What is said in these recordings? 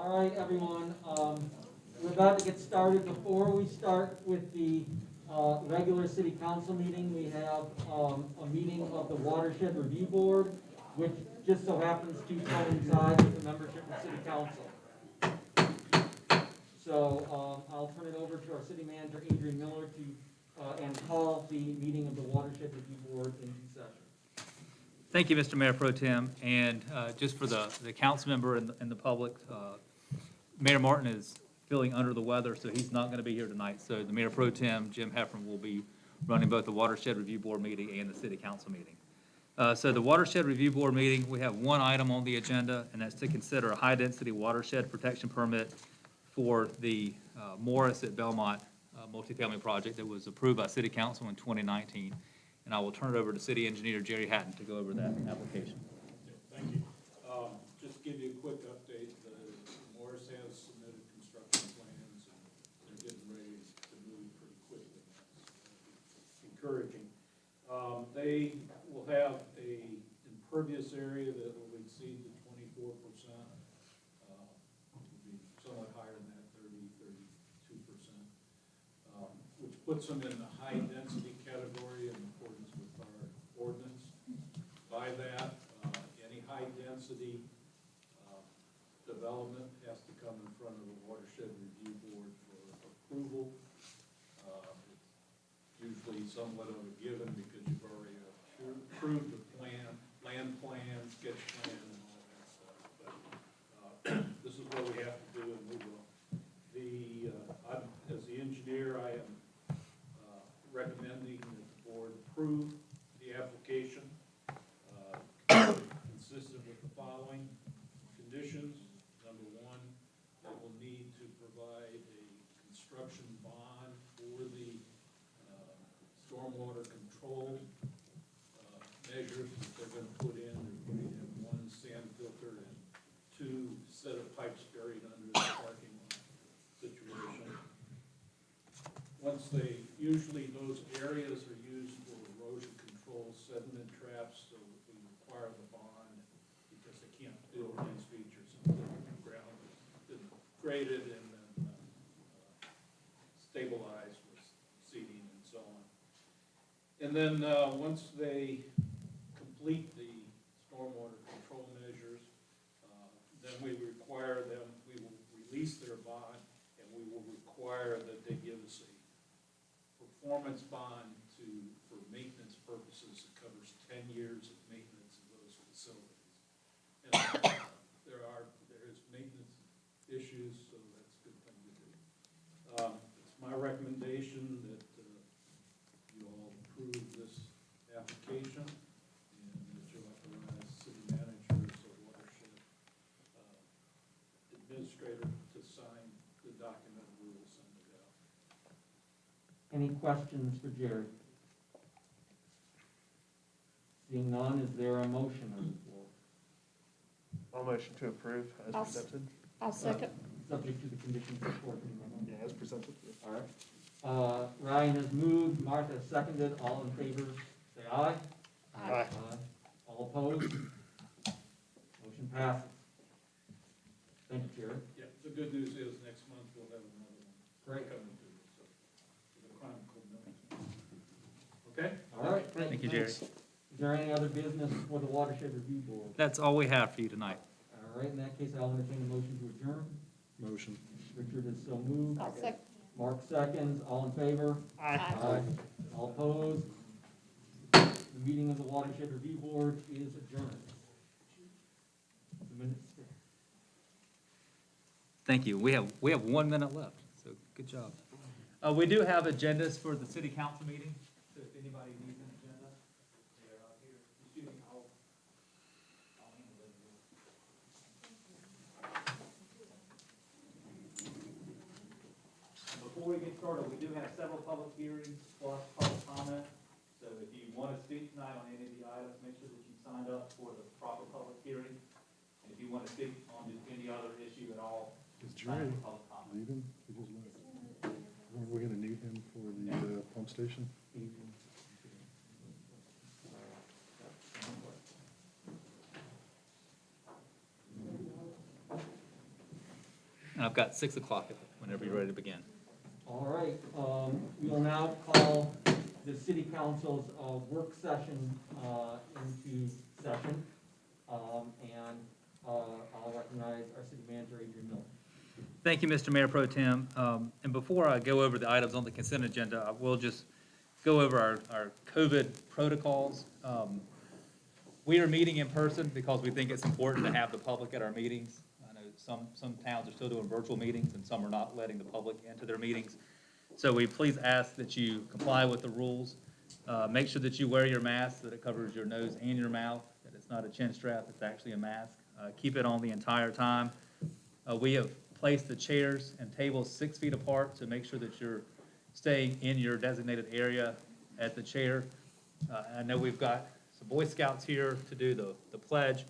All right, everyone. We're about to get started. Before we start with the regular city council meeting, we have a meeting of the Watershed Review Board, which just so happens to coincide with the membership of city council. So I'll turn it over to our city manager, Adrian Miller, to and call the meeting of the Watershed Review Board into session. Thank you, Mr. Mayor Pro Tem. And just for the council member and the public, Mayor Martin is feeling under the weather, so he's not going to be here tonight. So the Mayor Pro Tem, Jim Heffron, will be running both the Watershed Review Board meeting and the City Council meeting. So the Watershed Review Board meeting, we have one item on the agenda, and that's to consider a high-density watershed protection permit for the Morris at Belmont multifamily project that was approved by City Council in 2019. And I will turn it over to City Engineer Jerry Hatton to go over that application. Thank you. Just to give you a quick update, Morris has submitted construction plans and they're getting ready to move pretty quickly. It's encouraging. They will have a impervious area that will exceed the 24%. Will be somewhat higher than that, 32%, which puts them in the high density category in accordance with our ordinance. By that, any high density development has to come in front of the Watershed Review Board for approval. Usually somewhat of a given because you've already approved the plan, land plan, sketch plan, and all that stuff. But this is what we have to do, and we will. As the engineer, I am recommending that the board approve the application consistent with the following conditions. Number one, they will need to provide a construction bond for the stormwater control measures that they're going to put in. They're putting in one sand filter and two set of pipes buried under the parking lot situation. Once usually those areas are used for erosion control, sediment traps, so we require the bond because they can't build these features until the ground has been graded and then stabilized with seeding and so on. And then once they complete the stormwater control measures, then we require them, we will release their bond, and we will require that they give us a performance bond for maintenance purposes. It covers 10 years of maintenance of those facilities. And there is maintenance issues, so that's a good thing to do. It's my recommendation that you all approve this application and that you authorize city managers or watershed administrator to sign the document. We will send it out. Any questions for Jerry? Seeing none, is there a motion on the floor? I'll motion to approve as presented. I'll second. Subject to the conditions before. Yeah, as presented. All right. Ryan has moved, Martha has seconded. All in favor, say aye. Aye. All opposed? Motion passes. Thank you, Jerry. Yeah, the good news is next month we'll have another one. Great. Coming to you, so the Chronicle notes. Okay? All right. Thank you, Jerry. Is there any other business for the Watershed Review Board? That's all we have for you tonight. All right, in that case, I'll entertain a motion to adjourn. Motion. Richard is so moved. I'll second. Mark seconds. All in favor? Aye. All opposed? The meeting of the Watershed Review Board is adjourned. The minutes stand. Thank you. We have 1 minute left, so good job. We do have agendas for the city council meeting, so if anybody needs an agenda, they're out here. Excuse me, I'll handle it. Before we get started, we do have several public hearings plus public comment. So if you want to speak tonight on any of the items, make sure that you signed up for the proper public hearing. And if you want to speak on just any other issue at all, Is Jerry leaving? He just left. Are we gonna need him for the pump station? And I've got 6 o'clock whenever you're ready to begin. All right, we will now call the city council's work session into session. And I'll recognize our city manager, Adrian Miller. Thank you, Mr. Mayor Pro Tem. And before I go over the items on the consent agenda, I will just go over our COVID protocols. We are meeting in person because we think it's important to have the public at our meetings. I know some towns are still doing virtual meetings and some are not letting the public into their meetings. So we please ask that you comply with the rules. Make sure that you wear your mask, that it covers your nose and your mouth, that it's not a chin strap, it's actually a mask. Keep it on the entire time. We have placed the chairs and tables 6 feet apart, so make sure that you're staying in your designated area at the chair. I know we've got some Boy Scouts here to do the pledge,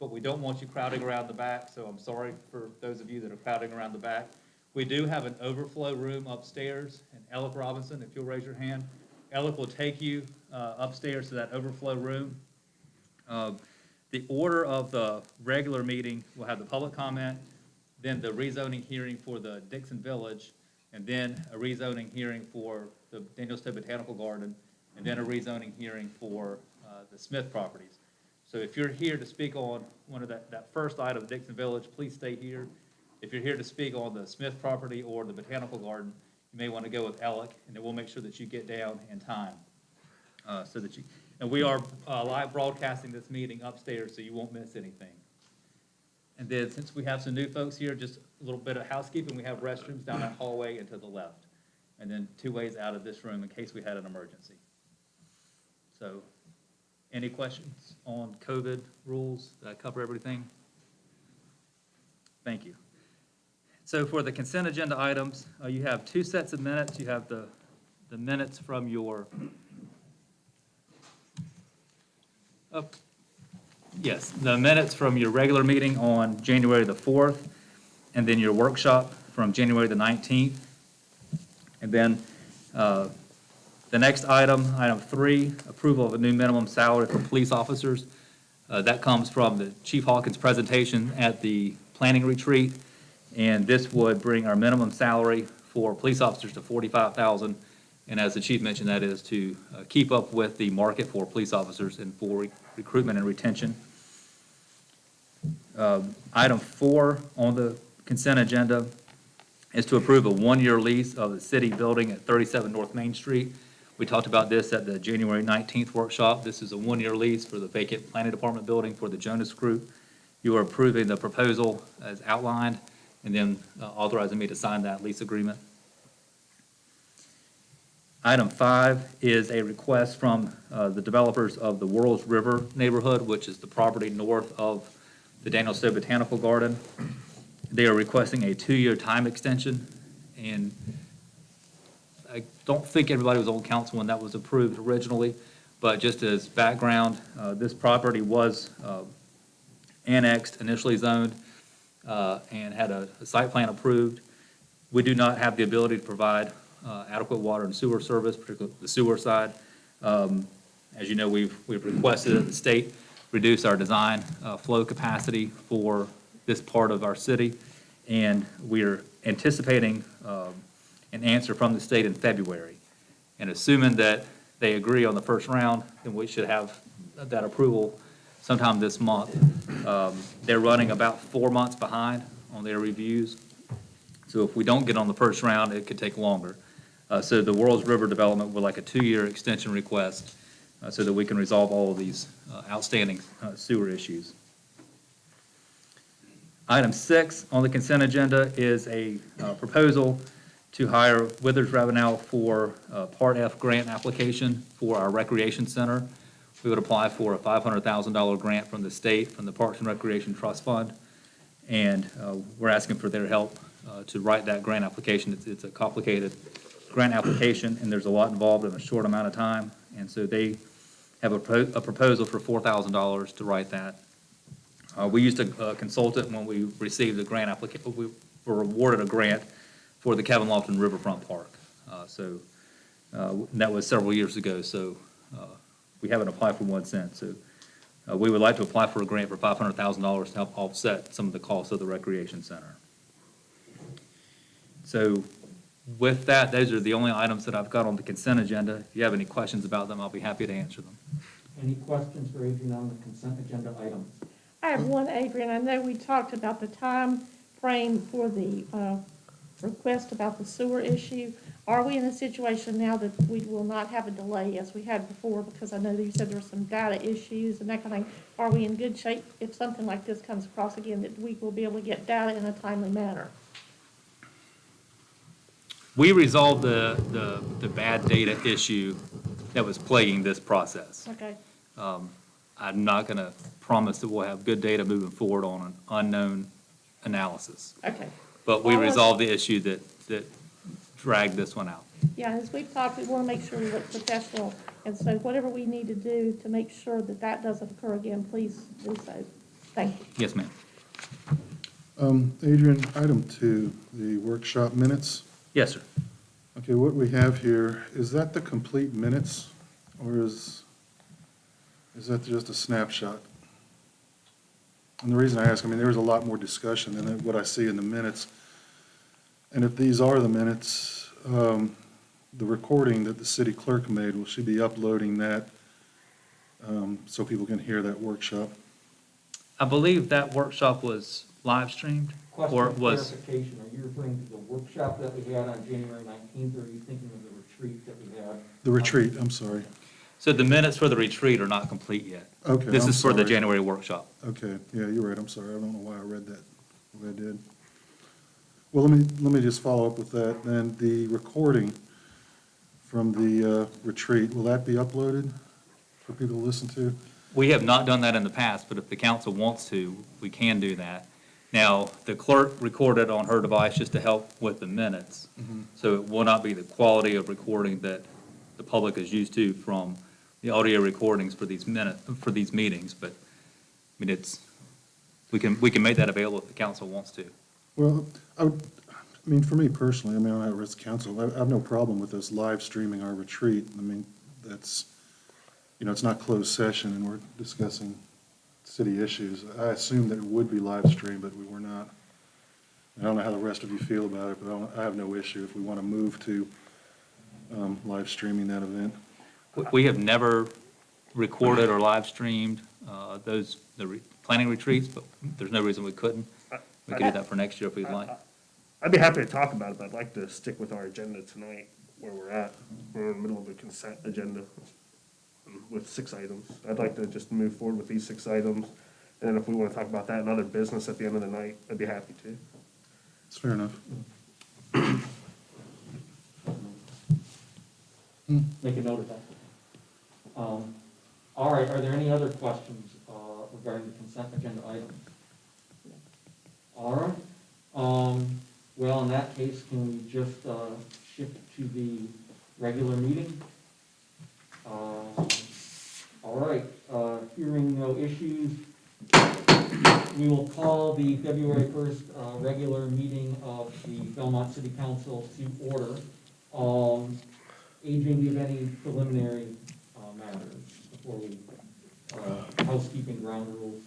but we don't want you crowding around the back, so I'm sorry for those of you that are crowding around the back. We do have an overflow room upstairs, and Alec Robinson, if you'll raise your hand, Alec will take you upstairs to that overflow room. The order of the regular meeting will have the public comment, then the rezoning hearing for the Dixon Village, and then a rezoning hearing for the Daniel Stowe Botanical Garden, and then a rezoning hearing for the Smith properties. So if you're here to speak on one of that first item, Dixon Village, please stay here. If you're here to speak on the Smith property or the Botanical Garden, you may want to go with Alec, and then we'll make sure that you get down in time. And we are live broadcasting this meeting upstairs, so you won't miss anything. And then since we have some new folks here, just a little bit of housekeeping. We have restrooms down that hallway and to the left, and then 2 ways out of this room in case we had an emergency. So any questions on COVID rules? Did I cover everything? Thank you. So for the consent agenda items, you have 2 sets of minutes. You have the minutes from your yes, the minutes from your regular meeting on January the 4th, and then your workshop from January the 19th. And then the next item, item 3, approval of a new minimum salary for police officers. That comes from the Chief Hawkins' presentation at the planning retreat, and this would bring our minimum salary for police officers to $45,000. And as the chief mentioned, that is to keep up with the market for police officers and for recruitment and retention. Item 4 on the consent agenda is to approve a 1-year lease of the city building at 37 North Main Street. We talked about this at the January 19th workshop. This is a 1-year lease for the vacant planning department building for the Jonas Group. You are approving the proposal as outlined, and then authorizing me to sign that lease agreement. Item 5 is a request from the developers of the Worrell River neighborhood, which is the property north of the Daniel Stowe Botanical Garden. They are requesting a 2-year time extension, and I don't think everybody was on council when that was approved originally, but just as background, this property was annexed, initially zoned, and had a site plan approved. We do not have the ability to provide adequate water and sewer service, particularly the sewer side. As you know, we've requested that the state reduce our design flow capacity for this part of our city, and we are anticipating an answer from the state in February. And assuming that they agree on the first round, then we should have that approval sometime this month. They're running about 4 months behind on their reviews. So if we don't get on the first round, it could take longer. So the Worrell River development would like a 2-year extension request so that we can resolve all of these outstanding sewer issues. Item 6 on the consent agenda is a proposal to hire Withers Ravenel for a PARTF grant application for our recreation center. We would apply for a $500,000 grant from the state, from the Parks and Recreation Trust Fund, and we're asking for their help to write that grant application. It's a complicated grant application, and there's a lot involved in a short amount of time, and so they have a proposal for $4,000 to write that. We used a consultant when we received the grant application. We were awarded a grant for the Kevin Lofton Riverfront Park. That was several years ago, so we haven't applied for one since. So we would like to apply for a grant for $500,000 to help offset some of the costs of the recreation center. So with that, those are the only items that I've got on the consent agenda. If you have any questions about them, I'll be happy to answer them. Any questions for Adrian on the consent agenda items? I have one, Adrian. I know we talked about the time frame for the request about the sewer issue. Are we in a situation now that we will not have a delay as we had before? Because I know that you said there were some data issues and that kind of thing. Are we in good shape if something like this comes across again, that we will be able to get data in a timely manner? We resolved the bad data issue that was plaguing this process. Okay, I'm not going to promise that we'll have good data moving forward on an unknown analysis. okay. But we Well, resolved the issue that dragged this one out. Yeah, as we've talked, we want to make sure we look professional. And so whatever we need to do to make sure that that doesn't occur again, please do so. Thank you. Yes, ma'am. Adrian, item 2, the workshop minutes. Yes, sir. Okay, what we have here, is that the complete minutes, or is that just a snapshot? And the reason I ask, I mean, there was a lot more discussion than what I see in the minutes. And if these are the minutes, the recording that the city clerk made, will she be uploading that so people can hear that workshop? I believe that workshop was live streamed, or Question it of was, clarification, are you referring to the workshop that we had on January 19th, or are you thinking of the retreat that we had? The retreat, I'm sorry. so the minutes for the retreat are not complete yet. Okay, This I'm is for the sorry. January workshop. Okay, yeah, you're right, I'm sorry, I don't know why I read that the way I did. Well, let me just follow up with that, then the recording from the retreat, will that be uploaded for people to listen to? We have not done that in the past, but if the council wants to, we can do that. Now, the clerk recorded on her device just to help with the minutes. So it will not be the quality of recording that the public is used to from the audio recordings for these meetings, but, I mean, we can make that available if the council wants to. Well, I mean, for me personally, I mean, I as council, I have no problem with us live streaming our retreat. I mean, that's, it's not closed session and we're discussing city issues. I assumed that it would be live streamed, but we were not. I don't know how the rest of you feel about it, but I have no issue if we want to move to live streaming that event. We have never recorded or live streamed planning retreats, but there's no reason we couldn't. We can do that for next year if we'd like. I'd be happy to talk about it, but I'd like to stick with our agenda tonight, where we're at. We're in the middle of a consent agenda with 6 items. I'd like to just move forward with these 6 items, and then if we want to talk about that and other business at the end of the night, I'd be happy to. It's fair enough. Make a note of that. All right, are there any other questions regarding the consent agenda item? All right. Well, in that case, can we just shift to the regular meeting? All right, hearing no issues, we will call the February 1st regular meeting of the Belmont City Council to order. Adrian, do you have any preliminary matters before we, housekeeping ground rules?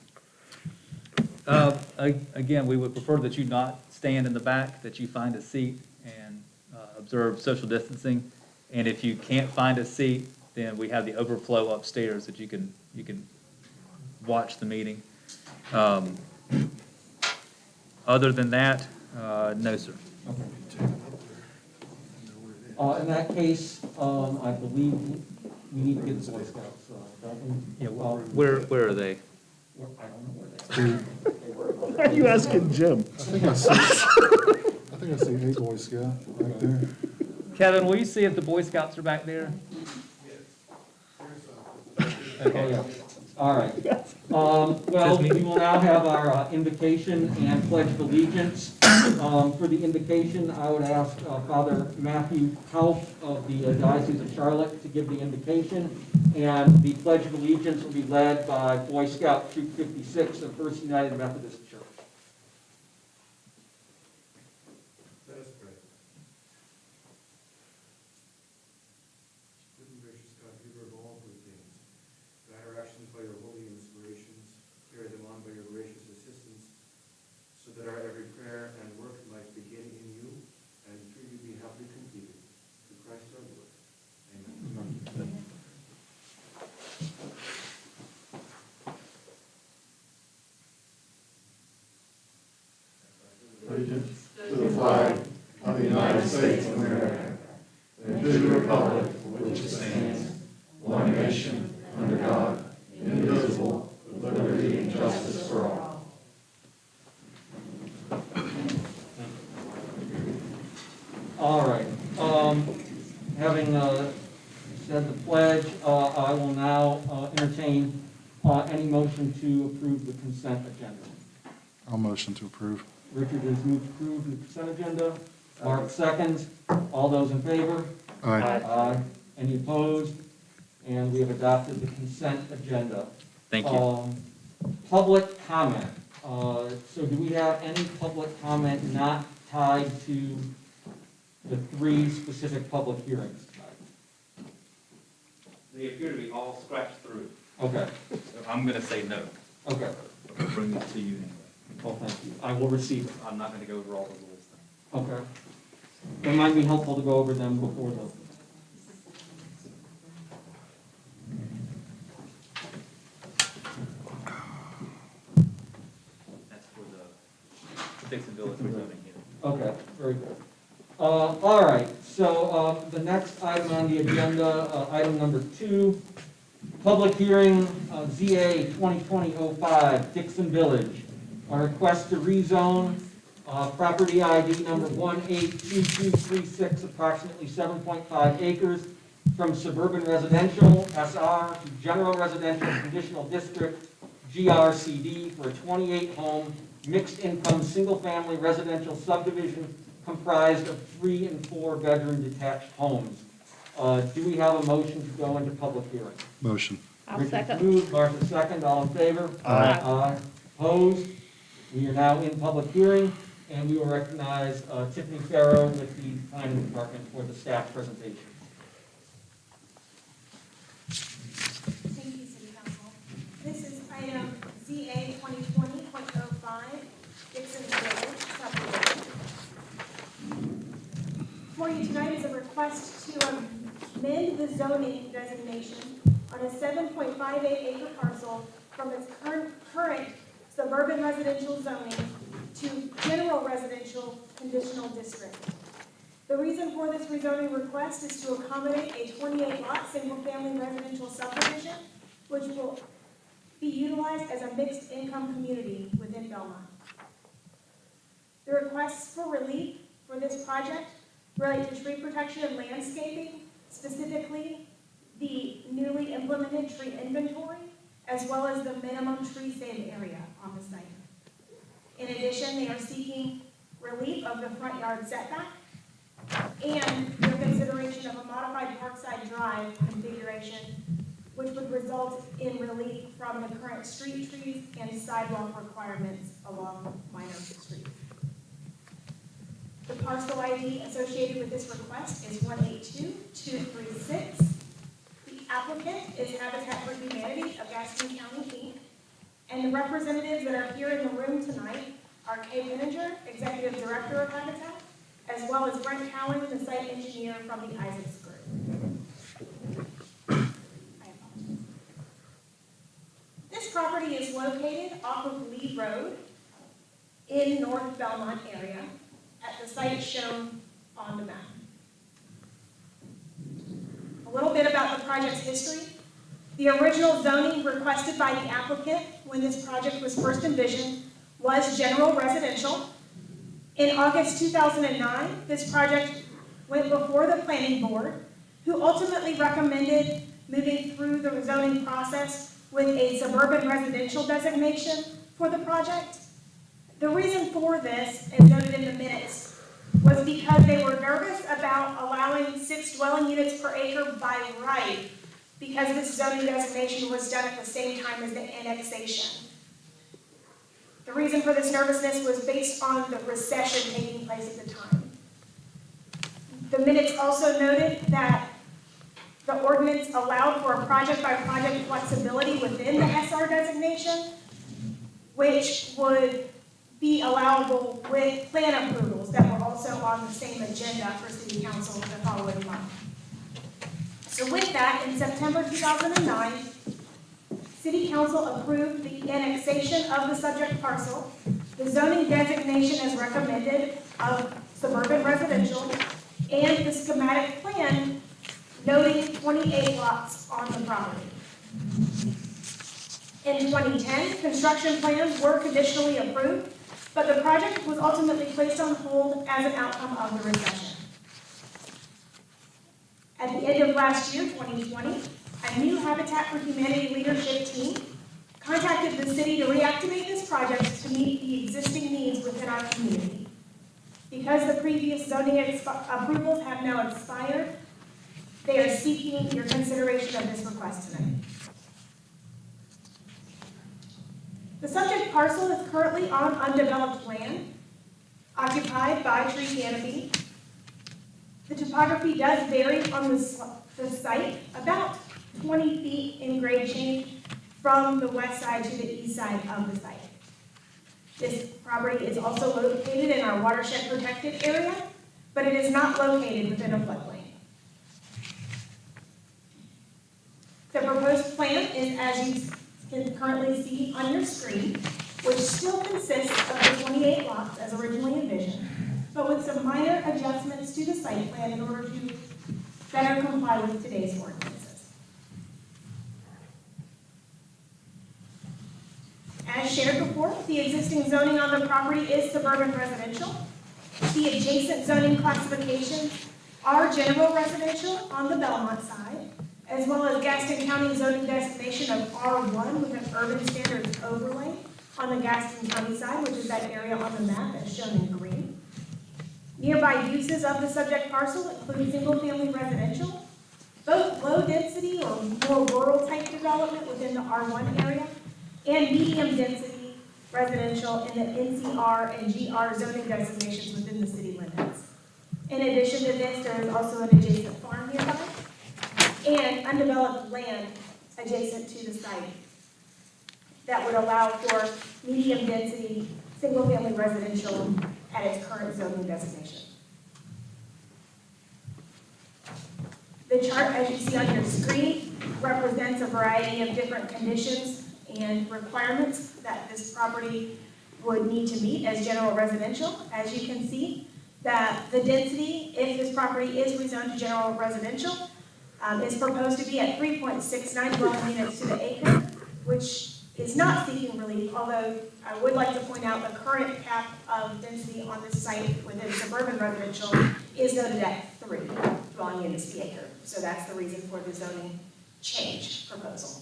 Again, we would prefer that you not stand in the back, that you find a seat and observe social distancing. And if you can't find a seat, then we have the overflow upstairs that you can watch the meeting. Other than that, no, sir. Okay. In that case, I believe we need to get the Boy Scouts, don't we? Yeah, where are they? I don't know where they are. Why are you asking Jim? I think I see a Boy Scout right there. Kevin, will you see if the Boy Scouts are back there? Okay, yeah. All right. Well, we will now have our invocation and pledge of allegiance. For the invocation, I would ask Father Matthew House of the Diocese of Charlotte to give the invocation. And the pledge of allegiance will be led by Boy Scout Troop 56 of First United Methodist Church. Let us pray. Good and gracious God, giver of all good things, guide our actions by your holy inspirations, carry them on by your gracious assistance, so that our every prayer and work might begin in you and allegiance to the flag of the United States of America and to the republic for which it stands, one nation, under God, indivisible, with liberty and justice for all. All right, having said the pledge, I will now entertain any motion to approve the consent agenda. I'll motion to approve. Richard has moved to approve the consent agenda. Mark seconds. All those in favor? Aye. Aye. Any opposed? And we have adopted the consent agenda. Thank you. Public comment. So do we have any public comment not tied to the 3 specific public hearings tonight? They appear to be all scratched through. Okay, So I'm going to say no. okay. I'll bring it to you anyway. Well, thank you. I will receive it. I'm not going to go over all the rules. Okay. It might be helpful to go over them before the. That's for the Dixon Village rezoning here. Okay, very good. All right, so the next item on the agenda, item number 2, public hearing, ZA 2020-05 Dixon Village. A request to rezone property ID number 182236, approximately 7.5 acres, from Suburban Residential, SR, to General Residential Conditional District, GRCD, for a 28-home, mixed-income, single-family residential subdivision comprised of 3 and 4 bedroom detached homes. Do we have a motion to go into public hearing? Motion. I'll Richard second. moved, Martha second, all in favor? Aye. Aye. Opposed? We are now in public hearing, and we will recognize Tiffany Farrow with the planning department for the staff presentation. Thank you, City Council. This is item ZA 2020.05 Dixon Village subdivision. For you tonight is a request to amend the zoning designation on a 7.58 acre parcel from its current suburban residential zoning to general residential conditional district. The reason for this rezoning request is to accommodate a 28-lot single-family residential subdivision, which will be utilized as a mixed-income community within Belmont. The requests for relief for this project relate to tree protection and landscaping, specifically the newly implemented tree inventory, as well as the minimum tree stand area on the site. In addition, they are seeking relief of the front yard setback and their consideration of a modified Parkside Drive configuration, which would result in relief from the current street trees and sidewalk requirements along minor streets. The parcel ID associated with this request is 182236. The applicant is Habitat for Humanity of Gaston County, Inc. And the representatives that are here in the room tonight are Kay Vininger, Executive Director of Habitat, as well as Brent Cowan, the site engineer from the Isaacs Group. I apologize. This property is located off of Lee Road in North Belmont area at the site shown on the map. A little bit about the project's history. The original zoning requested by the applicant when this project was first envisioned was general residential. In August 2009, this project went before the planning board, who ultimately recommended moving through the zoning process with a suburban residential designation for the project. The reason for this, as noted in the minutes, was because they were nervous about allowing 6 dwelling units per acre by right, because this zoning designation was done at the same time as the annexation. The reason for this nervousness was based on the recession taking place at the time. The minutes also noted that the ordinance allowed for a project-by-project flexibility within the SR designation, which would be allowable with plan approvals that were also on the same agenda for City Council the following month. So with that, in September 2009, City Council approved the annexation of the subject parcel the zoning designation as recommended of suburban residential, and the schematic plan noting 28 lots on the property. In 2010, construction plans were conditionally approved, but the project was ultimately placed on hold as an outcome of the recession. At the end of last year, 2020, a new Habitat for Humanity leadership team contacted the city to reactivate this project to meet the existing needs within our community. Because the previous zoning approvals have now expired, they are seeking your consideration of this request tonight. The subject parcel is currently on undeveloped land, occupied by tree canopy. The topography does vary on the site, about 20 feet in grade change from the west side to the east side of the site. This property is also located in our watershed protected area, but it is not located within a floodplain. The proposed plan is as you can currently see on your screen, which still consists of the 28 lots as originally envisioned, but with some minor adjustments to the site plan in order to better comply with today's ordinances. As shared before, the existing zoning on the property is suburban residential. The adjacent zoning classifications are general residential on the Belmont side, as well as Gaston County zoning designation of R1 with an urban standards overlay on the Gaston County side, which is that area on the map that's shown in green. Nearby uses of the subject parcel include single-family residential, both low-density or more rural-type development within the R1 area, and medium-density residential in the NCR and GR zoning designations within the city limits. In addition to this, there is also an adjacent farm nearby and undeveloped land adjacent to the site that would allow for medium-density, single-family residential at its current zoning designation. The chart, as you see on your screen, represents a variety of different conditions and requirements that this property would need to meet as general residential. As you can see, that the density, if this property is rezoned to general residential, is proposed to be at 3.69 dwelling units to the acre, which is not seeking relief, although I would like to point out the current cap of density on this site within suburban residential is noted at 3 dwelling units to the acre. So that's the reason for the zoning change proposal.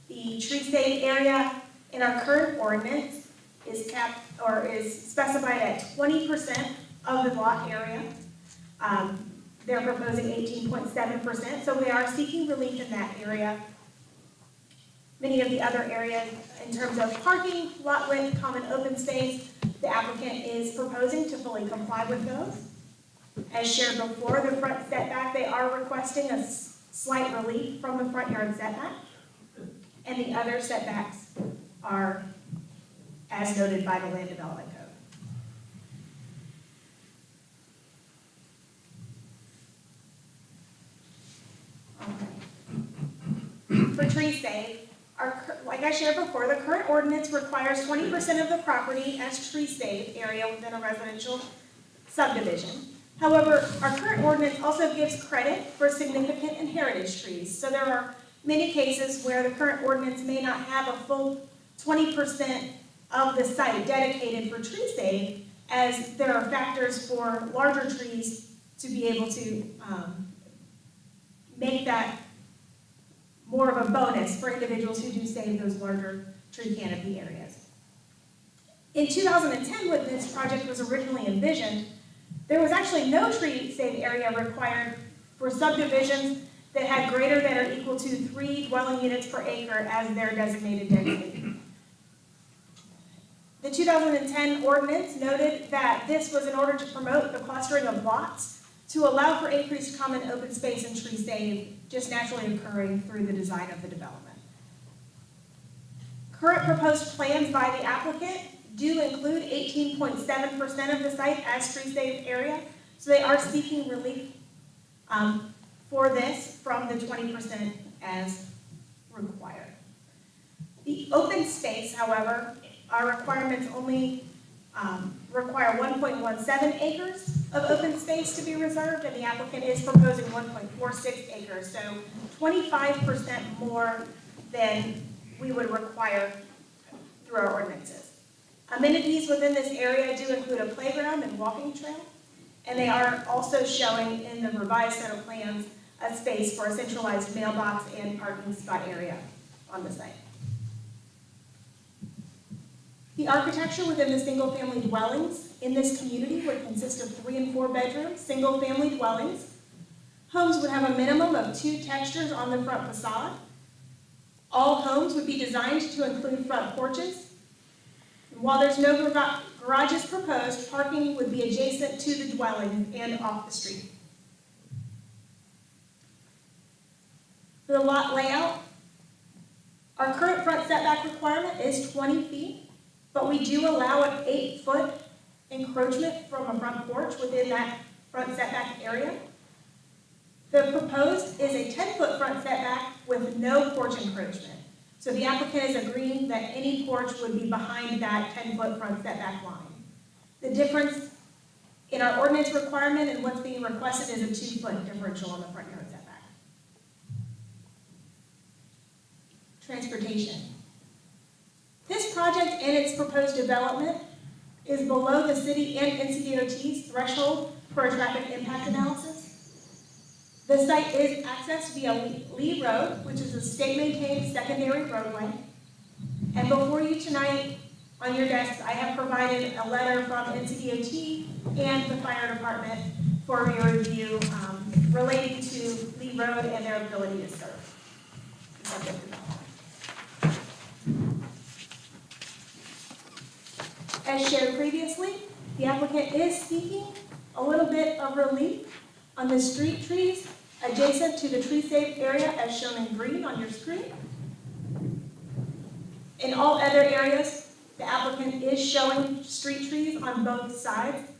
The tree state area in our current ordinance is capped or is specified at 20% of the lot area. They're proposing 18.7%, so we are seeking relief in that area. Many of the other areas, in terms of parking, lot width, common open space, the applicant is proposing to fully comply with those. As shared before, the front setback, they are requesting a slight relief from the front yard setback. And the other setbacks are as noted by the Land Development Code. For tree save, like I shared before, the current ordinance requires 20% of the property as tree save area within a residential subdivision. However, our current ordinance also gives credit for significant and heritage trees. So there are many cases where the current ordinance may not have a full 20% of the site dedicated for tree save, as there are factors for larger trees to be able to make that more of a bonus for individuals who do save those larger tree canopy areas. In 2010, when this project was originally envisioned, there was actually no tree save area required for subdivisions that had greater than or equal to 3 dwelling units per acre as their designated density. The 2010 ordinance noted that this was in order to promote the clustering of lots to allow for increased common open space and tree save just naturally occurring through the design of the development. Current proposed plans by the applicant do include 18.7% of the site as tree save area, so they are seeking relief for this from the 20% as required. The open space, however, our requirements only require 1.17 acres of open space to be reserved, and the applicant is proposing 1.46 acres, so 25% more than we would require through our ordinances. Amenities within this area do include a playground and walking trail, and they are also showing in the revised set of plans a space for a centralized mailbox and parking spot area on the site. The architecture within the single-family dwellings in this community would consist of 3 and 4 bedroom, single-family dwellings. Homes would have a minimum of 2 textures on the front facade. All homes would be designed to include front porches. And while there's no garages proposed, parking would be adjacent to the dwelling and off the street. For the lot layout, our current front setback requirement is 20 feet. But we do allow an 8-foot encroachment from a front porch within that front setback area. The proposed is a 10-foot front setback with no porch encroachment. So the applicant is agreeing that any porch would be behind that 10-foot front setback line. The difference in our ordinance requirement and what's being requested is a 2-foot differential on the front yard setback. Transportation. This project and its proposed development is below the city and NCDOT's threshold for a traffic impact analysis. The site is accessed via Lee Road, which is a state-maintained secondary roadway. And before you tonight, on your desks, I have provided a letter from NCDOT and the fire department for your review relating to Lee Road and their ability to serve the subject development. As shared previously, the applicant is seeking a little bit of relief on the street trees adjacent to the tree-safe area as shown in green on your screen. In all other areas, the applicant is showing street trees on both sides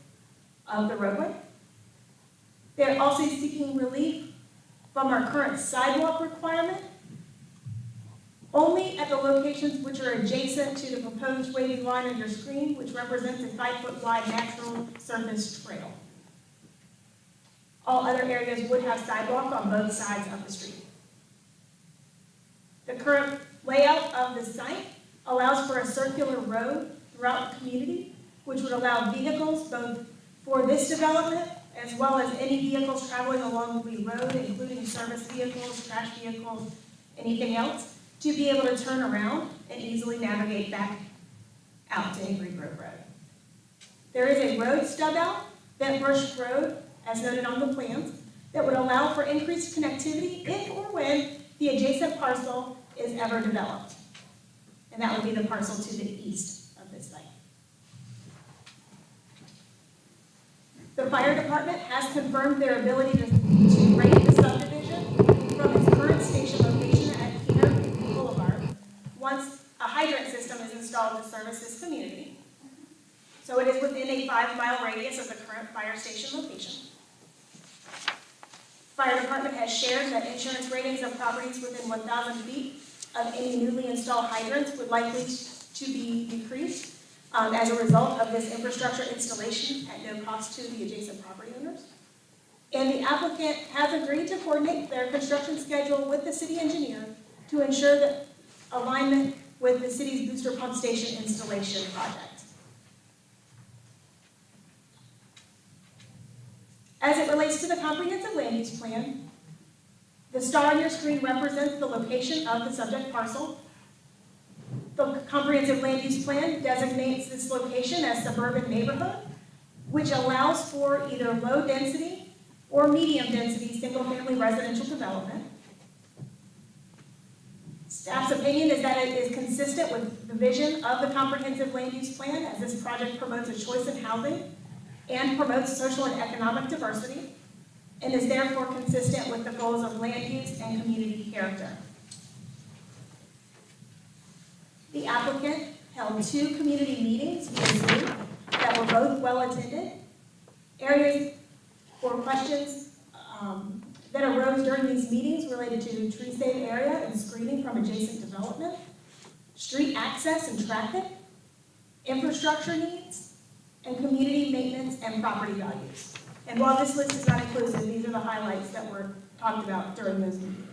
of the roadway. They're also seeking relief from our current sidewalk requirement only at the locations which are adjacent to the proposed waving line on your screen, which represents a 5-foot wide natural surface trail. All other areas would have sidewalk on both sides of the street. The current layout of the site allows for a circular road throughout the community, which would allow vehicles both for this development as well as any vehicles traveling along the road, including service vehicles, trash vehicles, anything else, to be able to turn around and easily navigate back out to Hickory Grove Road. There is a road stub out, Bent Bush Road, as noted on the plans, that would allow for increased connectivity if or when the adjacent parcel is ever developed. And that would be the parcel to the east of this site. The fire department has confirmed their ability to rate the subdivision from its current station location at Keener Boulevard once a hydrant system is installed to service this community. So it is within a 5-mile radius of the current fire station location. Fire department has shared that insurance ratings of properties within 1,000 feet of any newly installed hydrants would likely to be decreased as a result of this infrastructure installation at no cost to the adjacent property owners. And the applicant has agreed to coordinate their construction schedule with the city engineer to ensure that alignment with the city's booster pump station installation project. As it relates to the comprehensive land use plan, the star on your screen represents the location of the subject parcel. The comprehensive land use plan designates this location as suburban neighborhood, which allows for either low density or medium density single-family residential development. Staff's opinion is that it is consistent with the vision of the comprehensive land use plan, as this project promotes a choice in housing and promotes social and economic diversity, and is therefore consistent with the goals of land use and community character. The applicant held 2 community meetings via Zoom that were both well attended. Areas or questions that arose during these meetings related to tree safe area and screening from adjacent development, street access and traffic, infrastructure needs, and community maintenance and property values. And while this list is not inclusive, these are the highlights that were talked about during those meetings.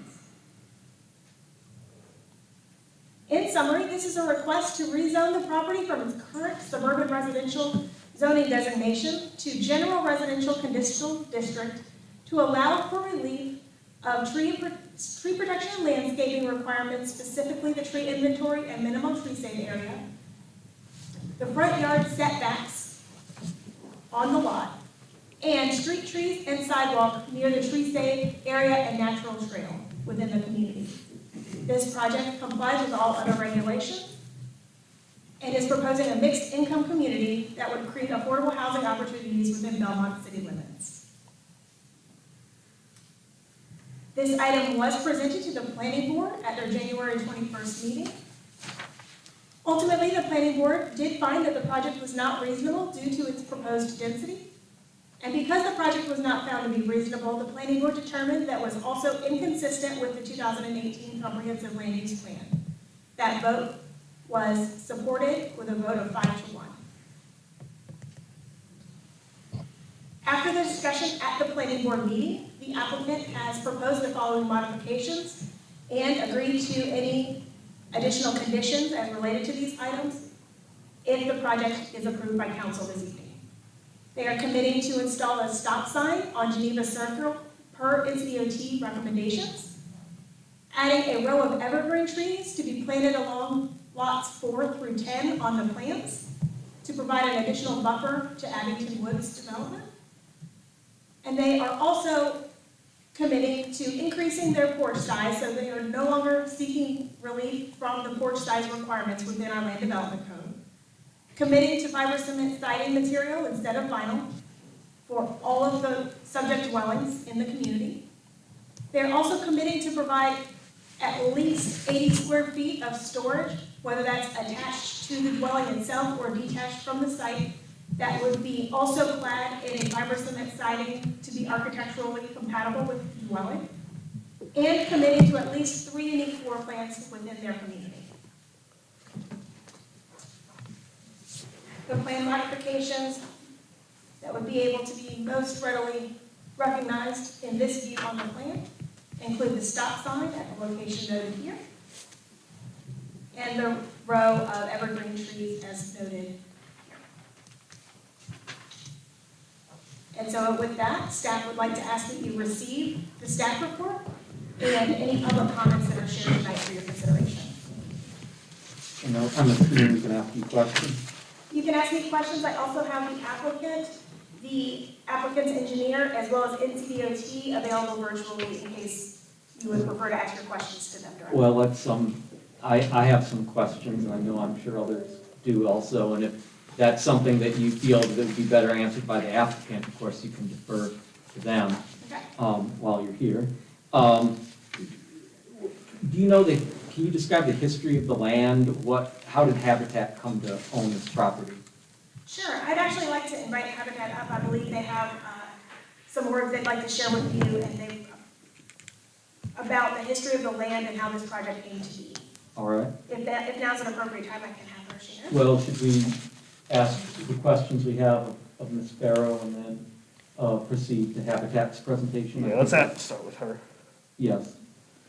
In summary, this is a request to rezone the property from its current suburban residential zoning designation to General Residential Conditional District to allow for relief of tree protection and landscaping requirements, specifically the tree inventory and minimal tree save area, the front yard setbacks on the lot, and street trees and sidewalk near the tree save area and natural trail within the community. This project complies with all other regulations and is proposing a mixed income community that would create affordable housing opportunities within Belmont city limits. This item was presented to the planning board at their January 21st meeting. Ultimately, the planning board did find that the project was not reasonable due to its proposed density. And because the project was not found to be reasonable, the planning board determined that was also inconsistent with the 2018 comprehensive land use plan. That vote was supported with a vote of 5-1. After the discussion at the planning board meeting, the applicant has proposed the following modifications and agreed to any additional conditions as related to these items if the project is approved by council this evening. They are committing to install a stop sign on Geneva Circle per NCDOT recommendations, adding a row of evergreen trees to be planted along lots 4 through 10 on the plans to provide an additional buffer to Abington Woods development. And they are also committing to increasing their porch size, so they are no longer seeking relief from the porch size requirements within our land development code. Committing to fiber cement siding material instead of vinyl for all of the subject dwellings in the community. They're also committing to provide at least 80 square feet of storage, whether that's attached to the dwelling itself or detached from the site, that would be also clad in a fiber cement siding to be architecturally compatible with the dwelling, and committing to at least 3 unique floor plans within their community. The plan modifications that would be able to be most readily recognized in this view on the plan include the stop sign at the location noted here, and the row of evergreen trees as noted. And so with that, staff would like to ask that you receive the staff report and any public comments that are shared tonight for your consideration. And I'm assuming you can ask me questions. You can ask me questions. I also have the applicant's engineer, as well as NCDOT available virtually in case you would prefer to ask your questions to them directly. Well, let's, I have some questions, and I know I'm sure others do also, and if that's something that you feel that would be better answered by the applicant, of course, you can defer to them. Okay. While you're here. Do you know can you describe the history of the land? How did Habitat come to own this property? Sure. I'd actually like to invite Habitat up. I believe they have some words they'd like to share with you and about the history of the land and how this project came to be. All right. If now's an appropriate time, I can have her share. Well, should we ask the questions we have of Ms. Farrow and then proceed to Habitat's presentation? Yeah, let's start with her. Yes.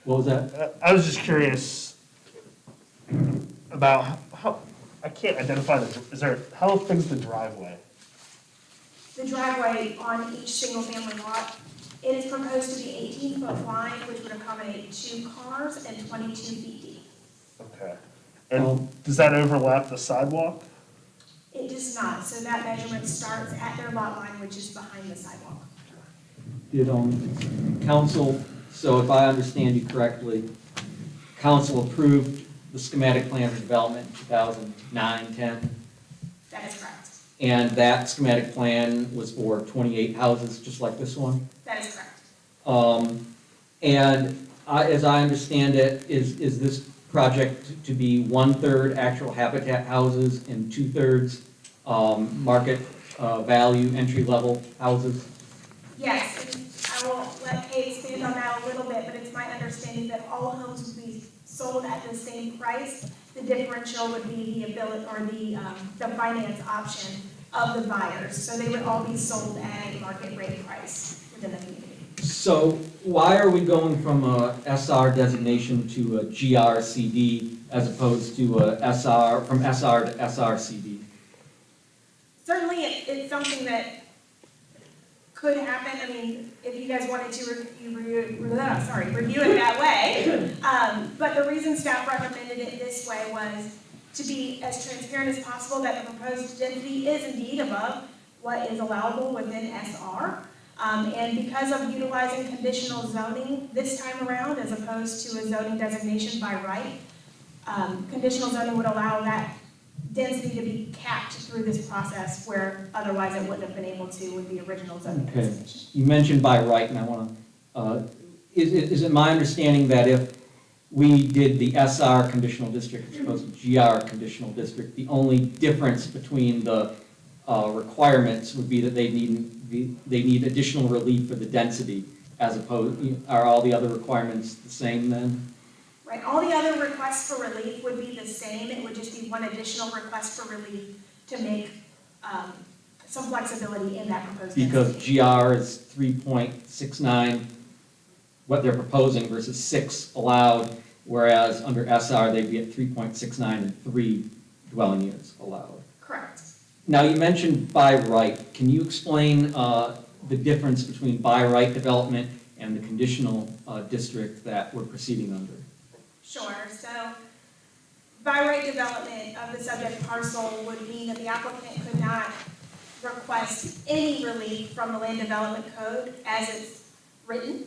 What was that? I was just curious about how, I can't identify how big's the driveway? The driveway on each single family lot, it is proposed to be 18-foot wide, which would accommodate 2 cars and 22 feet deep. Okay. And does that overlap the sidewalk? It does not, so that measurement starts at their lot line, which is behind the sidewalk. Did council, so if I understand you correctly, council approved the schematic plan for development in 2009-10? That is correct. And that schematic plan was for 28 houses, just like this one? That is correct. And as I understand it, is this project to be 1/3 actual Habitat houses and 2/3 market value entry-level houses? Yes, and I will let Kate expand on that a little bit, but it's my understanding that all homes would be sold at the same price. The differential would be the ability or the finance option of the buyers. So they would all be sold at a market rate price within the community. So why are we going from a SR designation to a GRCD as opposed to a SR, from SR to SRCD? Certainly, it's something that could happen. I mean, if you guys wanted to review it that way. But the reason staff recommended it this way was to be as transparent as possible that the proposed density is indeed above what is allowable within SR. And because of utilizing conditional zoning this time around as opposed to a zoning designation by right, conditional zoning would allow that density to be capped through this process where otherwise it wouldn't have been able to with the original zoning Okay. designation. You mentioned by right, and I want to, is it my understanding that if we did the SR conditional district as opposed to GR conditional district, the only difference between the requirements would be that they need additional relief for the density as opposed, are all the other requirements the same then? Right, all the other requests for relief would be the same. It would just be one additional request for relief to make some flexibility in that proposed Because density. GR is 3.69, what they're proposing versus 6 allowed, whereas under SR, they'd be at 3.69 and 3 dwelling units allowed. Correct. Now, you mentioned by right. Can you explain the difference between by right development and the conditional district that we're proceeding under? Sure, so by right development of the subject parcel would mean that the applicant could not request any relief from the land development code as it's written.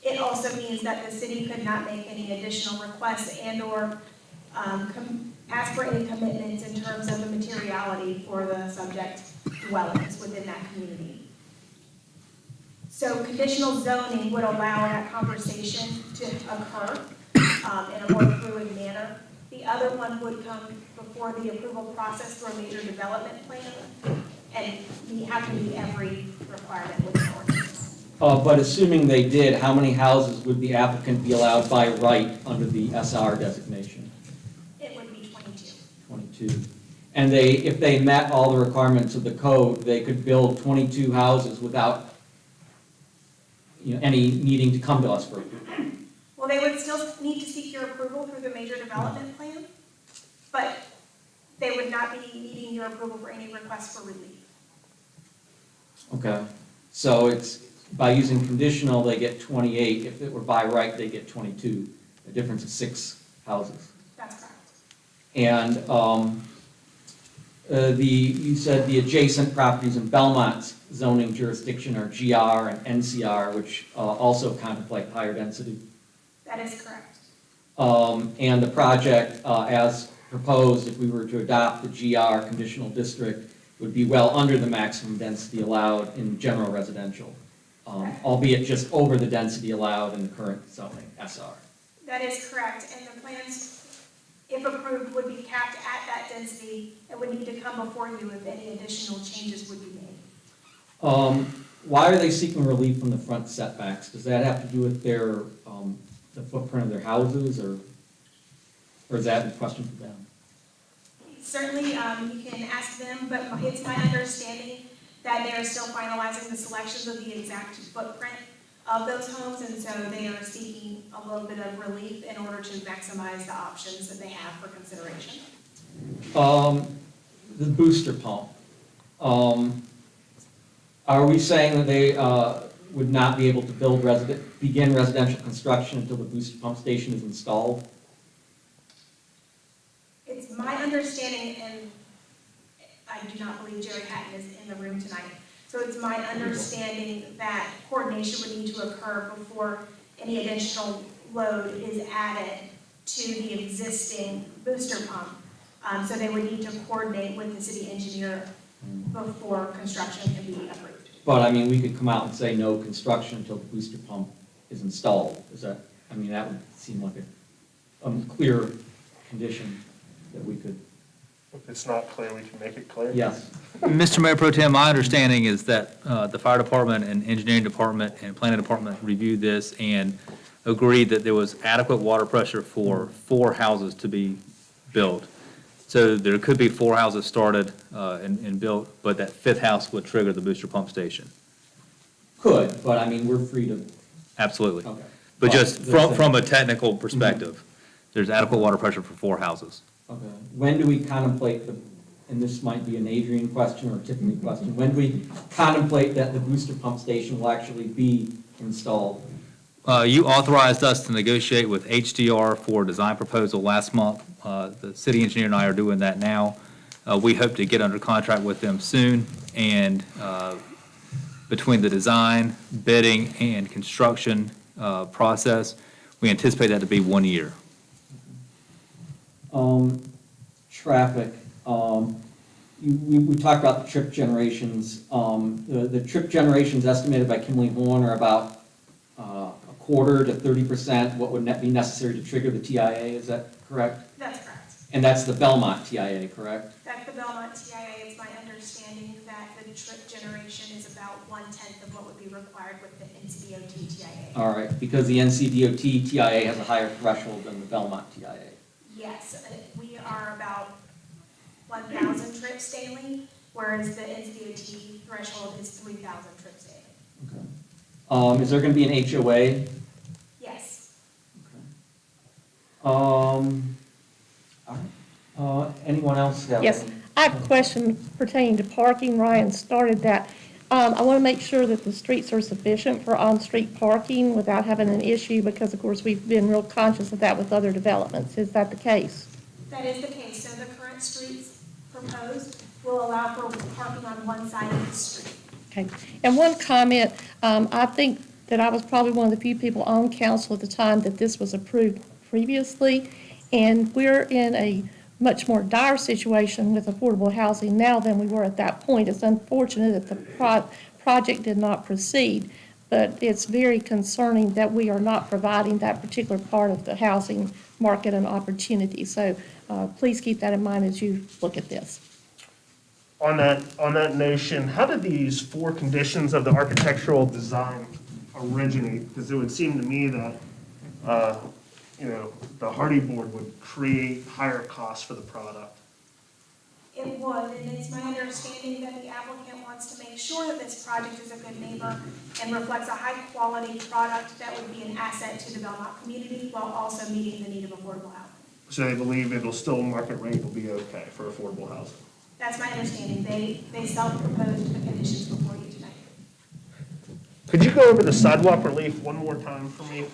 It also means that the city could not make any additional requests and/or ask for any commitments in terms of the materiality for the subject dwellings within that community. So conditional zoning would allow that conversation to occur in a more fluid manner. The other one would come before the approval process for a major development plan, and we have to meet every requirement with the ordinance. But assuming they did, how many houses would the applicant be allowed by right under the SR designation? It would be 22. 22. And if they met all the requirements of the code, they could build 22 houses without any needing to come to us for approval. Well, they would still need to seek your approval through the major development plan, but they would not be needing your approval for any request for relief. Okay, so it's, by using conditional, they get 28. If it were by right, they get 22. A difference of 6 houses. That's correct. And you said the adjacent properties in Belmont's zoning jurisdiction are GR and NCR, which also contemplate higher density. That is correct. And the project, as proposed, if we were to adopt the GR conditional district, would be well under the maximum density allowed in general residential, albeit just over the density allowed in the current zoning, SR. That is correct, and the plans, if approved, would be capped at that density and would need to come before you if any additional changes would be made. Why are they seeking relief from the front setbacks? Does that have to do with their, the footprint of their houses, or is that a question for them? Certainly, you can ask them, but it's my understanding that they are still finalizing the selections of the exact footprint of those homes, and so they are seeking a little bit of relief in order to maximize the options that they have for consideration. The booster pump. Are we saying that they would not be able to begin residential construction until the booster pump station is installed? It's my understanding, and I do not believe Jerry Hatton is in the room tonight, so it's my understanding that coordination would need to occur before any additional load is added to the existing booster pump. So they would need to coordinate with the city engineer before construction can be approved. But I mean, we could come out and say no construction until the booster pump is installed. Is that, I mean, that would seem like a clear condition that we could. If it's not clear, we can make it clear. Yes. Mr. Mayor Pro Tem, my understanding is that the fire department and engineering department and planning department reviewed this and agreed that there was adequate water pressure for 4 houses to be built. So there could be 4 houses started and built, but that 5th house would trigger the booster pump station. Could, but I mean, we're free to, Absolutely. okay. But just Well, from a technical perspective, there's adequate water pressure for 4 houses. Okay. When do we contemplate the, and this might be an Adrian question or a Tiffany question, when do we contemplate that the booster pump station will actually be installed? You authorized us to negotiate with HDR for a design proposal last month. The city engineer and I are doing that now. We hope to get under contract with them soon, and between the design, bidding, and construction process, we anticipate that to be 1 year. Traffic, we talked about the trip generations. The trip generations estimated by Kimley Horn are about a quarter to 30% what would be necessary to trigger the TIA, is that correct? That's correct. And that's the Belmont TIA, correct? That's the Belmont TIA. It's my understanding that the trip generation is about 1/10 of what would be required with the NCDOT TIA. All right, because the NCDOT TIA has a higher threshold than the Belmont TIA. Yes, we are about 1,000 trips daily, whereas the NCDOT threshold is 3,000 trips daily. Okay. Is there gonna be an HOA? Yes. All right. Anyone else have? Yes, I have a question pertaining to parking. Ryan started that. I want to make sure that the streets are sufficient for on-street parking without having an issue, because of course we've been real conscious of that with other developments. Is that the case? That is the case. So the current streets proposed will allow for parking on one side of the street. Okay. And one comment, I think that I was probably one of the few people on council at the time that this was approved previously, and we're in a much more dire situation with affordable housing now than we were at that point. It's unfortunate that the project did not proceed, but it's very concerning that we are not providing that particular part of the housing market an opportunity. So please keep that in mind as you look at this. On that notion, how did these 4 conditions of the architectural design originate? Because it would seem to me that, the Hardy Board would create higher costs for the product. It would, and it's my understanding that the applicant wants to make sure that this project is a good neighbor and reflects a high-quality product that would be an asset to the Belmont community while also meeting the need of affordable housing. So they believe it'll still, market rate will be okay for affordable housing. That's my understanding. They self-proposed the conditions before you tonight. Could you go over the sidewalk relief one more time for me?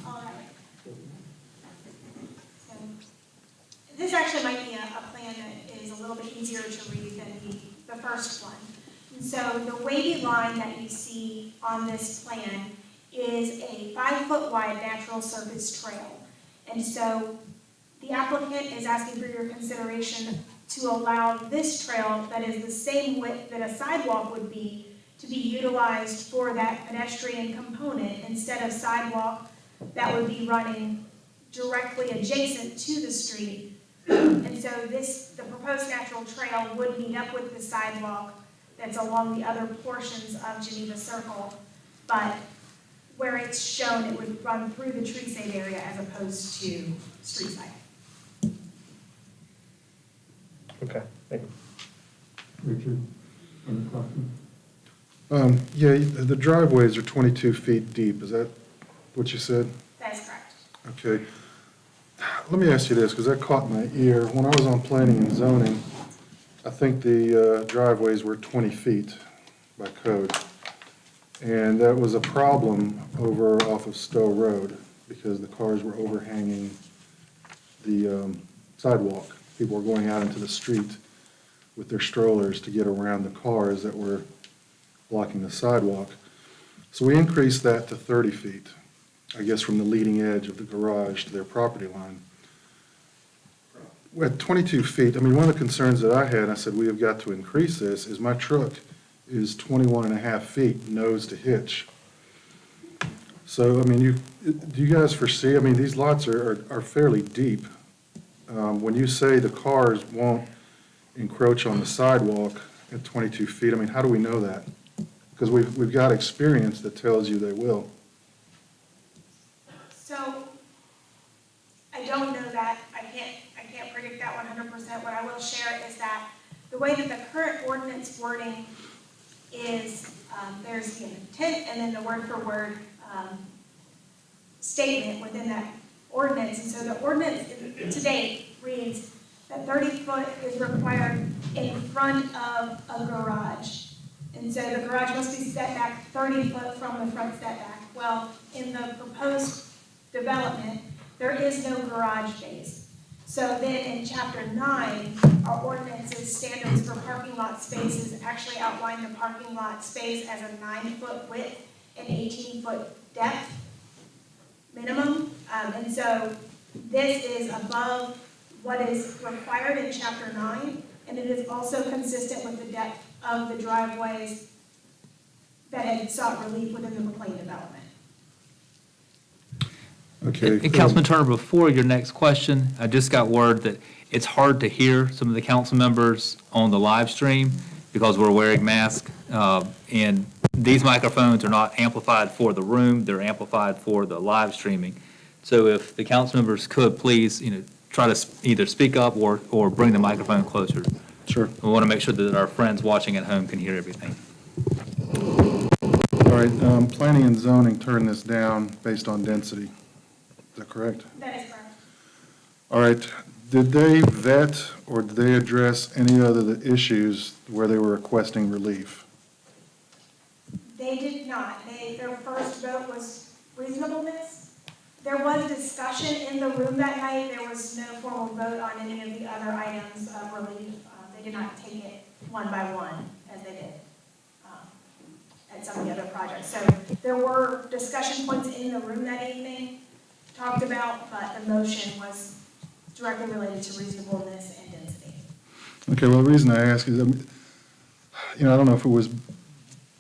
All right. So, this actually might be a plan that is a little bit easier to read than the first one. And so the wavy line that you see on this plan is a 5-foot wide natural surface trail. And so the applicant is asking for your consideration to allow this trail that is the same width that a sidewalk would be to be utilized for that pedestrian component instead of sidewalk that would be running directly adjacent to the street. And so the proposed natural trail would meet up with the sidewalk that's along the other portions of Geneva Circle, but where it's shown, it would run through the tree shade area as opposed to street side. Okay, thank you. Richard, any questions? Yeah, the driveways are 22 feet deep. Is that what you said? That is correct. Okay. Let me ask you this, because that caught my ear. When I was on planning and zoning, I think the driveways were 20 feet by code. And that was a problem over off of Stowe Road, because the cars were overhanging the sidewalk. People were going out into the street with their strollers to get around the cars that were blocking the sidewalk. So we increased that to 30 feet, I guess from the leading edge of the garage to their property line. At 22 feet, I mean, one of the concerns that I had, I said we have got to increase this, is my truck is 21 and a half feet nose to hitch. So, I mean, do you guys foresee, I mean, these lots are fairly deep. When you say the cars won't encroach on the sidewalk at 22 feet, I mean, how do we know that? Because we've got experience that tells you they will. So, don't know that. I can't predict that 100%. What I will share is that the way that the current ordinance wording is, there's the intent and then the word for word statement within that ordinance. And so the ordinance to date reads that 30 foot is required in front of a garage. And so the garage must be set back 30 foot from the front setback. Well, in the proposed development, there is no garage base. So then in chapter 9, our ordinance's standards for parking lot spaces actually outline the parking lot space as a 9-foot width and 18-foot depth minimum. And so this is above what is required in chapter 9, and it is also consistent with the depth of the driveways that had sought relief within the McLean development. Okay. And Councilman Turner, before your next question, I just got word that it's hard to hear some of the council members on the live stream because we're wearing masks. And these microphones are not amplified for the room, they're amplified for the live streaming. So if the council members could please, try to either speak up or bring the microphone closer. Sure. We want to make sure that our friends watching at home can hear everything. All right, planning and zoning turned this down based on density. Is that correct? That is correct. All right, did they vet or did they address any other issues where they were requesting relief? They did not. Their first vote was reasonableness. There was discussion in the room that night. There was no formal vote on any of the other items of relief. They did not take it one by one as they did at some of the other projects. So there were discussion points in the room that evening talked about, but the motion was directly related to reasonableness and density. Okay, well, the reason I ask is, I don't know if it was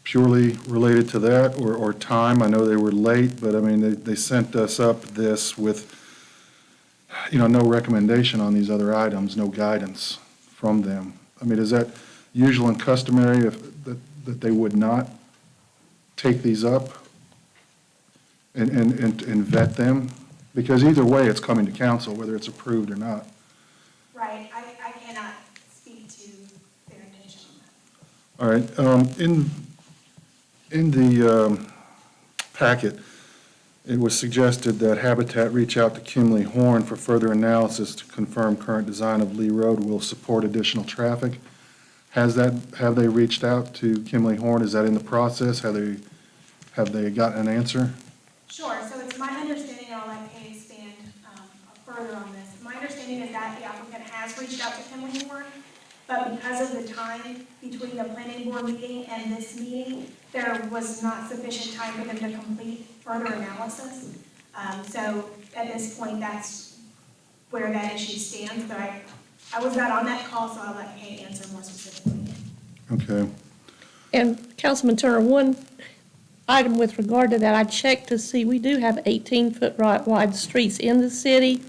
purely related to that or time. I know they were late, but I mean, they sent us up this with, no recommendation on these other items, no guidance from them. I mean, is that usual and customary that they would not take these up and vet them? Because either way, it's coming to council, whether it's approved or not. Right. I cannot speak to their intention on that. All right. In the packet, it was suggested that Habitat reach out to Kimley Horn for further analysis to confirm current design of Lee Road will support additional traffic. Have they reached out to Kimley Horn? Is that in the process? Have they gotten an answer? Sure. So it's my understanding, and I'll let Kay expand further on this. My understanding is that the applicant has reached out to Kimley Horn, but because of the time between the planning board meeting and this meeting, there was not sufficient time for them to complete further analysis. So at this point, that's where that issue stands, but I was not on that call, so I'll let Kay answer more specifically. Okay. And Councilman Turner, one item with regard to that, I checked to see, we do have 18-foot wide streets in the city,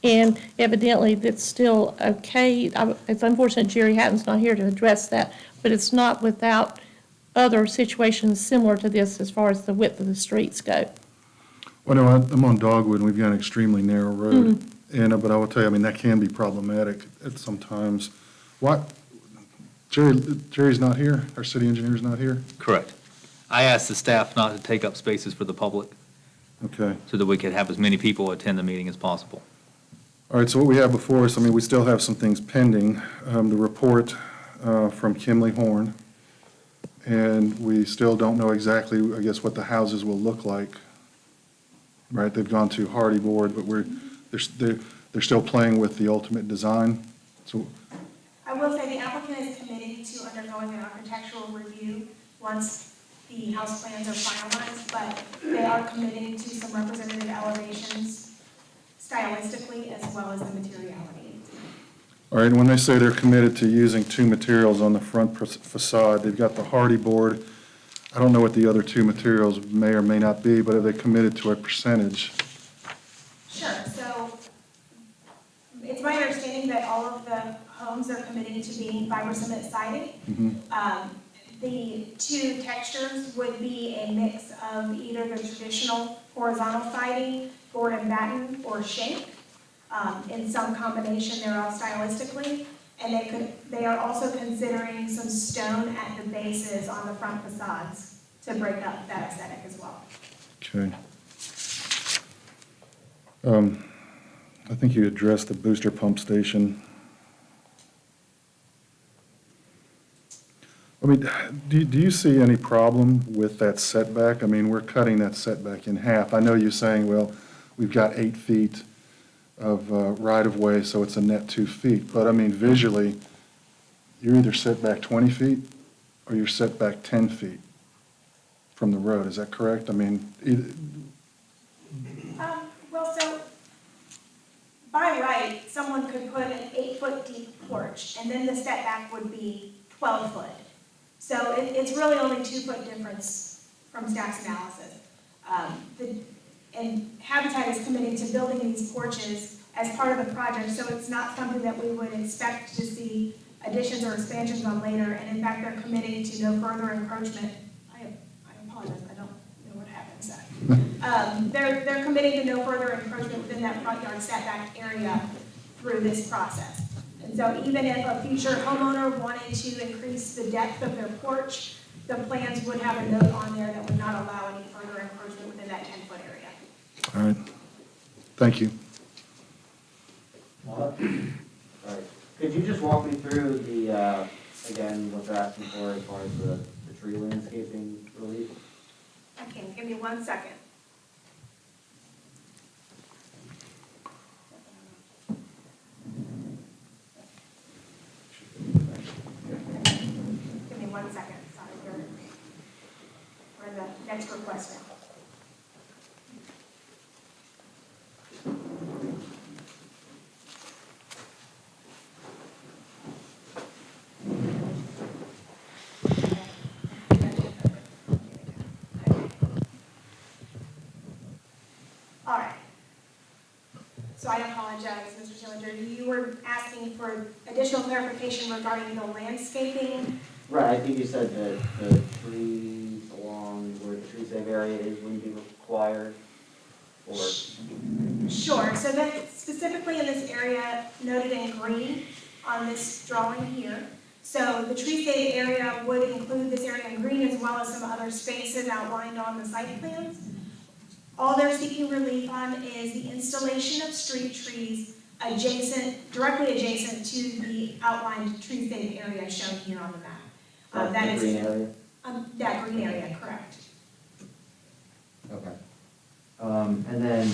and evidently that's still okay. It's unfortunate Jerry Hatton's not here to address that, but it's not without other situations similar to this as far as the width of the streets go. Well, no, I'm on Dogwood, and we've got an extremely narrow road. And, but I will tell you, I mean, that can be problematic at sometimes. What, Jerry's not here? Our city engineer's not here? Correct. I asked the staff not to take up spaces for the public Okay. so that we could have as many people attend the meeting as possible. All right, so what we have before us, I mean, we still have some things pending. The report from Kimley Horn, and we still don't know exactly, I guess, what the houses will look like. Right, they've gone to Hardy Board, but they're still playing with the ultimate design. So, I will say the applicant is committed to undergoing an architectural review once the house plans are finalized, but they are committing to some representative elevations stylistically as well as the materiality. all right, and when they say they're committed to using two materials on the front facade, they've got the Hardy Board. I don't know what the other two materials may or may not be, but are they committed to a percentage? Sure, so it's my understanding that all of the homes are committing to being fiber cement siding. The two textures would be a mix of either the traditional horizontal siding, board and batten, or shake. in some combination thereof stylistically. And they are also considering some stone at the bases on the front facades to break up that aesthetic as well. Okay. I think you addressed the booster pump station. I mean, do you see any problem with that setback? I mean, we're cutting that setback in half. I know you're saying, well, we've got 8 feet of right-of-way, so it's a net 2 feet. But I mean, visually, you're either set back 20 feet or you're set back 10 feet from the road. Is that correct? I mean, Well, so by right, someone could put an 8-foot deep porch, and then the setback would be 12 foot. So it's really only 2 foot difference from staff's analysis. And Habitat is committing to building these porches as part of the project, so it's not something that we would expect to see additions or expansions on later. And in fact, they're committing to no further encroachment. I apologize, I don't know what happens there. They're committing to no further encroachment within that front yard setback area through this process. And so even if a future homeowner wanted to increase the depth of their porch, the plans would have a note on there that would not allow any further encroachment within that 10-foot area. all right. Thank you. All right. Could you just walk me through the, again, what they're asking for as far as the tree landscaping relief? Okay, give me 1 second. Give me 1 second, sorry, we're in the next request now. All right. So I apologize, Mr. Schillinger. You were asking for additional clarification regarding the landscaping. Right, I think you said that the trees along where the tree save area is wouldn't be required, or? Sure, so that specifically in this area noted in green on this drawing here. So the tree save area would include this area in green as well as some other spaces outlined on the site plans. All they're seeking relief on is the installation of street trees directly adjacent to the outlined tree save area shown here on the map. That is, green area? that green area, correct. Okay. And then,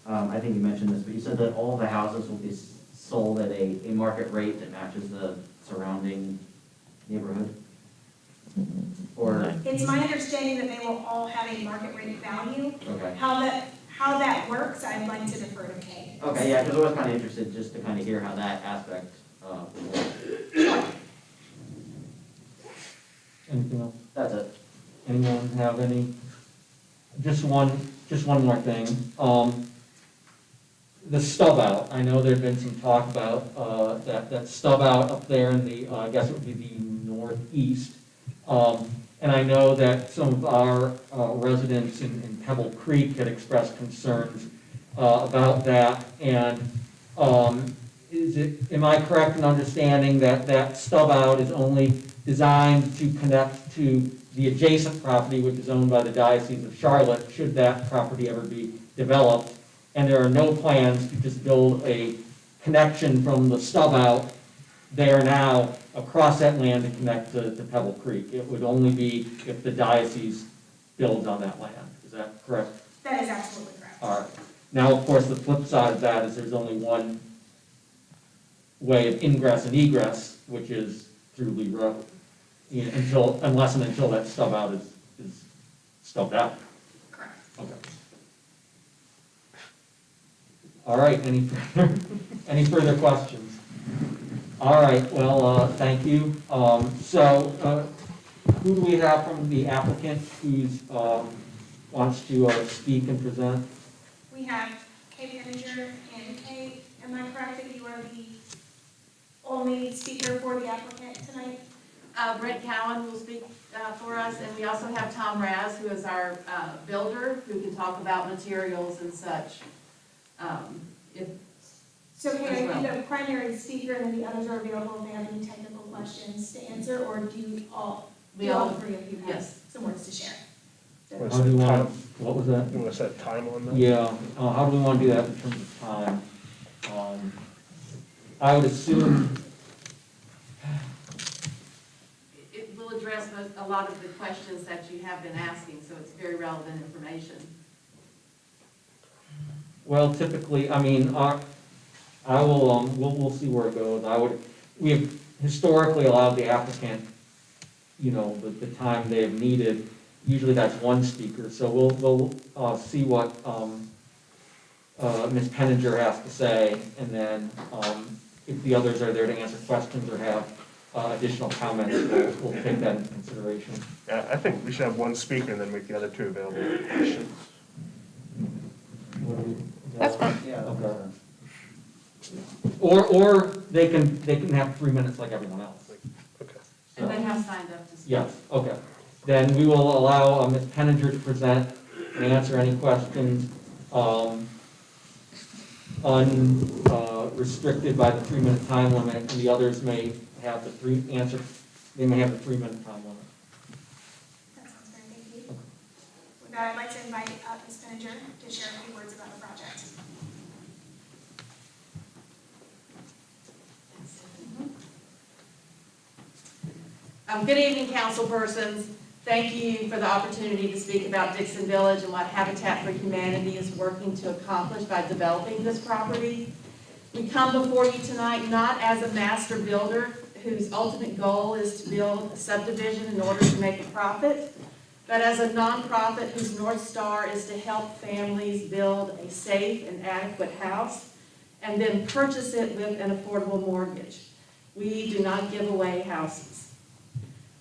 I think you mentioned this, but you said that all the houses will be sold at a market rate that matches the surrounding neighborhood? Or, It's my understanding that they will all have a market rate value. okay. How that works, I'd like to defer to Kate. Okay, yeah, because I was kind of interested just to kind of hear how that aspect, works. Anything else? That's it. Anyone have any? Just one more thing. The stub out, I know there'd been some talk about, that stub out up there in the, I guess it would be the northeast. And I know that some of our residents in Pebble Creek had expressed concerns about that. And am I correct in understanding that that stub out is only designed to connect to the adjacent property, which is owned by the Diocese of Charlotte, should that property ever be developed? And there are no plans to just build a connection from the stub out there now across that land to connect to Pebble Creek. It would only be if the diocese builds on that land. Is that correct? That is absolutely correct. All right. Now, of course, the flip side of that is there's only one way of ingress and egress, which is through Lee Road, unless and until that stub out is stubbed out. Correct. Okay. All right, any further questions? All right, well, thank you. So, who do we have from the applicant who's, wants to speak and present? We have Kate Manager and Kate. Am I correct that you are the only speaker for the applicant tonight? Brent Cowan will speak for us, and we also have Tom Raz, who is our builder, who can talk about materials and such. If So can I be the primary speaker and then the others are available if they have any technical questions to answer, or do you all, We all- three of you have yes. some words to share? How do you want, what was that? You wanna set time on that? Yeah, how do we want to do that in terms of time? I would assume, It will address a lot of the questions that you have been asking, so it's very relevant information. well, typically, I mean, I will, we'll see where it goes. We have historically allowed the applicant, you know, the time they have needed. Usually that's one speaker, so we'll see what, Ms. Penninger has to say, and then, if the others are there to answer questions or have, additional comments, we'll take that into consideration. Yeah, I think we should have one speaker and then make the other two available for questions. That's fine. Okay. Or they can have 3 minutes like everyone else. Okay. And they have signed up to speak. Yes, okay. Then we will allow Ms. Penninger to present and answer any questions, unrestricted by the 3-minute time limit, and the others may have the 3-minute time limit. That sounds great, thank you. With that, I'd like to invite Ms. Penninger to share a few words about the project. Good evening, council persons. Thank you for the opportunity to speak about Dixon Village and what Habitat for Humanity is working to accomplish by developing this property. We come before you tonight not as a master builder whose ultimate goal is to build a subdivision in order to make a profit, but as a nonprofit whose North Star is to help families build a safe and adequate house and then purchase it with an affordable mortgage. We do not give away houses.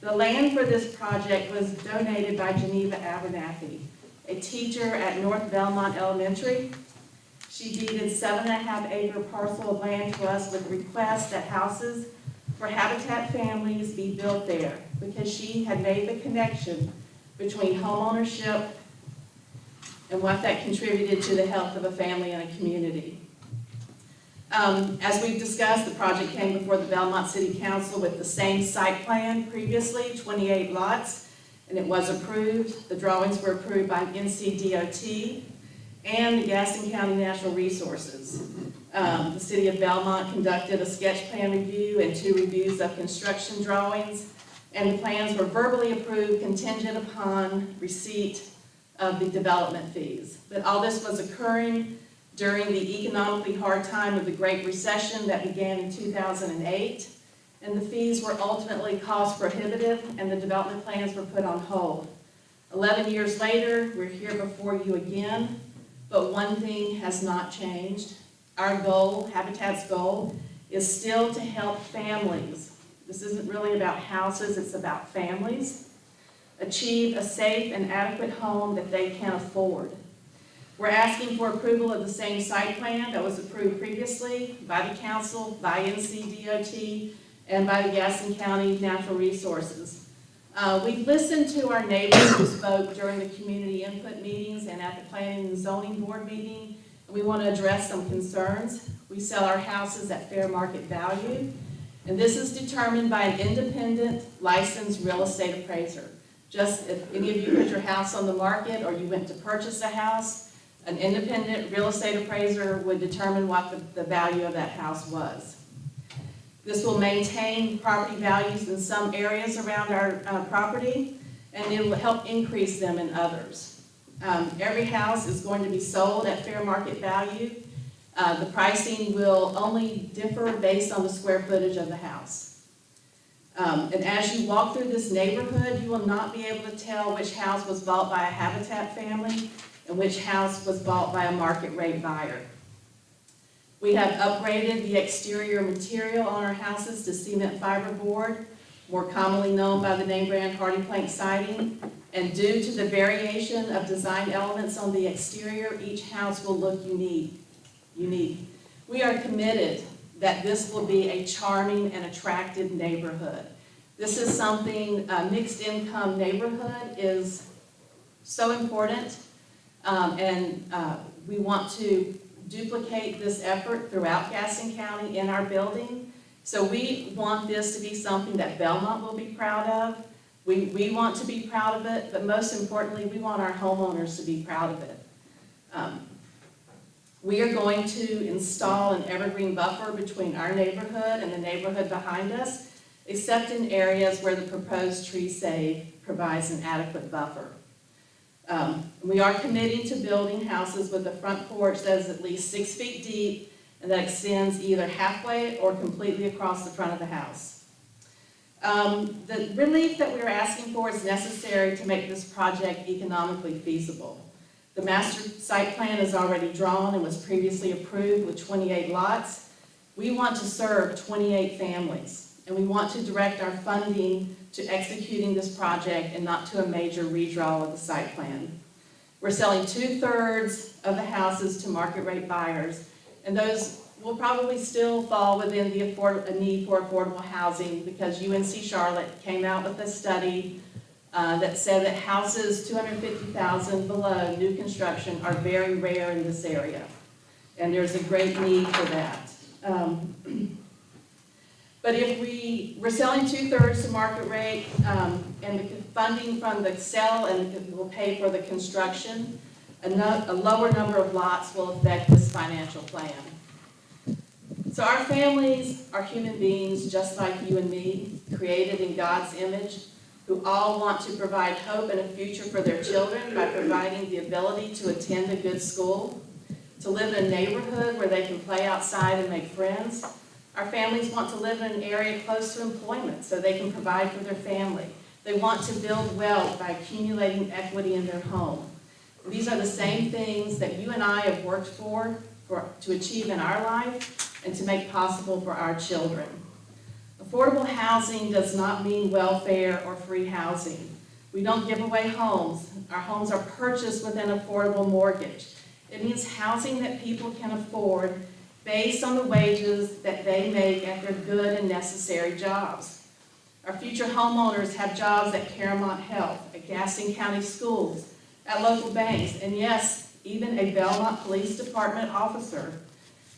The land for this project was donated by Geneva Abernathy, a teacher at North Belmont Elementary. She deeded 7.5-acre parcel of land to us with request that houses for Habitat families be built there because she had made the connection between homeownership and what that contributed to the health of a family and a community. As we've discussed, the project came before the Belmont City Council with the same site plan previously, 28 lots, and it was approved. The drawings were approved by NCDOT and the Gaston County Natural Resources. The City of Belmont conducted a sketch plan review and 2 reviews of construction drawings, and the plans were verbally approved contingent upon receipt of the development fees. But all this was occurring during the economically hard time of the Great Recession that began in 2008, and the fees were ultimately cost prohibitive and the development plans were put on hold. 11 years later, we're here before you again, but one thing has not changed. Our goal, Habitat's goal, is still to help families. This isn't really about houses, it's about families. Achieve a safe and adequate home that they can afford. We're asking for approval of the same site plan that was approved previously by the council, by NCDOT, and by the Gaston County Natural Resources. We listened to our neighbors who spoke during the community input meetings and at the planning and zoning board meeting, and we want to address some concerns. We sell our houses at fair market value, and this is determined by an independent licensed real estate appraiser. Just if any of you put your house on the market or you went to purchase a house, an independent real estate appraiser would determine what the value of that house was. This will maintain property values in some areas around our property, and it will help increase them in others. Every house is going to be sold at fair market value. The pricing will only differ based on the square footage of the house. And as you walk through this neighborhood, you will not be able to tell which house was bought by a Habitat family and which house was bought by a market rate buyer. We have upgraded the exterior material on our houses to cement fiberboard, more commonly known by the name brand Hardy Plank siding, and due to the variation of design elements on the exterior, each house will look unique. We are committed that this will be a charming and attractive neighborhood. This is something, mixed income neighborhood is so important. We want to duplicate this effort throughout Gaston County in our building. So we want this to be something that Belmont will be proud of. We want to be proud of it, but most importantly, we want our homeowners to be proud of it. We are going to install an evergreen buffer between our neighborhood and the neighborhood behind us, except in areas where the proposed tree save provides an adequate buffer. We are committing to building houses with a front porch that is at least 6 feet deep and that extends either halfway or completely across the front of the house. The relief that we are asking for is necessary to make this project economically feasible. The master site plan is already drawn and was previously approved with 28 lots. We want to serve 28 families, and we want to direct our funding to executing this project and not to a major redraw of the site plan. We're selling 2/3 of the houses to market rate buyers, and those will probably still fall within the need for affordable housing, because UNC Charlotte came out with a study that said that houses 250,000 below new construction are very rare in this area, and there's a great need for that. But if we're selling 2/3 to market rate, and the funding from the sale and will pay for the construction, a lower number of lots will affect this financial plan. So our families are human beings just like you and me, created in God's image, who all want to provide hope and a future for their children by providing the ability to attend a good school, to live in a neighborhood where they can play outside and make friends. Our families want to live in an area close to employment so they can provide for their family. They want to build wealth by accumulating equity in their home. These are the same things that you and I have worked to achieve in our life and to make possible for our children. Affordable housing does not mean welfare or free housing. We don't give away homes. Our homes are purchased with an affordable mortgage. It means housing that people can afford based on the wages that they make at their good and necessary jobs. Our future homeowners have jobs at Caramount Health, at Gaston County Schools, at local banks, and yes, even a Belmont Police Department officer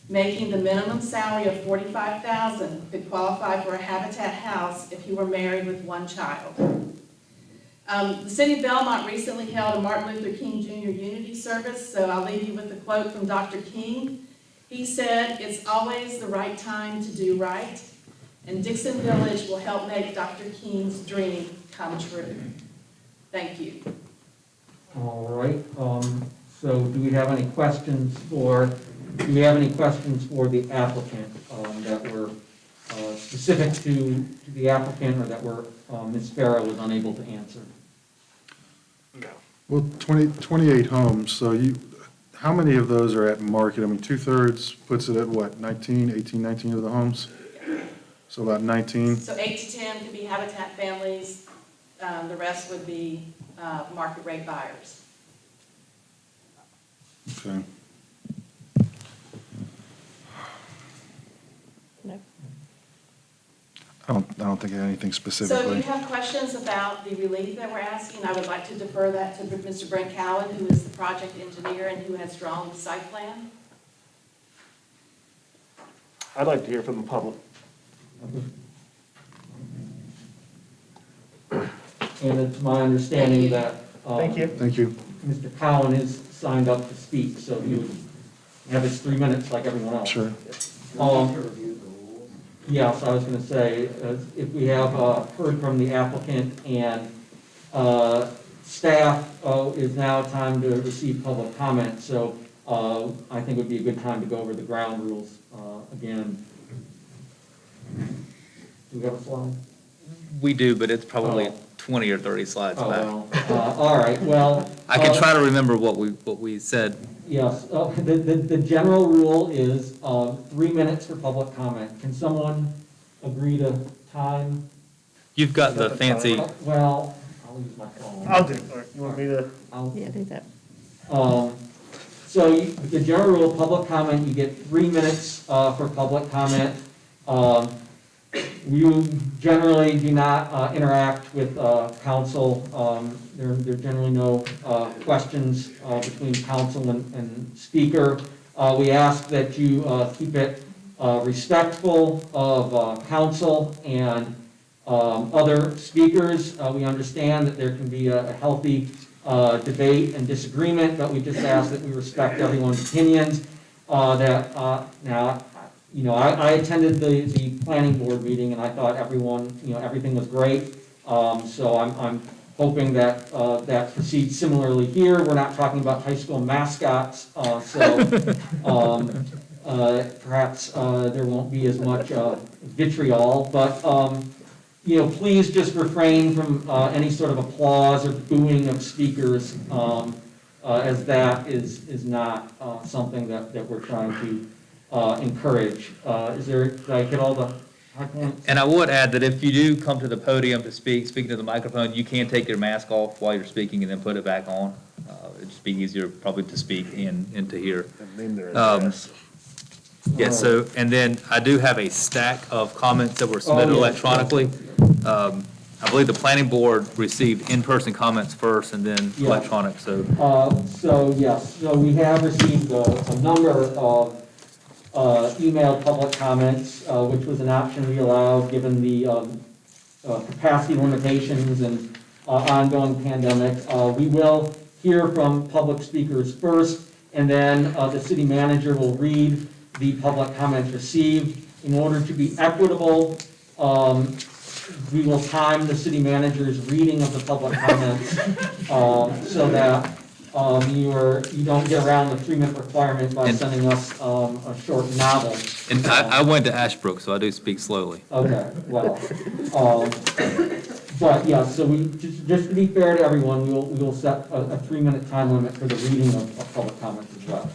making the minimum salary of $45,000 could qualify for a Habitat house if he were married with one child. The City of Belmont recently held a Martin Luther King Jr. Unity Service, so I'll leave you with a quote from Dr. King. He said, "It's always the right time to do right, and Dixon Village will help make Dr. King's dream come true." Thank you. All right, so do we have any questions for the applicant that were specific to the applicant, or that were Ms. Farah was unable to answer? No. Well, 28 homes, so how many of those are at market? I mean, 2/3 puts it at what, 19 of the homes? So about 19? So 8 to 10 could be Habitat families, the rest would be market rate buyers. Okay. No. I don't think I have anything So if specifically. you have questions about the relief that we're asking, I would like to defer that to Mr. Brent Cowan, who is the project engineer and who has drawn the site plan. I'd like to hear from the public. And it's my understanding that Thank you. Thank you. Mr. Cowan is signed up to speak, so he would have his 3 minutes like everyone else. Sure. Yes, I was going to say, if we have heard from the applicant and staff is now time to receive public comment, so I think it would be a good time to go over the ground rules again. Do we have a slide? We do, but it's probably 20 or 30 slides Oh, back. well, all right, well. I can try to remember what we said. Yes, the general rule is 3 minutes for public comment. Can someone agree to time? You've got the fancy, Well, I'll use my phone. I'll do it. All right. You want me to? Yeah, do that. So the general rule, public comment, you get 3 minutes for public comment. You generally do not interact with council. There are generally no questions between council and speaker. We ask that you keep it respectful of council and other speakers. We understand that there can be a healthy debate and disagreement, but we just ask that we respect everyone's opinions. Now, you know, I attended the planning board meeting, and I thought everyone, you know, everything was great. So I'm hoping that that proceeds similarly here. We're not talking about high school mascots, so perhaps there won't be as much vitriol, but you know, please just refrain from any sort of applause or booing of speakers, as that is not something that we're trying to encourage. Did I get all the high points? And I would add that if you do come to the podium to speaking to the microphone, you can take your mask off while you're speaking and then put it back on. It'd just be easier probably to speak and to hear. Name their address. Yeah, so, and then I do have a stack of comments that were submitted electronically. I believe the planning board received in-person comments first and then electronic, so. So yes, so we have received a number of emailed public comments, which was an option we allowed given the capacity limitations and ongoing pandemic. We will hear from public speakers first, and then the city manager will read the public comments received. In order to be equitable, we will time the city manager's reading of the public comments so that you don't get around the 3-minute requirement by sending us a short novel. And I went to Ashbrook, so I do speak slowly. Okay, well, but yeah, so we, just to be fair to everyone, we will set a 3-minute time limit for the reading of public comments as well.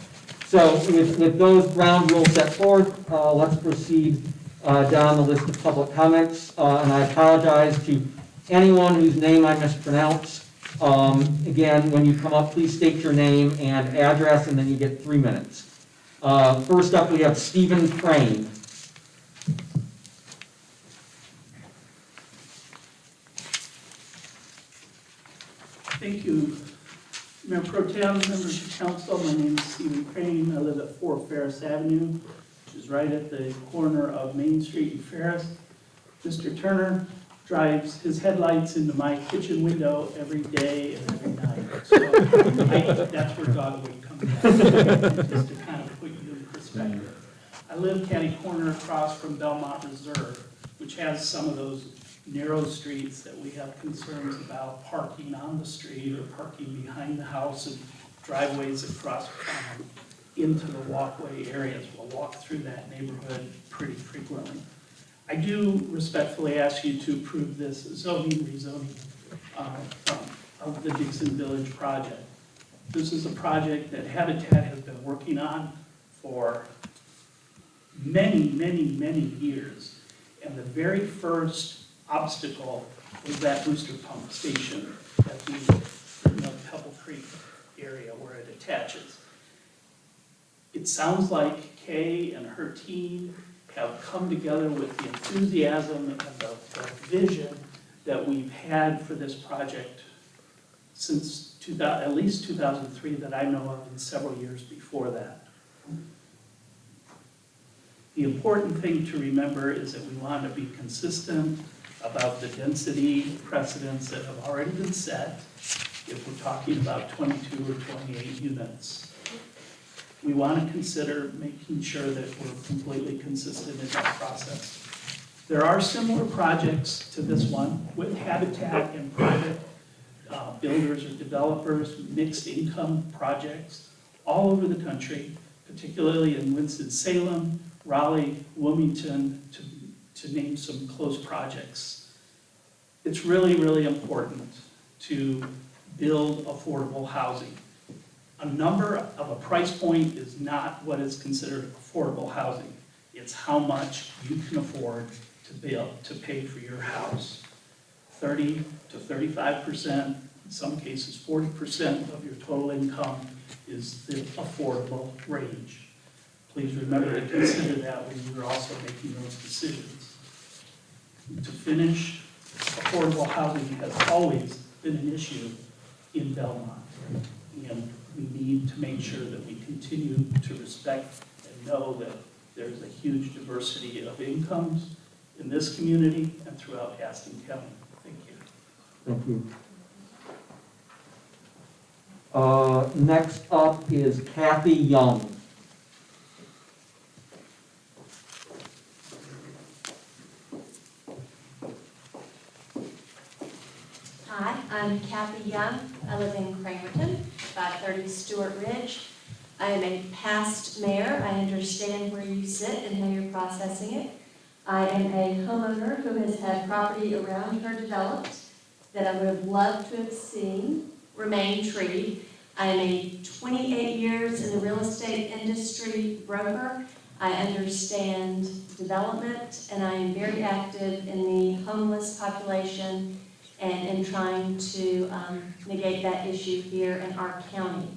So with those ground rules set forth, let's proceed down the list of public comments. And I apologize to anyone whose name I mispronounce. Again, when you come up, please state your name and address, and then you get 3 minutes. First up, we have Stephen Crane. Thank you, Mayor Pro Tem, members of council. My name is Stephen Crane. I live at 4 Ferris Avenue, which is right at the corner of Main Street and Ferris. Mr. Turner drives his headlights into my kitchen window every day and every night. So that's where Dogwood comes from, just to kind of put you in perspective. I live catty corner across from Belmont Reserve, which has some of those narrow streets that we have concerns about parking on the street or parking behind the house and driveways across into the walkway areas. We'll walk through that neighborhood pretty frequently. I do respectfully ask you to approve this zoning rezoning of the Dixon Village project. This is a project that Habitat has been working on for many, many, many years. And the very first obstacle was that booster pump station at the Pebble Creek area where it attaches. It sounds like Kay and her team have come together with the enthusiasm and the vision that we've had for this project since at least 2003 that I know of, and several years before that. The important thing to remember is that we want to be consistent about the density precedents that have already been set if we're talking about 22 or 28 units. We want to consider making sure that we're completely consistent in that process. There are similar projects to this one with Habitat and private builders or developers, mixed income projects all over the country, particularly in Winston-Salem, Raleigh, Wilmington, to name some close projects. It's really, really important to build affordable housing. A number of a price point is not what is considered affordable housing. It's how much you can afford to pay for your house. 30 to 35%, in some cases 40% of your total income is the affordable range. Please remember to consider that when you're also making those decisions. To finish, affordable housing has always been an issue in Belmont. And we need to make sure that we continue to respect and know that there's a huge diversity of incomes in this community and throughout Gaston County. Thank you. Thank you. Next up is Kathy Young. Hi, I'm Kathy Young. I live in Cramerton, 530 Stewart Ridge. I am a past mayor. I understand where you sit and how you're processing it. I am a homeowner who has had property around her developed that I would have loved to have seen remain treed. I am a 28 years in the real estate industry broker. I understand development, and I am very active in the homeless population and in trying to negate that issue here in our county.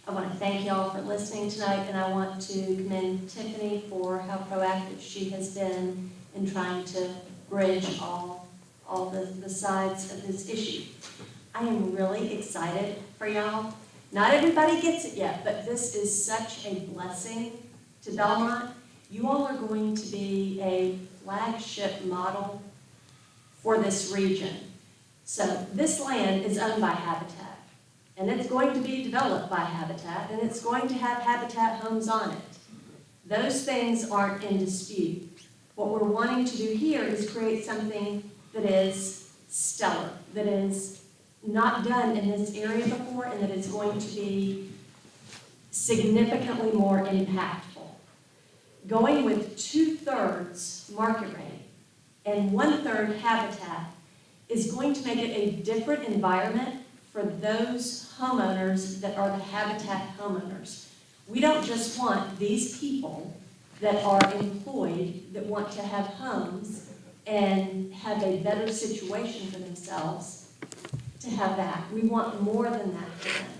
I want to thank y'all for listening tonight, and I want to commend Tiffany for how proactive she has been in trying to bridge all the sides of this issue. I am really excited for y'all. Not everybody gets it yet, but this is such a blessing to Belmont. You all are going to be a flagship model for this region. So this land is owned by Habitat, and it's going to be developed by Habitat, and it's going to have Habitat homes on it. Those things aren't in dispute. What we're wanting to do here is create something that is stellar, that is not done in this area before, and that is going to be significantly more impactful. Going with 2/3 market rate and 1/3 Habitat is going to make it a different environment for those homeowners that are the Habitat homeowners. We don't just want these people that are employed, that want to have homes and have a better situation for themselves, to have that. We want more than that for them.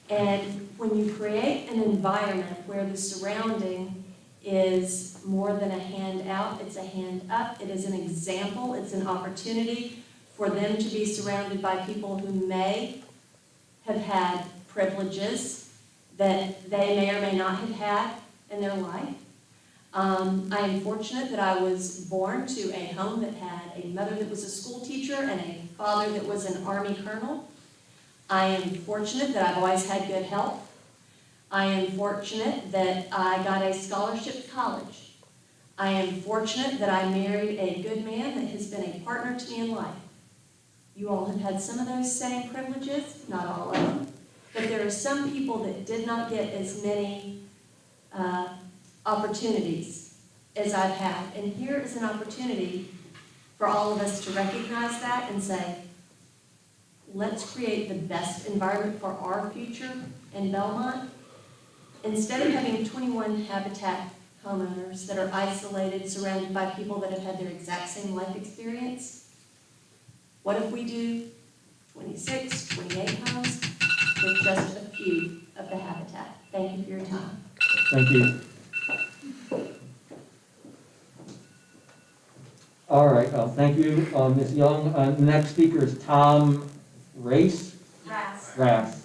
And when you create an environment where the surrounding is more than a hand out, it's a hand up, it is an example, it's an opportunity for them to be surrounded by people who may have had privileges that they may or may not have had in their life. I am fortunate that I was born to a home that had a mother that was a school teacher and a father that was an Army colonel. I am fortunate that I've always had good health. I am fortunate that I got a scholarship to college. I am fortunate that I married a good man that has been a partner to me in life. You all have had some of those same privileges, not all of them, but there are some people that did not get as many opportunities as I've had. And here is an opportunity for all of us to recognize that and say, let's create the best environment for our future in Belmont. Instead of having 21 Habitat homeowners that are isolated, surrounded by people that have had their exact same life experience, what if we do 26, 28 homes with just a few of the Habitat? Thank you for your time. Thank you. All right, thank you, Ms. Young. The next speaker is Tom Race. Rass.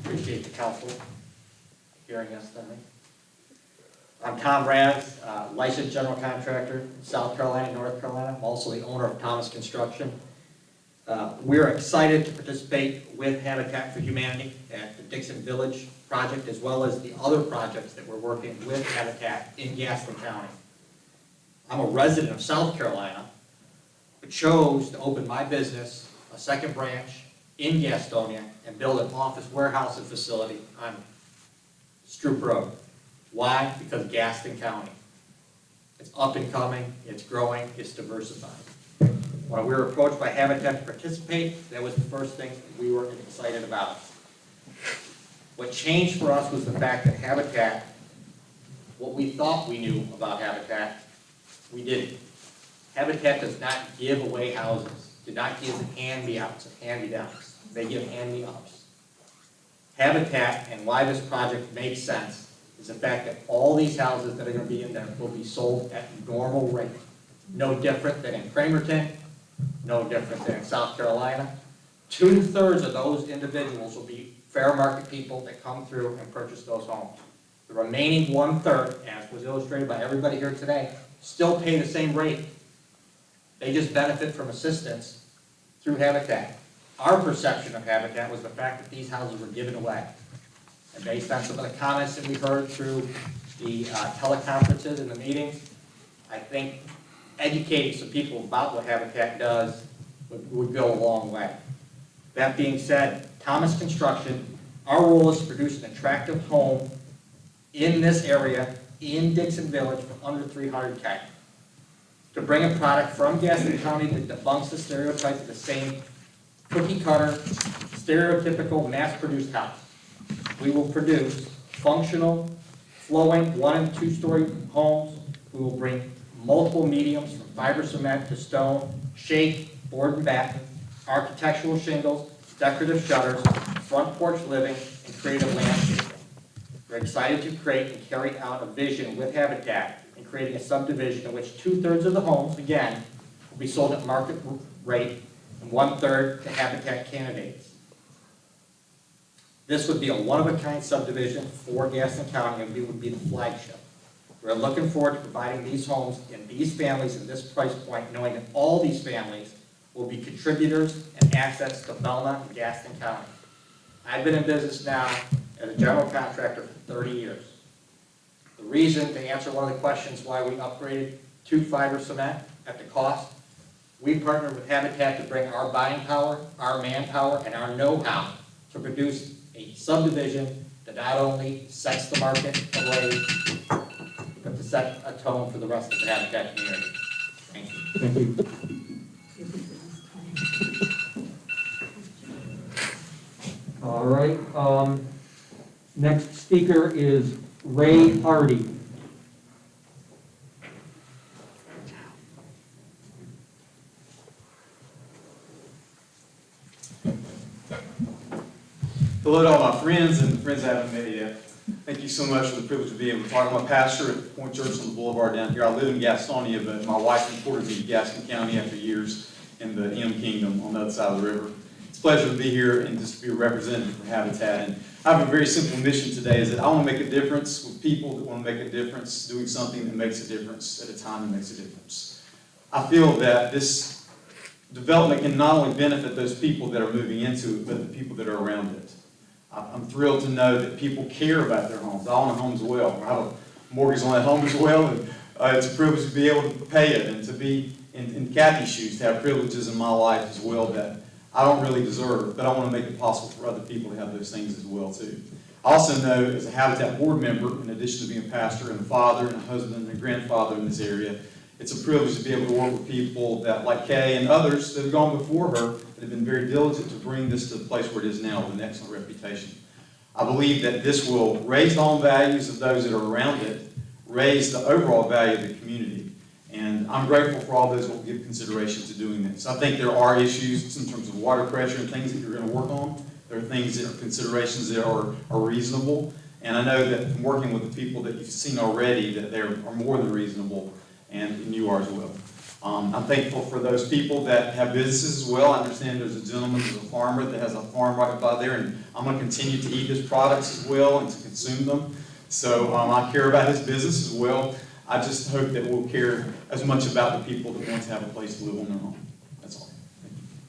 Appreciate the council hearing us tonight. I'm Tom Raz, licensed general contractor, South Carolina, North Carolina. I'm also the owner of Thomas Construction. We're excited to participate with Habitat for Humanity at the Dixon Village project, as well as the other projects that we're working with Habitat in Gaston County. I'm a resident of South Carolina, but chose to open my business, a second branch in Gastonia, and build an office warehouse and facility on Stroop Road. Why? Because Gaston County. It's up and coming, it's growing, it's diversified. When we were approached by Habitat to participate, that was the first thing we were excited about. What changed for us was the fact that Habitat, what we thought we knew about Habitat, we didn't. Habitat does not give away houses, did not give hand-me-outs and hand-me-downs. They give hand-me-ups. Habitat, and why this project makes sense, is the fact that all these houses that are gonna be in there will be sold at normal rate. No different than in Cramerton, no different than in South Carolina. 2/3 of those individuals will be fair market people that come through and purchase those homes. The remaining 1/3, as was illustrated by everybody here today, still pay the same rate. They just benefit from assistance through Habitat. Our perception of Habitat was the fact that these houses were given away. And based on some of the comments that we heard through the teleconferences and the meetings, I think educating some people about what Habitat does would go a long way. That being said, Thomas Construction, our role is to produce an attractive home in this area, in Dixon Village, for under $300K. To bring a product from Gaston County that debunks the stereotype of the same cookie cutter, stereotypical, mass-produced house. We will produce functional, flowing 1- and 2-story homes. We will bring multiple mediums from fiber cement to stone, shake, board and batten, architectural shingles, decorative shutters, front porch living, and creative landscaping. We're excited to create and carry out a vision with Habitat in creating a subdivision in which 2/3 of the homes, again, will be sold at market rate and 1/3 to Habitat candidates. This would be a one-of-a-kind subdivision for Gaston County, and we would be the flagship. We're looking forward to providing these homes and these families at this price point, knowing that all these families will be contributors and assets to Belmont and Gaston County. I've been in business now as a general contractor for 30 years. The reason, to answer one of the questions why we upgraded to fiber cement at the cost, we partnered with Habitat to bring our buying power, our manpower, and our know-how to produce a subdivision that not only sets the market ablaze, but to set a tone for the rest of the Habitat community. Thank you. Thank you. All right, next speaker is Ray Hardy. Hello to all my friends and friends I haven't met yet. Thank you so much for the privilege of being able to talk. I'm a pastor at Point Church on the Boulevard down here. I live in Gastonia, but my wife imported me to Gaston County after years in the M Kingdom on the other side of the river. It's a pleasure to be here and just to be a representative for Habitat. And I have a very simple mission today, is that I want to make a difference with people that want to make a difference, doing something that makes a difference at a time that makes a difference. I feel that this development can not only benefit those people that are moving into it, but the people that are around it. I'm thrilled to know that people care about their homes. I own a home as well. I have a mortgage on that home as well, and it's a privilege to be able to pay it and to be in Kathy's shoes, to have privileges in my life as well that I don't really deserve, but I want to make it possible for other people to have those things as well too. I also know, as a Habitat board member, in addition to being a pastor and a father and a husband and a grandfather in this area, it's a privilege to be able to work with people that, like Kay and others that have gone before her, that have been very diligent to bring this to the place where it is now with an excellent reputation. I believe that this will raise the home values of those that are around it, raise the overall value of the community, and I'm grateful for all those that will give consideration to doing this. I think there are issues in terms of water pressure and things that you're going to work on. There are things that are considerations that are reasonable, and I know that from working with the people that you've seen already that they are more than reasonable, and you are as well. I'm thankful for those people that have businesses as well. I understand there's a gentleman who's a farmer that has a farm right by there, and I'm going to continue to eat his products as well and to consume them. So I care about his business as well. I just hope that we'll care as much about the people that want to have a place to live on their home. That's all.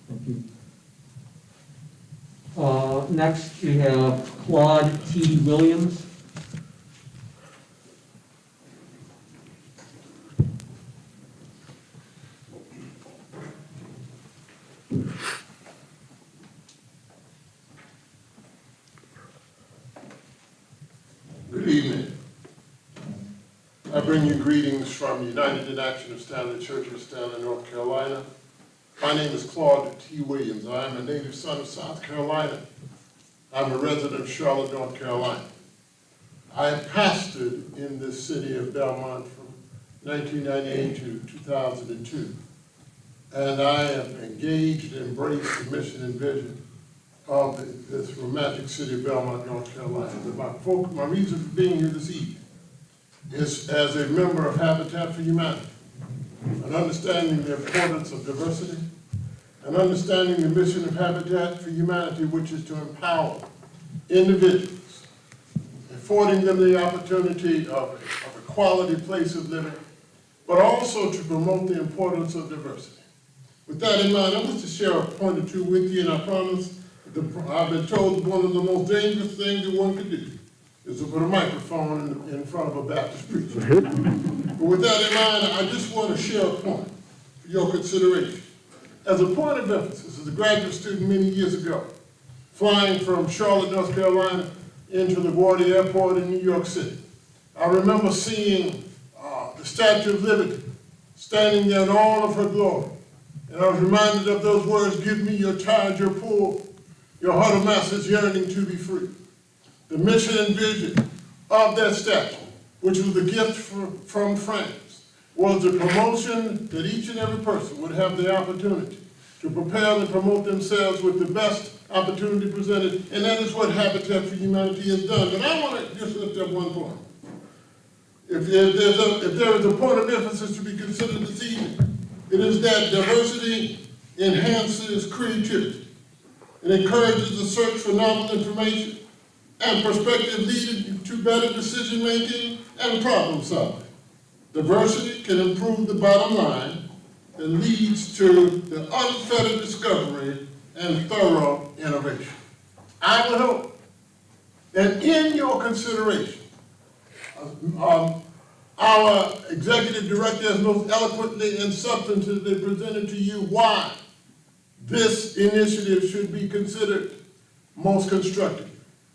Thank you. Thank you. Next, we have Claude T. Williams. Good evening. I bring you greetings from United in Action of Stanley Church of Stanley, North Carolina. My name is Claude T. Williams. I am a native son of South Carolina. I'm a resident of Charlotte, North Carolina. I have pastored in this city of Belmont from 1998 to 2002. And I have engaged and embraced the mission and vision of this romantic city of Belmont, North Carolina. My reason for being here this evening is as a member of Habitat for Humanity, and understanding the importance of diversity, and understanding the mission of Habitat for Humanity, which is to empower individuals, affording them the opportunity of a quality place of living, but also to promote the importance of diversity. With that in mind, I want to share a point or two with you, and I promise I've been told one of the most dangerous things that one could do is to put a microphone in front of a Baptist preacher. But with that in mind, I just want to share a point for your consideration. As a point of emphasis, as a graduate student many years ago, flying from Charlotte, North Carolina, into LaGuardia Airport in New York City, I remember seeing the Statue of Liberty standing there in all of her glory. And I was reminded of those words, "Give me your tired, your poor, your heart of masses yearning to be free." The mission and vision of that statue, which was a gift from France, was the promotion that each and every person would have the opportunity to prepare and promote themselves with the best opportunity presented, and that is what Habitat for Humanity has done. But I want to just lift up one point. If there is a point of emphasis to be considered this evening, it is that diversity enhances creativity. It encourages the search for novel information and perspective leading to better decision-making and problem-solving. Diversity can improve the bottom line that leads to the unfettered discovery and thorough innovation. I would hope that in your consideration, our executive director has most eloquently and substantively presented to you why this initiative should be considered most constructive.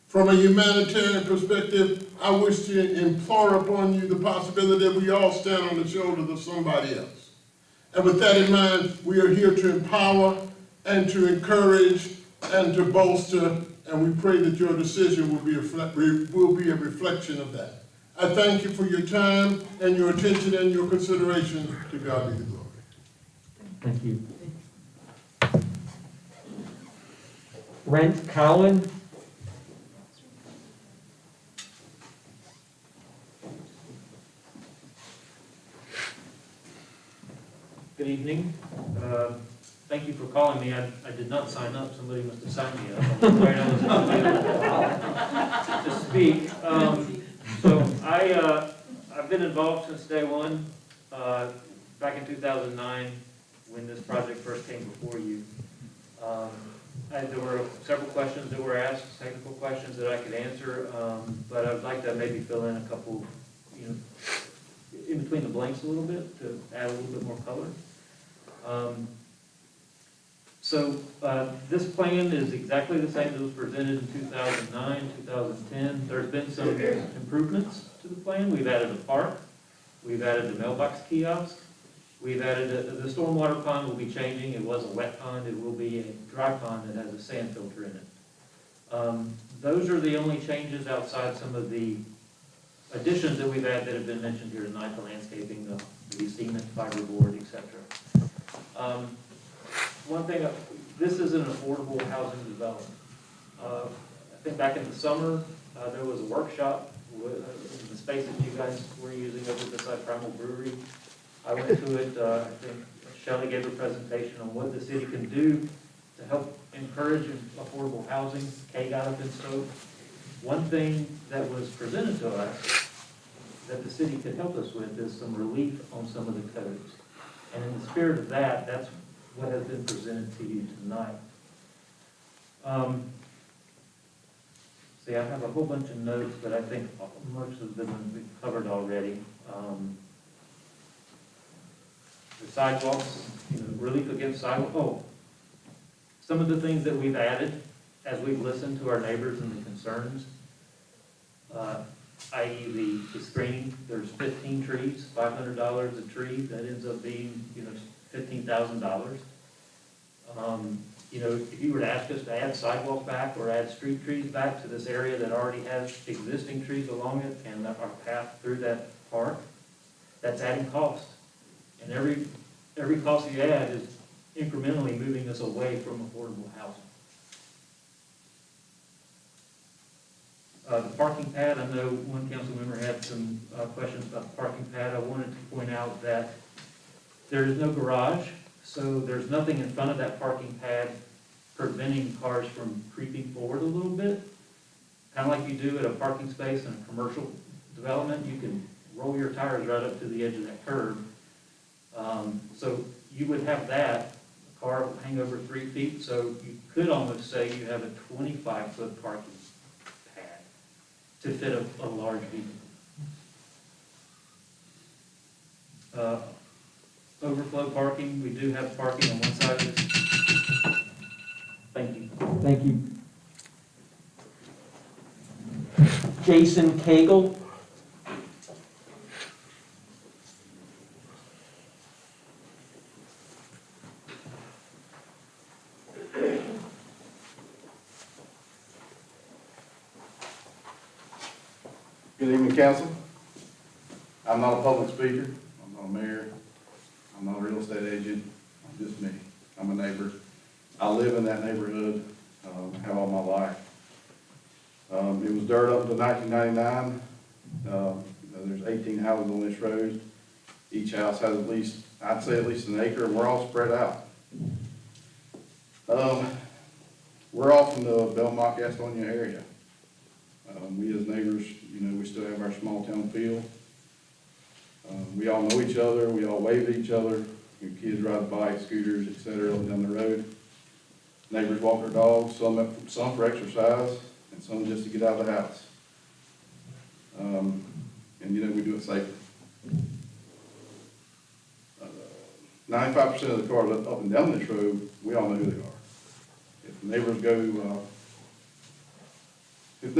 From a humanitarian perspective, I wish to implore upon you the possibility that we all stand on the shoulders of somebody else. And with that in mind, we are here to empower and to encourage and to bolster, and we pray that your decision will be a reflection of that. I thank you for your time and your attention and your consideration. To God be the glory. Thank you. Brent Cowan. Good evening. Thank you for calling me. I did not sign up. Somebody must have signed me up. I'm afraid I was to speak. So I've been involved since day one, back in 2009, when this project first came before you. There were several questions that were asked, technical questions that I could answer, but I'd like to maybe fill in a couple, in between the blanks a little bit to add a little bit more color. This plan is exactly the same that was presented in 2009, 2010. There's been some improvements to the plan. We've added a park. We've added the mailbox kiosk. We've added the stormwater pond will be changing. It was a wet pond. It will be a dry pond that has a sand filter in it. Those are the only changes outside some of the additions that we've had that have been mentioned here tonight, the landscaping, the cement, fiberboard, etc. One thing, this is an affordable housing development. I think back in the summer, there was a workshop in the space that you guys were using over beside Primal Brewery. I went to it, I think Shelley gave a presentation on what the city can do to help encourage affordable housing. Kay got up and spoke. One thing that was presented to us that the city could help us with is some relief on some of the codes. And in the spirit of that, that's what has been presented to you tonight. See, I have a whole bunch of notes, but I think most of them we've covered already. The sidewalks, relief against sidewalks. Oh, some of the things that we've added as we've listened to our neighbors and the concerns, i.e. the screening. There's 15 trees, $500 a tree. That ends up being, $15,000. If you were to ask us to add sidewalk back or add street trees back to this area that already has existing trees along it and our path through that park, that's adding cost. And every cost you add is incrementally moving us away from affordable housing. The parking pad, I know one council member had some questions about the parking pad. I wanted to point out that there is no garage, so there's nothing in front of that parking pad preventing cars from creeping forward a little bit. Kind of like you do at a parking space in a commercial development, you can roll your tires right up to the edge of that curb. So you would have that, a car will hang over 3 feet, so you could almost say you have a 25-foot parking pad to fit a large vehicle. Overflow parking, we do have parking on one side of this. Thank you. Thank you. Jason Cagle. Good evening, council. I'm not a public speaker, I'm not a mayor, I'm not a real estate agent, I'm just me. I'm a neighbor. I live in that neighborhood, have all my life. It was dirt up to 1999. There's 18 houses on this road. Each house has at least, I'd say at least an acre, and we're all spread out. We're all from the Belmont, Gastonia area. We as neighbors, we still have our small town feel. We all know each other, we all wave at each other. Your kids ride bikes, scooters, etc. down the road. Neighbors walk their dogs, some for exercise, and some just to get out of the house. And we do it safely. 95% of the cars up and down this road, we all know who they are. If the neighbors go, if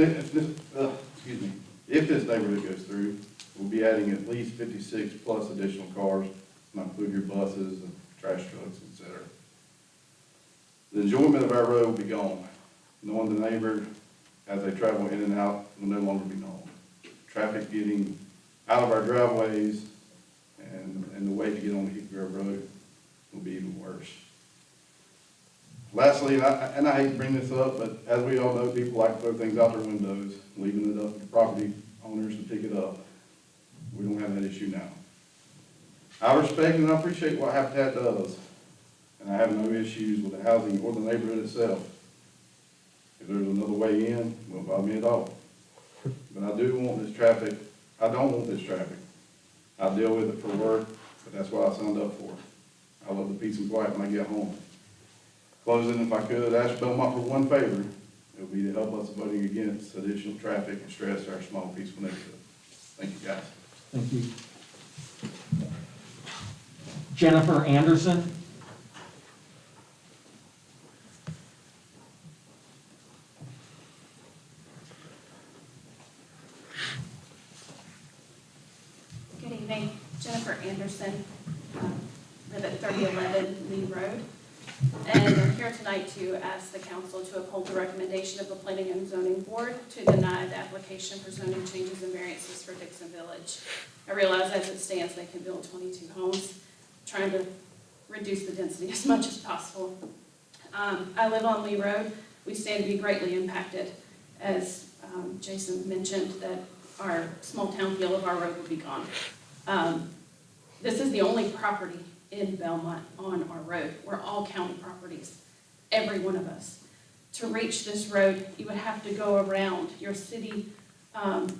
this neighborhood goes through, we'll be adding at least 56 plus additional cars, not include your buses and trash trucks, etc. The enjoyment of our road will be gone. Knowing the neighbor as they travel in and out will no longer be known. Traffic getting out of our driveways and the way to get on the Heath Grove Road will be even worse. Lastly, and I hate to bring this up, but as we all know, people like to throw things out their windows, leaving it up to the property owners to pick it up. We don't have that issue now. I respect and I appreciate what Habitat does, and I have no issues with the housing or the neighborhood itself. If there's another way in, it won't bother me at all. But I do want this traffic. I don't want this traffic. I deal with it for work, but that's what I signed up for. I love the peace and quiet when I get home. Closing, if I could, ask Belmont for one favor. It would be to help us voting against additional traffic and stress to our small, peaceful neighborhood. Thank you, guys. Thank you. Jennifer Anderson. Good evening, Jennifer Anderson, live at 3011 Lee Road. And I'm here tonight to ask the council to uphold the recommendation of the Planning and Zoning Board to deny the application for zoning changes and variances for Dixon Village. I realize as it stands, they can build 22 homes, trying to reduce the density as much as possible. I live on Lee Road. We stand to be greatly impacted, as Jason mentioned, that our small town feel of our road will be gone. This is the only property in Belmont on our road. We're all county properties, every one of us. To reach this road, you would have to go around. Your city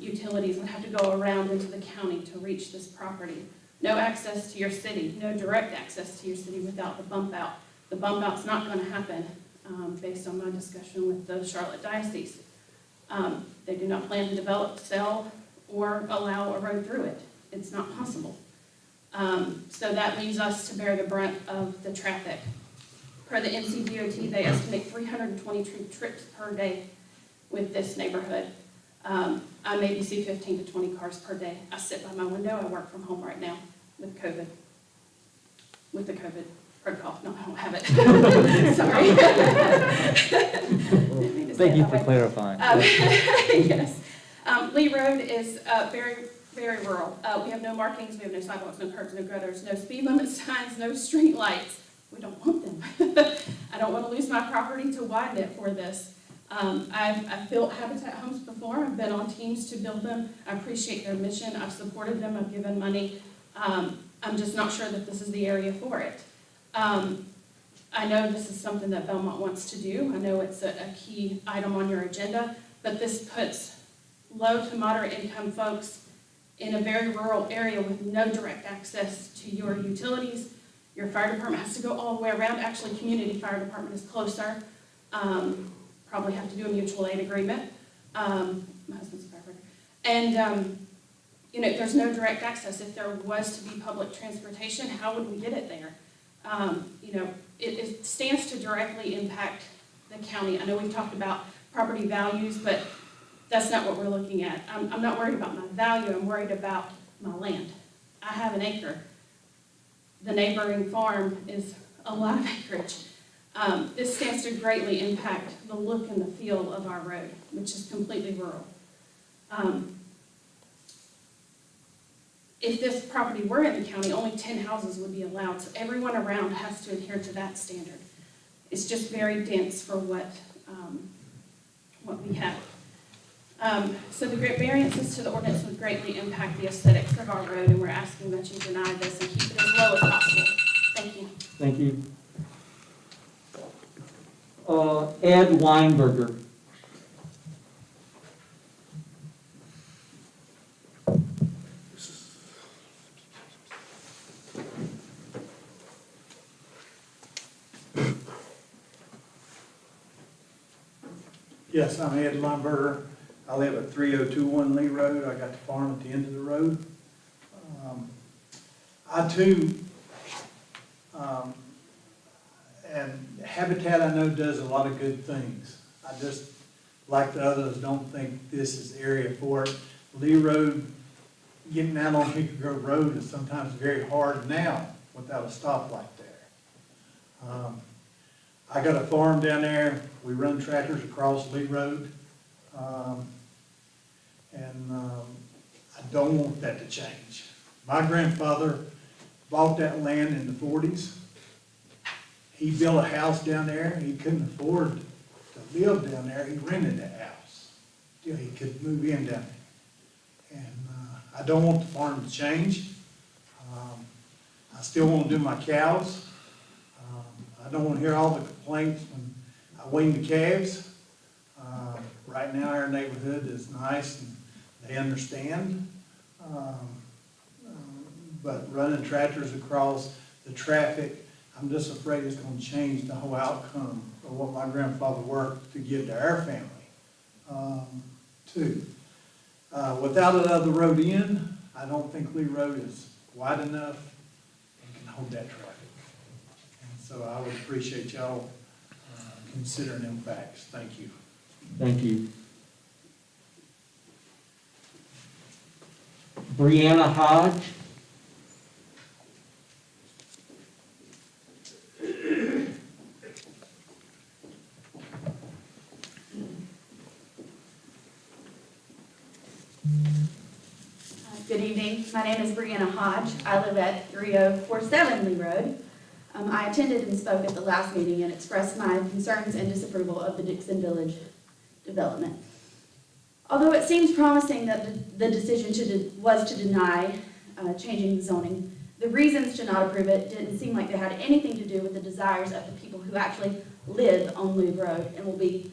utilities would have to go around into the county to reach this property. No access to your city, no direct access to your city without the bump out. The bump out's not going to happen based on my discussion with the Charlotte Diocese. They do not plan to develop, sell, or allow a road through it. It's not possible. So that leaves us to bear the brunt of the traffic. Per the NCDOT, they estimate 322 trips per day with this neighborhood. I maybe see 15 to 20 cars per day. I sit by my window. I work from home right now with COVID. With the COVID protocol. No, I don't have it. Sorry. Thank you for clarifying. Yes. Lee Road is very rural. We have no markings, we have no sidewalks, no curbs, no gutters, no speed limit signs, no street lights. We don't want them. I don't want to lose my property to widen it for this. I've built Habitat homes before, I've been on teams to build them, I appreciate their mission, I've supported them, I've given money. I'm just not sure that this is the area for it. I know this is something that Belmont wants to do, I know it's a key item on your agenda, but this puts low to moderate income folks in a very rural area with no direct access to your utilities. Your fire department has to go all the way around. Actually, community fire department is closer. Probably have to do a mutual aid agreement. My husband's a firefighter. And, you know, there's no direct access. If there was to be public transportation, how would we get it there? You know, it stands to directly impact the county. I know we've talked about property values, but that's not what we're looking at. I'm not worried about my value, I'm worried about my land. I have an acre. The neighboring farm is a lot of acreage. This stands to greatly impact the look and the feel of our road, which is completely rural. If this property were in the county, only 10 houses would be allowed, so everyone around has to adhere to that standard. It's just very dense for what we have. So the variances to the ordinance would greatly impact the aesthetics of our road, and we're asking that you deny this and keep it as low as possible. Thank you. Thank you. Ed Weinberger. Yes, I'm Ed Weinberger. I live at 3021 Lee Road. I got the farm at the end of the road. I too, and Habitat I know does a lot of good things. I just, like the others, don't think this is the area for it. Lee Road, getting out on Hickory Grove Road is sometimes very hard now without a stoplight there. I got a farm down there. We run tractors across Lee Road. I don't want that to change. My grandfather bought that land in the 40s. He built a house down there. He couldn't afford to live down there. He rented the house till he could move in down there. And I don't want the farm to change. I still want to do my cows. I don't want to hear all the complaints when I wean the calves. Right now, our neighborhood is nice and they understand. But running tractors across the traffic, I'm just afraid it's going to change the whole outcome of what my grandfather worked to give to our family, too. Without another road in, I don't think Lee Road is wide enough and can hold that traffic. And so I would appreciate y'all considering them facts. Thank you. Thank you. Brianna Hodge. Good evening. My name is Brianna Hodge. I live at 3047 Lee Road. I attended and spoke at the last meeting and expressed my concerns and disapproval of the Dixon Village development. Although it seems promising that the decision was to deny changing the zoning, the reasons to not approve it didn't seem like they had anything to do with the desires of the people who actually live on Lee Road and will be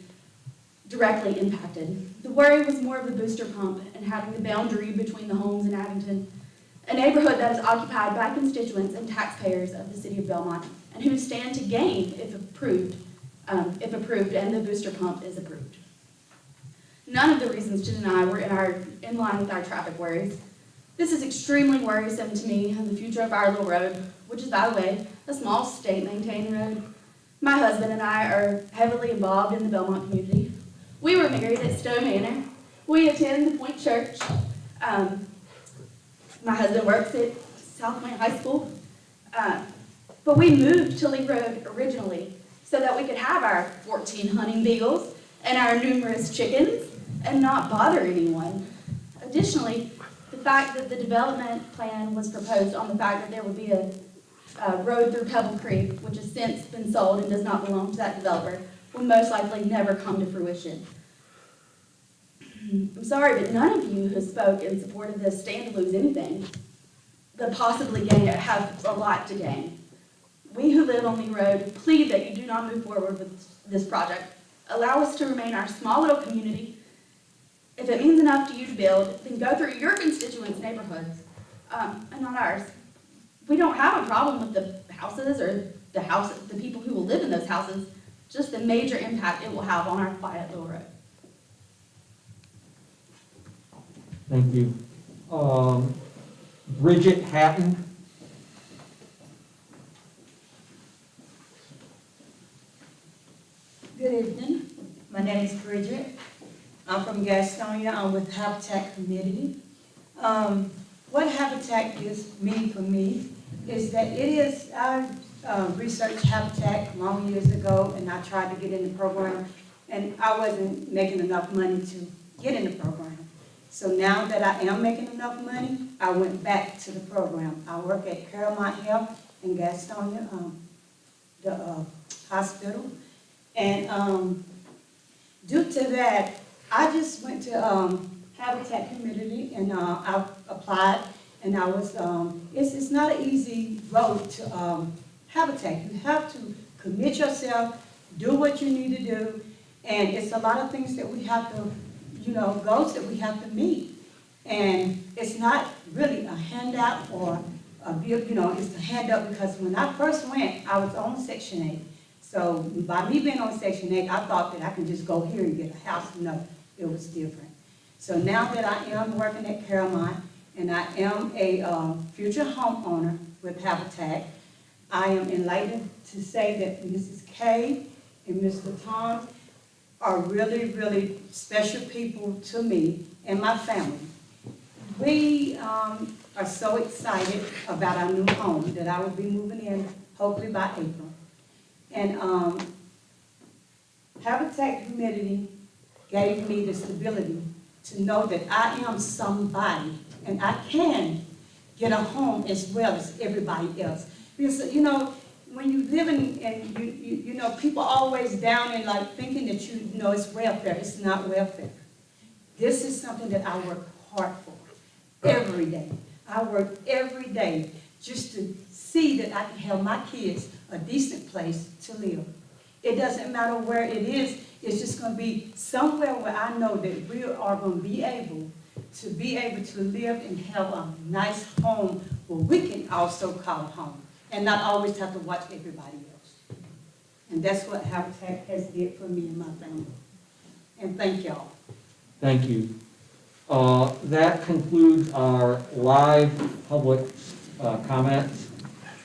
directly impacted. The worry was more of the booster pump and having the boundary between the homes in Abington, a neighborhood that is occupied by constituents and taxpayers of the city of Belmont, and who stand to gain if approved and the booster pump is approved. None of the reasons to deny were in line with our traffic worries. This is extremely worrisome to me and the future of our little road, which is, by the way, a small state-maintained road. My husband and I are heavily involved in the Belmont community. We were married at Stowe Manor. We attend the Point Church. My husband works at South Point High School. But we moved to Lee Road originally so that we could have our 14 hunting beagles and our numerous chickens and not bother anyone. Additionally, the fact that the development plan was proposed on the fact that there would be a road through Pebble Creek, which has since been sold and does not belong to that developer, will most likely never come to fruition. I'm sorry, but none of you who spoke in support of this stand to lose anything, but possibly have a lot to gain. We who live on Lee Road plead that you do not move forward with this project. Allow us to remain our small little community. If it means enough to you to build, then go through your constituents' neighborhoods, and not ours. We don't have a problem with the houses or the people who will live in those houses, just the major impact it will have on our quiet little road. Thank you. Bridget Hatton. Good evening. My name is Bridget. I'm from Gastonia. I'm with Habitat Community. What Habitat gives me for me is that it is, I researched Habitat long years ago, and I tried to get in the program, and I wasn't making enough money to get in the program. So now that I am making enough money, I went back to the program. I work at Paramount Health in Gastonia, the hospital. And due to that, I just went to Habitat Community, and I applied, and I was, it's not an easy road to Habitat. You have to commit yourself, do what you need to do, and it's a lot of things that we have to, goals that we have to meet. And it's not really a handout or it's a handout, because when I first went, I was on Section 8. So by me being on Section 8, I thought that I can just go here and get a house. No, it was different. So now that I am working at Paramount, and I am a future homeowner with Habitat, I am enlightened to say that Mrs. K and Mr. Tom are really, really special people to me and my family. We are so excited about our new home that I will be moving in hopefully by April. And Habitat Community gave me the stability to know that I am somebody and I can get a home as well as everybody else. Because, when you live and people always down and like thinking that it's welfare. It's not welfare. This is something that I work hard for every day. I work every day just to see that I can have my kids a decent place to live. It doesn't matter where it is. It's just going to be somewhere where I know that we are going to be able to live and have a nice home where we can also call home and not always have to watch everybody else. And that's what Habitat has did for me and my family. And thank y'all. Thank you. That concludes our live public comments.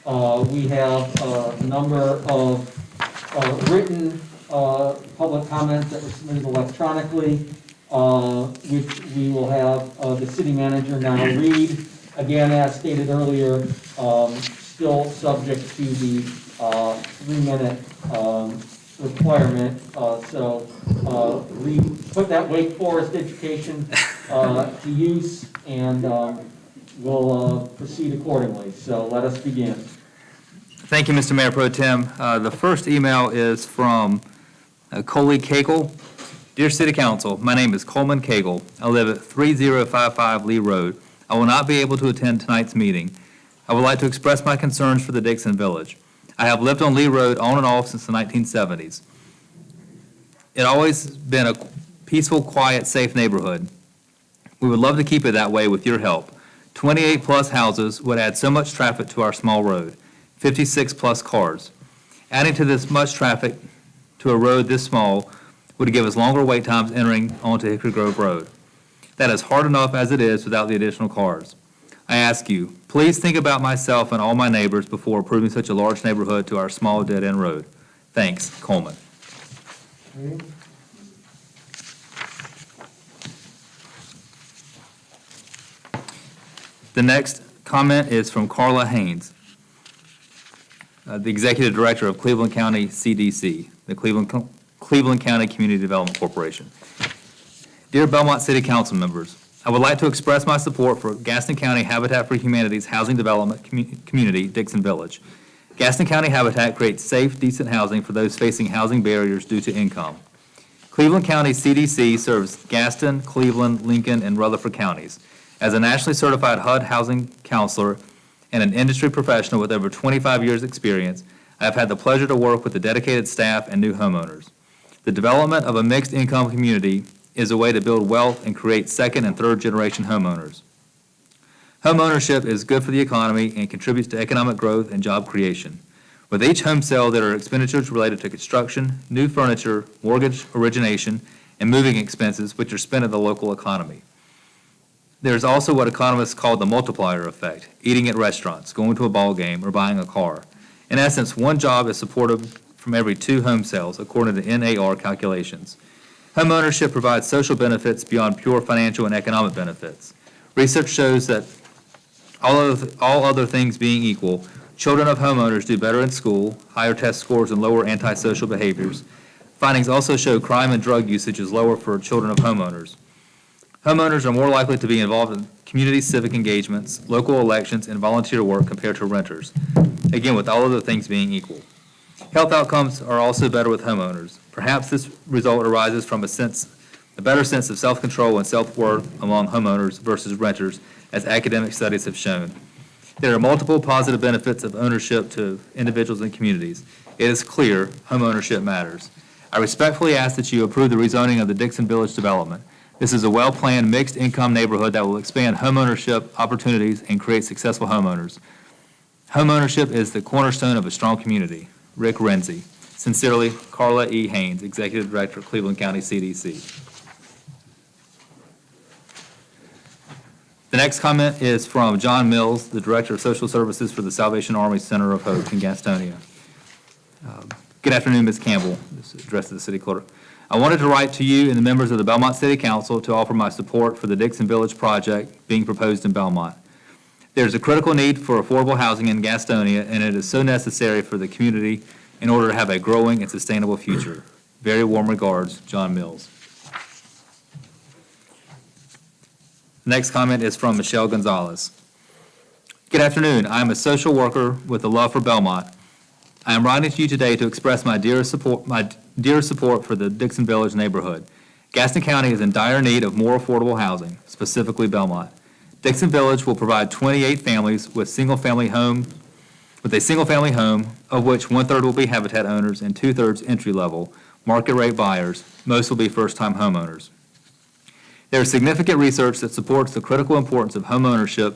We have a number of written public comments that were submitted electronically, which we will have the city manager now read. Again, as stated earlier, still subject to the 3-minute requirement. So we put that Wake Forest education to use, and we'll proceed accordingly. So let us begin. Thank you, Mr. Mayor Pro Tem. The first email is from Coley Cagle. Dear City Council, my name is Coleman Cagle. I live at 3055 Lee Road. I will not be able to attend tonight's meeting. I would like to express my concerns for the Dixon Village. I have lived on Lee Road on and off since the 1970s. It always been a peaceful, quiet, safe neighborhood. We would love to keep it that way with your help. 28-plus houses would add so much traffic to our small road, 56-plus cars. Adding to this much traffic to a road this small would give us longer wait times entering onto Hickory Grove Road. That is hard enough as it is without the additional cars. I ask you, please think about myself and all my neighbors before approving such a large neighborhood to our small dead-end road. Thanks, Coleman. Okay. The next comment is from Carla Haynes, the Executive Director of Cleveland County CDC, the Cleveland County Community Development Corporation. Dear Belmont City Council members, I would like to express my support for Gaston County Habitat for Humanity's housing development community, Dixon Village. Gaston County Habitat creates safe, decent housing for those facing housing barriers due to income. Cleveland County CDC serves Gaston, Cleveland, Lincoln, and Rutherford counties. As a nationally certified HUD housing counselor and an industry professional with over 25 years' experience, I have had the pleasure to work with the dedicated staff and new homeowners. The development of a mixed-income community is a way to build wealth and create second- and third-generation homeowners. Homeownership is good for the economy and contributes to economic growth and job creation. With each home sale, there are expenditures related to construction, new furniture, mortgage origination, and moving expenses, which are spent in the local economy. There's also what economists call the multiplier effect, eating at restaurants, going to a ball game, or buying a car. In essence, one job is supported from every 2 home sales, according to NAR calculations. Homeownership provides social benefits beyond pure financial and economic benefits. Research shows that all other things being equal, children of homeowners do better in school, higher test scores, and lower antisocial behaviors. Findings also show crime and drug usage is lower for children of homeowners. Homeowners are more likely to be involved in community civic engagements, local elections, and volunteer work compared to renters. Again, with all other things being equal. Health outcomes are also better with homeowners. Perhaps this result arises from a better sense of self-control and self-worth among homeowners versus renters, as academic studies have shown. There are multiple positive benefits of ownership to individuals and communities. It is clear homeownership matters. I respectfully ask that you approve the rezoning of the Dixon Village development. This is a well-planned, mixed-income neighborhood that will expand homeownership opportunities and create successful homeowners. Homeownership is the cornerstone of a strong community. Rick Renzi. Sincerely, Carla E. Haynes, Executive Director, Cleveland County CDC. The next comment is from John Mills, the Director of Social Services for the Salvation Army Center of Hope in Gastonia. Good afternoon, Ms. Campbell. This is addressed to the City Clerk. I wanted to write to you and the members of the Belmont City Council to offer my support for the Dixon Village project being proposed in Belmont. There's a critical need for affordable housing in Gastonia, and it is so necessary for the community in order to have a growing and sustainable future. Very warm regards, John Mills. The next comment is from Michelle Gonzalez. Good afternoon. I am a social worker with a love for Belmont. I am writing to you today to express my dearest support for the Dixon Village neighborhood. Gaston County is in dire need of more affordable housing, specifically Belmont. Dixon Village will provide 28 families with a single-family home, of which 1/3 will be Habitat owners and 2/3 entry-level, market-rate buyers. Most will be first-time homeowners. There is significant research that supports the critical importance of homeownership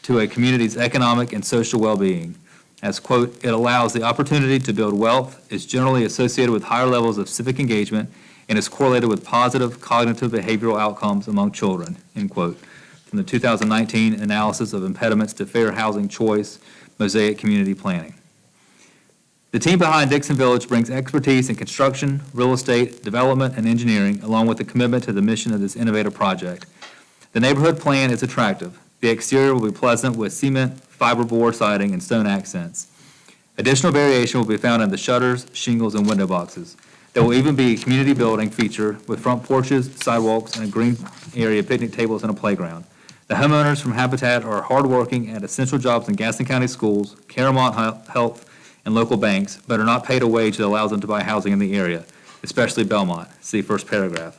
to a community's economic and social well-being. As, quote, it allows the opportunity to build wealth, is generally associated with higher levels of civic engagement, and is correlated with positive cognitive behavioral outcomes among children, end quote, from the 2019 analysis of impediments to fair housing choice, Mosaic Community Planning. The team behind Dixon Village brings expertise in construction, real estate, development, and engineering, along with a commitment to the mission of this innovative project. The neighborhood plan is attractive. The exterior will be pleasant with cement, fiberboard siding, and stone accents. Additional variation will be found in the shutters, shingles, and window boxes. There will even be a community building feature with front porches, sidewalks, and a green area, picnic tables, and a playground. The homeowners from Habitat are hardworking at essential jobs in Gaston County schools, Caramont Health, and local banks, but are not paid a wage that allows them to buy housing in the area, especially Belmont. See first paragraph.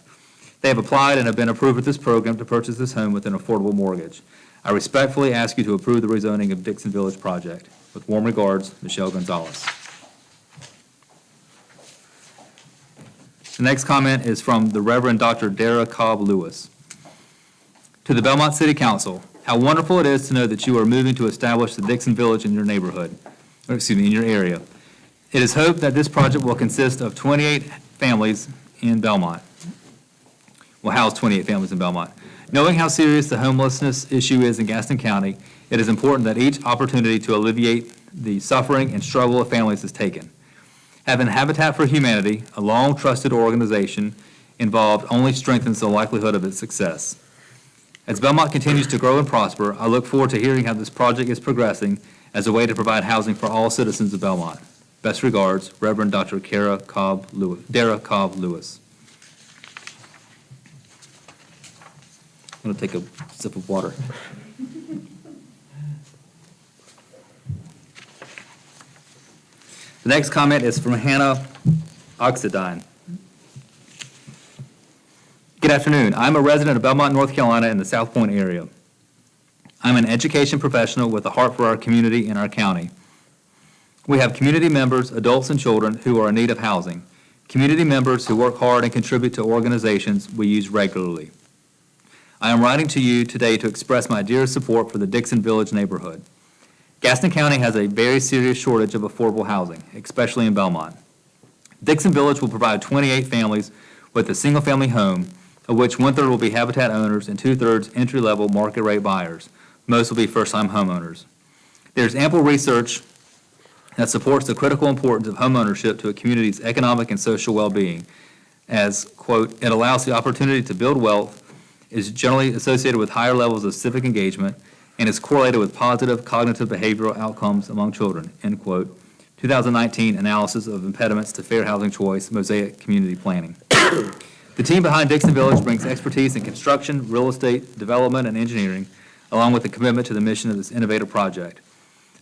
They have applied and have been approved with this program to purchase this home with an affordable mortgage. I respectfully ask you to approve the rezoning of Dixon Village project. With warm regards, Michelle Gonzalez. The next comment is from the Reverend Dr. Dara Cobb Lewis. To the Belmont City Council, how wonderful it is to know that you are moving to establish the Dixon Village in your neighborhood, in your area. It is hoped that this project will consist of 28 families in Belmont. Will house 28 families in Belmont. Knowing how serious the homelessness issue is in Gaston County, it is important that each opportunity to alleviate the suffering and struggle of families is taken. Having Habitat for Humanity, a long-trusted organization involved, only strengthens the likelihood of its success. As Belmont continues to grow and prosper, I look forward to hearing how this project is progressing as a way to provide housing for all citizens of Belmont. Best regards, Reverend Dr. Dara Cobb Lewis. I'm going to take a sip of water. The next comment is from Hannah Oxidine. Good afternoon. I'm a resident of Belmont, North Carolina in the South Point area. I'm an education professional with a heart for our community and our county. We have community members, adults and children, who are in need of housing. Community members who work hard and contribute to organizations we use regularly. I am writing to you today to express my dearest support for the Dixon Village neighborhood. Gaston County has a very serious shortage of affordable housing, especially in Belmont. Dixon Village will provide 28 families with a single-family home, of which 1/3 will be Habitat owners and 2/3 entry-level market-rate buyers. Most will be first-time homeowners. There's ample research that supports the critical importance of homeownership to a community's economic and social well-being, as, quote, it allows the opportunity to build wealth, is generally associated with higher levels of civic engagement, and is correlated with positive cognitive behavioral outcomes among children, end quote. 2019 Analysis of Impediments to Fair Housing Choice, Mosaic Community Planning. The team behind Dixon Village brings expertise in construction, real estate, development, and engineering, along with a commitment to the mission of this innovative project.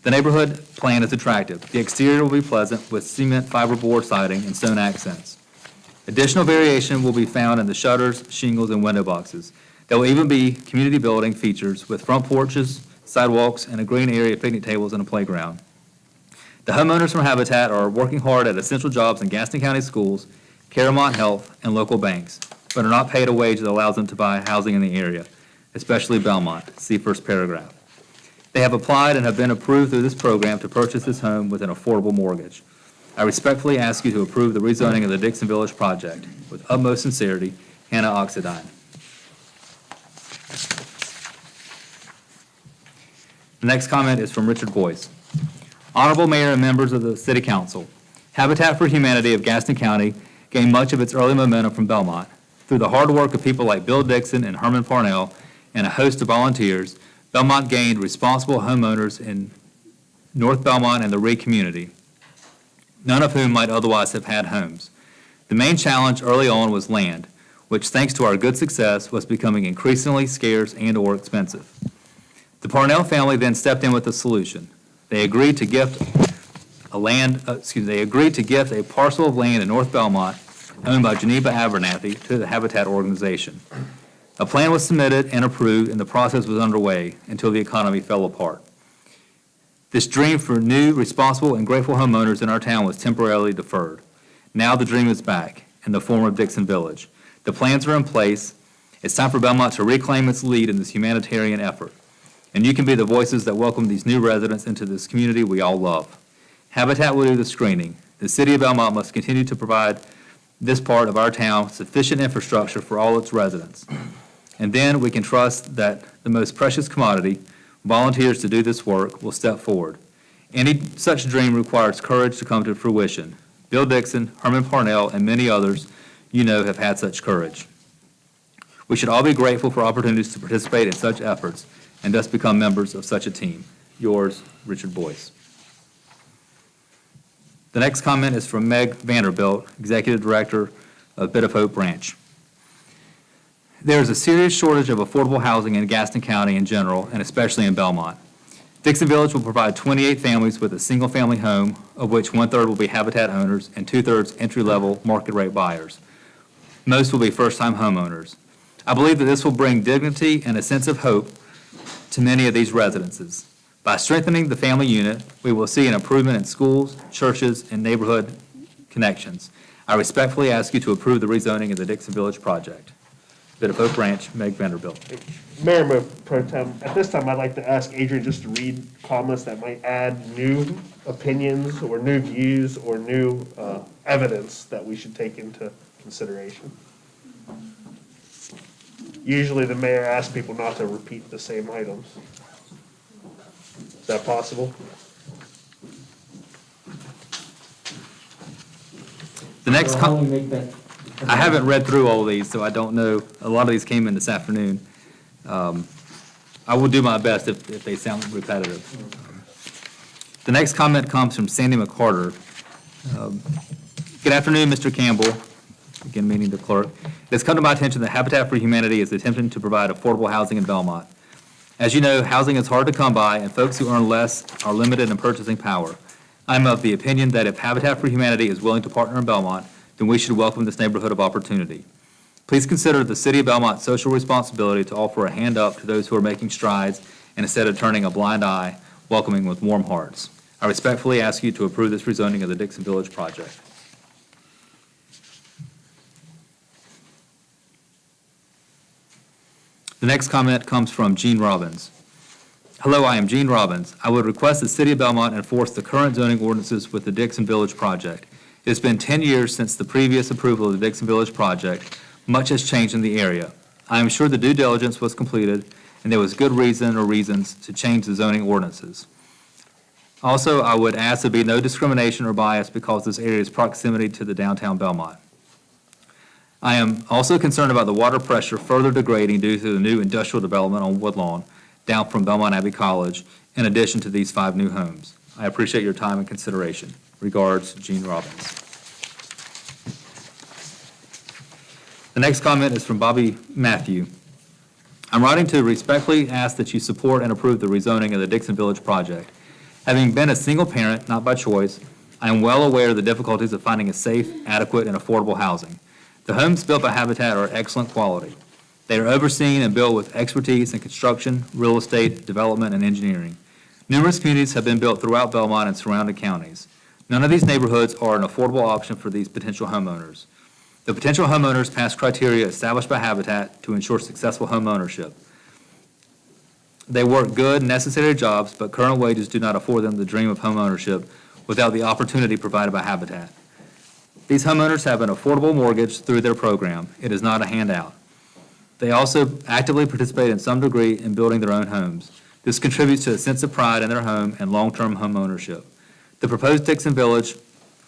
The neighborhood plan is attractive. The exterior will be pleasant with cement fiberboard siding and stone accents. Additional variation will be found in the shutters, shingles, and window boxes. There will even be community building features with front porches, sidewalks, and a green area, picnic tables, and a playground. The homeowners from Habitat are working hard at essential jobs in Gaston County schools, Caramont Health, and local banks, but are not paid a wage that allows them to buy housing in the area, especially Belmont. See first paragraph. They have applied and have been approved through this program to purchase this home with an affordable mortgage. I respectfully ask you to approve the rezoning of the Dixon Village project. With utmost sincerity, Hannah Oxidine. The next comment is from Richard Boyce. Honorable Mayor and members of the City Council, Habitat for Humanity of Gaston County gained much of its early momentum from Belmont. Through the hard work of people like Bill Dixon and Herman Parnell and a host of volunteers, Belmont gained responsible homeowners in North Belmont and the Reed community, none of whom might otherwise have had homes. The main challenge early on was land, which thanks to our good success was becoming increasingly scarce and or expensive. The Parnell family then stepped in with a solution. They agreed to gift a parcel of land in North Belmont owned by Geneva Abernathy to the Habitat organization. A plan was submitted and approved, and the process was underway until the economy fell apart. This dream for new, responsible, and grateful homeowners in our town was temporarily deferred. Now the dream is back in the form of Dixon Village. The plans are in place. It's time for Belmont to reclaim its lead in this humanitarian effort. And you can be the voices that welcome these new residents into this community we all love. Habitat will do the screening. The city of Belmont must continue to provide this part of our town sufficient infrastructure for all its residents. And then we can trust that the most precious commodity, volunteers to do this work, will step forward. Any such dream requires courage to come to fruition. Bill Dixon, Herman Parnell, and many others you know have had such courage. We should all be grateful for opportunities to participate in such efforts and thus become members of such a team. Yours, Richard Boyce. The next comment is from Meg Vanderbilt, Executive Director of Bit of Hope Branch. There is a serious shortage of affordable housing in Gaston County in general, and especially in Belmont. Dixon Village will provide 28 families with a single-family home, of which 1/3 will be Habitat owners and 2/3 entry-level market-rate buyers. Most will be first-time homeowners. I believe that this will bring dignity and a sense of hope to many of these residences. By strengthening the family unit, we will see an improvement in schools, churches, and neighborhood connections. I respectfully ask you to approve the rezoning of the Dixon Village project. Bit of Hope Branch, Meg Vanderbilt. Mayor Pro Tem, at this time, I'd like to ask Adrian just to read comments that might add new opinions or new views or new evidence that we should take into consideration. Usually the mayor asks people not to repeat the same items. Is that possible? The next I haven't read through all of these, so I don't know. A lot of these came in this afternoon. I will do my best if they sound repetitive. The next comment comes from Sandy McCarter. Good afternoon, Mr. Campbell. Again, meaning the clerk. It has come to my attention that Habitat for Humanity is attempting to provide affordable housing in Belmont. As you know, housing is hard to come by, and folks who earn less are limited in purchasing power. I'm of the opinion that if Habitat for Humanity is willing to partner in Belmont, then we should welcome this neighborhood of opportunity. Please consider the City of Belmont's social responsibility to offer a hand up to those who are making strides, and instead of turning a blind eye, welcoming with warm hearts. I respectfully ask you to approve this rezoning of the Dixon Village project. The next comment comes from Gene Robbins. Hello, I am Gene Robbins. I would request the City of Belmont enforce the current zoning ordinances with the Dixon Village project. It has been 10 years since the previous approval of the Dixon Village project. Much has changed in the area. I am sure the due diligence was completed, and there was good reason or reasons to change the zoning ordinances. Also, I would ask there be no discrimination or bias because this area's proximity to the downtown Belmont. I am also concerned about the water pressure further degrading due to the new industrial development on Woodlawn down from Belmont Abbey College, in addition to these 5 new homes. I appreciate your time and consideration. Regards, Gene Robbins. The next comment is from Bobby Matthew. I'm writing to respectfully ask that you support and approve the rezoning of the Dixon Village project. Having been a single parent, not by choice, I am well aware of the difficulties of finding a safe, adequate, and affordable housing. The homes built by Habitat are excellent quality. They are overseen and built with expertise in construction, real estate, development, and engineering. Numerous communities have been built throughout Belmont and surrounding counties. None of these neighborhoods are an affordable option for these potential homeowners. The potential homeowners pass criteria established by Habitat to ensure successful home ownership. They work good, necessary jobs, but current wages do not afford them the dream of home ownership without the opportunity provided by Habitat. These homeowners have an affordable mortgage through their program. It is not a handout. They also actively participate in some degree in building their own homes. This contributes to a sense of pride in their home and long-term home ownership. The proposed Dixon Village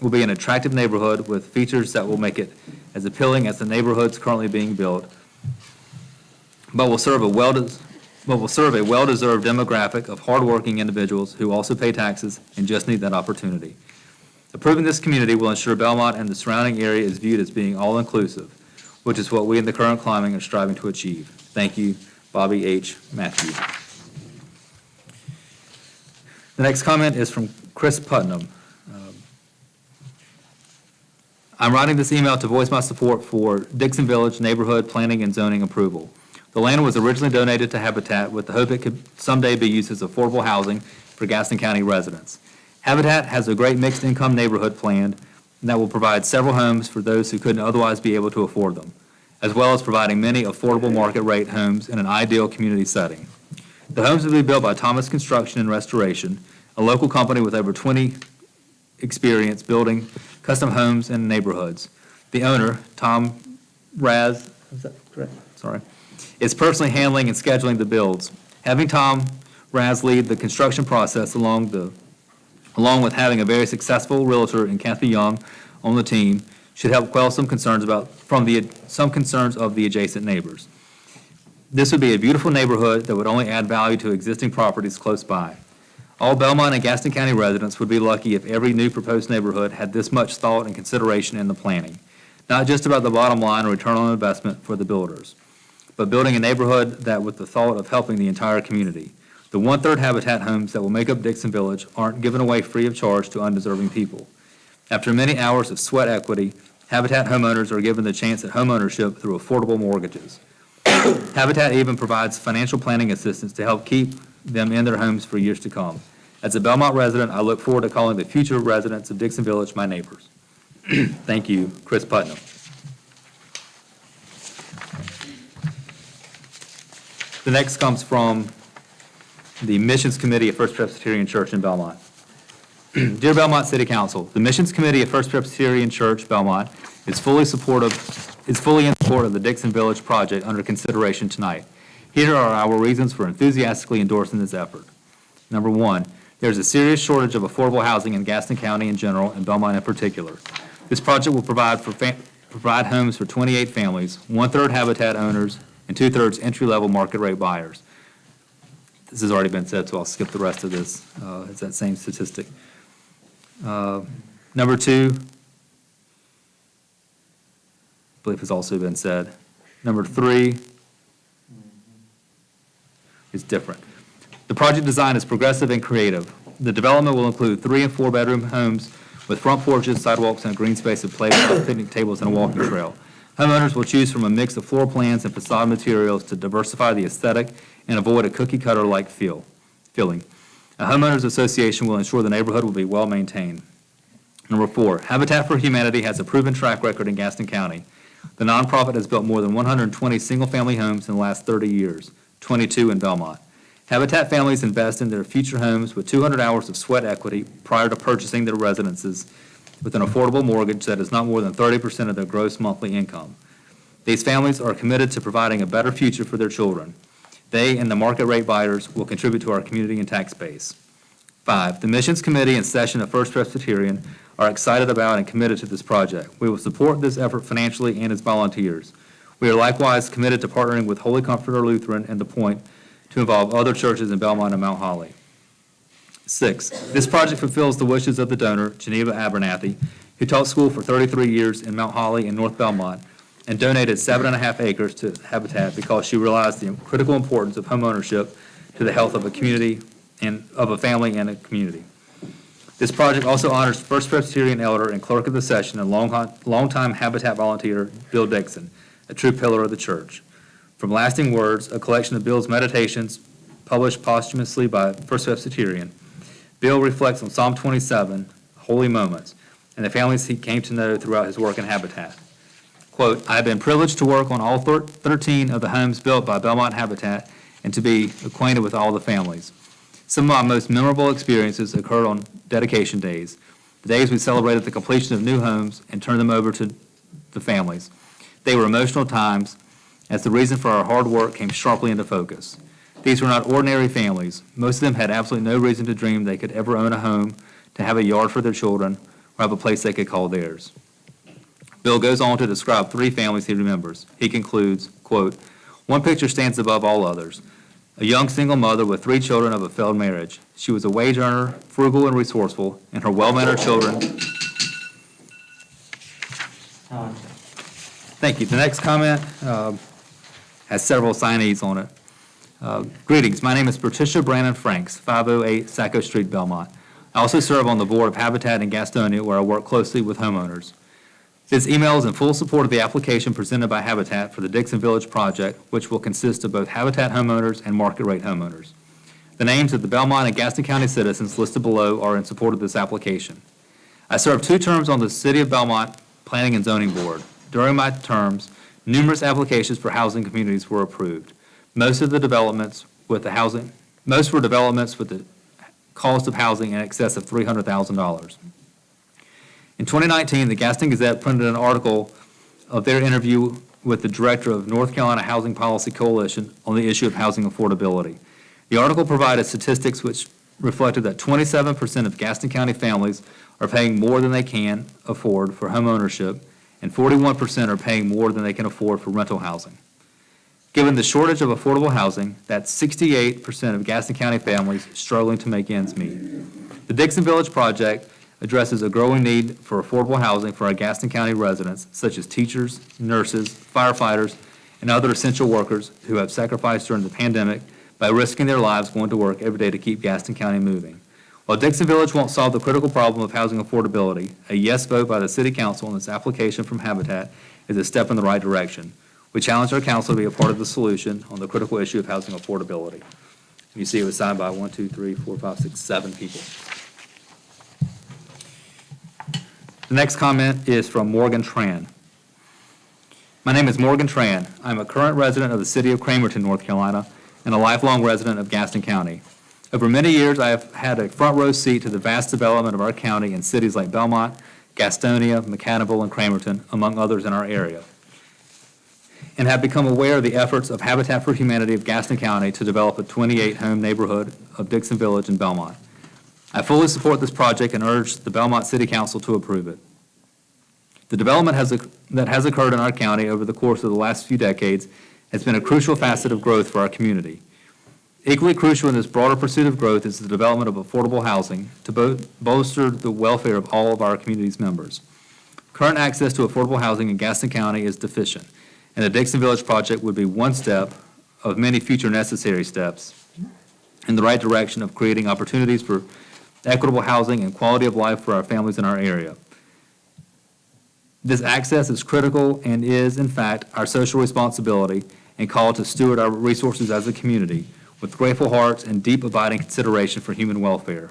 will be an attractive neighborhood with features that will make it as appealing as the neighborhoods currently being built, but will serve a well-deserved demographic of hardworking individuals who also pay taxes and just need that opportunity. Approving this community will ensure Belmont and the surrounding area is viewed as being all-inclusive, which is what we in the current climate are striving to achieve. Thank you, Bobby H. Matthew. The next comment is from Chris Putnam. I'm writing this email to voice my support for Dixon Village neighborhood planning and zoning approval. The land was originally donated to Habitat with the hope it could someday be used as affordable housing for Gaston County residents. Habitat has a great mixed-income neighborhood planned that will provide several homes for those who couldn't otherwise be able to afford them, as well as providing many affordable market-rate homes in an ideal community setting. The homes will be built by Thomas Construction and Restoration, a local company with over 20 experience building custom homes in neighborhoods. The owner, Tom Raz, is that correct? Sorry, is personally handling and scheduling the builds. Having Tom Raz lead the construction process along with having a very successful realtor in Kathy Young on the team should help quell some concerns of the adjacent neighbors. This would be a beautiful neighborhood that would only add value to existing properties close by. All Belmont and Gaston County residents would be lucky if every new proposed neighborhood had this much thought and consideration in the planning, not just about the bottom line or return on investment for the builders, but building a neighborhood that with the thought of helping the entire community. The 1/3 Habitat homes that will make up Dixon Village aren't given away free of charge to undeserving people. After many hours of sweat equity, Habitat homeowners are given the chance at homeownership through affordable mortgages. Habitat even provides financial planning assistance to help keep them in their homes for years to come. As a Belmont resident, I look forward to calling the future residents of Dixon Village my neighbors. Thank you, Chris Putnam. The next comes from the Missions Committee of First Presbyterian Church in Belmont. Dear Belmont City Council, the Missions Committee of First Presbyterian Church, Belmont, is fully in support of the Dixon Village project under consideration tonight. Here are our reasons for enthusiastically endorsing this effort. Number one, there's a serious shortage of affordable housing in Gaston County in general and Belmont in particular. This project will provide homes for 28 families, 1/3 Habitat owners, and 2/3 entry-level market rate buyers. This has already been said, so I'll skip the rest of this. It's that same statistic. Number two, I believe has also been said. Number three is different. The project design is progressive and creative. The development will include 3 and 4 bedroom homes with front porches, sidewalks, and a green space of playground, picnic tables, and a walking trail. Homeowners will choose from a mix of floor plans and facade materials to diversify the aesthetic and avoid a cookie-cutter-like feeling. A homeowners association will ensure the neighborhood will be well-maintained. Number 4, Habitat for Humanity has a proven track record in Gaston County. The nonprofit has built more than 120 single-family homes in the last 30 years, 22 in Belmont. Habitat families invest in their future homes with 200 hours of sweat equity prior to purchasing their residences with an affordable mortgage that is not more than 30% of their gross monthly income. These families are committed to providing a better future for their children. They and the market rate buyers will contribute to our community and tax base. 5, the Missions Committee and Session of First Presbyterian are excited about and committed to this project. We will support this effort financially and as volunteers. We are likewise committed to partnering with Holy Comforter Lutheran and The Point to involve other churches in Belmont and Mount Holly. 6, this project fulfills the wishes of the donor, Geneva Abernathy, who taught school for 33 years in Mount Holly and North Belmont and donated 7.5 acres to Habitat because she realized the critical importance of homeownership to the health of a community and of a family and a community. This project also honors First Presbyterian elder and clerk of the session and longtime Habitat volunteer, Bill Dixon, a true pillar of the church. From Lasting Words, a collection of Bill's meditations published posthumously by First Presbyterian, Bill reflects on Psalm 27, Holy Moments, and the families he came to know throughout his work in Habitat. Quote, I have been privileged to work on all 13 of the homes built by Belmont Habitat and to be acquainted with all the families. Some of my most memorable experiences occurred on dedication days, the days we celebrated the completion of new homes and turned them over to the families. They were emotional times as the reason for our hard work came sharply into focus. These were not ordinary families. Most of them had absolutely no reason to dream they could ever own a home, to have a yard for their children, or have a place they could call theirs. Bill goes on to describe 3 families he remembers. He concludes, quote, one picture stands above all others. A young single mother with 3 children of a failed marriage. She was a wage earner, frugal and resourceful, and her well-mannered children. Thank you. The next comment has several signees on it. Greetings. My name is Patricia Brandon Franks, 508 Sacco Street, Belmont. I also serve on the board of Habitat in Gastonia, where I work closely with homeowners. This email is in full support of the application presented by Habitat for the Dixon Village project, which will consist of both Habitat homeowners and market rate homeowners. The names of the Belmont and Gaston County citizens listed below are in support of this application. I served 2 terms on the City of Belmont Planning and Zoning Board. During my terms, numerous applications for housing communities were approved. Most were developments with the cost of housing in excess of $300,000. In 2019, the Gaston Gazette printed an article of their interview with the director of North Carolina Housing Policy Coalition on the issue of housing affordability. The article provided statistics which reflected that 27% of Gaston County families are paying more than they can afford for home ownership, and 41% are paying more than they can afford for rental housing. Given the shortage of affordable housing, that's 68% of Gaston County families struggling to make ends meet. The Dixon Village project addresses a growing need for affordable housing for our Gaston County residents, such as teachers, nurses, firefighters, and other essential workers who have sacrificed during the pandemic by risking their lives going to work every day to keep Gaston County moving. While Dixon Village won't solve the critical problem of housing affordability, a yes vote by the City Council on this application from Habitat is a step in the right direction. We challenge our council to be a part of the solution on the critical issue of housing affordability. And you see it was signed by 7 people. The next comment is from Morgan Tran. My name is Morgan Tran. I'm a current resident of the city of Cramerton, North Carolina, and a lifelong resident of Gaston County. Over many years, I have had a front row seat to the vast development of our county in cities like Belmont, Gastonia, McAdenville, and Cramerton, among others in our area, and have become aware of the efforts of Habitat for Humanity of Gaston County to develop a 28-home neighborhood of Dixon Village in Belmont. I fully support this project and urge the Belmont City Council to approve it. The development that has occurred in our county over the course of the last few decades has been a crucial facet of growth for our community. Equally crucial in this broader pursuit of growth is the development of affordable housing to bolster the welfare of all of our community's members. Current access to affordable housing in Gaston County is deficient, and the Dixon Village project would be one step of many future necessary steps in the right direction of creating opportunities for equitable housing, and quality of life for our families in our area. This access is critical and is, in fact, our social responsibility and call to steward our resources as a community with grateful hearts and deep abiding consideration for human welfare.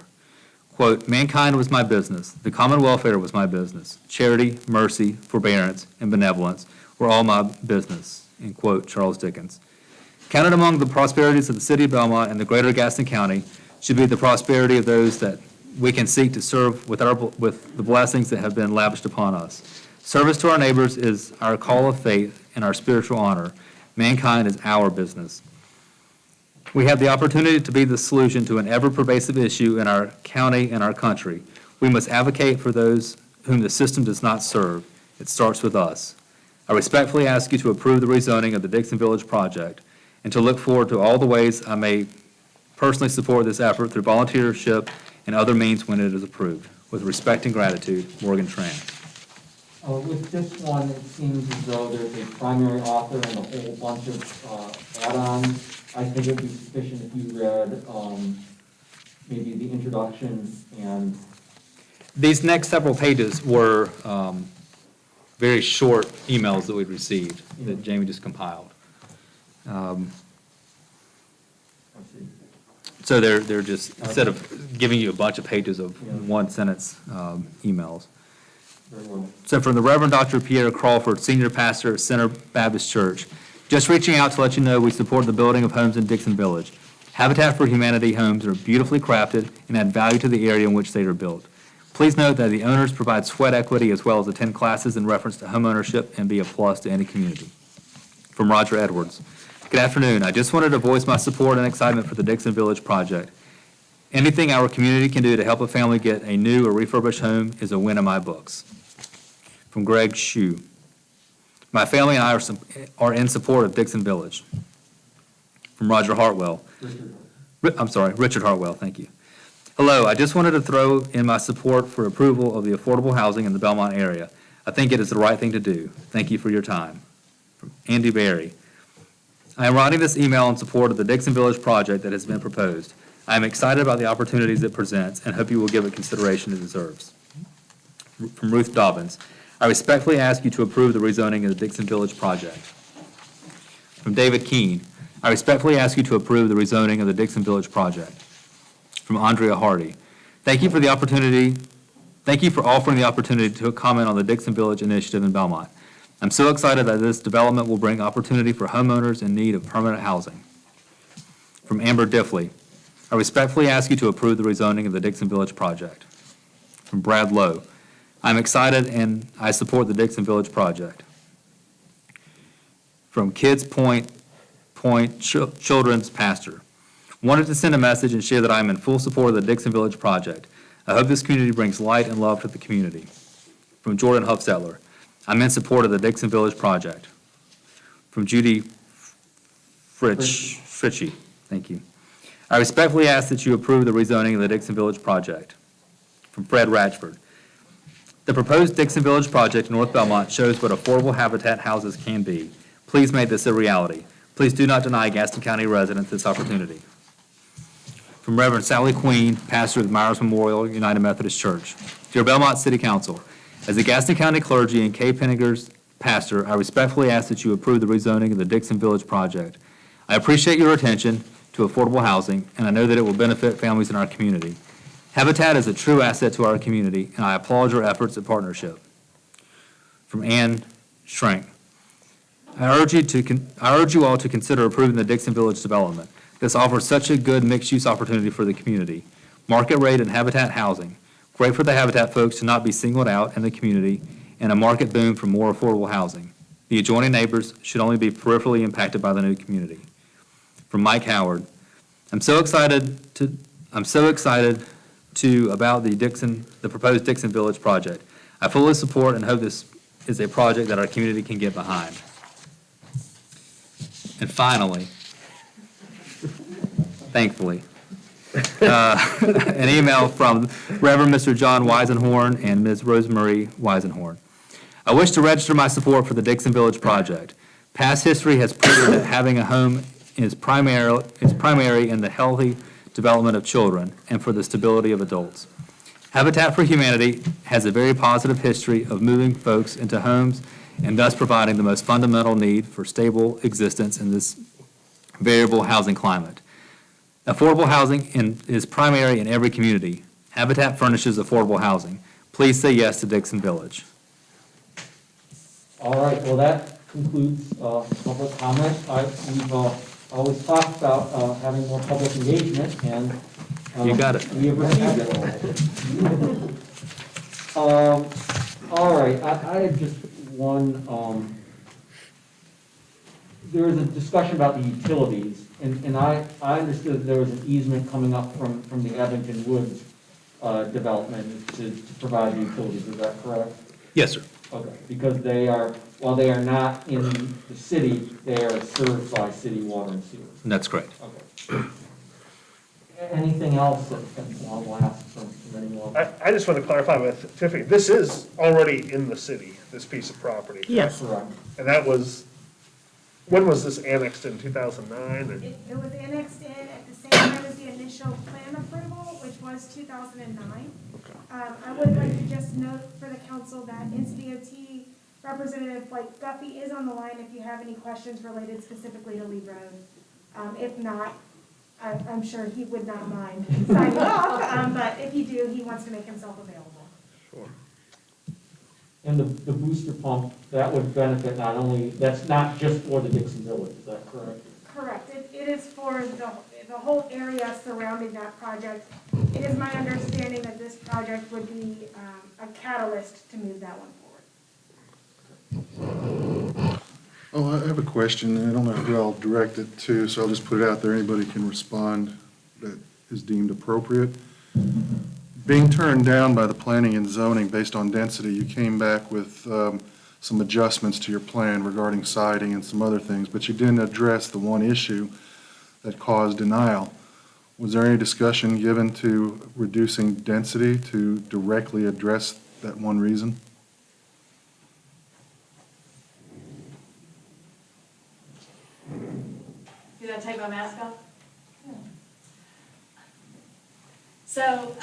Quote, mankind was my business. The common welfare was my business. Charity, mercy, forbearance, and benevolence were all my business. End quote, Charles Dickens. Counted among the prosperities of the city of Belmont and the greater Gaston County should be the prosperity of those that we can seek to serve with the blessings that have been lavished upon us. Service to our neighbors is our call of faith and our spiritual honor. Mankind is our business. We have the opportunity to be the solution to an ever-pervasive issue in our county and our country. We must advocate for those whom the system does not serve. It starts with us. I respectfully ask you to approve the rezoning of the Dixon Village project and to look forward to all the ways I may personally support this effort through volunteership and other means when it is approved. With respect and gratitude, Morgan Tran. With this one, it seems as though there's a primary author and a whole bunch of add-ons. I think it would be sufficient if you read maybe the introduction and... These next several pages were very short emails that we'd received that Jamie just compiled. So they're just, instead of giving you a bunch of pages of one sentence emails. Very well. So from the Reverend Dr. Pierre Crawford, Senior Pastor at Center Baptist Church, just reaching out to let you know we support the building of homes in Dixon Village. Habitat for Humanity homes are beautifully crafted and add value to the area in which they are built. Please note that the owners provide sweat equity as well as attend classes in reference to homeownership and be a plus to any community. From Roger Edwards. Good afternoon. I just wanted to voice my support and excitement for the Dixon Village project. Anything our community can do to help a family get a new or refurbished home is a win in my books. From Greg Shue. My family and I are in support of Dixon Village. From Roger Hartwell. Richard Hartwell, thank you. Hello, I just wanted to throw in my support for approval of the affordable housing in the Belmont area. I think it is the right thing to do. Thank you for your time. From Andy Berry. I am writing this email in support of the Dixon Village project that has been proposed. I am excited about the opportunities it presents and hope you will give it consideration it deserves. From Ruth Dobbins. I respectfully ask you to approve the rezoning of the Dixon Village project. From David Keene. I respectfully ask you to approve the rezoning of the Dixon Village project. From Andrea Hardy. Thank you for offering the opportunity to comment on the Dixon Village initiative in Belmont. I'm so excited that this development will bring opportunity for homeowners in need of permanent housing. From Amber Diffley. I respectfully ask you to approve the rezoning of the Dixon Village project. From Brad Lowe. I'm excited and I support the Dixon Village project. From Kids Point Children's Pastor. Wanted to send a message and share that I am in full support of the Dixon Village project. I hope this community brings light and love to the community. From Jordan Hufstetler. I'm in support of the Dixon Village project. From Judy Fritchie. Thank you. I respectfully ask that you approve the rezoning of the Dixon Village project. From Fred Ratchford. The proposed Dixon Village project in North Belmont shows what affordable habitat houses can be. Please make this a reality. Please do not deny Gaston County residents this opportunity. From Reverend Sally Queen, pastor of the Myers Memorial United Methodist Church. Dear Belmont City Council, as the Gaston County clergy and Kay Penninger's pastor, I respectfully ask that you approve the rezoning of the Dixon Village project. I appreciate your attention to affordable housing, and I know that it will benefit families in our community. Habitat is a true asset to our community, and I applaud your efforts at partnership. From Ann Schrank. I urge you all to consider approving the Dixon Village development. This offers such a good mixed-use opportunity for the community. Market rate and habitat housing. Great for the habitat folks to not be singled out in the community, and a market boom for more affordable housing. The adjoining neighbors should only be peripherally impacted by the new community. From Mike Howard. I'm so excited about the proposed Dixon Village project. I fully support and hope this is a project that our community can get behind. And finally, thankfully, an email from Reverend Mr. John Weisenhorn and Ms. Rosemarie Weisenhorn. I wish to register my support for the Dixon Village project. Past history has proven that having a home is primary in the healthy development of children, and for the stability of adults. Habitat for Humanity has a very positive history of moving folks into homes and thus providing the most fundamental need for stable existence in this variable housing climate. Affordable housing is primary in every community. Habitat furnishes affordable housing. Please say yes to Dixon Village. All right, well, that concludes public comment. We've always talked about having more public engagement, and You got it. we have received it. All right, I had just one, there was a discussion about the utilities, and I understood that there was an easement coming up from the Abington Woods development to provide the utilities, is that correct? Yes, sir. Okay, because they are, while they are not in the city, they are served by city water and sewer. That's correct. Okay. Anything else that I'll ask from anyone? I just want to clarify with Tiffany, this is already in the city, this piece of property. Yes. Correct. And that was, when was this annexed, in 2009? It was annexed in at the same time as the initial plan approval, which was 2009. I would like to just note for the council that NCDOT Representative Blake Guffey is on the line if you have any questions related specifically to Lee Road. If not, I'm sure he would not mind signing off, but if you do, he wants to make himself available. Sure. And the booster pump, that would benefit not only, that's not just for the Dixon Village, is that correct? Correct. It is for the whole area surrounding that project. It is my understanding that this project would be a catalyst to move that one forward. Oh, I have a question, and I don't know who I'll direct it to, so I'll just put it out there. Anybody can respond that is deemed appropriate. Being turned down by the planning and zoning based on density, you came back with some adjustments to your plan regarding siding and some other things, but you didn't address the one issue that caused denial. Was there any discussion given to reducing density to directly address that one reason? Did I take my mask off? So,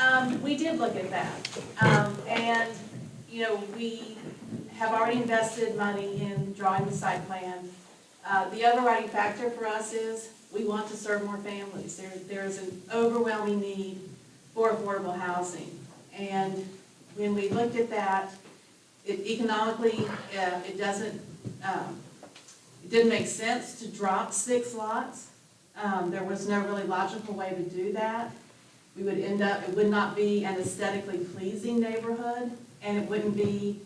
we did look at that. And, you know, we have already invested money in drawing the site plan. The overriding factor for us is we want to serve more families. There is an overwhelming need for affordable housing. And when we looked at that, economically, it didn't make sense to drop 6 lots. There was no really logical way to do that. We would end up, it would not be an aesthetically pleasing neighborhood, and it wouldn't be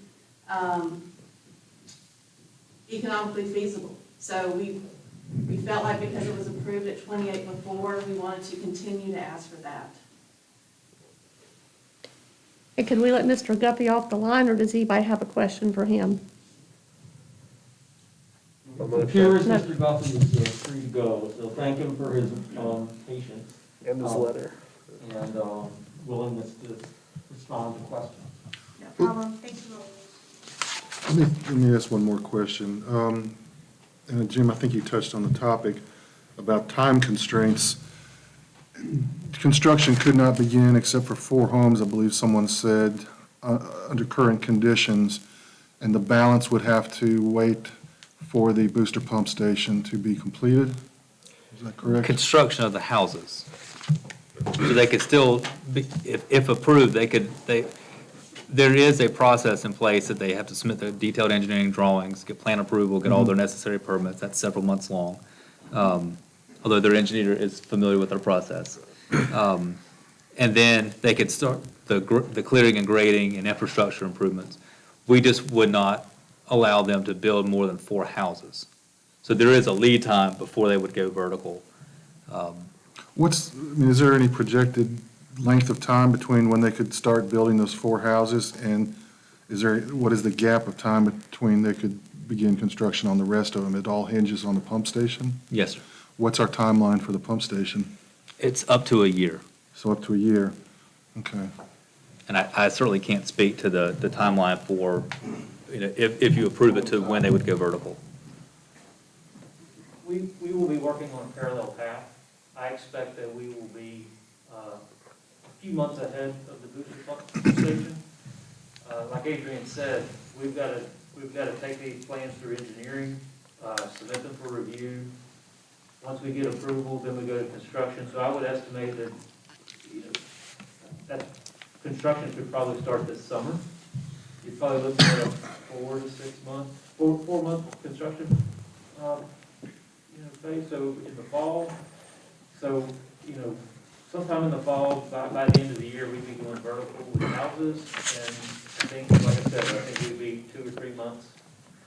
economically feasible. So we felt like because it was approved at 28 before, we wanted to continue to ask for that. And can we let Mr. Guppy off the line, or does anybody have a question for him? It appears Mr. Guffey is free to go, so thank him for his patience. And his letter. And willingness to respond to questions. No problem. Thank you. Let me ask one more question. And Jim, I think you touched on the topic about time constraints. Construction could not begin except for 4 homes, I believe someone said, under current conditions, and the balance would have to wait for the booster pump station to be completed? Is that correct? Construction of the houses. So they could still, if approved, there is a process in place that they have to submit their detailed engineering drawings, get plan approval, get all their necessary permits. That's several months long, although their engineer is familiar with their process. And then they could start the clearing and grading and infrastructure improvements. We just would not allow them to build more than 4 houses. So there is a lead time before they would go vertical. Is there any projected length of time between when they could start building those 4 houses, and what is the gap of time between they could begin construction on the rest of them? It all hinges on the pump station? Yes, sir. What's our timeline for the pump station? It's up to a year. So up to a year, okay. And I certainly can't speak to the timeline for, if you approve it, to when they would go vertical. We will be working on a parallel path. I expect that we will be a few months ahead of the booster pump station. Like Adrian said, we've got to take these plans through engineering, submit them for review. Once we get approval, then we go to construction. So I would estimate that, that construction could probably start this summer. You're probably looking at a 4 to 6 month, 4-month construction, phase. So in the fall, so sometime in the fall, by the end of the year, we'd be going vertical with houses, and I think, like I said, I think we'd be 2 or 3 months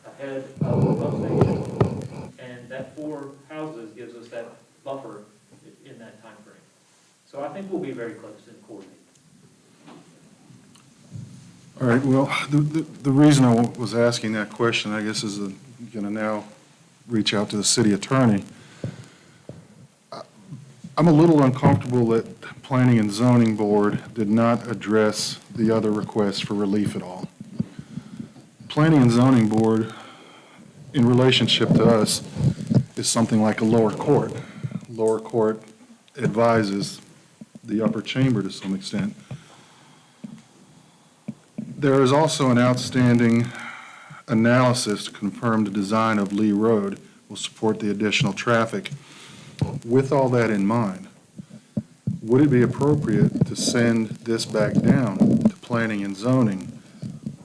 ahead of the pump station, and that 4 houses gives us that buffer in that time frame. So I think we'll be very close and coordinated. All right, well, the reason I was asking that question, I guess, is going to now reach out to the city attorney. I'm a little uncomfortable that Planning and Zoning Board did not address the other requests for relief at all. Planning and Zoning Board, in relationship to us, is something like a lower court. Lower court advises the upper chamber to some extent. There is also an outstanding analysis to confirm the design of Lee Road will support the additional traffic. With all that in mind, would it be appropriate to send this back down to Planning and Zoning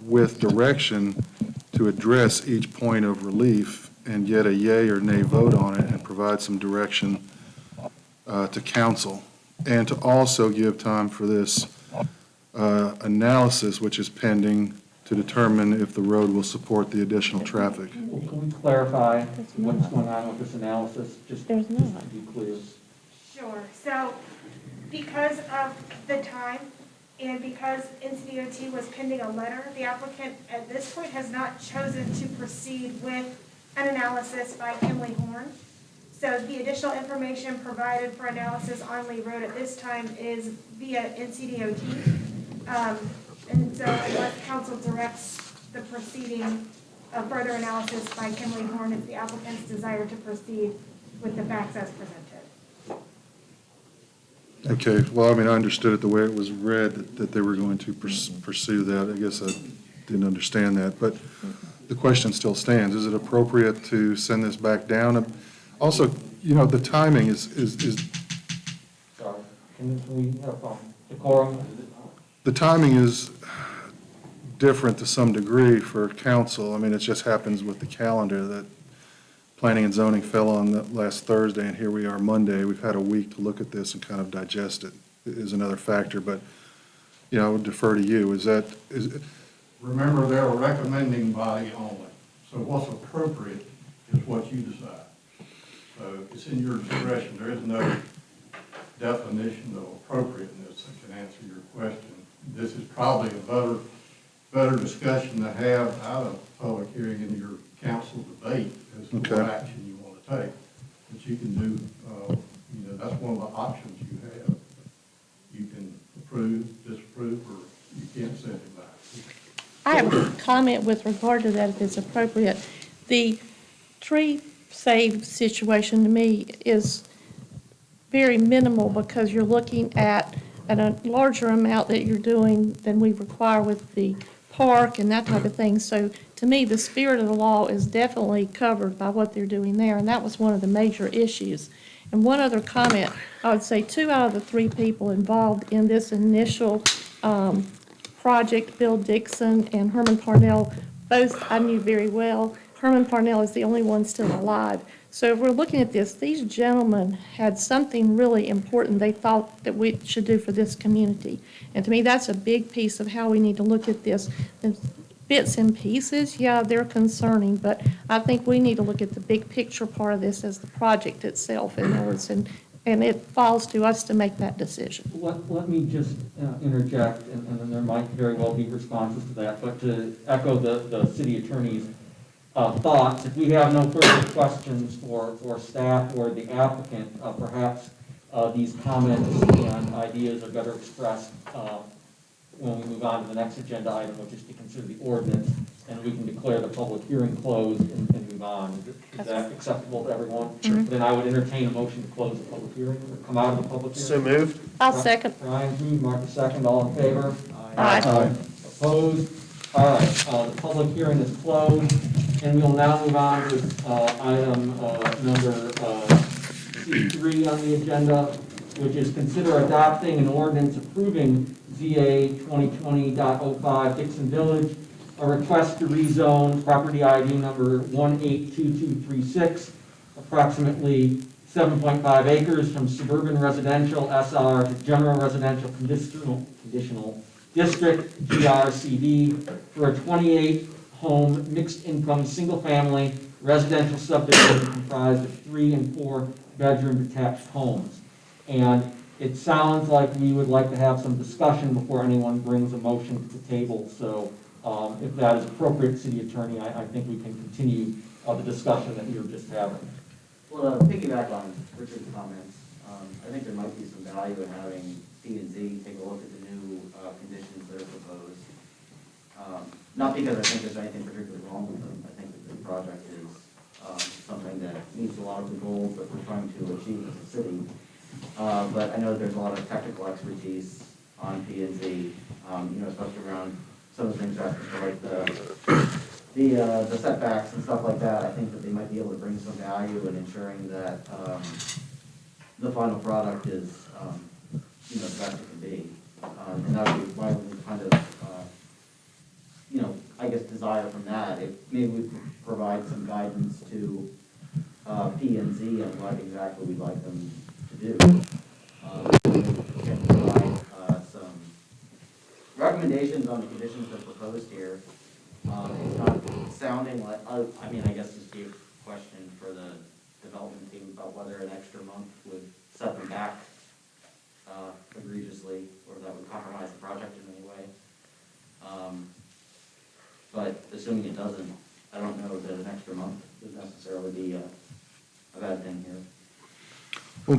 with direction to address each point of relief and get a yay or nay vote on it and provide some direction to council, and to also give time for this analysis, which is pending, to determine if the road will support the additional traffic? Can we clarify what's going on with this analysis, just to be clear? Sure. So because of the time and because NCDOT was pending a letter, the applicant at this point has not chosen to proceed with an analysis by Kimley Horn. So the additional information provided for analysis on Lee Road at this time is via NCDOT. And so unless council directs the proceeding of further analysis by Kimley Horn, it's the applicant's desire to proceed with the facts as presented. Okay, well, I mean, I understood it the way it was read, that they were going to pursue that. I guess I didn't understand that, but the question still stands. Is it appropriate to send this back down? Also, the timing is Sorry, can we have decorum? the timing is different to some degree for council. I mean, it just happens with the calendar that Planning and Zoning fell on last Thursday, and here we are Monday. We've had a week to look at this and kind of digest it, is another factor. But, I would defer to you. Remember, they're a recommending body only. So what's appropriate is what you decide. So it's in your discretion. There is no definition of appropriateness that can answer your question. This is probably a better discussion to have out of public hearing in your council debate as to what action you want to take. But you can do, that's one of the options you have. You can approve, disapprove, or you can't send it back. I have a comment with regard to that, if it's appropriate. The tree save situation to me is very minimal because you're looking at a larger amount that you're doing than we require with the park and that type of thing. So to me, the spirit of the law is definitely covered by what they're doing there, and that was one of the major issues. And one other comment, I would say 2 out of the 3 people involved in this initial project, Bill Dixon and Herman Parnell, both I knew very well. Herman Parnell is the only one still alive. So if we're looking at this, these gentlemen had something really important they thought that we should do for this community. And to me, that's a big piece of how we need to look at this. And bits and pieces, yeah, they're concerning, but I think we need to look at the big picture part of this as the project itself, in other words, and it falls to us to make that decision. Let me just interject, and then there might very well be responses to that, but to echo the city attorney's thoughts, if we have no further questions for staff or the applicant, perhaps these comments and ideas are better expressed when we move on to the next agenda item, which is to consider the ordinance. and we can declare the public hearing closed and move on. Is that acceptable to everyone? Sure. Then I would entertain a motion to close the public hearing, or come out of the public hearing. So moved. I'll second. Brian's moved, Mark second, all in favor? Aye. Opposed? All right, the public hearing is closed, and we'll now move on to item number C3 on the agenda, which is consider adopting an ordinance approving ZA 2020.05 Dixon Village, a request to rezone property ID number 182236, approximately 7.5 acres from Suburban Residential SR to General Residential Conditional District GRCD for a 28-home mixed-income, single-family residential subdivision comprised of 3 and 4 bedroom detached homes. And it sounds like we would like to have some discussion before anyone brings a motion to the table. So if that is appropriate, City Attorney, I think we can continue the discussion that you were just having. Well, to piggyback on Richard's comments, I think there might be some value in having P&Z take a look at the new conditions that are proposed. Not because I think there's anything particularly wrong with them. I think that this project is something that meets a lot of the goals that we're trying to achieve as a city. But I know there's a lot of technical expertise on P&Z, especially around some of the things that are like the setbacks and stuff like that. I think that they might be able to bring some value in ensuring that the final product is the best it can be. And that would be why we kind of, I guess desire from that. If maybe we could provide some guidance to P&Z on what exactly we'd like them to do. We can provide some recommendations on the conditions that are proposed here. It's not sounding like, I guess this would be a question for the development team about whether an extra month would set them back egregiously, or that would compromise the project in any way. But assuming it doesn't, I don't know that an extra month would necessarily be a bad thing here. Well,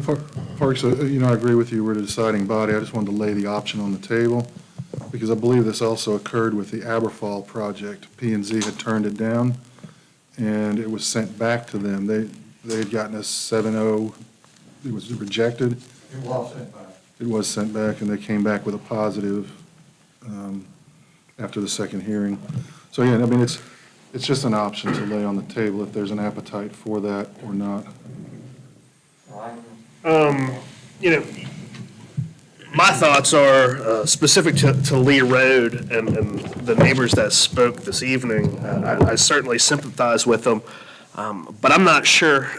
Parks, I agree with you, we're the deciding body. I just wanted to lay the option on the table, because I believe this also occurred with the Aberfall project. P&Z had turned it down, and it was sent back to them. They had gotten a 7-0, it was rejected. It was sent back. It was sent back, and they came back with a positive after the second hearing. So, yeah, it's just an option to lay on the table if there's an appetite for that or not. My thoughts are specific to Lee Road and the neighbors that spoke this evening. I certainly sympathize with them, but I'm not sure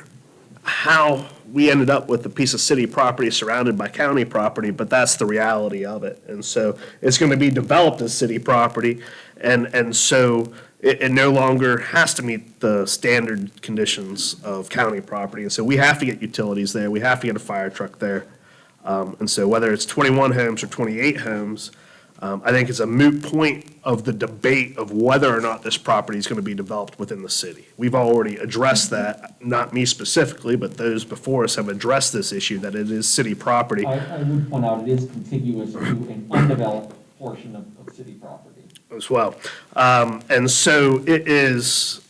how we ended up with a piece of city property surrounded by county property, but that's the reality of it. And so it's going to be developed as city property, and so it no longer has to meet the standard conditions of county property. And so we have to get utilities there, we have to get a fire truck there. And so whether it's 21 homes or 28 homes, I think it's a moot point of the debate of whether or not this property is going to be developed within the city. We've already addressed that, not me specifically, but those before us have addressed this issue, that it is city property. I would point out it is contiguous to an undeveloped portion of city property. As well. And so it is,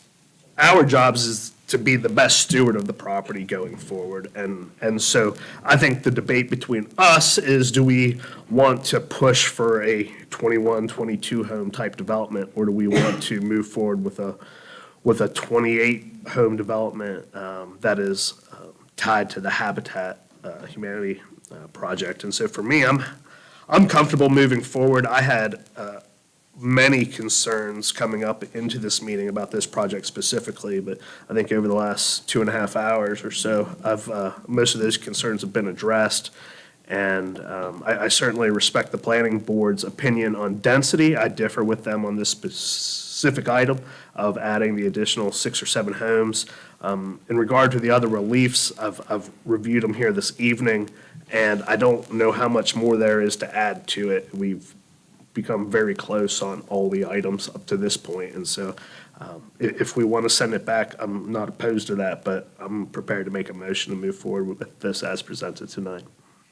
our jobs is to be the best steward of the property going forward. And so I think the debate between us is, do we want to push for a 21, 22 home type development, or do we want to move forward with a 28 home development that is tied to the Habitat Humanity project? And so for me, I'm comfortable moving forward. I had many concerns coming up into this meeting about this project specifically, but I think over the last 2.5 hours or so, most of those concerns have been addressed. And I certainly respect the planning board's opinion on density. I differ with them on this specific item of adding the additional 6 or 7 homes. In regard to the other reliefs, I've reviewed them here this evening, and I don't know how much more there is to add to it. We've become very close on all the items up to this point, and so if we want to send it back, I'm not opposed to that, but I'm prepared to make a motion to move forward with this as presented tonight.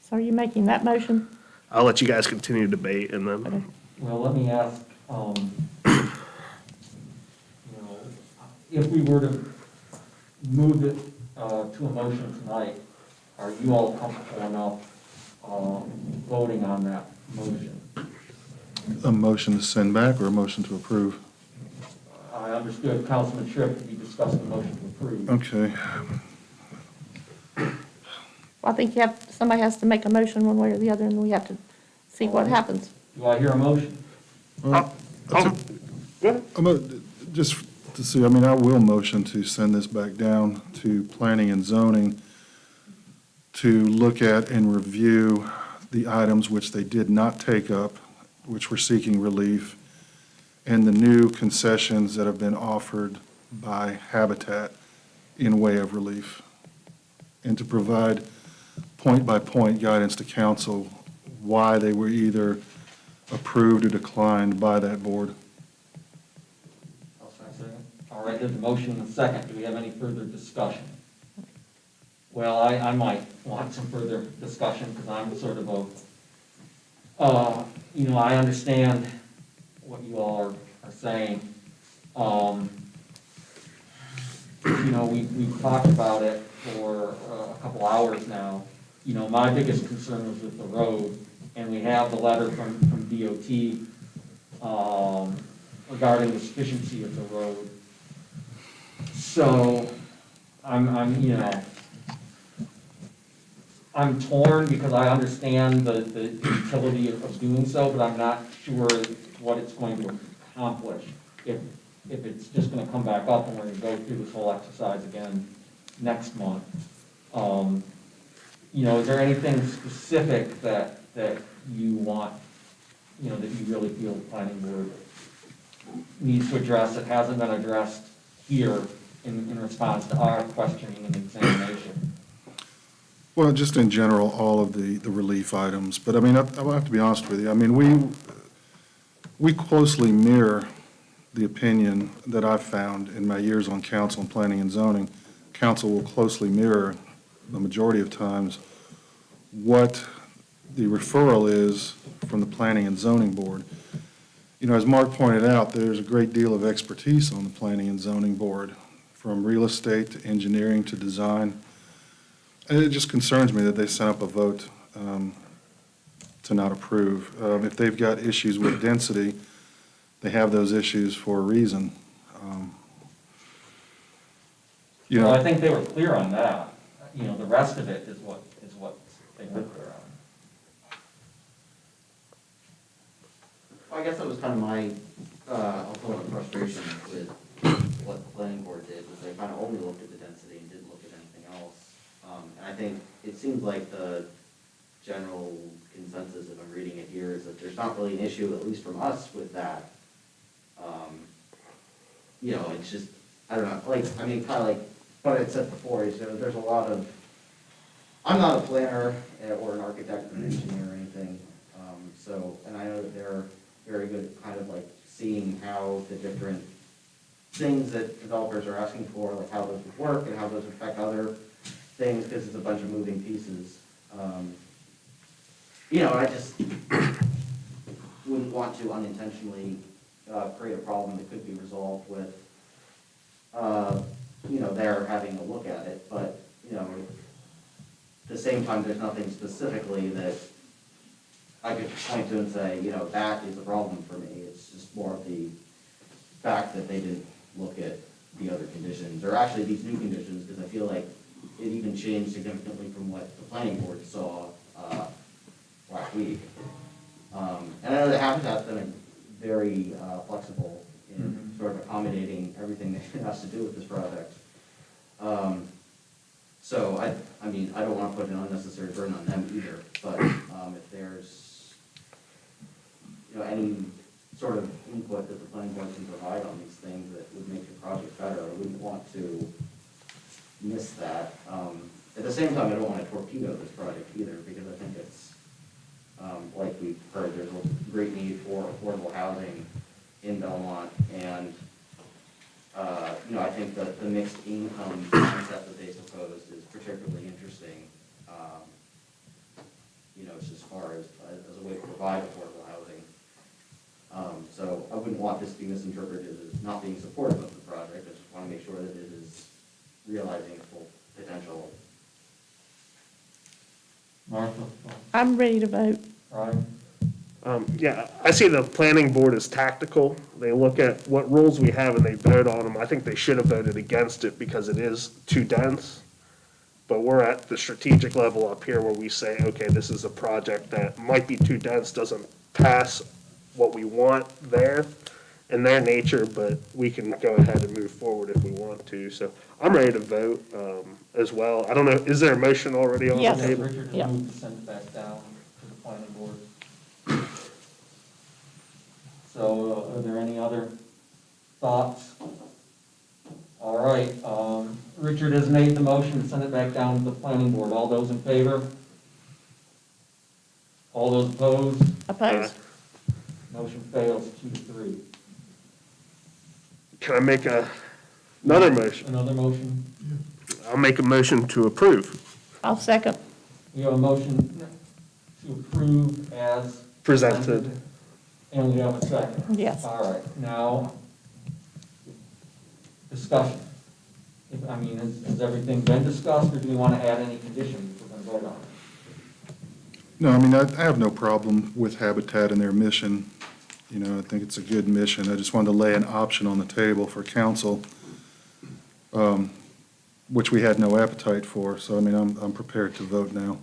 So are you making that motion? I'll let you guys continue to debate, and then. Well, let me ask, if we were to move it to a motion tonight, are you all comfortable enough voting on that motion? A motion to send back or a motion to approve? I understood Councilman Tripp to be discussing a motion to approve. Okay. I think somebody has to make a motion one way or the other, and we have to see what happens. Do I hear a motion? Just to see, I mean, I will motion to send this back down to planning and zoning to look at and review the items which they did not take up, which we're seeking relief, and the new concessions that have been offered by Habitat in way of relief, and to provide point-by-point guidance to council why they were either approved or declined by that board. I'll second. All right, there's a motion and a second. Do we have any further discussion? Well, I might want some further discussion because I'm sort of I understand what you all are saying. We've talked about it for a couple hours now. My biggest concern was with the road, and we have the letter from DOT regarding the sufficiency of the road. So I'm torn because I understand the utility of doing so, but I'm not sure what it's going to accomplish. If it's just going to come back up and we're going to go through this whole exercise again next month. Is there anything specific that you want, that you really feel the planning board needs to address that hasn't been addressed here in response to our questioning and examination? Well, just in general, all of the relief items, but I mean, I'll have to be honest with you. I mean, we closely mirror the opinion that I've found in my years on council and planning and zoning. Council will closely mirror the majority of times what the referral is from the planning and zoning board. As Mark pointed out, there's a great deal of expertise on the planning and zoning board, from real estate to engineering to design. And it just concerns me that they sent up a vote to not approve. If they've got issues with density, they have those issues for a reason. Well, I think they were clear on that. The rest of it is what they were clear on. I guess that was kind of my ultimate frustration with what the planning board did, was they kind of only looked at the density and didn't look at anything else. And I think it seems like the general consensus, if I'm reading it here, is that there's not really an issue, at least from us, with that. It's just, I don't know, kind of like what I said before, is there's a lot of, I'm not a planner or an architect or an engineer or anything, and I know that they're very good at kind of like seeing how the different things that developers are asking for, like how those would work and how those affect other things, because it's a bunch of moving pieces. I just wouldn't want to unintentionally create a problem that could be resolved with, they're having a look at it, but, at the same time, there's nothing specifically that I could point to and say, that is a problem for me. It's just more of the fact that they didn't look at the other conditions, or actually these new conditions, because I feel like it even changed significantly from what the planning board saw last week. And I know that Habitat's been very flexible in sort of accommodating everything that has to do with this project. So I mean, I don't want to put an unnecessary burden on them either, but if there's any sort of input that the planning board can provide on these things that would make the project better, I wouldn't want to miss that. At the same time, I don't want to torpedo this project either, because I think it's, like we've heard, there's a great need for affordable housing in Belmont, and I think that the mixed income concept that they proposed is particularly interesting, as far as a way to provide affordable housing. So I wouldn't want this to be misinterpreted as not being supportive of the project. I just want to make sure realizing its full potential. Martha? I'm ready to vote. Ryan? Yeah, I see the planning board as tactical. They look at what rules we have and they vote on them. I think they should have voted against it because it is too dense. But we're at the strategic level up here where we say, okay, this is a project that might be too dense, doesn't pass what we want there in their nature, but we can go ahead and move forward if we want to. So I'm ready to vote as well. I don't know, is there a motion already on the Yes. table? Richard Yeah. has moved to send it back down to the planning board. So are there any other thoughts? All right, Richard has made the motion to send it back down to the planning board. All those in favor? All those opposed? Opposed? Motion fails 2-3. Can I make another motion? Another motion? I'll make a motion to approve. I'll second. We have a motion to approve as Presented. And we have a second. Yes. All right, now, discussion. Has everything been discussed, or do we want to add any conditions we're going to vote on? No, I mean, I have no problem with Habitat and their mission. You know, I think it's a good mission. I just wanted to lay an option on the table for council, which we had no appetite for. So, I mean, I'm prepared to vote now.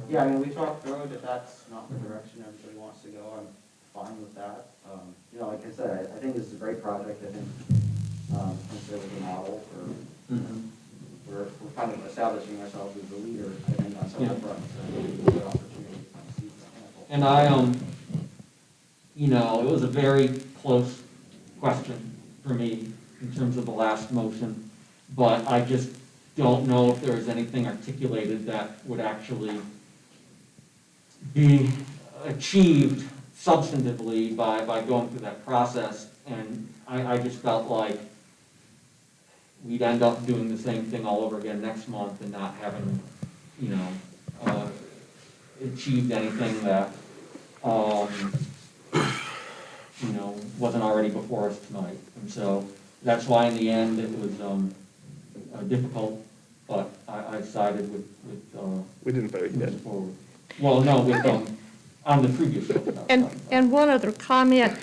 Yeah, I mean, we talked through it, if that's not the direction everybody wants to go, I'm fine with that. You know, like I said, I think this is a great project. I think, since it was a model for, we're kind of establishing ourselves as the leader, I think, on some of the fronts. So it's a good opportunity to kind of see the example. And it was a very close question for me in terms of the last motion, but I just don't know if there was anything articulated that would actually be achieved substantively by going through that process. And I just felt like we'd end up doing the same thing all over again next month and not having, achieved anything that, wasn't already before us tonight. And so that's why in the end it was difficult, but I sided with We didn't vote yet. moving forward. Well, no, with, on the previous vote. And one other comment,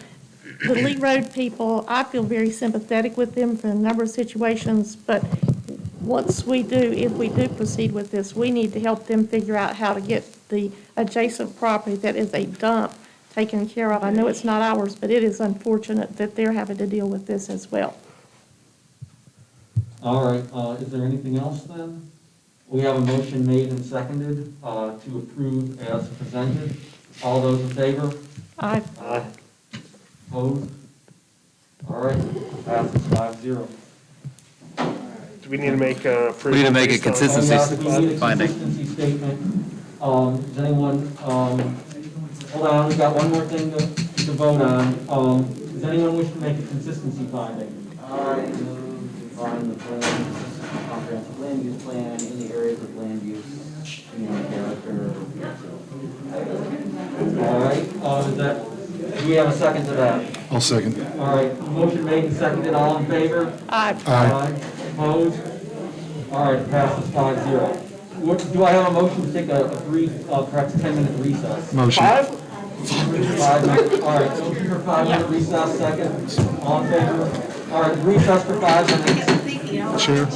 the Lee Road people, I feel very sympathetic with them for a number of situations, but once we do, if we do proceed with this, we need to help them figure out how to get the adjacent property that is a dump taken care of. I know it's not ours, but it is unfortunate that they're having to deal with this as well. All right, is there anything else then? We have a motion made and seconded to approve as presented. All those in favor? Aye. Aye. Opposed? All right, passes 5-0. Do we need to make a? We need to make a consistency We need a finding. consistency statement. Does anyone, hold on, we've got one more thing to vote on. Does anyone wish to make a consistency finding? I move to find the plan, comprehensive land use plan in the areas of land use, character. All right, do we have a second to that? I'll second. All right, motion made and seconded, all in favor? Aye. Aye. Opposed? All right, it passes 5-0. Do I have a motion to take a brief, perhaps 10-minute recess? Motion. 5 minutes, all right, motion for 5-minute recess, second, all in favor? All right, recess for 5 minutes. Chair.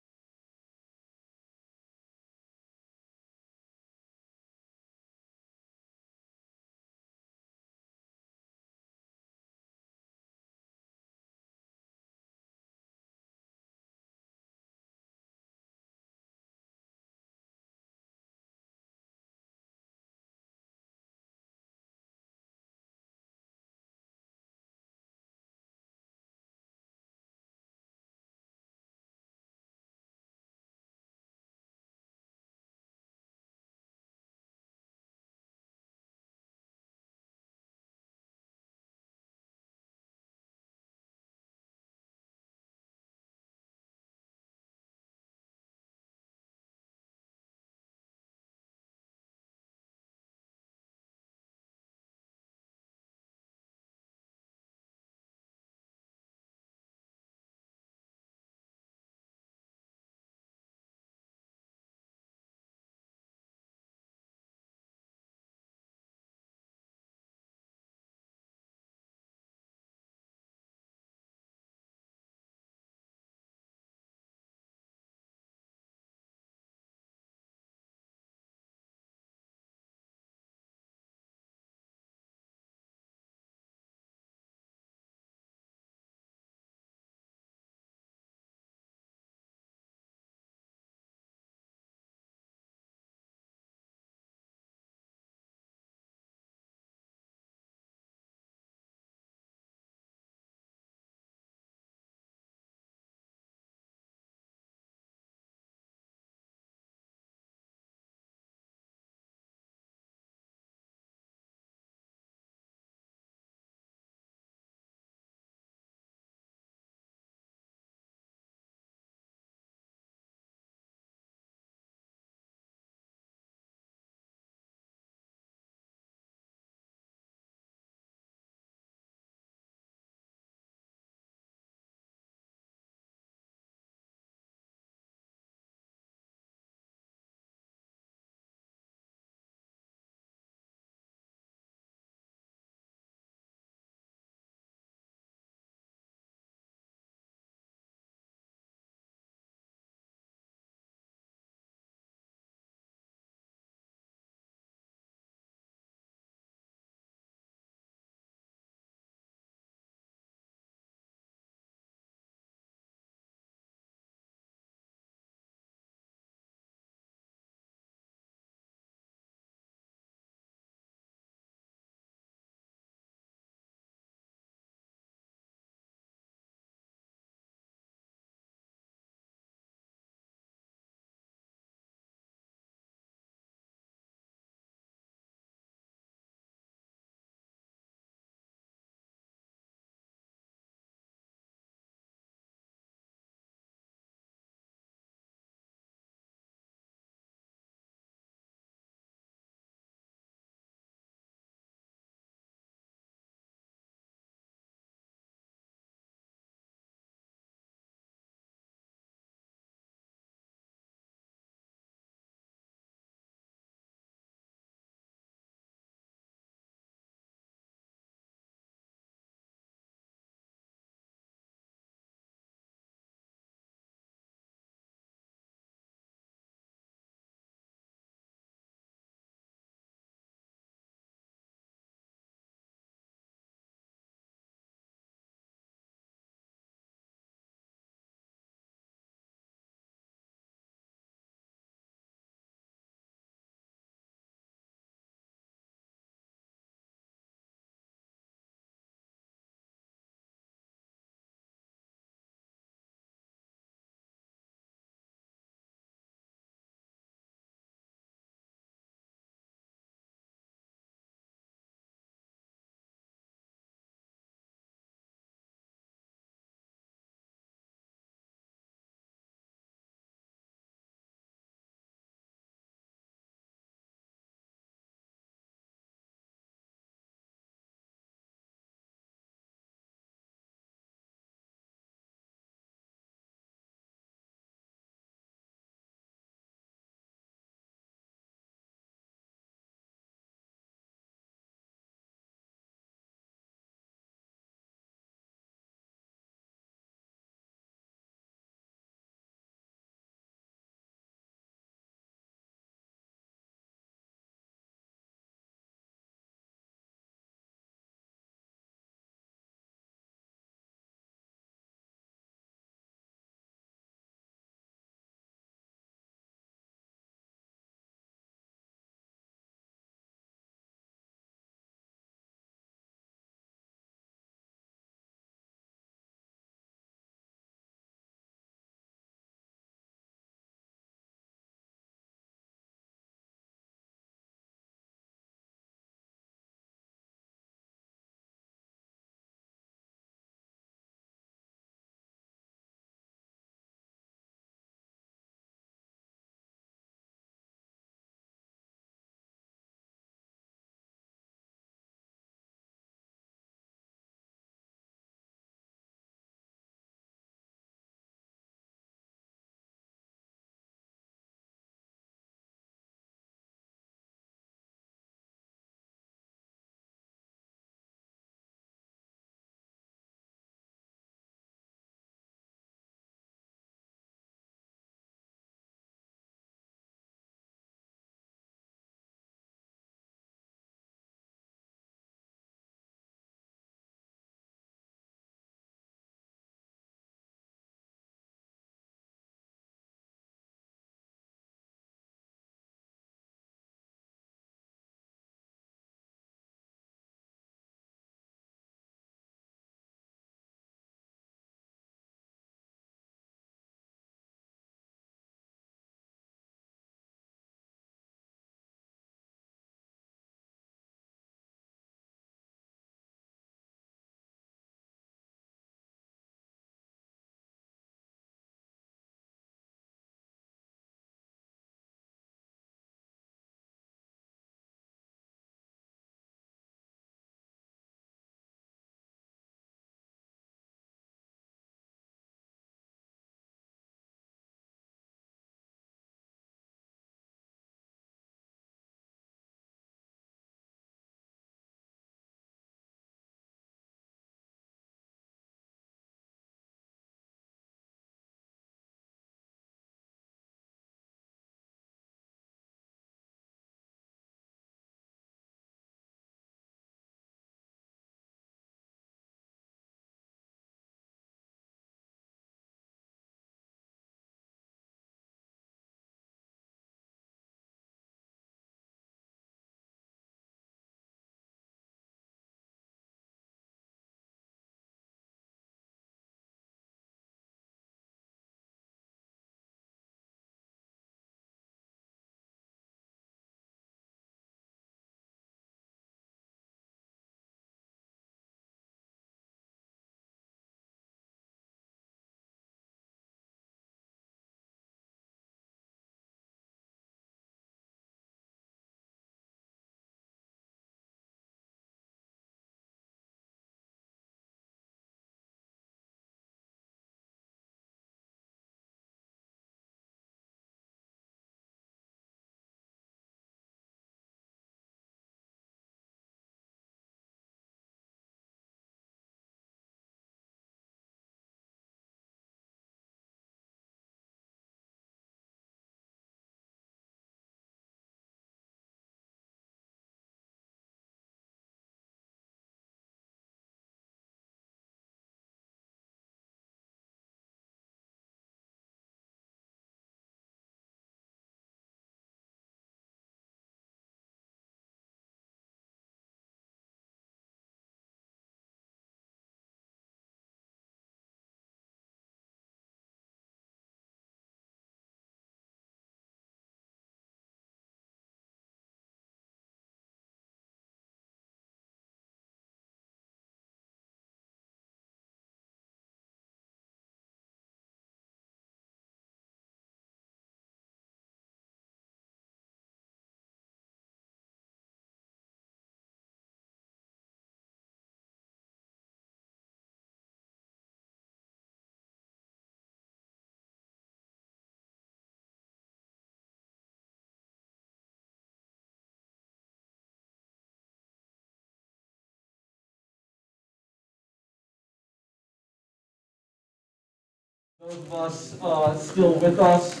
Those of us still with us.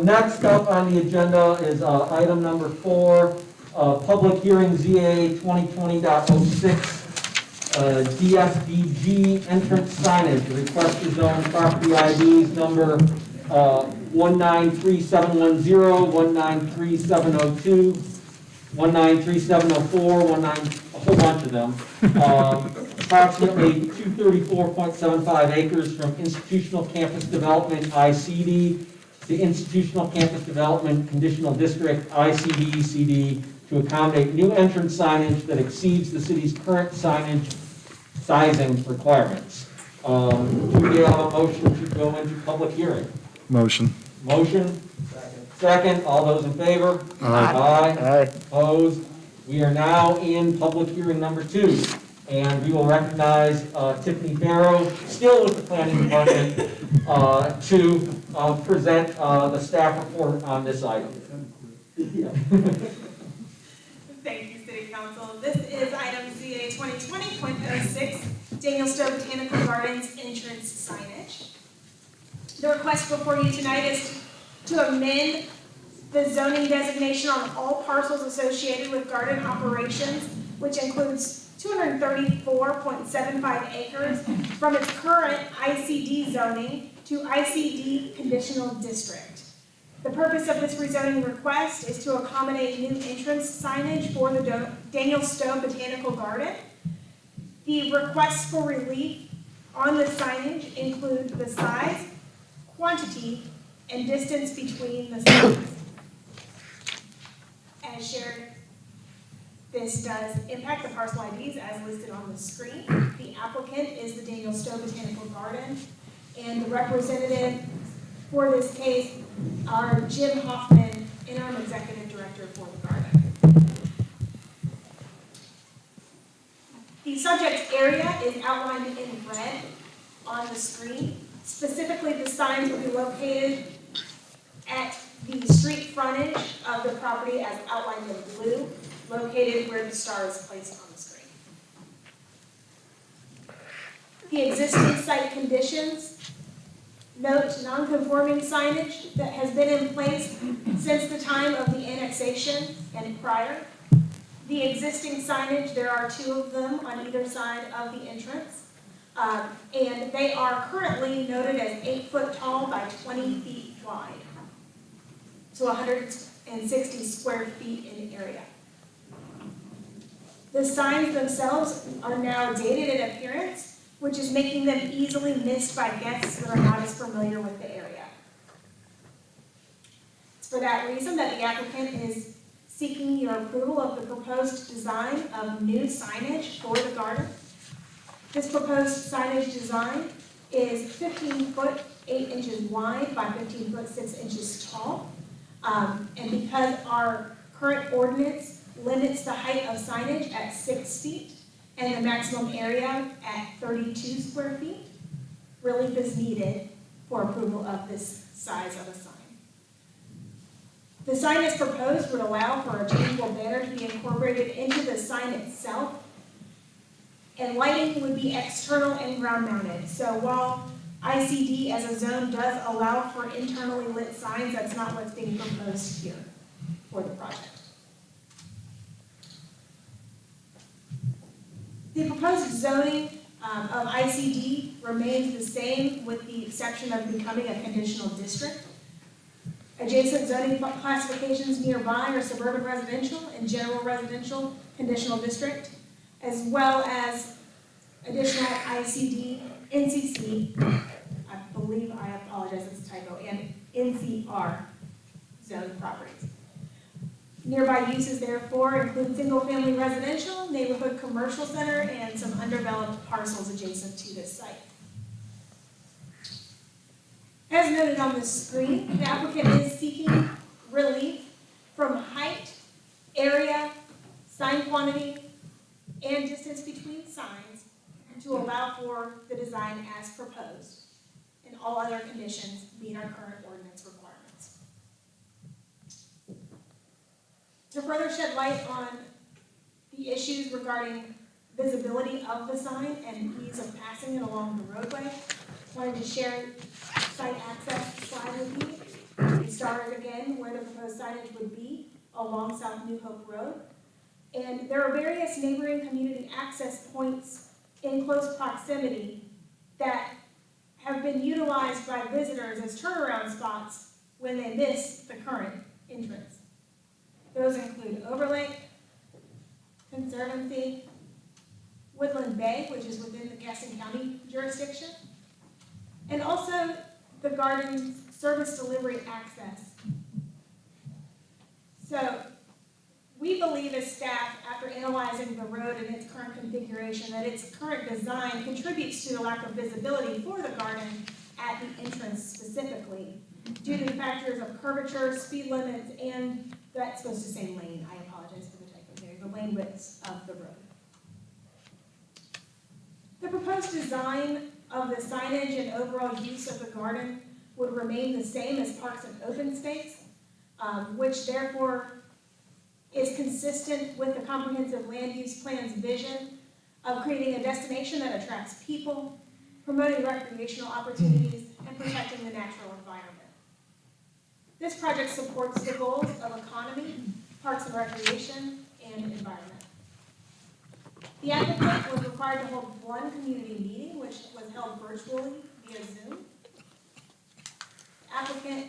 Next up on the agenda is item number 4, public hearing ZA2020.06, DSBG entrance signage. The request to zone property IDs number 193710, 193702, 193704, a whole bunch of them. Approximately 234.75 acres from institutional campus development ICD to institutional campus development conditional district ICD CD to accommodate new entrance signage that exceeds the city's current signage sizing requirements. Do we have a motion to go into public hearing? Motion. Motion? Second. All those in favor? Aye. Aye. Opposed? We are now in public hearing number 2, and we will recognize Tiffany Barrow, still with the planning department, to present the staff report on this item. Thank you, City Council. This is item ZA 2020.06, Daniel Stowe Botanical Gardens entrance signage. The request before you tonight is to amend the zoning designation on all parcels associated with garden operations, which includes 234.75 acres from its current ICD zoning to ICD Conditional District. The purpose of this rezoning request is to accommodate new entrance signage for the Daniel Stowe Botanical Garden. The requests for relief on the signage include the size, quantity, and distance between the signs. As shared, this does impact the parcel IDs as listed on the screen. The applicant is the Daniel Stowe Botanical Garden, and the representative for this case are Jim Hoffman, interim executive director for the garden. The subject area is outlined in red on the screen. Specifically, the signs will be located at the street frontage of the property as outlined in blue, located where the star is placed on the screen. The existing site conditions note non-conforming signage that has been in place since the time of the annexation and prior. The existing signage, there are 2 of them on either side of the entrance. And they are currently noted as 8 foot tall by 20 feet wide. So 160 square feet in area. The signs themselves are now dated in appearance, which is making them easily missed by guests that are not as familiar with the area. It's for that reason that the applicant is seeking your approval of the proposed design of new signage for the garden. This proposed signage design is 15 foot 8 inches wide by 15 foot 6 inches tall. And because our current ordinance limits the height of signage at 6 feet and the maximum area at 32 square feet, relief is needed for approval of this size of a sign. The sign as proposed would allow for a changeable banner to be incorporated into the sign itself, and lighting would be external and ground mounted. So while ICD as a zone does allow for internally lit signs, that's not what's being proposed here for the project. The proposed zoning of ICD remains the same with the exception of becoming a conditional district. Adjacent zoning classifications nearby are Suburban Residential and General Residential Conditional District, as well as additional ICD, NCC, I believe, I apologize, it's a typo, and NCR zone properties. Nearby uses therefore include single-family residential, neighborhood commercial center, and some undeveloped parcels adjacent to this site. As noted on the screen, the applicant is seeking relief from height, area, sign quantity, and distance between signs to allow for the design as proposed, and all other conditions meet our current ordinance requirements. To further shed light on the issues regarding visibility of the sign and ease of passing it along the roadway. Wanted to share site access slide with you. We started again where the proposed signage would be along South New Hope Road. And there are various neighboring community access points in close proximity that have been utilized by visitors as turnaround spots when they miss the current entrance. Those include Overlake, Conservancy, Woodland Bay, which is within the Gaston County jurisdiction, and also the garden's service delivery access. So we believe as staff, after analyzing the road and its current configuration, that its current design contributes to the lack of visibility for the garden at the entrance specifically, due to the factors of curvature, speed limits, and that's supposed to say lane, I apologize for the typo there, the lane widths of the road. The proposed design of the signage and overall use of the garden would remain the same as parks and open space, which therefore is consistent with the comprehensive land use plan's vision of creating a destination that attracts people, promoting recreational opportunities, and protecting the natural environment. This project supports the goals of economy, parks and recreation, and environment. The applicant was required to hold one community meeting, which was held virtually via Zoom. Applicant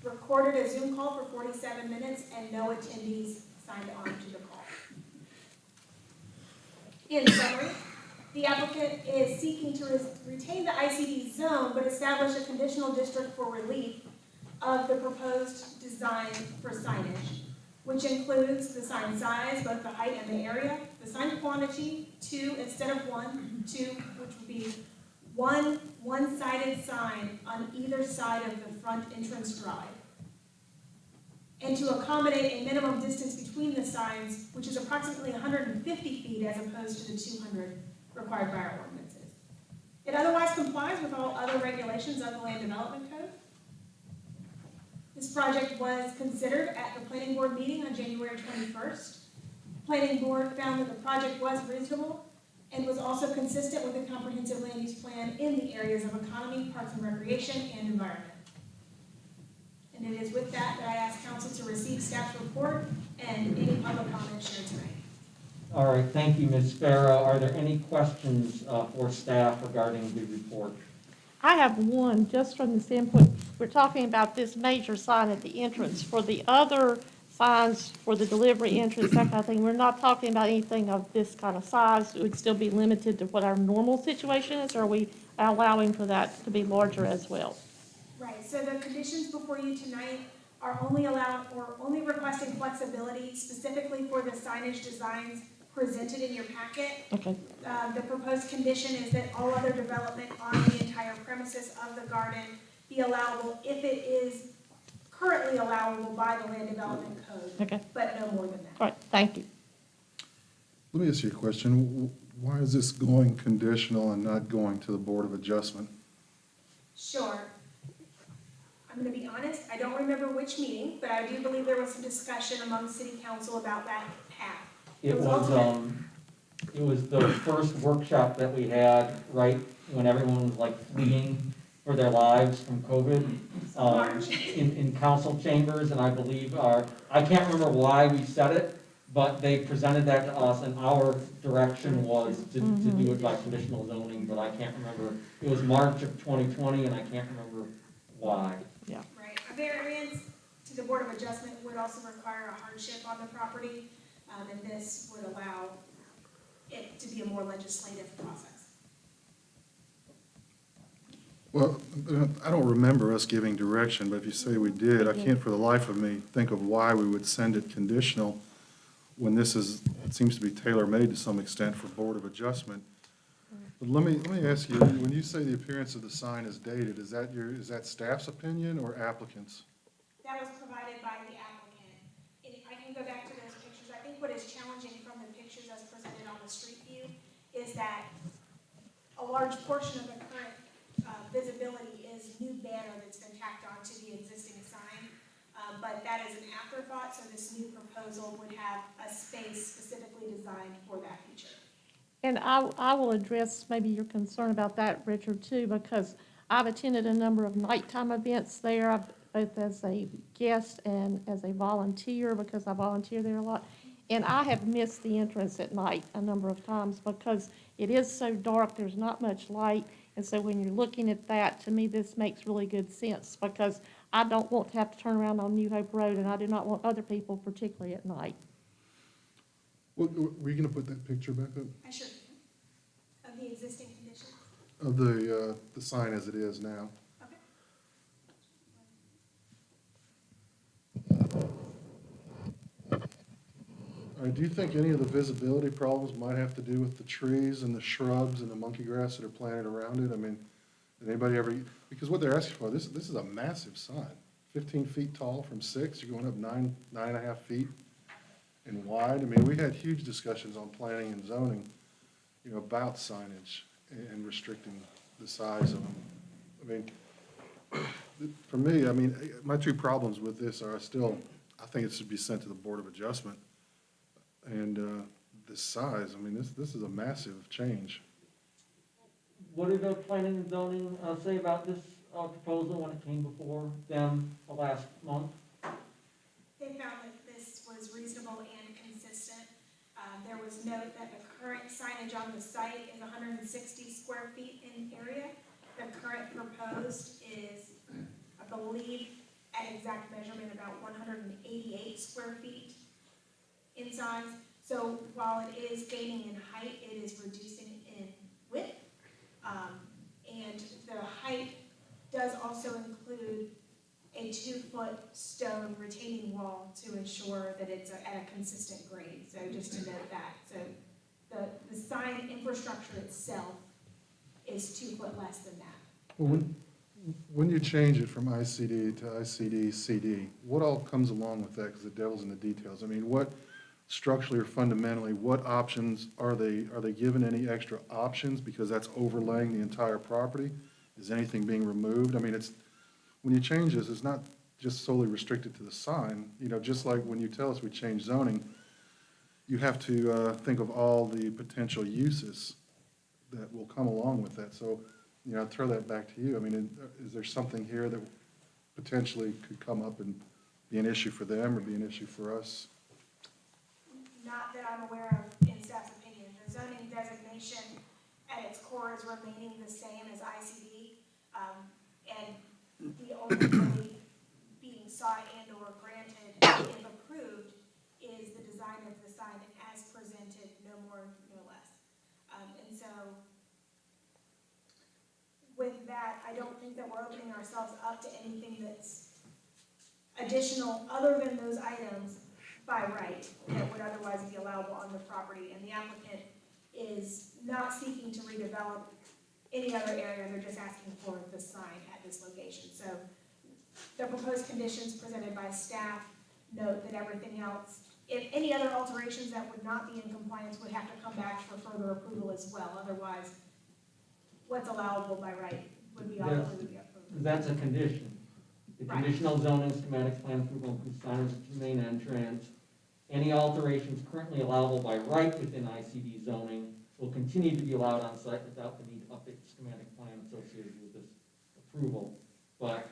recorded a Zoom call for 47 minutes and no attendees signed on to the call. In summary, the applicant is seeking to retain the ICD zone but establish a conditional district for relief of the proposed design for signage, which includes the sign size, both the height and the area, the sign quantity, 2 instead of 1, 2, which would be one-sided sign on either side of the front entrance drive, and to accommodate a minimum distance between the signs, which is approximately 150 feet as opposed to the 200 required by our ordinances. It otherwise complies with all other regulations of the Land Development Code. This project was considered at the Planning Board meeting on January 21st. Planning Board found that the project was reasonable and was also consistent with the comprehensive land use plan in the areas of economy, parks and recreation, and environment. And it is with that that I ask council to receive staff's report and any public comments shared tonight. All right, thank you, Ms. Farah. Are there any questions for staff regarding the report? I have one, just from the standpoint, we're talking about this major sign at the entrance. For the other signs for the delivery entrance, that kind of thing, we're not talking about anything of this kind of size. It would still be limited to what our normal situation is, or are we allowing for that to be larger as well? Right, so the conditions before you tonight are only requesting flexibility specifically for the signage designs presented in your packet. Okay. The proposed condition is that all other development on the entire premises of the garden be allowable if it is currently allowable by the Land Development Code. Okay. But no more than that. All right, thank you. Let me ask you a question. Why is this going conditional and not going to the Board of Adjustment? Sure. I'm going to be honest, I don't remember which meeting, but I do believe there was some discussion among city council about that path. It was the first workshop that we had right when everyone was like fleeing for their lives from COVID in council chambers, and I believe I can't remember why we said it, but they presented that to us, and our direction was to do it by conditional zoning, but I can't remember. It was March of 2020, and I can't remember why. Yeah. Right. A variance to the Board of Adjustment would also require a hardship on the property, and this would allow it to be a more legislative process. Well, I don't remember us giving direction, but if you say we did, I can't for the life of me think of why we would send it conditional when this it seems to be tailor-made to some extent for Board of Adjustment. But let me ask you, when you say the appearance of the sign is dated, is that staff's opinion or applicant's? That was provided by the applicant. And I can go back to those pictures. I think what is challenging from the pictures as presented on the street view is that a large portion of the current visibility is new banner that's been tacked on to the existing sign. But that is an afterthought, so this new proposal would have a space specifically designed for that feature. And I will address maybe your concern about that, Richard, too, because I've attended a number of nighttime events there, both as a guest and as a volunteer, because I volunteer there a lot. And I have missed the entrance at night a number of times because it is so dark, there's not much light. And so when you're looking at that, to me, this makes really good sense because I don't want to have to turn around on New Hope Road, and I do not want other people, particularly at night. Were you gonna put that picture back up I sure can. Of the existing conditions. of the sign as it is now? Okay. All right, do you think any of the visibility problems might have to do with the trees and the shrubs and the monkey grass that are planted around it? I mean, did anybody ever, because what they're asking for, this is a massive sign, 15 feet tall from 6, you're going up 9.5 feet and wide. I mean, we had huge discussions on planning and zoning, about signage and restricting the size of them. I mean, for me, I mean, my two problems with this are I think it should be sent to the Board of Adjustment. And the size, I mean, this is a massive change. What did the planning and zoning say about this proposal when it came before them last month? They found that this was reasonable and consistent. There was note that the current signage on the site is 160 square feet in area. The current proposed is, I believe, at exact measurement, about 188 square feet in size. So while it is gaining in height, it is reducing in width. And the height does also include a 2-foot stone retaining wall to ensure that it's at a consistent grade. So just to note that. So the sign infrastructure itself is 2 foot less than that. Well, when you change it from ICD to ICD CD, what all comes along with that? Because the devil's in the details. I mean, what structurally or fundamentally, what options are they given any extra options because that's overlaying the entire property? Is anything being removed? I mean, when you change this, it's not just solely restricted to the sign. Just like when you tell us we change zoning, you have to think of all the potential uses that will come along with that. So, I'd throw that back to you. I mean, is there something here that potentially could come up and be an issue for them or be an issue for us? Not that I'm aware of in staff's opinion. The zoning designation at its core is remaining the same as ICD. And the only really being sought and or granted, if approved, is the design of the sign as presented, no more, no less. And so with that, I don't think that we're opening ourselves up to anything that's additional other than those items by right that would otherwise be allowable on the property. And the applicant is not seeking to redevelop any other area, they're just asking for the sign at this location. So the proposed conditions presented by staff note that everything else, if any other alterations that would not be in compliance would have to come back for further approval as well. Otherwise, what's allowable by right would be approved. That's a condition. The Right. conditional zoning schematic plan approval includes signage at the main entrance. Any alterations currently allowable by right within ICD zoning will continue to be allowed on site without the need to update the schematic plan associated with this approval. But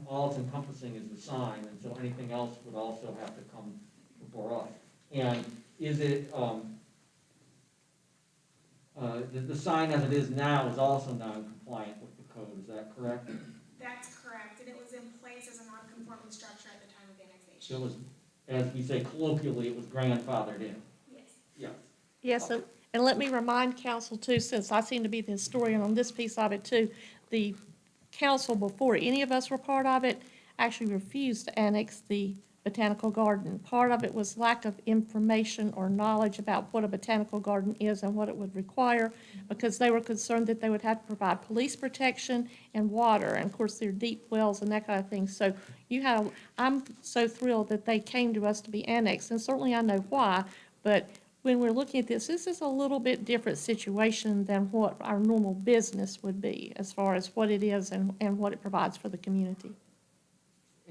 all it's encompassing is the sign, and so anything else would also have to come before us. And is it, the sign as it is now is also non-compliant with the code, is that correct? That's correct, and it was in place as a non-conforming structure at the time of annexation. It was, as we say colloquially, it was grandfathered in. Yes. Yeah. Yes, and let me remind council too, since I seem to be the historian on this piece of it too, the council, before any of us were part of it, actually refused to annex the botanical garden. Part of it was lack of information or knowledge about what a botanical garden is and what it would require, because they were concerned that they would have to provide police protection and water, and of course there are deep wells and that kind of thing. So I'm so thrilled that they came to us to be annexed, and certainly I know why, but when we're looking at this is a little bit different situation than what our normal business would be as far as what it is and what it provides for the community.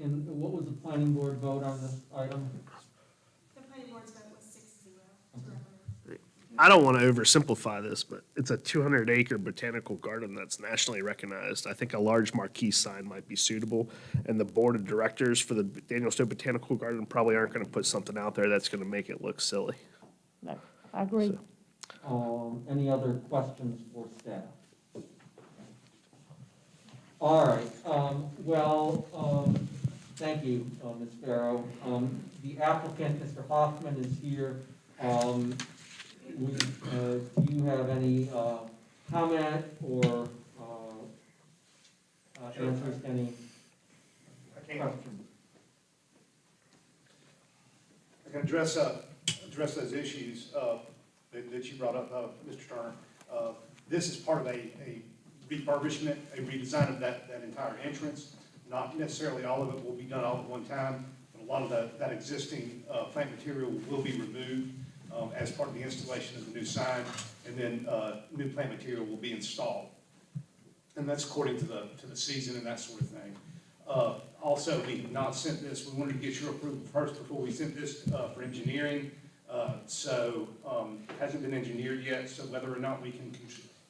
And what was the planning board vote on this item? The planning board's vote was 6-0 to recommend. I don't want to oversimplify this, but it's a 200-acre botanical garden that's nationally recognized. I think a large marquee sign might be suitable, and the board of directors for the Daniel Stowe Botanical Garden probably aren't going to put something out there that's going to make it look silly. No, I agree. Any other questions for staff? All right, thank you, Ms. Farrow. The applicant, Mr. Hoffman, is here. Do you have any comment or answers to any questions? I can address those issues that you brought up, Mr. Turner. This is part of a refurbishment, a redesign of that entire entrance. Not necessarily all of it will be done all at one time, but a lot of that existing plant material will be removed as part of the installation of the new sign, and then new plant material will be installed. And that's according to the season and that sort of thing. Also, we have not sent this, we wanted to get your approval first before we sent this for engineering. So it hasn't been engineered yet, so whether or not we can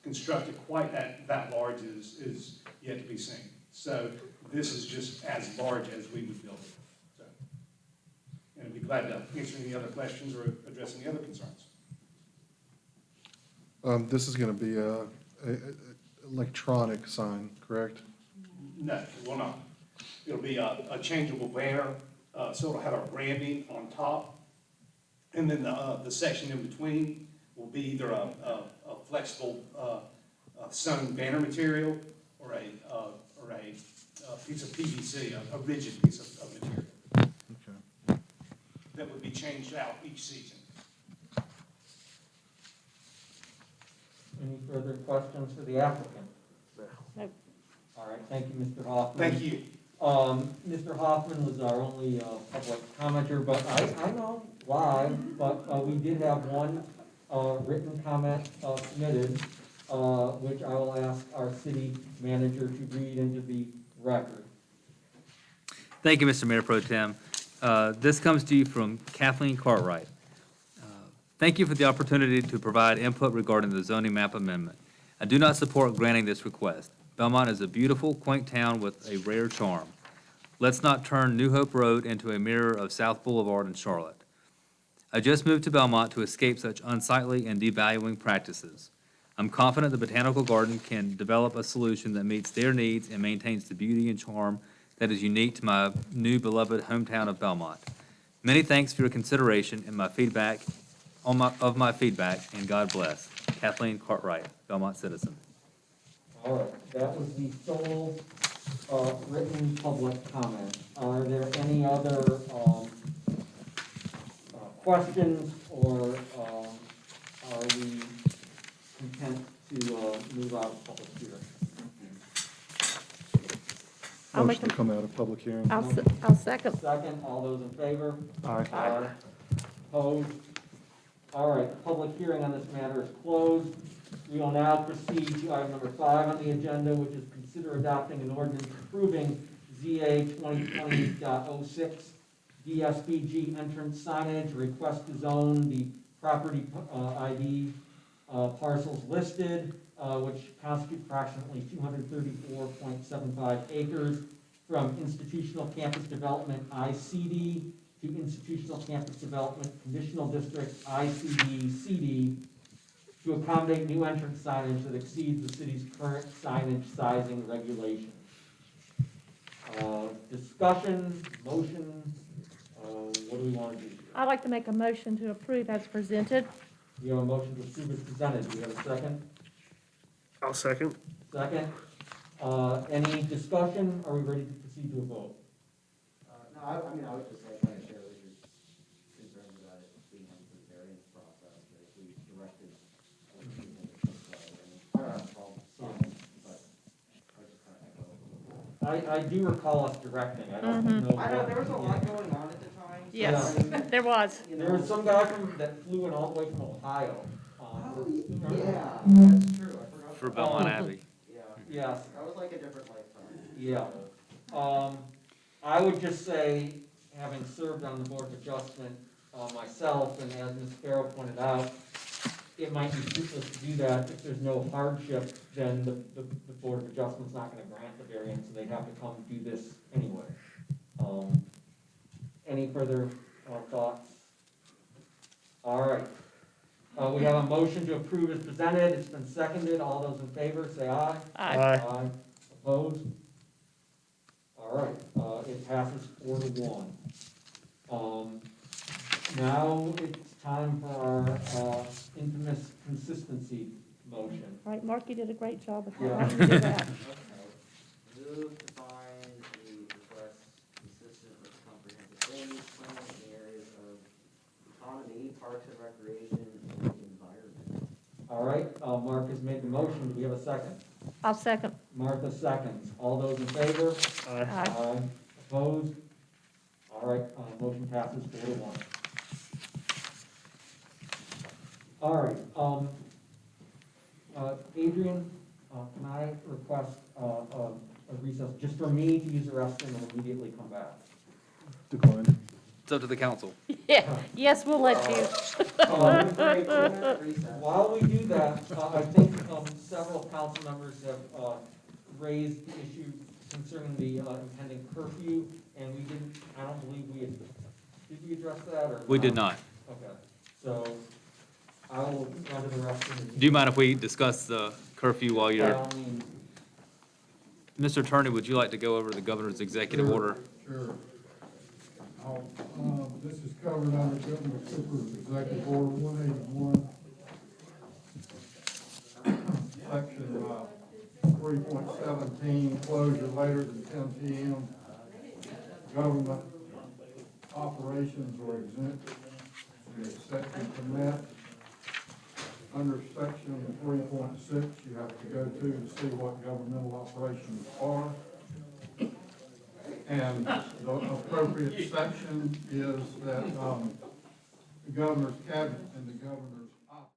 construct it quite that large is yet to be seen. So this is just as large as we would build it. So, and I'd be glad to answer any other questions or address any other concerns. This is going to be a electronic sign, correct? No, it will not. It'll be a changeable banner, so it'll have our branding on top. And then the section in between will be either a flexible sun banner material or a piece of PVC, a rigid piece of material. Okay. That would be changed out each season. Any further questions for the applicant? No. All right, thank you, Mr. Hoffman. Thank you. Mr. Hoffman was our only public commenter, but I know live, but we did have one written comment submitted, which I will ask our city manager to read into the record. Thank you, Mr. Mayor Pro Tem. This comes to you from Kathleen Cartwright. Thank you for the opportunity to provide input regarding the zoning map amendment. I do not support granting this request. Belmont is a beautiful, quaint town with a rare charm. Let's not turn New Hope Road into a mirror of South Boulevard in Charlotte. I just moved to Belmont to escape such unsightly and devaluing practices. I'm confident the Botanical Garden can develop a solution that meets their needs and maintains the beauty and charm that is unique to my new beloved hometown of Belmont. Many thanks for your consideration and my feedback, and God bless. Kathleen Cartwright, Belmont citizen. All right, that was the sole written public comment. Are there any other questions, or are we content to move out of public hearing? Motion to come out of public hearing. I'll second. Second, all those in favor? Aye. Opposed? All right, the public hearing on this matter is closed. We will now proceed to item number 5 on the agenda, which is consider adopting an ordinance approving ZA 2020.06 DSBG entrance signage, request to zone the property ID parcels listed, which constitute approximately 234.75 acres from institutional campus development ICD to institutional campus development conditional district ICD CD to accommodate new entrance signage that exceeds the city's current signage sizing regulations. Discussion, motion, what do we want to do here? I'd like to make a motion to approve as presented. We have a motion to approve as presented. Do we have a second? I'll second. Second. Any discussion? Are we ready to proceed to a vote? No, I would just say, kind of share with your concerns about it being on the variance process, that if we directed, I don't have a problem with signs, but I was just kind of echo. I do recall us directing. I don't know. I know, there was a lot going on at the time. Yes, Yeah. there was. There was some guy that flew in all the way from Ohio. Yeah, that's true, I forgot. For Belmont Abbey. Yeah. Yes. That was like a different lifetime. Yeah. I would just say, having served on the Board of Adjustment myself, and as Ms. Farrow pointed out, it might be useless to do that. If there's no hardship, then the Board of Adjustment's not gonna grant the variance, so they'd have to come do this anyway. Any further thoughts? All right. We have a motion to approve as presented. It's been seconded. All those in favor, say aye. Aye. Aye. Opposed? All right, it passes 4-1. Now it's time for our infamous consistency motion. All right, Mark, you did a great job with that. Yeah. I can do that. Move to find a request consistent with the comprehensive land use plan in the areas of economy, parks and recreation, and environment. All right, Mark has made the motion. Do we have a second? I'll second. Martha seconds. All those in favor? Aye. Opposed? All right, motion passes 4-1. All right, Adrian, can I request a recess just for me to use the restroom and immediately come back? Declined. It's up to the council. Yeah, yes, we'll let you. While we do that, I think several council members have raised the issue concerning the impending curfew, and we didn't, I don't believe we had, did we address that, or? We did not. Okay, so I will run to the restroom. Do you mind if we discuss the curfew while By you're? all means. Mr. Attorney, would you like to go over the governor's executive order? Sure. This is covered under Governor Cooper's Executive Order 181, Section 3.17, closure later than 10 p.m. Government operations are exempt, the exception from that. Under Section 3.6, you have to go to see what governmental operations are. And the appropriate section is that the governor's cabinet and the governor's office.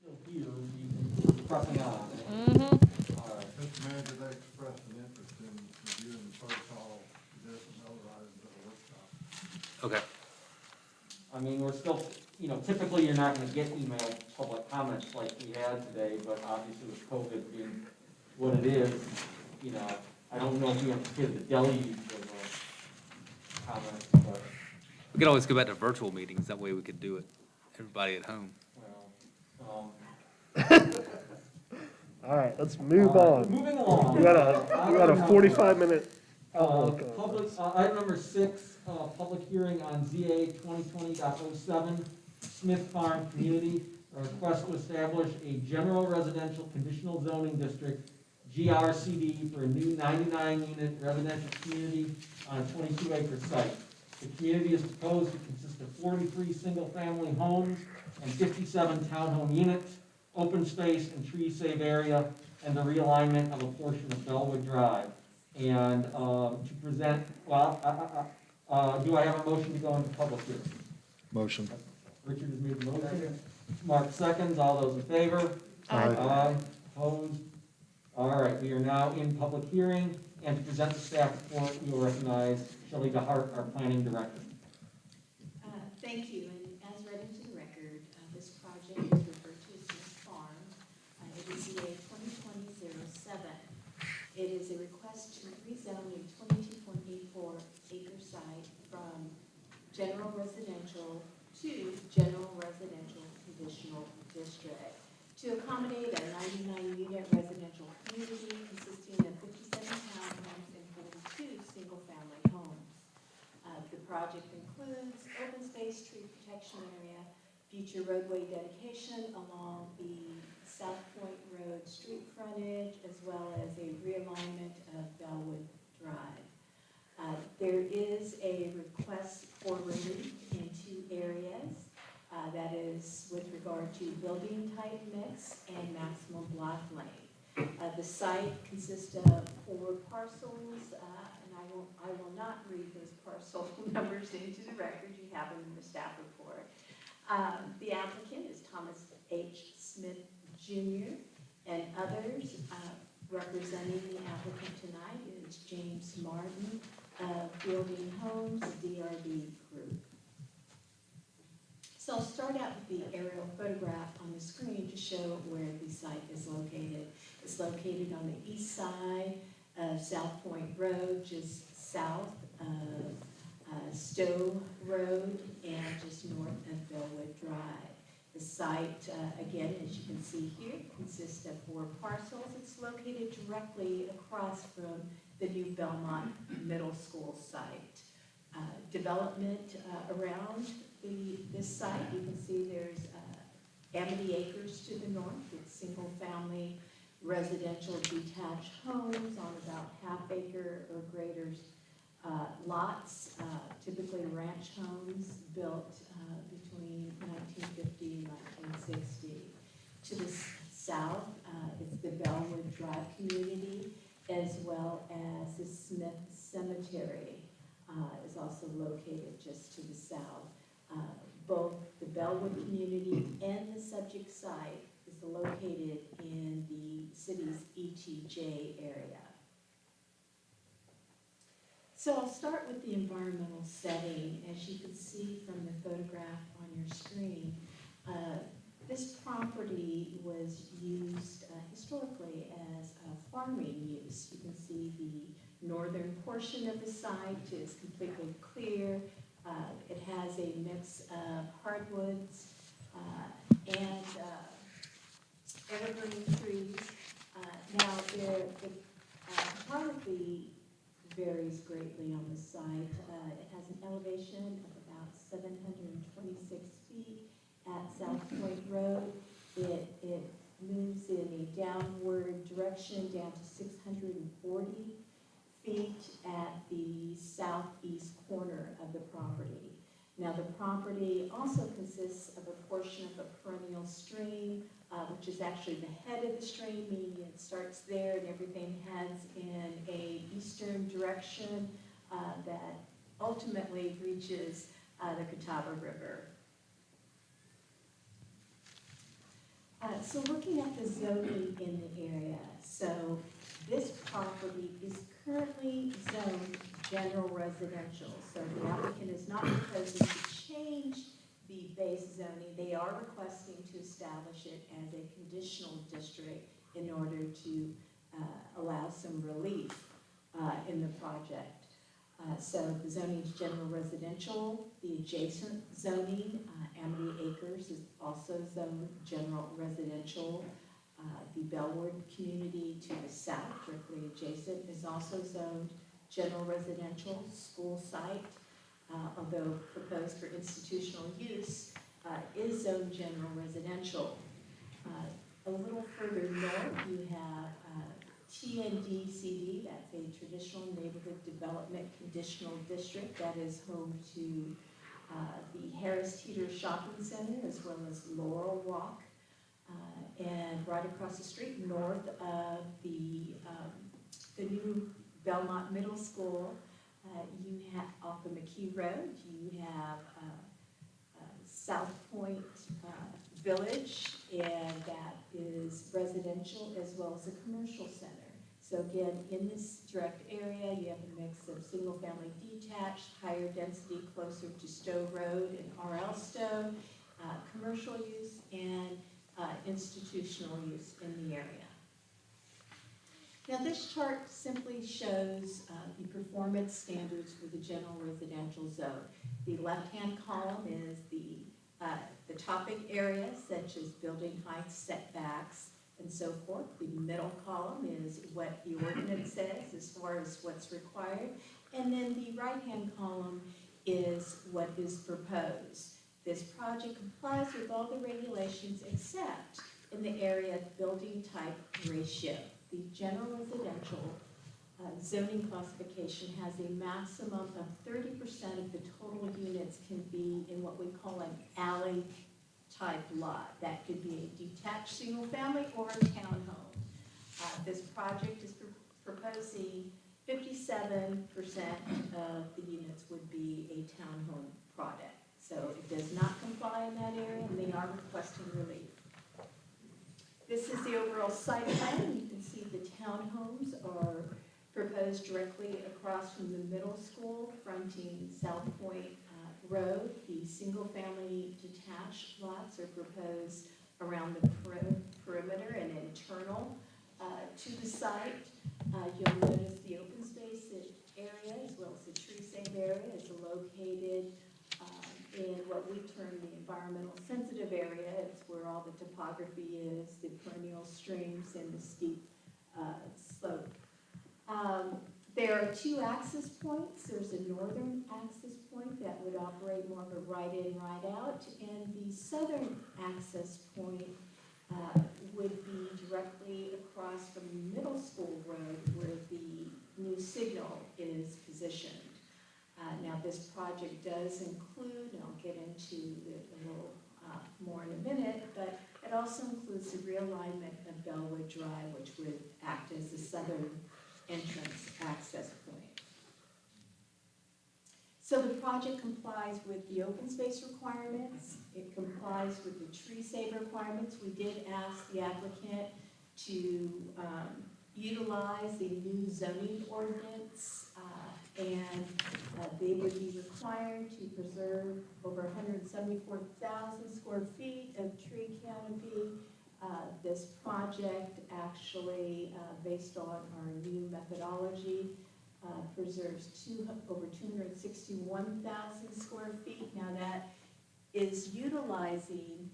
Still here, we're pressing on. Mr. Manager, they expressed an interest in reviewing the protocol, this and other items at the workshop. Okay. I mean, we're still, typically you're not gonna get email public comments like we had today, but obviously with COVID being what it is, I don't know if we have to give the deluge of comments, but, We could always go back to virtual meetings. That way we could do it, everybody at home. well, All right, let's move on. Moving along. We got a 45-minute outlook. Item number 6, public hearing on ZA 2020.07 Smith Farm Community. A request to establish a General Residential Conditional Zoning District, GRCD, for a new 99-unit residential community on a 22-acre site. The community is proposed to consist of 43 single-family homes and 57 townhome units, open space and tree-save area, and the realignment of a portion of Bellwood Drive. And to present, do I have a motion to go into public hearing? Motion. Richard has made the motion. Mark seconds. All those in favor? Aye. Opposed? All right, we are now in public hearing, and to present the staff report, we will recognize Shelley DeHart, our planning director. Thank you, and as read into the record, this project is referred to as Smith Farm. It is ZA 2020.07. It is a request to rezone a 22.84 acre site from General Residential to General Residential Conditional District to accommodate a 99-unit residential community consisting of 57 townhomes and 42 single-family homes. The project includes open space, tree protection area, future roadway dedication along the South Point Road street frontage, as well as a realignment of Bellwood Drive. There is a request for relief in 2 areas. That is with regard to building type mix and maximum block length. The site consists of 4 parcels, and I will not read those parcel numbers into the record. You have them in the staff report. The applicant is Thomas H. Smith Jr. and others. Representing the applicant tonight is James Martin of Fielding Homes, DRB Group. So I'll start out with the aerial photograph on the screen to show where the site is located. It's located on the east side of South Point Road, just south of Stowe Road, and just north of Bellwood Drive. The site, again, as you can see here, consists of 4 parcels. It's located directly across from the new Belmont Middle School site. Development around this site, you can see there's Amity Acres to the north with single-family residential detached homes on about half-acre or greater lots, typically ranch homes built between 1950 and 1960. To the south, it's the Bellwood Drive community, as well as the Smith Cemetery is also located just to the south. Both the Bellwood community and the subject site is located in the city's ETJ area. So I'll start with the environmental setting. As you can see from the photograph on your screen, this property was used historically as a farming use. You can see the northern portion of the site is completely clear. It has a mix of hardwoods and evergreen trees. Now, the topography varies greatly on the site. It has an elevation of about 726 feet at South Point Road. It moves in a downward direction down to 640 feet at the southeast corner of the property. Now, the property also consists of a portion of a perennial stream, which is actually the head of the stream, meaning it starts there and everything heads in a eastern direction that ultimately reaches the Catawba River. So looking at the zoning in the area, so this property is currently zoned general residential. So the applicant is not proposing to change the base zoning. They are requesting to establish it as a conditional district in order to allow some relief in the project. So the zoning is general residential. The adjacent zoning, Amity Acres, is also zoned general residential. The Bellward community to the south, directly adjacent, is also zoned general residential school site, although proposed for institutional use, is zoned general residential. A little further north, you have TNDCD, that's a traditional neighborhood development conditional district that is home to the Harris Teeter Shopping Center as well as Laurel Walk. And right across the street, north of the new Belmont Middle School, you have, off of McKee Road, you have South Point Village, and that is residential as well as a commercial center. So again, in this direct area, you have a mix of single-family detached, higher density closer to Stowe Road and RL Stowe, commercial use, and institutional use in the area. Now this chart simply shows the performance standards for the general residential zone. The left-hand column is the topic areas such as building heights, setbacks, and so forth. The middle column is what the ordinance says as far as what's required. And then the right-hand column is what is proposed. This project complies with all the regulations except in the area of building type ratio. The general residential zoning classification has a maximum of 30% of the total units can be in what we call an alley type lot. That could be a detached single family or a townhome. This project is proposing 57% of the units would be a townhome product. So it does not comply in that area, and they are requesting relief. This is the overall site plan. You can see the townhomes are proposed directly across from the middle school, fronting South Point Road. The single-family detached lots are proposed around the perimeter and internal to the site. You'll notice the open space area as well as the tree save area is located in what we term the environmental sensitive area. It's where all the topography is, the perennial streams and the steep slope. There are two access points. There's a northern access point that would operate more of a right-in, right-out, and the southern access point would be directly across from the middle school road where the new signal is positioned. Now this project does include, and I'll get into it a little more in a minute, but it also includes the realignment of Bellwood Drive, which would act as the southern entrance access point. So the project complies with the open space requirements. It complies with the tree save requirements. We did ask the applicant to utilize the new zoning ordinance, and they would be required to preserve over 174,000 square feet of tree canopy. This project actually, based on our new methodology, preserves over 261,000 square feet. Now that is utilizing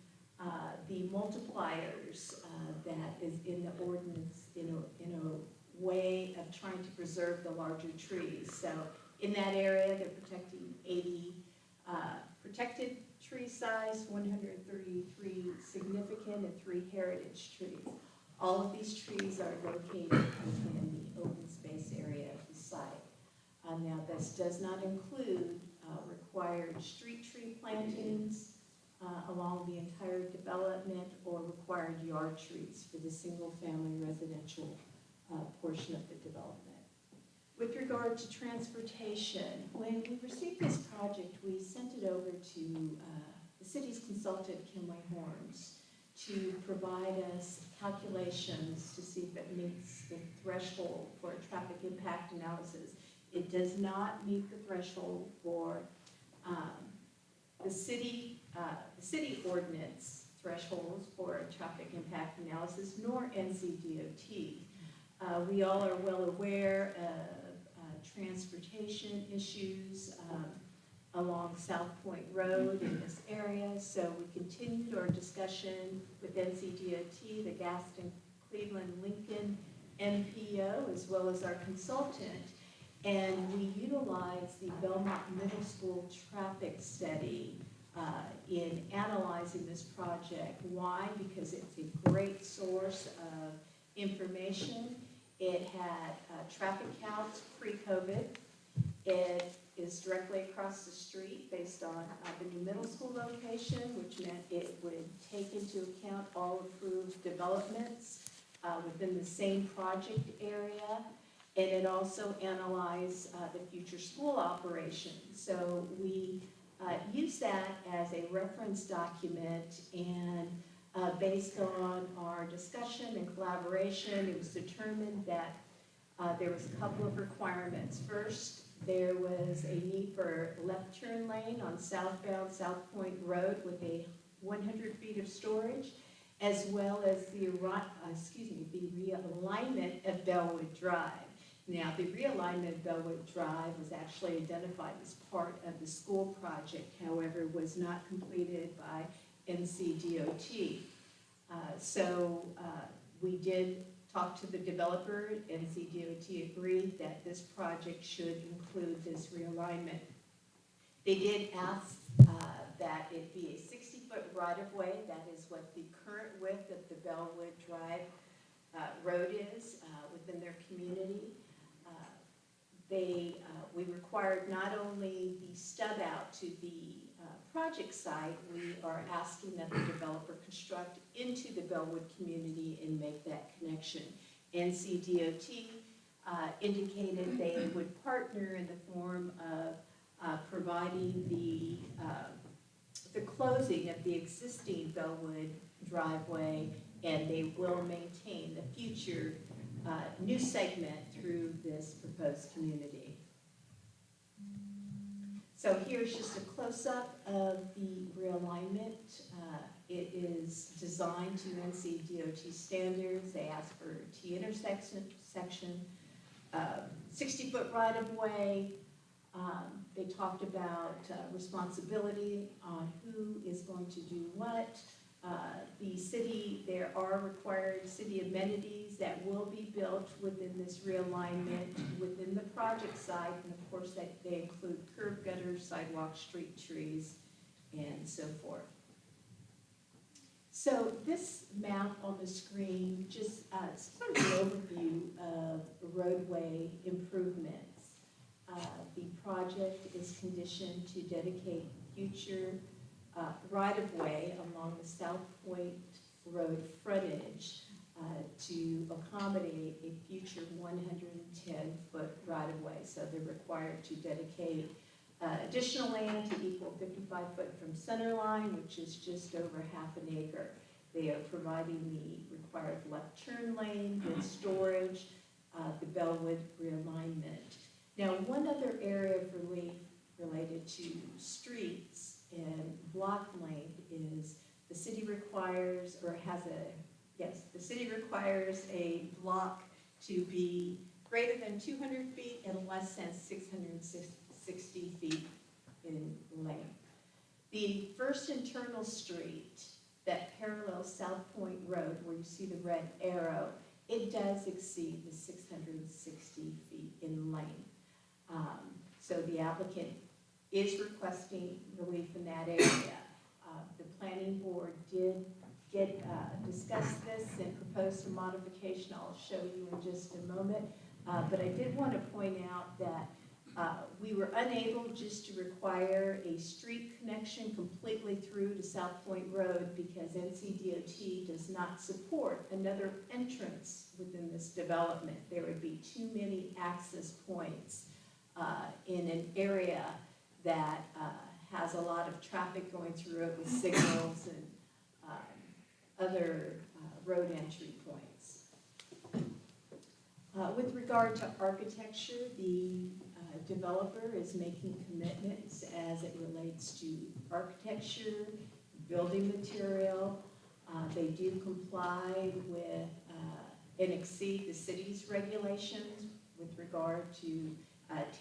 the multipliers that is in the ordinance in a way of trying to preserve the larger trees. So in that area, they're protecting 80 protected tree size, 133 significant, and 3 heritage trees. All of these trees are located in the open space area of the site. Now this does not include required street tree plantings along the entire development or required yard trees for the single-family residential portion of the development. With regard to transportation, when we received this project, we sent it over to the city's consultant, Kinley Horns, to provide us calculations to see if it meets the threshold for a traffic impact analysis. It does not meet the threshold for the city ordinance thresholds for a traffic impact analysis, nor NCDOT. We all are well aware of transportation issues along South Point Road in this area. So we continued our discussion with NCDOT, the Gaston, Cleveland, Lincoln MPO, as well as our consultant. And we utilized the Belmont Middle School traffic study in analyzing this project. Why? Because it's a great source of information. It had traffic counts pre-COVID. It is directly across the street based on the new middle school location, which meant it would take into account all approved developments within the same project area. And it also analyzed the future school operations. So we used that as a reference document, and based on our discussion and collaboration, it was determined that there was a couple of requirements. First, there was a need for a left turn lane on southbound South Point Road with a 100 feet of storage, as well as the realignment of Bellwood Drive. Now, the realignment of Bellwood Drive was actually identified as part of the school project, however, was not completed by NCDOT. We did talk to the developer. NCDOT agreed that this project should include this realignment. They did ask that it be a 60-foot right-of-way. That is what the current width of the Bellwood Drive road is within their community. We required not only the stub out to the project site, we are asking that the developer construct into the Bellwood community and make that connection. NCDOT indicated they would partner in the form of providing the closing of the existing Bellwood driveway, and they will maintain the future new segment through this proposed community. So here's just a close-up of the realignment. It is designed to NCDOT standards. They ask for T-intersection, 60-foot right-of-way. They talked about responsibility on who is going to do what. The city, there are required city amenities that will be built within this realignment within the project site, and of course they include curb gutters, sidewalks, street trees, and so forth. So this map on the screen just sort of an overview of roadway improvements. The project is conditioned to dedicate future right-of-way along the South Point Road frontage to accommodate a future 110-foot right-of-way. So they're required to dedicate additional land to equal 55 foot from center line, which is just over half an acre. They are providing the required left turn lane with storage, the Bellwood realignment. Now, one other area of relief related to streets and block length is the city requires, or has the city requires a block to be greater than 200 feet and less than 660 feet in length. The first internal street that parallels South Point Road, where you see the red arrow, it does exceed the 660 feet in length. So the applicant is requesting relief in that area. The planning board did discuss this and propose some modification. I'll show you in just a moment. But I did want to point out that we were unable just to require a street connection completely through to South Point Road because NCDOT does not support another entrance within this development. There would be too many access points in an area that has a lot of traffic going through it with signals and other road entry points. With regard to architecture, the developer is making commitments as it relates to architecture, building material. They do comply with and exceed the city's regulations with regard to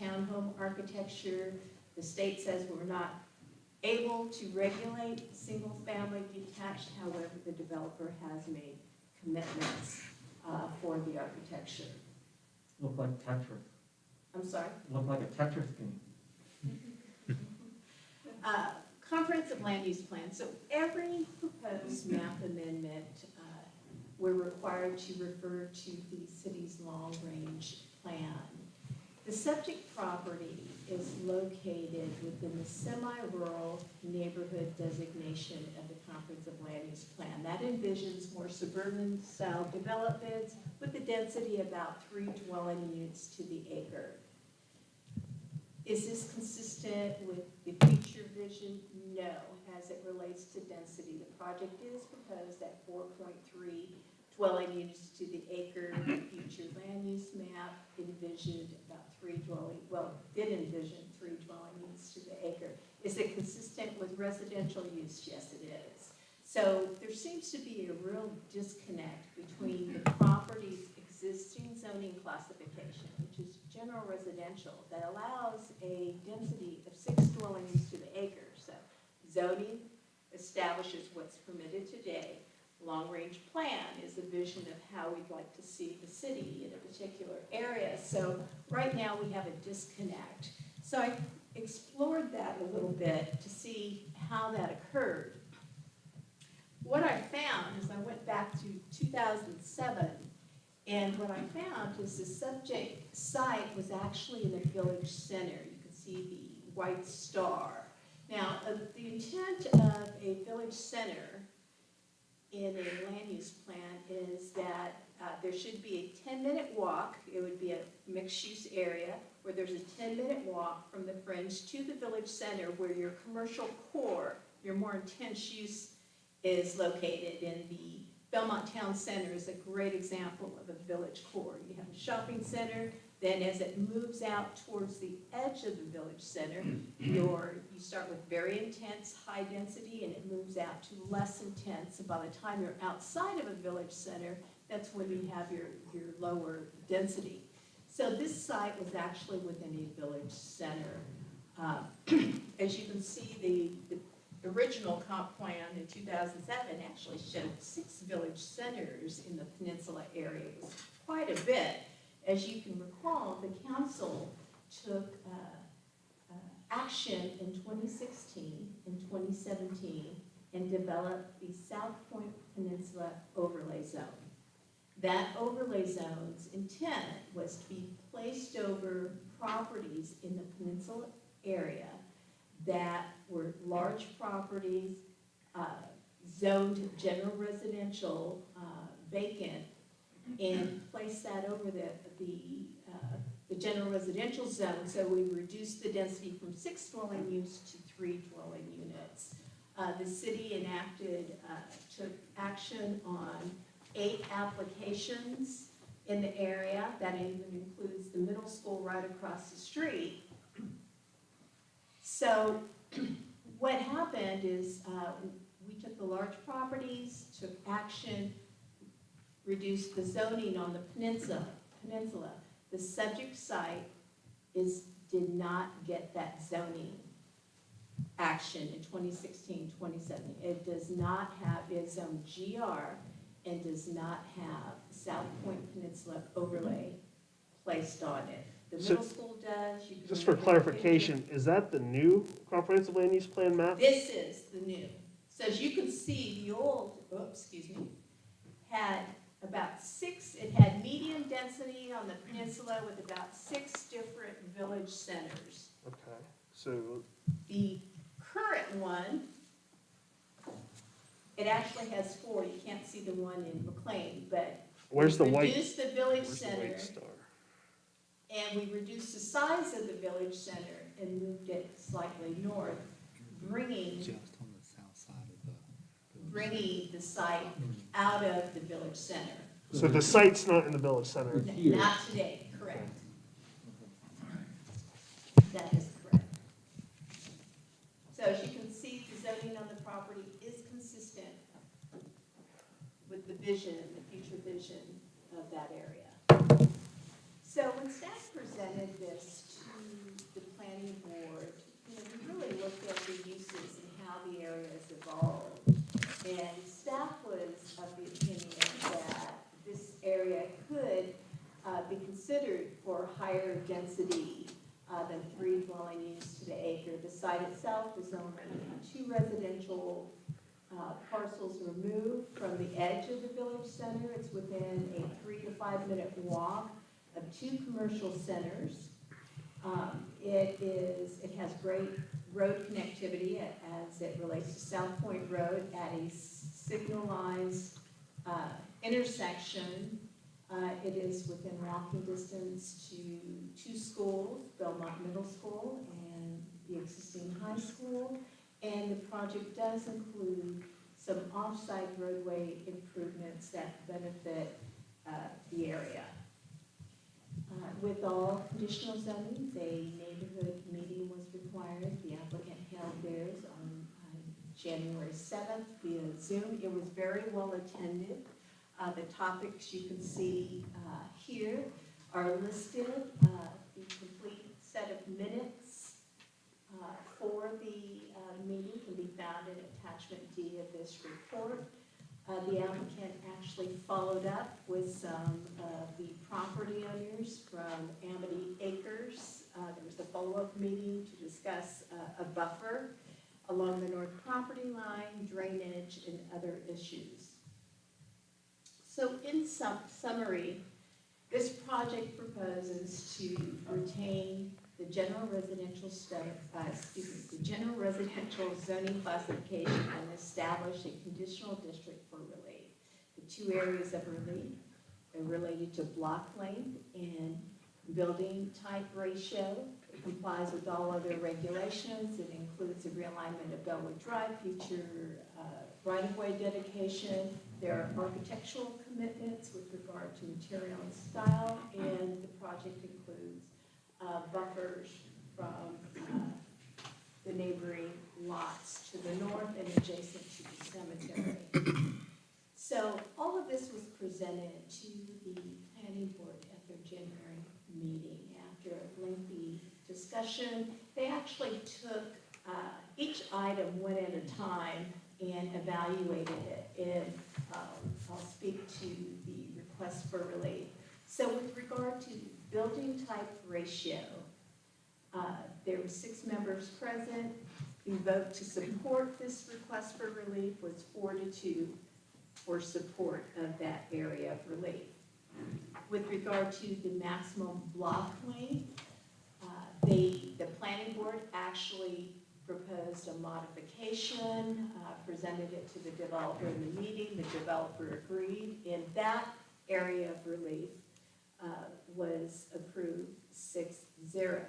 townhome architecture. The state says we're not able to regulate single-family detached, however, the developer has made commitments for the architecture. Look like Tetris. I'm sorry? Look like a Tetris game. Comprehensive land use plan. So every proposed map amendment, we're required to refer to the city's long-range plan. The subject property is located within the semi-rural neighborhood designation of the comprehensive land use plan. That envisions more suburban-style developments with a density about 3 dwelling units to the acre. Is this consistent with the future vision? No, as it relates to density. The project is proposed at 4.3 dwelling units to the acre. The future land use map envisioned about did envision 3 dwelling units to the acre. Is it consistent with residential use? Yes, it is. So there seems to be a real disconnect between the property's existing zoning classification, which is general residential, that allows a density of 6 dwelling units to the acre. So zoning establishes what's permitted today. Long-range plan is a vision of how we'd like to see the city in a particular area. So right now we have a disconnect. So I explored that a little bit to see how that occurred. What I found is I went back to 2007, and what I found is the subject site was actually in the village center. You can see the white star. Now, the intent of a village center in a land use plan is that there should be a 10-minute walk. It would be a mixed-use area where there's a 10-minute walk from the fringe to the village center where your commercial core, your more intense use is located. In the Belmont Town Center is a great example of a village core. You have a shopping center, then as it moves out towards the edge of the village center, you start with very intense high density and it moves out to less intense. And by the time you're outside of a village center, that's when you have your lower density. So this site was actually within a village center. As you can see, the original comp plan in 2007 actually showed 6 village centers in the peninsula area. It was quite a bit. As you can recall, the council took action in 2016 and 2017 and developed the South Point Peninsula Overlay Zone. That overlay zone's intent was to be placed over properties in the peninsula area that were large properties, zoned general residential, vacant, and place that over the general residential zone. So we reduced the density from 6 dwelling units to 3 dwelling units. The city took action on 8 applications in the area. That even includes the middle school right across the street. So what happened is we took the large properties, took action, reduced the zoning on the peninsula. The subject site did not get that zoning action in 2016, 2017. It does not have its own GR and does not have South Point Peninsula overlay placed on it. The middle school does. Just for clarification, is that the new comprehensive land use plan map? This is the new. So as you can see, the old, had about 6, it had medium density on the peninsula with about 6 different village centers. Okay, so. The current one, it actually has 4. You can't see the one in McLean, but Where's the white? reduced the village Where's the center. white star? And we reduced the size of the village center and moved it slightly north, bringing the site out of the village center. So the site's not in the village center? Not today, correct. That is correct. So as you can see, the zoning on the property is consistent with the vision, the future vision of that area. So when staff presented this to the planning board, evolved. And staff was of the opinion that this area could be considered for higher density than 3 dwelling units to the acre. The site itself is only 2 residential parcels removed from the edge of the village center. It's within a 3 to 5 minute walk of 2 commercial centers. It has great road connectivity as it relates to South Point Road at a signalized intersection. It is within walking distance to 2 schools, Belmont Middle School and the existing high school. And the project does include some off-site roadway improvements that benefit the area. With all conditional zonings, a neighborhood meeting was required. The applicant held theirs on January 7th via Zoom. It was very well attended. The topics you can see here are listed. The complete set of minutes for the meeting can be found in attachment D of this report. The applicant actually followed up with some of the property owners from Amity Acres. There was a follow-up meeting to discuss a buffer along the north property line, drainage, and other issues. So in summary, this project proposes to retain the general residential general residential zoning classification and establish a conditional district for relief. The 2 areas of relief are related to block length and building type ratio. It complies with all other regulations. It includes a realignment of Bellwood Drive, future right-of-way dedication. There are architectural commitments with regard to material and style, and the project includes buffers from the neighboring lots to the north and adjacent to the cemetery. So all of this was presented to the planning board at their January meeting. After a lengthy discussion, they actually took each item one at a time and evaluated it. And I'll speak to the request for relief. So with regard to building type ratio, there were 6 members present. The vote to support this request for relief was 4-2 for support of that area of relief. With regard to the maximum block length, the planning board actually proposed a modification, presented it to the developer in the meeting. The developer agreed, and that area of relief was approved 6-0.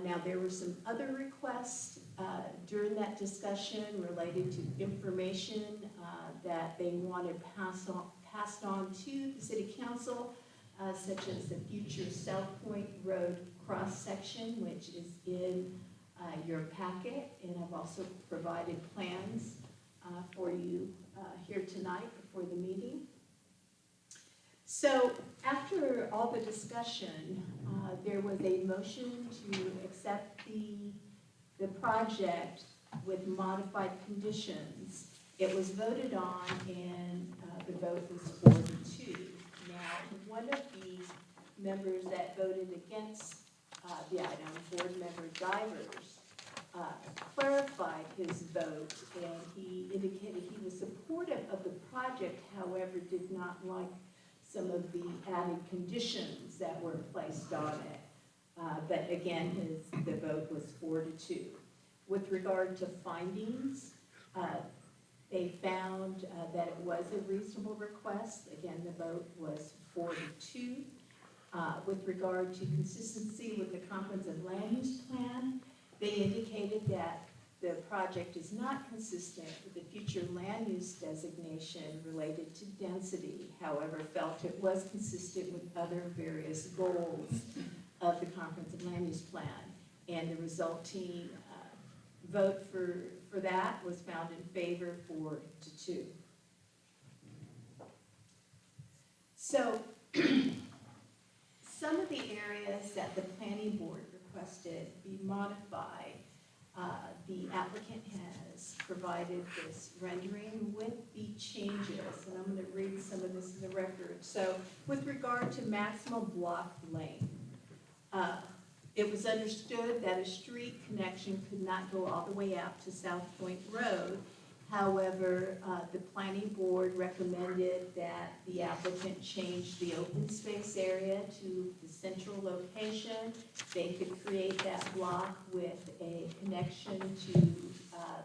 Now, there were some other requests during that discussion related to information that they wanted passed on to the city council, such as the future South Point Road cross-section, which is in your packet, and I've also provided plans for you here tonight before the meeting. So after all the discussion, there was a motion to accept the project with modified conditions. It was voted on, and the vote was 4-2. Now, one of the members that voted against the item, board member Divers, clarified his vote, and he indicated he was supportive of the project, however, did not like some of the added conditions that were placed on it. But again, the vote was 4-2. With regard to findings, they found that it was a reasonable request. Again, the vote was 4-2. With regard to consistency with the comprehensive land use plan, they indicated that the project is not consistent with the future land use designation related to density. However, felt it was consistent with other various goals of the comprehensive land use plan. And the resulting vote for that was found in favor 4-2. So some of the areas that the planning board requested be modified The applicant has provided this rendering with the changes, and I'm going to read some of this in the record. So with regard to maximum block length, it was understood that a street connection could not go all the way out to South Point Road. However, the planning board recommended that the applicant change the open space area to the central location. They could create that block with a connection to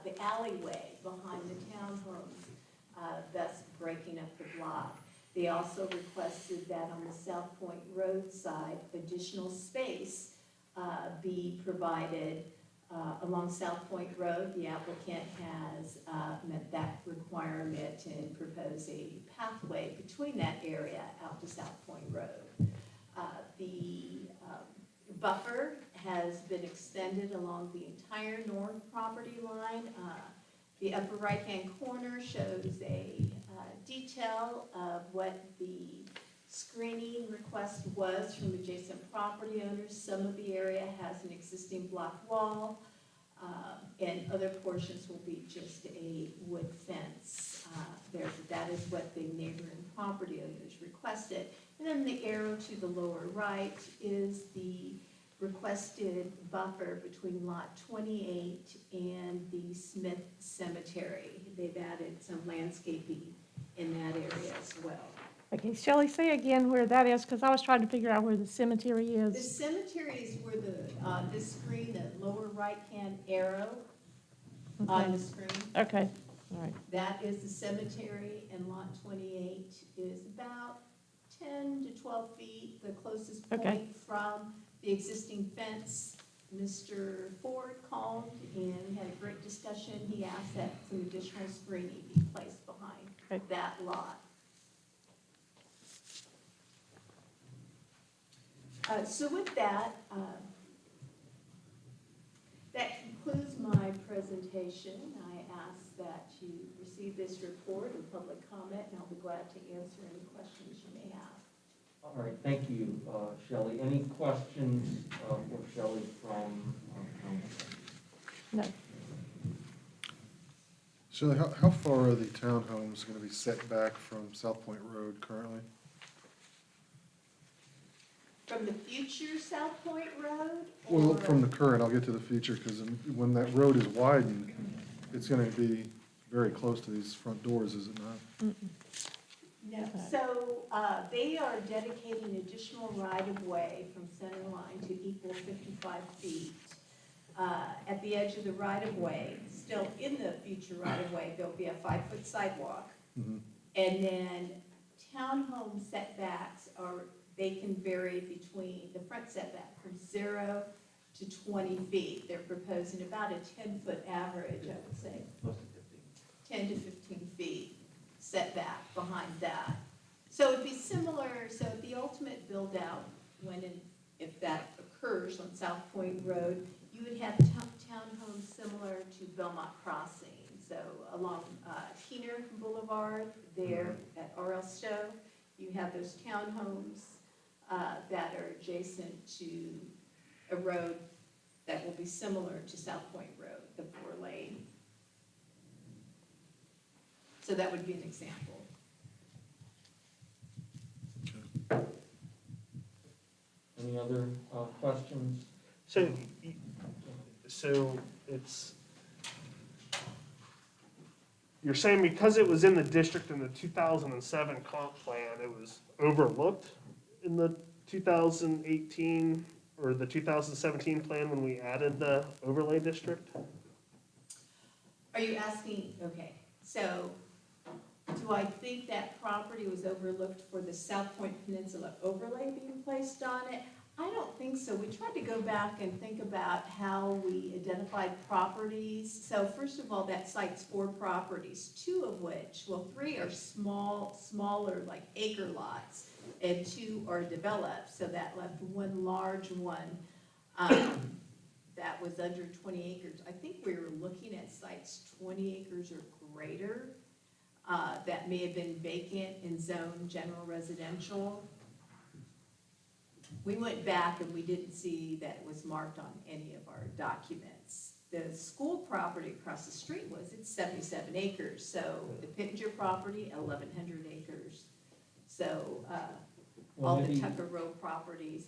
the alleyway behind the townhomes, thus breaking up the block. They also requested that on the South Point Road side, additional space be provided along South Point Road. The applicant has met that requirement and proposed a pathway between that area out to South Point Road. The buffer has been extended along the entire north property line. The upper right-hand corner shows a detail of what the screening request was from adjacent property owners. Some of the area has an existing block wall, and other portions will be just a wood fence. That is what the neighboring property owners requested. And then the arrow to the lower right is the requested buffer between lot 28 and the Smith Cemetery. They've added some landscaping in that area as well. Okay, Shelley, say again where that is, because I was trying to figure out where the cemetery The is. cemetery is where this screen, the lower right-hand arrow on the screen. Okay, all right. That is the cemetery, and lot 28 is about 10 to 12 feet, the closest point from the existing fence. Mr. Ford called and had a great discussion. He asked that some additional screening be placed behind that lot. So with that, that concludes my presentation. I ask that you receive this report and public comment, and I'll be glad to answer any questions you may have. All right, thank you, Shelley. Any questions for Shelley from council? No. Shelley, how far are the townhomes going to be set back from South Point Road currently? From the future South Point Road? Well, or- from the current, I'll get to the future, because when that road is widened, it's going to be very close to these front doors, is it not? No, so they are dedicating additional right-of-way from center line to equal 55 feet. At the edge of the right-of-way, still in the future right-of-way, there'll be a 5-foot sidewalk. Mhm. And then townhome setbacks they can vary between the front setback from 0 to 20 feet. They're proposing about a 10-foot average, I would say. 10 to 15 feet setback behind that. So it'd be similar, so the ultimate build-out, if that occurs on South Point Road, you would have townhomes similar to Belmont Crossing. So along Keener Boulevard there at R.L. Stowe, you have those townhomes that are adjacent to a road that will be similar to South Point Road, the 4-lane. So that would be an example. Any other questions? So it's, you're saying because it was in the district in the 2007 comp plan, it was overlooked in the 2018 or the 2017 plan when we added the overlay district? Are you asking, okay, so do I think that property was overlooked for the South Point Peninsula overlay being placed on it? I don't think so. We tried to go back and think about how we identified properties. So first of all, that cites 4 properties, 2 of which, well, 3 are smaller, like acre lots, and 2 are developed. So that left 1 large one that was under 20 acres. I think we were looking at sites 20 acres or greater that may have been vacant in zone general residential. We went back and we didn't see that it was marked on any of our documents. the school property across the street was, it's 77 acres. So the Pittenger property, 1,100 acres. So, all the Tucker Road properties,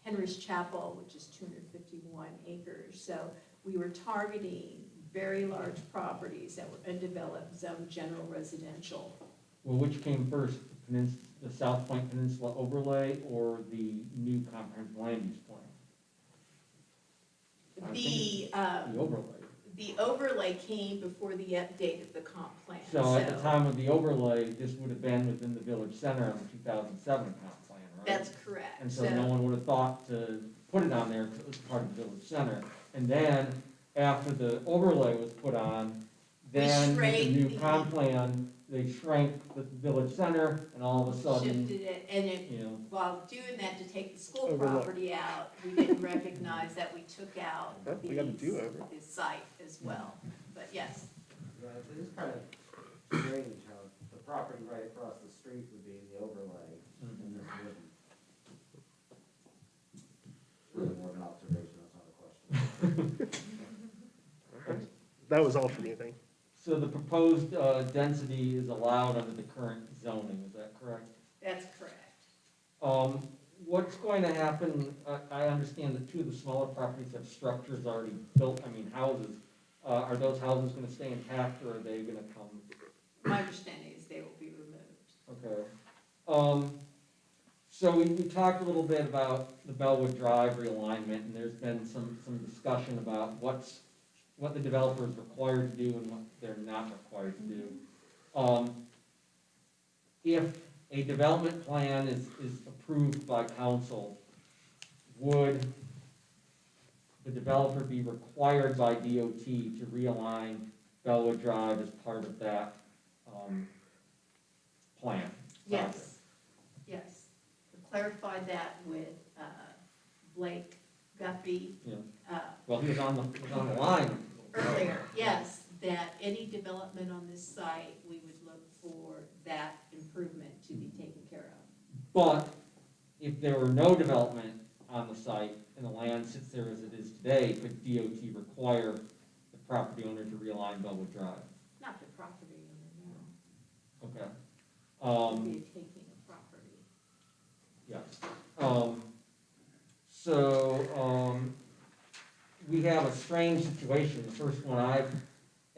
Henry's Chapel, which is 251 acres. So we were targeting very large properties that were undeveloped, zone general residential. Well, which came first, the South Point Peninsula overlay or the new comprehensive land use plan? The overlay. The overlay came before the update of the comp plan. So at the time of the overlay, this would have been within the village center on the 2007 comp plan, right? That's correct. And so no one would have thought to put it on there because it was part of the village center. And then, after the overlay was put on, then with the new comp plan, they shrank the village center, and all of a sudden, Shifted it, and you know, while doing that to take the school Overlay. property out, we didn't recognize that we took out We got a do-over. the site as well. But yes, Yeah, it is kind of strange how the property right across the street would be the overlay and this wouldn't. Really more of an observation, that's not a question. That was all for me, thank you. so the proposed density is allowed under the current zoning, is that correct? that's correct. What's going to happen, I understand that two of the smaller properties have structures already built, I mean, houses. Are those houses gonna stay intact, or are they gonna come? My understanding is they will be removed. Okay. So we talked a little bit about the Bellwood Drive realignment, and there's been some discussion about what the developer is required to do and what they're not required to do. If a development plan is approved by council, would the developer be required by DOT to realign Bellwood Drive as part of that plan? Yes, yes. We clarified that with Blake Guffey Yeah. Well, he was on the line. earlier, yes, that any development on this site, we would look for that improvement to be taken care of. But if there were no development on the site and the land sits there as it is today, could DOT require the property owner to realign Bellwood Drive? Not the property owner, no. Okay. It would be taking a property. Yes. We have a strange situation, the first one I've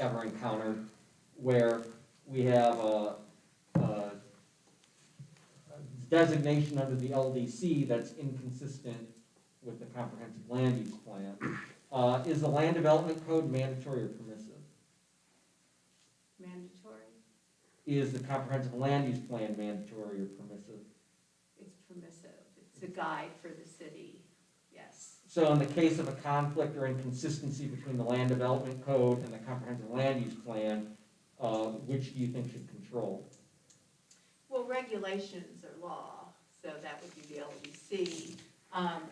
ever encountered, where we have a designation under the LDC that's inconsistent with the comprehensive land use plan. Is the land development code mandatory or permissive? Mandatory? Is the comprehensive land use plan mandatory or permissive? It's permissive. It's a guide for the city, yes. So in the case of a conflict or inconsistency between the land development code and the comprehensive land use plan, which do you think should control? Well, regulations are law, so that would be the LDC.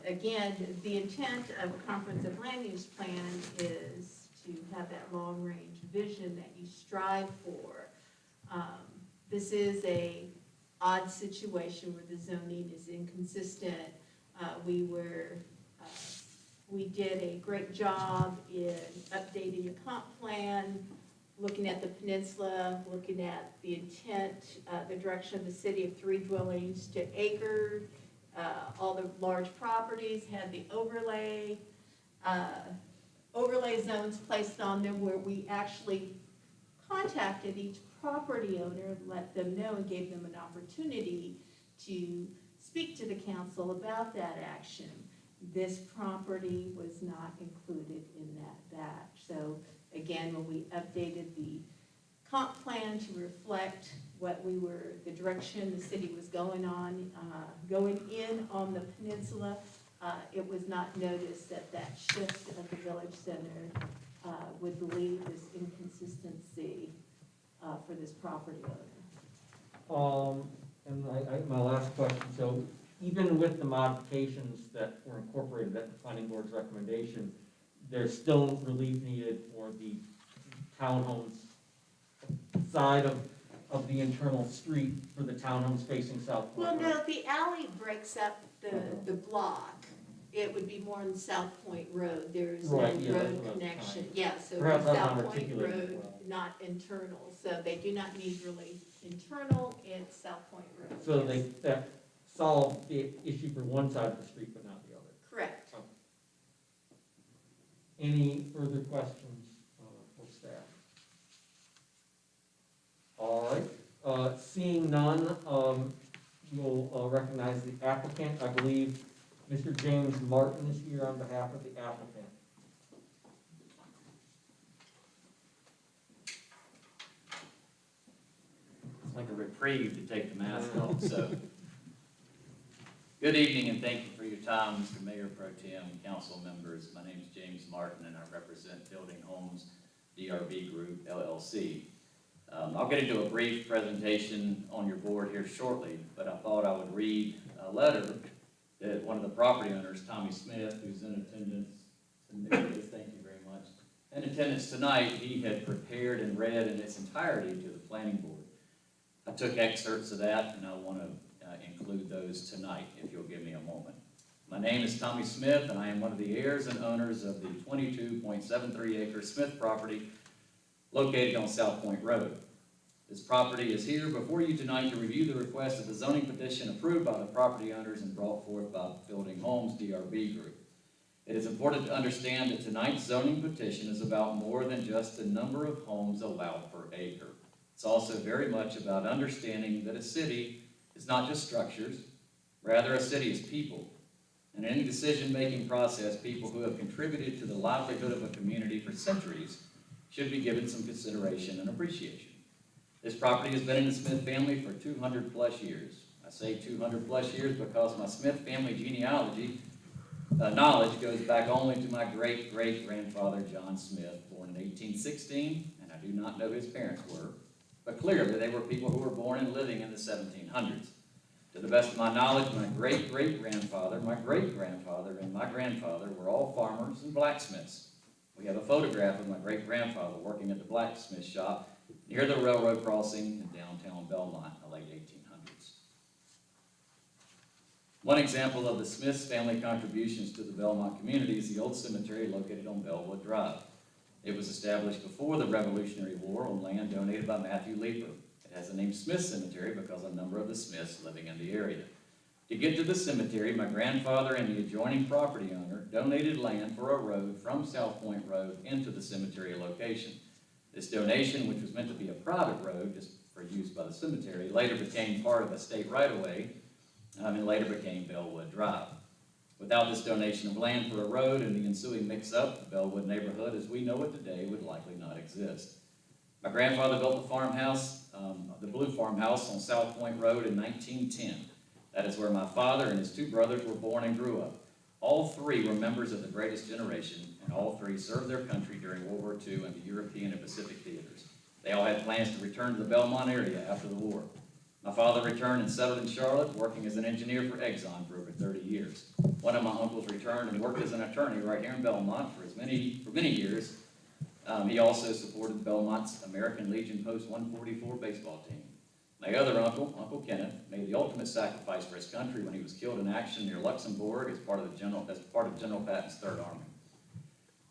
Again, the intent of a comprehensive land use plan is to have that long-range vision that you strive for. This is a odd situation where the zoning is inconsistent. We did a great job in updating a comp plan, looking at the peninsula, looking at the intent, the direction of the city of 3 dwellings to acre. All the large properties had the overlay zones placed on them where we actually contacted each property owner, let them know, and gave them an opportunity to speak to the council about that action. This property was not included in that batch. So again, when we updated the comp plan to reflect the direction the city was going in on the peninsula, it was not noticed that shift of the village center would lead this inconsistency for this property owner. And my last question, so even with the modifications that were incorporated at the planning board's recommendation, there's still relief needed for the townhomes side of the internal street for the townhomes facing South Point. Well, no, the alley breaks up the block. It would be more on South Point Road, there's no Right, yeah, that's road what I was connection, trying- yeah, so Perhaps I'm not South Point articulating it Road, well. not internal, so they do not need really internal, it's South Point Road. So they, that solved the issue for one side of the street, but not the other. Correct. Any further questions for staff? All right, seeing none, we'll recognize the applicant. I believe Mr. James Martin is here on behalf of the applicant. It's like a reprieve to take the mask off, so. Good evening and thank you for your time, Mr. Mayor Pro Tem, council members. My name is James Martin and I represent Building Homes DRB Group LLC. I'll get into a brief presentation on your board here shortly, but I thought I would read a letter that one of the property owners, Tommy Smith, who's in attendance, thank you very much, in attendance tonight, he had prepared and read in its entirety to the planning board. I took excerpts of that and I want to include those tonight, if you'll give me a moment. My name is Tommy Smith and I am one of the heirs and owners of the 22.73 acre Smith property located on South Point Road. This property is here before you tonight to review the request of the zoning petition approved by the property owners and brought forth by Building Homes DRB Group. It is important to understand that tonight's zoning petition is about more than just the number of homes allowed per acre. It's also very much about understanding that a city is not just structures, rather a city is people. And in any decision-making process, people who have contributed to the livelihood of a community for centuries should be given some consideration and appreciation. This property has been in the Smith family for 200 plus years. I say 200 plus years because my Smith family genealogy knowledge goes back only to my great-great-grandfather, John Smith, born in 1816, and I do not know who his parents were, but clearly they were people who were born and living in the 1700s. To the best of my knowledge, my great-great-grandfather, my great-grandfather, and my grandfather were all farmers and blacksmiths. We have a photograph of my great-grandfather working at the blacksmith shop near the railroad crossing in downtown Belmont in the late 1800s. One example of the Smiths family contributions to the Belmont community is the old cemetery located on Bellwood Drive. It was established before the Revolutionary War on land donated by Matthew Leeper. It has the name Smith Cemetery because of a number of the Smiths living in the area. To get to the cemetery, my grandfather and the adjoining property owner donated land for a road from South Point Road into the cemetery location. This donation, which was meant to be a private road just for use by the cemetery, later became part of a state right-of-way and later became Bellwood Drive. Without this donation of land for a road and the ensuing mix-up, the Bellwood neighborhood as we know it today would likely not exist. My grandfather built the farmhouse, the Blue Farmhouse on South Point Road in 1910. That is where my father and his two brothers were born and grew up. All three were members of the greatest generation, and all three served their country during World War II and the European and Pacific theaters. They all had plans to return to the Belmont area after the war. My father returned and settled in Charlotte, working as an engineer for Exxon for over 30 years. One of my uncles returned and worked as an attorney right here in Belmont for many years. He also supported Belmont's American Legion Post 144 baseball team. My other uncle, Uncle Kenneth, made the ultimate sacrifice for his country when he was killed in action near Luxembourg as part of General Patton's Third Army.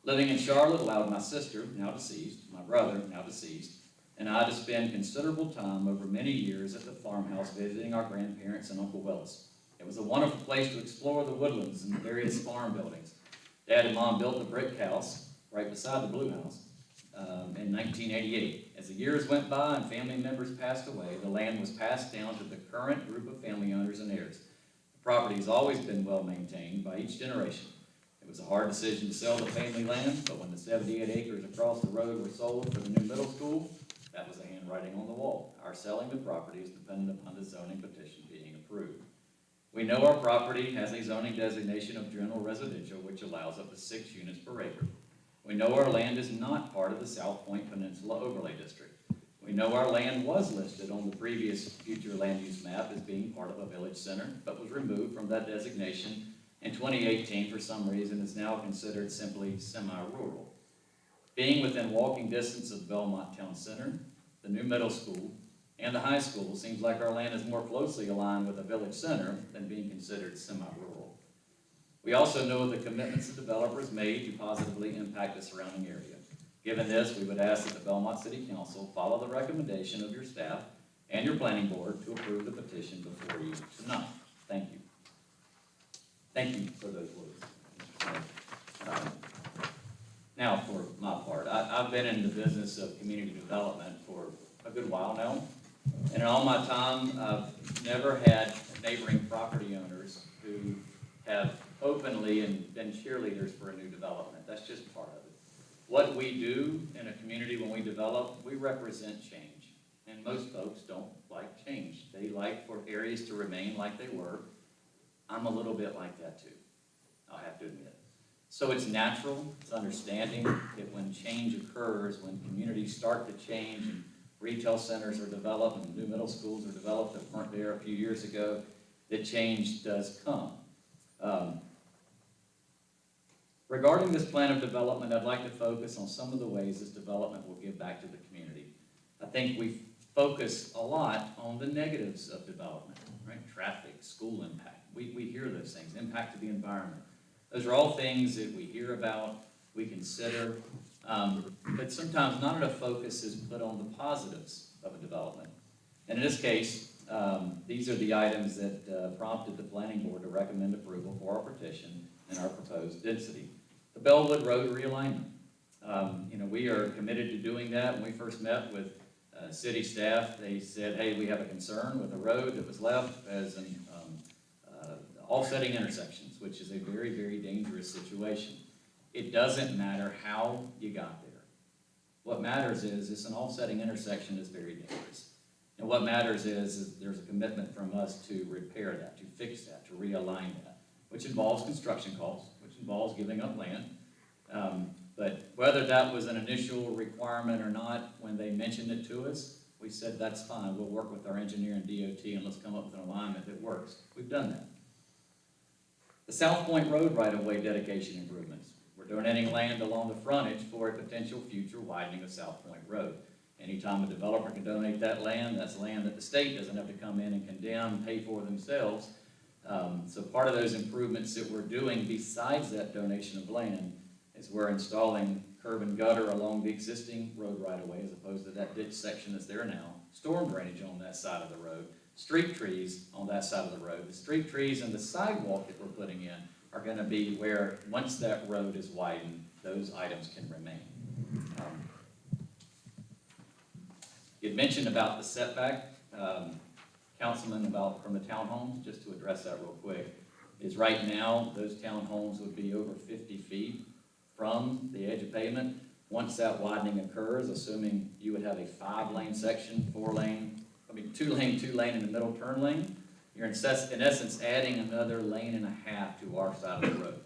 Living in Charlotte allowed my sister, now deceased, my brother, now deceased, and I to spend considerable time over many years at the farmhouse visiting our grandparents and Uncle Willis. It was a wonderful place to explore the woodlands and the various farm buildings. Dad and Mom built the brick house right beside the blue house in 1988. As the years went by and family members passed away, the land was passed down to the current group of family owners and heirs. The property has always been well maintained by each generation. It was a hard decision to sell the family land, but when the 78 acres across the road were sold for the new middle school, that was a handwriting on the wall. Our selling the property is dependent upon the zoning petition being approved. We know our property has a zoning designation of General Residential, which allows up to 6 units per acre. We know our land is not part of the South Point Peninsula Overlay District. We know our land was listed on the previous future land use map as being part of a village center, but was removed from that designation in 2018 for some reason. Is now considered simply semi-rural. Being within walking distance of the Belmont Town Center, the new middle school, and the high school, seems like our land is more closely aligned with a village center than being considered semi-rural. We also know the commitments the developer has made to positively impact the surrounding area. Given this, we would ask that the Belmont City Council follow the recommendation of your staff and your planning board to approve the petition before you tonight. Thank you. Thank you for those words. Now, for my part, I've been in the business of community development for a good while now. And in all my time, I've never had neighboring property owners who have openly and been cheerleaders for a new development. That's just part of it. What we do in a community when we develop, we represent change. And most folks don't like change. They like for areas to remain like they were. I'm a little bit like that too, I'll have to admit. So it's natural, it's understanding that when change occurs, when communities start to change and retail centers are developed and new middle schools are developed that weren't there a few years ago, that change does come. Regarding this plan of development, I'd like to focus on some of the ways this development will give back to the community. I think we focus a lot on the negatives of development, right? Traffic, school impact. We hear those things, impact to the environment. Those are all things that we hear about, we consider, but sometimes not enough focus is put on the positives of a development. And in this case, these are the items that prompted the planning board to recommend approval for our petition and our proposed density. The Bellwood Road realignment. We are committed to doing that. When we first met with city staff, they said, hey, we have a concern with a road that was left as an offsetting intersections, which is a very, very dangerous situation. It doesn't matter how you got there. What matters is it's an offsetting intersection is very dangerous. And what matters is there's a commitment from us to repair that, to fix that, to realign that, which involves construction costs, which involves giving up land. But whether that was an initial requirement or not, when they mentioned it to us, we said, that's fine. We'll work with our engineer and DOT and let's come up with an alignment that works. We've done that. The South Point Road right-of-way dedication improvements. We're donating land along the frontage for a potential future widening of South Point Road. Anytime a developer can donate that land, that's land that the state doesn't have to come in and condemn, pay for themselves. So part of those improvements that we're doing besides that donation of land is we're installing curb and gutter along the existing road right-of-way as opposed to that ditch section that's there now, storm drainage on that side of the road, street trees on that side of the road. The street trees and the sidewalk that we're putting in are going to be where, once that road is widened, those items can remain. You had mentioned about the setback, Councilman, about from the townhomes, just to address that real quick, is right now, those townhomes would be over 50 feet from the edge of pavement. Once that widening occurs, assuming you would have a 5-lane section, 2-lane, 2-lane in the middle turn lane, you're in essence adding another lane and a half to our side of the road.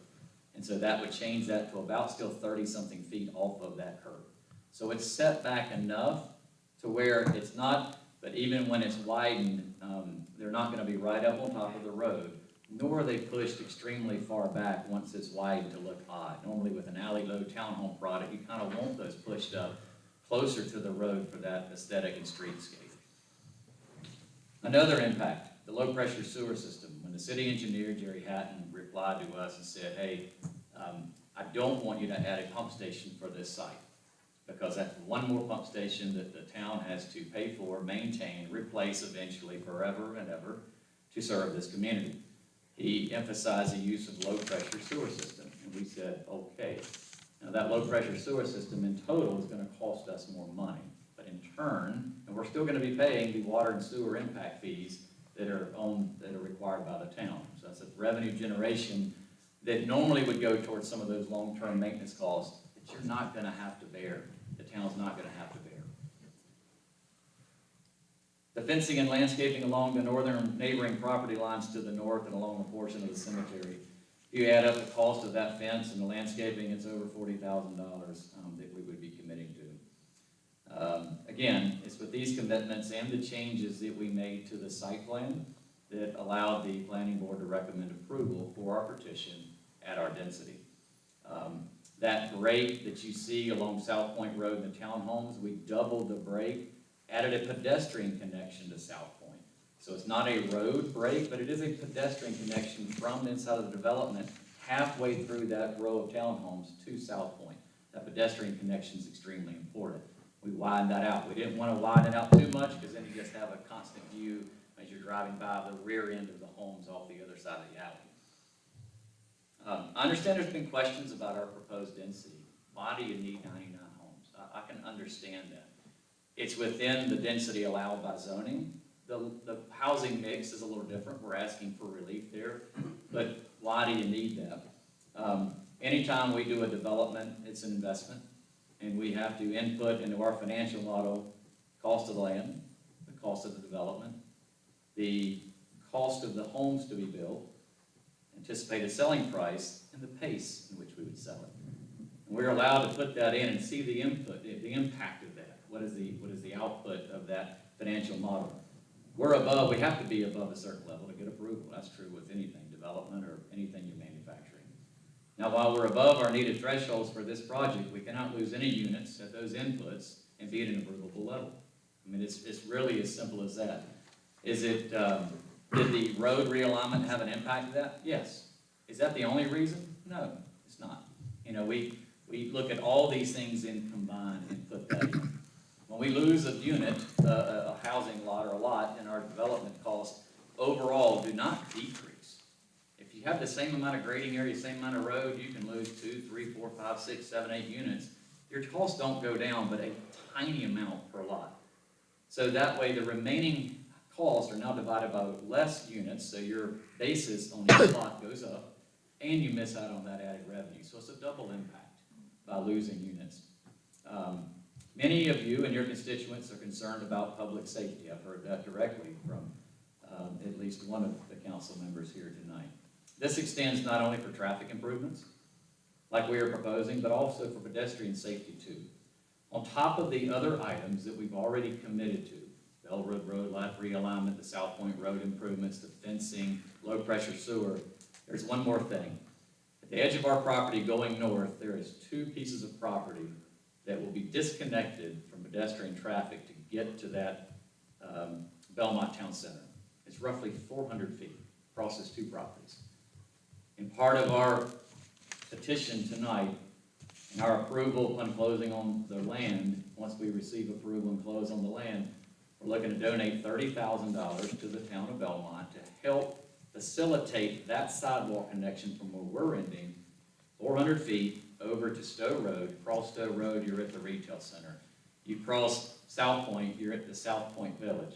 And so that would change that to about still 30-something feet off of that curve. So it's set back enough to where it's not, but even when it's widened, they're not going to be right up on top of the road, nor are they pushed extremely far back once it's widened to look odd. Normally with an alley-low townhome product, you kind of want those pushed up closer to the road for that aesthetic and streetscape. Another impact, the low-pressure sewer system. When the city engineer, Jerry Hatton, replied to us and said, hey, I don't want you to add a pump station for this site, because that's one more pump station that the town has to pay for, maintain, replace eventually forever and ever to serve this community. He emphasized the use of low-pressure sewer system, and we said, okay. Now that low-pressure sewer system in total is going to cost us more money, but in turn, and we're still going to be paying the water and sewer impact fees that are required by the town. So that's a revenue generation that normally would go towards some of those long-term maintenance costs that you're not going to have to bear. The town's not going to have to bear. The fencing and landscaping along the northern neighboring property lines to the north and along the portion of the cemetery. If you add up the cost of that fence and the landscaping, it's over $40,000 that we would be committing to. Again, it's with these commitments and the changes that we made to the site plan that allowed the planning board to recommend approval for our petition at our density. That break that you see along South Point Road in the townhomes, we doubled the break, added a pedestrian connection to South Point. So it's not a road break, but it is a pedestrian connection from inside of the development halfway through that row of townhomes to South Point. That pedestrian connection is extremely important. We widened that out. We didn't want to widen it out too much because then you just have a constant view as you're driving by the rear end of the homes off the other side of the alley. I understand there's been questions about our proposed density. Why do you need 99 homes? I can understand that. It's within the density allowed by zoning. The housing mix is a little different. We're asking for relief there, but why do you need that? Anytime we do a development, it's an investment, and we have to input into our financial model cost of the land, the cost of the development, the cost of the homes to be built, anticipated selling price, and the pace in which we would sell it. And we're allowed to put that in and see the input, the impact of that. What is the output of that financial model? We're above, we have to be above a certain level to get approval. That's true with anything, development or anything you're manufacturing. Now, while we're above our needed thresholds for this project, we cannot lose any units at those inputs and be at an approvable level. I mean, it's really as simple as that. Is it, did the road realignment have an impact to that? Yes. Is that the only reason? No, it's not. You know, we look at all these things in combined and put that in. When we lose a unit, a housing lot or a lot, then our development costs overall do not decrease. If you have the same amount of grading area, same amount of road, you can lose 2, 3, 4, 5, 6, 7, 8 units. Your costs don't go down, but a tiny amount per lot. So that way the remaining costs are now divided by less units, so your basis on each lot goes up, and you miss out on that added revenue. So it's a double impact by losing units. Many of you and your constituents are concerned about public safety. I've heard that directly from at least one of the council members here tonight. This extends not only for traffic improvements, like we are proposing, but also for pedestrian safety too. On top of the other items that we've already committed to, Bell Road Road Lot realignment, the South Point Road improvements, the fencing, low pressure sewer, there's one more thing. At the edge of our property going north, there is 2 pieces of property that will be disconnected from pedestrian traffic to get to that Belmont Town Center. It's roughly 400 feet across those 2 properties. And part of our petition tonight and our approval upon closing on the land, once we receive approval and close on the land, we're looking to donate $30,000 to the town of Belmont to help facilitate that sidewalk connection from where we're ending, 400 feet over to Stowe Road. Cross Stowe Road, you're at the retail center. You cross South Point, you're at the South Point Village.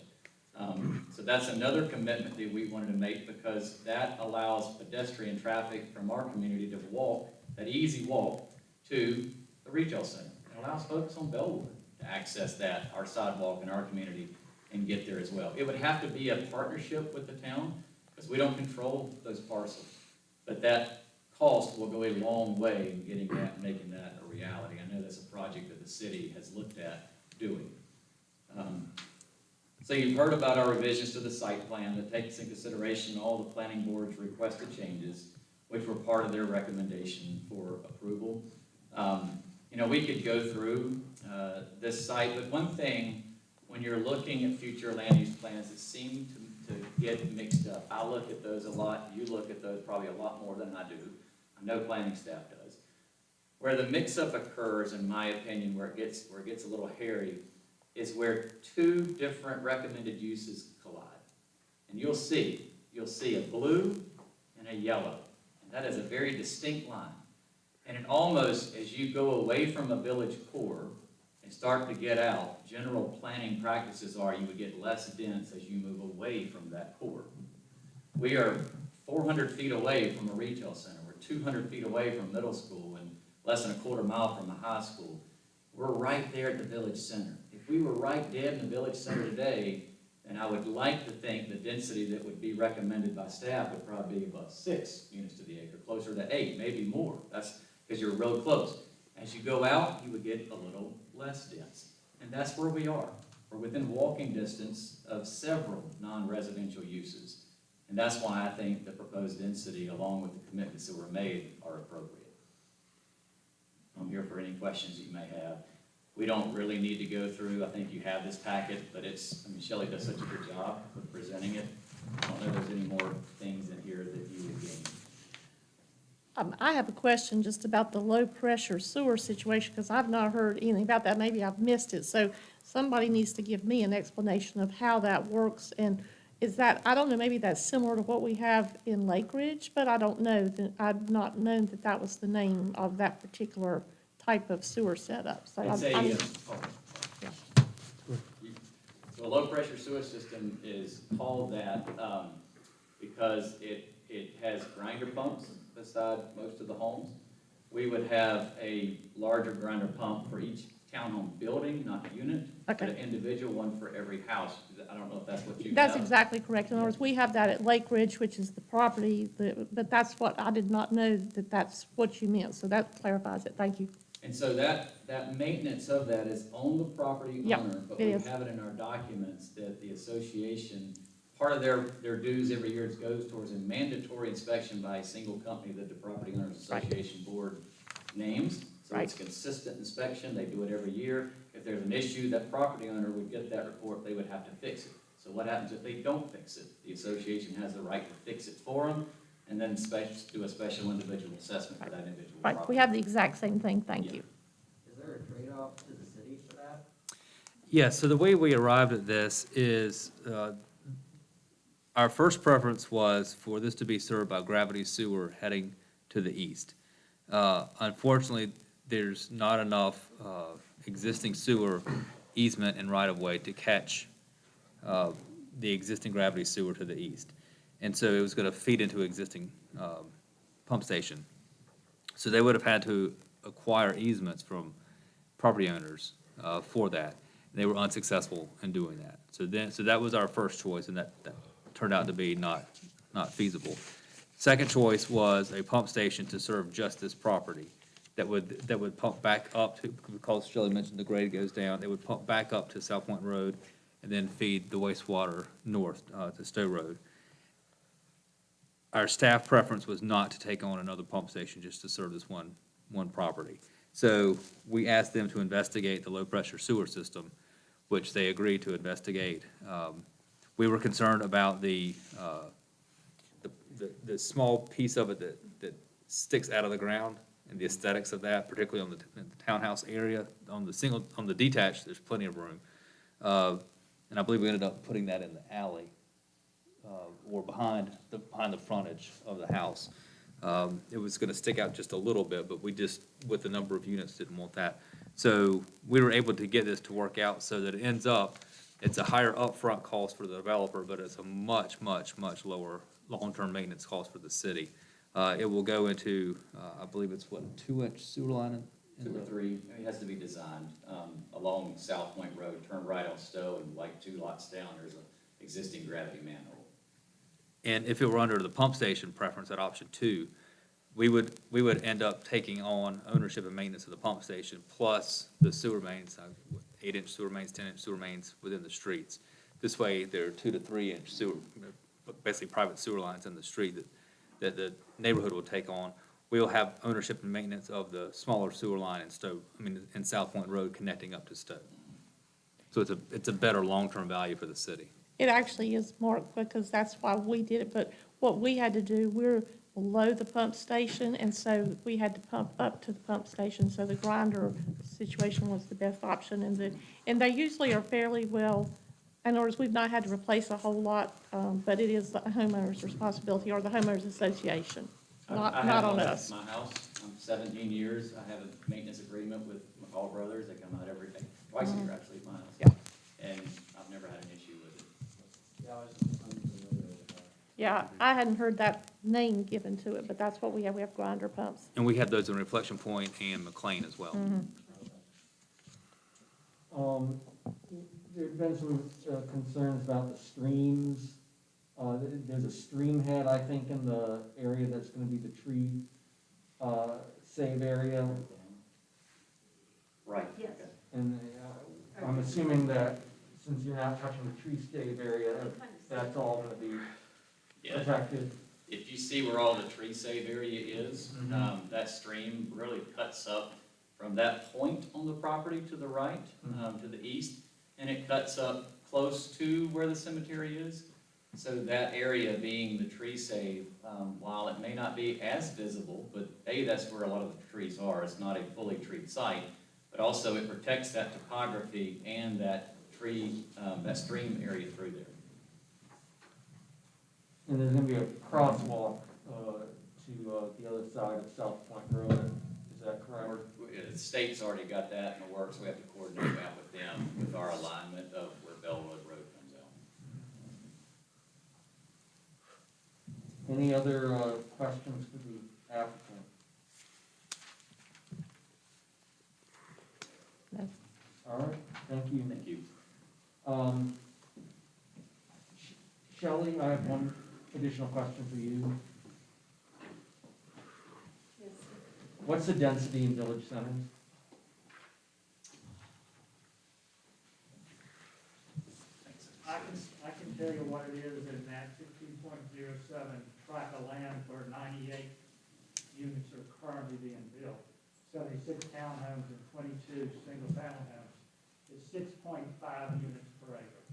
So that's another commitment that we wanted to make, because that allows pedestrian traffic from our community to walk, that easy walk, to the retail center. It allows folks on Bellwood to access that, our sidewalk in our community, and get there as well. It would have to be a partnership with the town, because we don't control those parcels. But that cost will go a long way in getting that and making that a reality. I know that's a project that the city has looked at doing. So you've heard about our revisions to the site plan that takes into consideration all the planning board's requested changes, which were part of their recommendation for approval. You know, we could go through this site, but one thing, when you're looking at future land use plans, it seems to get mixed up. I look at those a lot, you look at those probably a lot more than I do. I know planning staff does. Where the mix-up occurs, in my opinion, where it gets a little hairy, is where 2 different recommended uses collide. And you'll see a blue and a yellow. And that is a very distinct line. And it almost, as you go away from a village core and start to get out, general planning practices are you would get less dense as you move away from that core. We are 400 feet away from a retail center. We're 200 feet away from middle school and less than a quarter mile from a high school. We're right there at the village center. If we were right dead in the village center today, then I would like to think the density that would be recommended by staff would probably be above 6 units to the acre, closer to 8, maybe more. That's because you're real close. As you go out, you would get a little less dense. And that's where we are. We're within walking distance of several non-residential uses. And that's why I think the proposed density, along with the commitments that were made, are appropriate. I'm here for any questions that you may have. We don't really need to go through, I think you have this packet, but Shelley does such a good job with presenting it. I don't know if there's any more things in here that you would gain. I have a question just about the low-pressure sewer situation, because I've not heard anything about that. Maybe I've missed it. So somebody needs to give me an explanation of how that works. And is that, I don't know, maybe that's similar to what we have in Lake Ridge, but I don't know. I've not known that that was the name of that particular type of sewer setup. So It's I'm- a, yeah. so a low-pressure sewer system is called that because it has grinder pumps beside most of the homes. We would have a larger grinder pump for each townhome building, not unit, but an individual one for every house. I don't know if that's what you have. That's exactly correct. In other words, we have that at Lake Ridge, which is the property, but that's what, I did not know that that's what you meant. So that clarifies it. Thank you. And so that maintenance of that is on the property Yep, owner, but it we is. have it in our documents that the association, part of their dues every year goes towards a mandatory inspection by a single company that the Property Owners Association Board names. So it's consistent inspection, they do it every year. If there's an issue, that property owner would get that report, they would have to fix it. So what happens if they don't fix it? The association has the right to fix it for them, and then do a special individual assessment for that individual property. Right, we have the exact same thing. Thank you. Is there a trade-off to the city for that? Yeah, so the way we arrived at this is, our first preference was for this to be served by gravity sewer heading to the east. Unfortunately, there's not enough existing sewer easement and right-of-way to catch the existing gravity sewer to the east. And so it was going to feed into existing pump station. So they would have had to acquire easements from property owners for that. They were unsuccessful in doing that. So that was our first choice, and that turned out to be not feasible. Second choice was a pump station to serve just this property that would pump back up to, because Shelley mentioned the grade goes down, it would pump back up to South Point Road and then feed the wastewater north to Stowe Road. Our staff preference was not to take on another pump station just to serve this one property. So we asked them to investigate the low-pressure sewer system, which they agreed to investigate. We were concerned about the small piece of it that sticks out of the ground and the aesthetics of that, particularly in the townhouse area. On the detached, there's plenty of room. And I believe we ended up putting that in the alley, or behind the frontage of the house. It was gonna stick out just a little bit, but we just, with the number of units, didn't want that. So we were able to get this to work out so that it ends up, it's a higher upfront cost for the developer, but it's a much, much, much lower long-term maintenance cost for the city. It will go into, I believe it's what, a 2-inch sewer line? Two or three, it has to be designed, along South Point Road, turn right on Stowe, and like 2 lots down, there's an existing gravity manhole. And if it were under the pump station preference at option 2, we would end up taking on ownership and maintenance of the pump station, plus the sewer mains, 8-inch sewer mains, 10-inch sewer mains within the streets. This way, there are 2 to 3-inch sewer, basically private sewer lines in the street that the neighborhood will take on. We'll have ownership and maintenance of the smaller sewer line in South Point Road connecting up to Stowe. So it's a better long-term value for the city. It actually is, Mark, because that's why we did it, but what we had to do, we're below the pump station, and so we had to pump up to the pump station, so the grinder situation was the best option, and they usually are fairly well, in other words, we've not had to replace a whole lot, but it is the homeowner's responsibility, or the homeowners association, not on us. My house, I'm 17 years, I have a maintenance agreement with McCall Brothers, they come out twice a year actually at my house. Yeah. And I've never had an issue with it. Yeah, I hadn't heard that name given to it, but that's what we have grinder pumps. And we have those in Reflection Point and McLean as well. There's been some concerns about the streams. There's a stream head, I think, in the area that's gonna be the tree save area. Right. Yes. And I'm assuming that since you're not touching the tree save area, that's all gonna be protected. If you see where all the tree save area is, that stream really cuts up from that point on the property to the right, to the east, and it cuts up close to where the cemetery is. So that area being the tree save, while it may not be as visible, but that's where a lot of the trees are. It's not a fully treed site, but also it protects that topography and that tree, that stream area through there. And there's gonna be a crosswalk, to, the other side of South Point Road, is that correct? The state's already got that in the works. We have to coordinate that with them, with our alignment of where Bellwood Road comes out. Any other, questions for the applicant? No. All right, thank you. Thank you. Shelley, I have one additional question for you. Yes. What's the density in village centers? I can tell you what it is in that 16.07 tract of land where 98 units are currently being built. 76 townhomes and 22 single-family homes. It's 6.5 units per acre.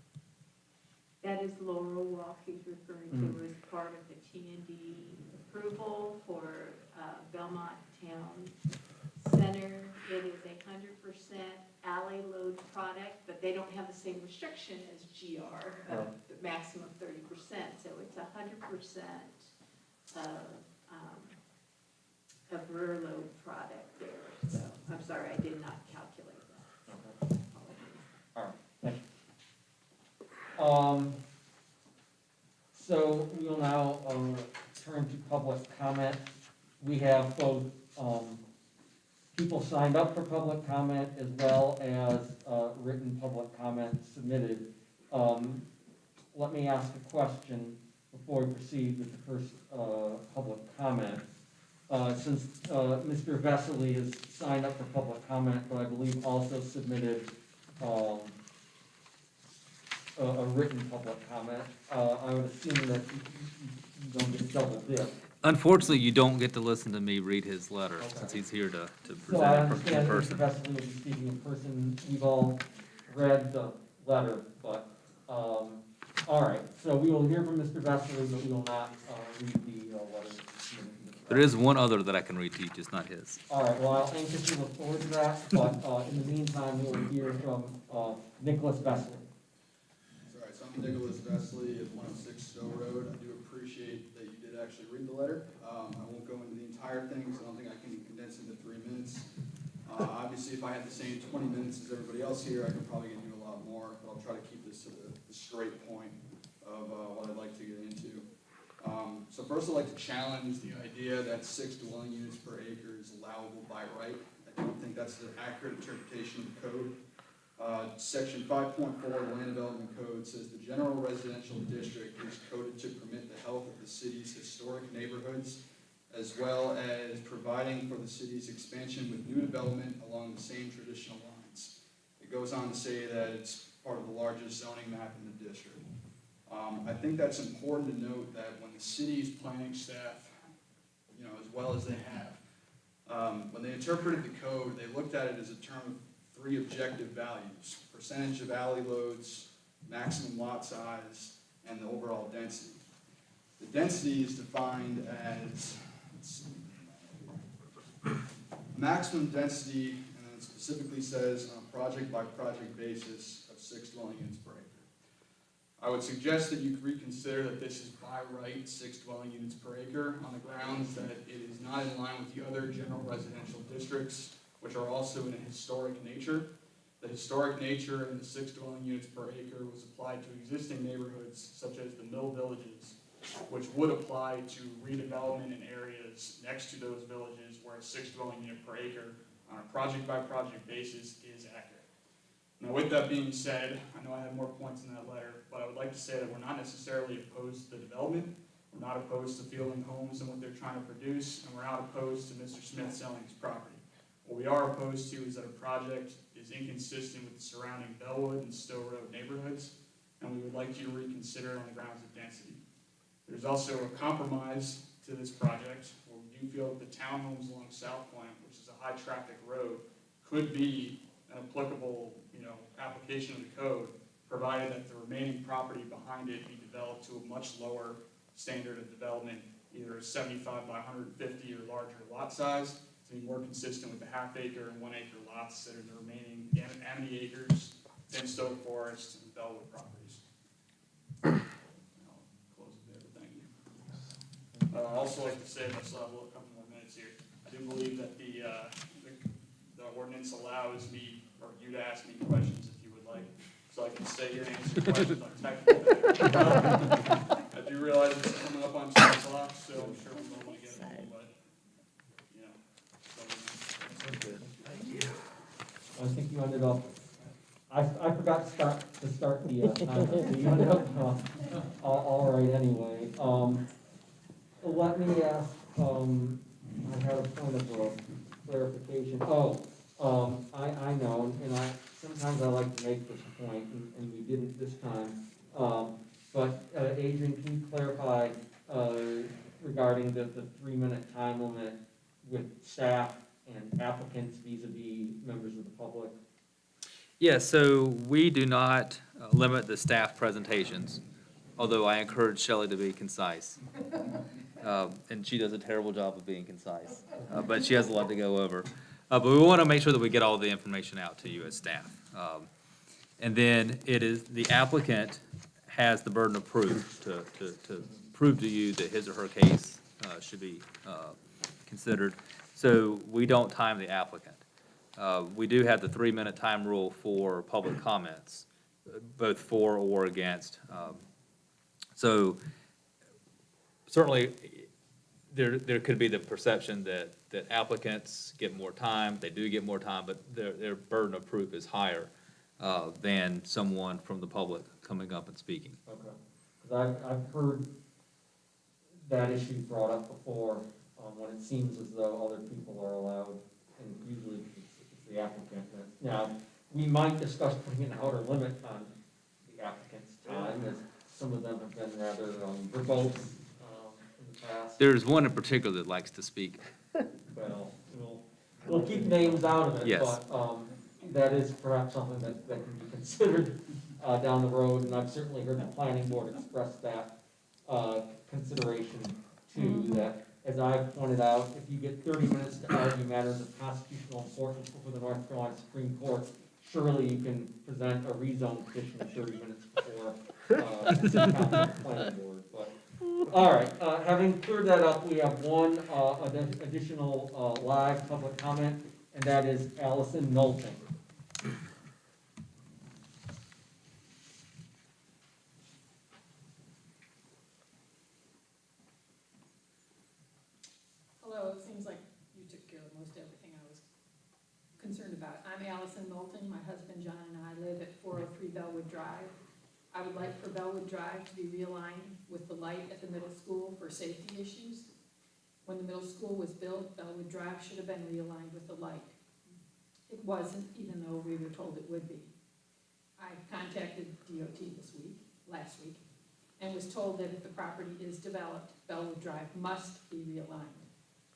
That is Laurel Walk he's referring to as part of the T&D approval for Belmont Town Center. It is 100% alley load product, but they don't have the same restriction as GR, of the maximum 30%. So it's 100% of rear load product there. So I'm sorry, I did not calculate that. Okay. All right, thank you. So we'll now, turn to public comment. We have both, people signed up for public comment as well as, written public comment submitted. Let me ask a question before we proceed with the first, public comment. Since, Mr. Vesely has signed up for public comment, but I believe also submitted, a written public comment, I would assume that you don't get double dip. Unfortunately, you don't get to listen to me read his letter, since he's here to So I present it in understand that Mr. person. Vesely will be speaking in person. We've all read the letter, but, all right. So we will hear from Mr. Vesely, but we will not, read the, letter. There is one other that I can read to you, just not his. All right, well, I'll anxiously look forward to that, but, in the meantime, we'll hear from, Nicholas Vesely. All right, so I'm Nicholas Vesely at 106 Stowe Road. I do appreciate that you did actually read the letter. I won't go into the entire thing because I don't think I can condense it into 3 minutes. Obviously, if I had the same 20 minutes as everybody else here, I could probably get into a lot more, but I'll try to keep this to the straight point of what I'd like to get into. So first, I'd like to challenge the idea that 6 dwelling units per acre is allowable by right. I don't think that's an accurate interpretation of the code. Section 5.4 of the Land Development Code says the General Residential District is coded to permit the health of the city's historic neighborhoods, as well as providing for the city's expansion with new development along the same traditional lines. It goes on to say that it's part of the largest zoning map in the district. I think that's important to note that when the city's planning staff, you know, as well as they have, when they interpreted the code, they looked at it as a term of 3 objective values: percentage of alley loads, maximum lot size, and the overall density. The density is defined as, let's see, maximum density, and then it specifically says on a project-by-project basis of 6 dwelling units per acre. I would suggest that you reconsider that this is by right 6 dwelling units per acre on the grounds that it is not in line with the other general residential districts, which are also in a historic nature. The historic nature in the 6 dwelling units per acre was applied to existing neighborhoods such as the mill villages, which would apply to redevelopment in areas next to those villages where a 6 dwelling unit per acre on a project-by-project basis is accurate. Now, with that being said, I know I have more points in that letter, but I would like to say that we're not necessarily opposed to the development. We're not opposed to fielding homes and what they're trying to produce, and we're not opposed to Mr. Smith selling his property. What we are opposed to is that a project is inconsistent with the surrounding Bellwood and Stowe Road neighborhoods, and we would like you to reconsider it on the grounds of density. There's also a compromise to this project where we do feel that the townhomes along South Point, which is a high-traffic road, could be an applicable, application of the code provided that the remaining property behind it be developed to a much lower standard of development, either a 75 by 150 or larger lot size, to be more consistent with the half-acre and 1-acre lots that are the remaining Amity Acres, Stoke Forest, and Bellwood properties. I'll close it there, thank you. I'd also like to say, I still have a couple more minutes here. I do believe that the ordinance allows me, or you to ask me questions if you would like, so I can stay here and answer questions on technical. I do realize it's coming up on 10 o'clock, so I'm sure we don't want to get home, but, you know. I think you ended up, I forgot to start the timer, so you ended up, all right anyway. Let me ask, I had a point of clarification. I know, and sometimes I like to make this point, and we didn't this time. But Adrian, can you clarify regarding the 3-minute time limit with staff and applicants vis-a-vis members of the public? Yeah, so we do not limit the staff presentations, although I encourage Shelley to be concise. And she does a terrible job of being concise, but she has a lot to go over. But we want to make sure that we get all the information out to you as staff. And then it is, the applicant has the burden of proof to prove to you that his or her case should be considered. So we don't time the applicant. We do have the 3-minute time rule for public comments, both for or against. So certainly, there could be the perception that applicants get more time. They do get more time, but their burden of proof is higher than someone from the public coming up and speaking. Okay. Because I've heard that issue brought up before, when it seems as though other people are allowed, and usually it's the applicant. Now, we might discuss putting an outer limit on the applicant's time, as some of them have been rather verbose in the past. There's one in particular that likes to speak. Well, we'll keep names out of it, Yes. but that is perhaps something that can be considered down the road, and I've certainly heard the planning board express that consideration too, that, as I've pointed out, if you get 30 minutes to argue matters of constitutional importance before the North Carolina Supreme Court, surely you can present a rezone petition 30 minutes before the planning board. But, all right, having cleared that up, we have one additional live public comment, and that is Allison Knowlton. Hello, it seems like you took care of most everything I was concerned about. I'm Allison Knowlton. My husband John and I live at 403 Bellwood Drive. I would like for Bellwood Drive to be realigned with the light at the middle school for safety issues. When the middle school was built, Bellwood Drive should have been realigned with the light. It wasn't, even though we were told it would be. I contacted DOT last week, and was told that if the property is developed, Bellwood Drive must be realigned.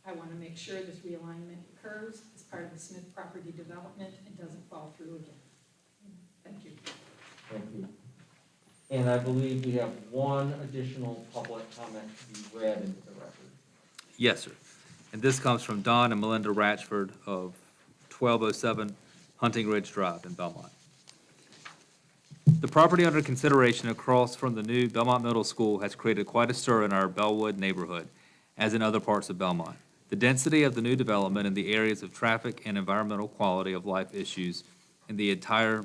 I want to make sure this realignment occurs as part of the Smith property development and doesn't fall through again. Thank you. Thank you. And I believe we have one additional public comment to be read into the record. Yes, sir. And this comes from Don and Melinda Ratchford of 1207 Hunting Ridge Drive in Belmont. The property under consideration across from the new Belmont Middle School has created quite a stir in our Bellwood neighborhood, as in other parts of Belmont. The density of the new development and the areas of traffic and environmental quality of life issues in the entire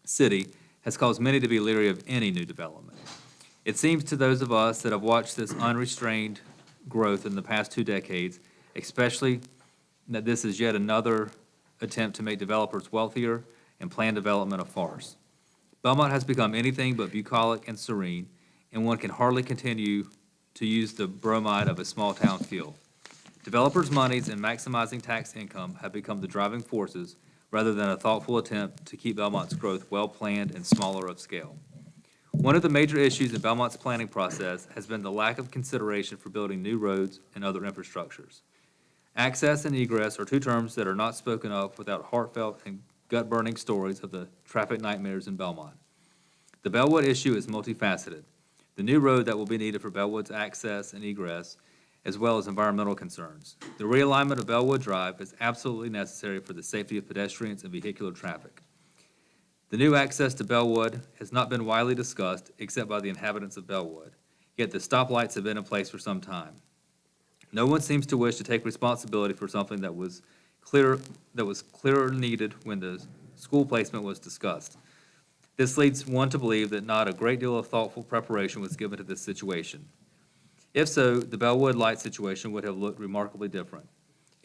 city has caused many to be leery of any new development. It seems to those of us that have watched this unrestrained growth in the past 2 decades, especially that this is yet another attempt to make developers wealthier and plan development a farce. Belmont has become anything but bucolic and serene, and one can hardly continue to use the bromide of a small town feel. Developers' monies and maximizing tax income have become the driving forces rather than a thoughtful attempt to keep Belmont's growth well-planned and smaller of scale. One of the major issues in Belmont's planning process has been the lack of consideration for building new roads and other infrastructures. Access and egress are 2 terms that are not spoken of without heartfelt and gut-burning stories of the traffic nightmares in Belmont. The Bellwood issue is multifaceted. The new road that will be needed for Bellwood's access and egress, as well as environmental concerns. The realignment of Bellwood Drive is absolutely necessary for the safety of pedestrians and vehicular traffic. The new access to Bellwood has not been widely discussed except by the inhabitants of Bellwood, yet the stoplights have been in place for some time. No one seems to wish to take responsibility for something that was clearly needed when the school placement was discussed. This leads one to believe that not a great deal of thoughtful preparation was given to this situation. If so, the Bellwood light situation would have looked remarkably different.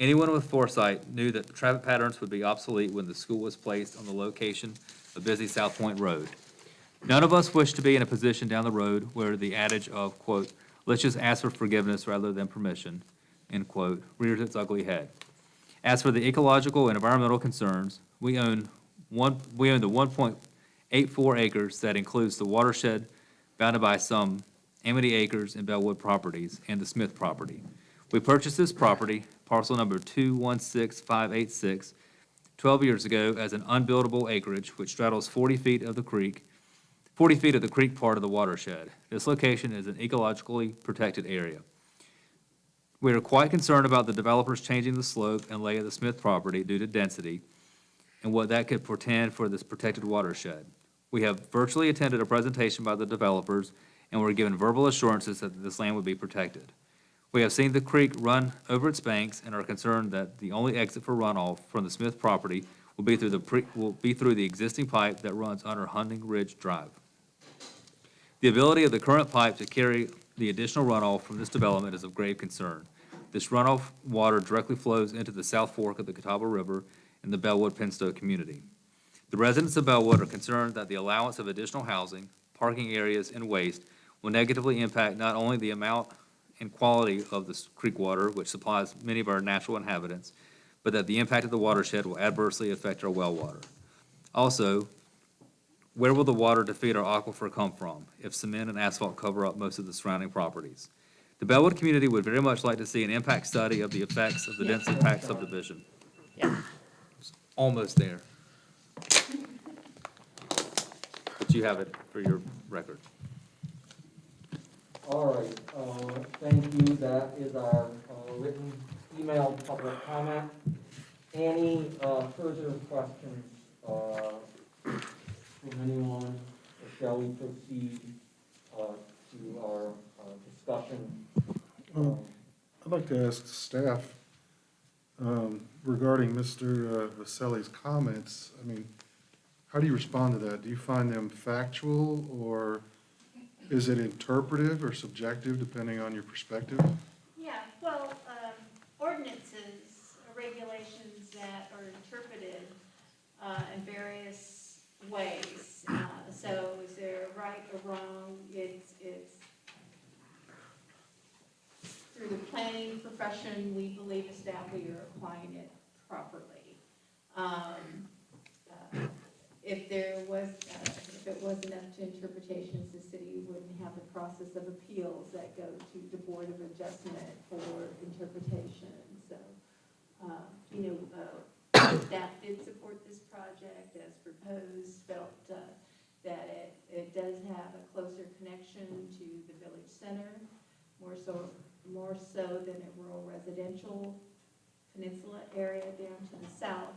Anyone with foresight knew that the traffic patterns would be obsolete when the school was placed on the location of busy South Point Road. None of us wish to be in a position down the road where the adage of, quote, let's just ask for forgiveness rather than permission, end quote, rears its ugly head. As for the ecological and environmental concerns, we own the 1.84 acres that includes the watershed bounded by some Amity Acres and Bellwood properties and the Smith property. We purchased this property, parcel number 216586, 12 years ago as an unbuildable acreage which straddles 40 feet of the creek part of the watershed. This location is an ecologically protected area. We are quite concerned about the developers changing the slope and lay of the Smith property due to density and what that could portend for this protected watershed. We have virtually attended a presentation by the developers and were given verbal assurances that this land would be protected. We have seen the creek run over its banks and are concerned that the only exit for runoff from the Smith property will be through the existing pipe that runs under Hunting Ridge Drive. The ability of the current pipe to carry the additional runoff from this development is of grave concern. This runoff water directly flows into the South Fork of the Catawba River in the Bellwood-Penstow community. The residents of Bellwood are concerned that the allowance of additional housing, parking areas, and waste will negatively impact not only the amount and quality of the creek water, which supplies many of our natural inhabitants, but that the impact of the watershed will adversely affect our well water. Also, where will the water to feed our aquifer come from if cement and asphalt cover up most of the surrounding properties? The Bellwood community would very much like to see an impact study of the effects of the densely packed subdivision. Yeah. Almost there. But you have it for your record. All right, thank you. That is our written emailed public comment. Any further questions from anyone, or shall we proceed to our discussion? I'd like to ask staff regarding Mr. Vaselli's comments. I mean, how do you respond to that? Do you find them factual, or is it interpretive or subjective, depending on your perspective? Yeah, well, ordinances, regulations that are interpreted in various ways. So is there right or wrong? It's through the planning profession, we believe as staff we are applying it properly. If it wasn't up to interpretations, the city wouldn't have the process of appeals that go to the Board of Adjustment for interpretation. So, staff did support this project as proposed, felt that it does have a closer connection to the village center, more so than a rural residential peninsula area down to the south.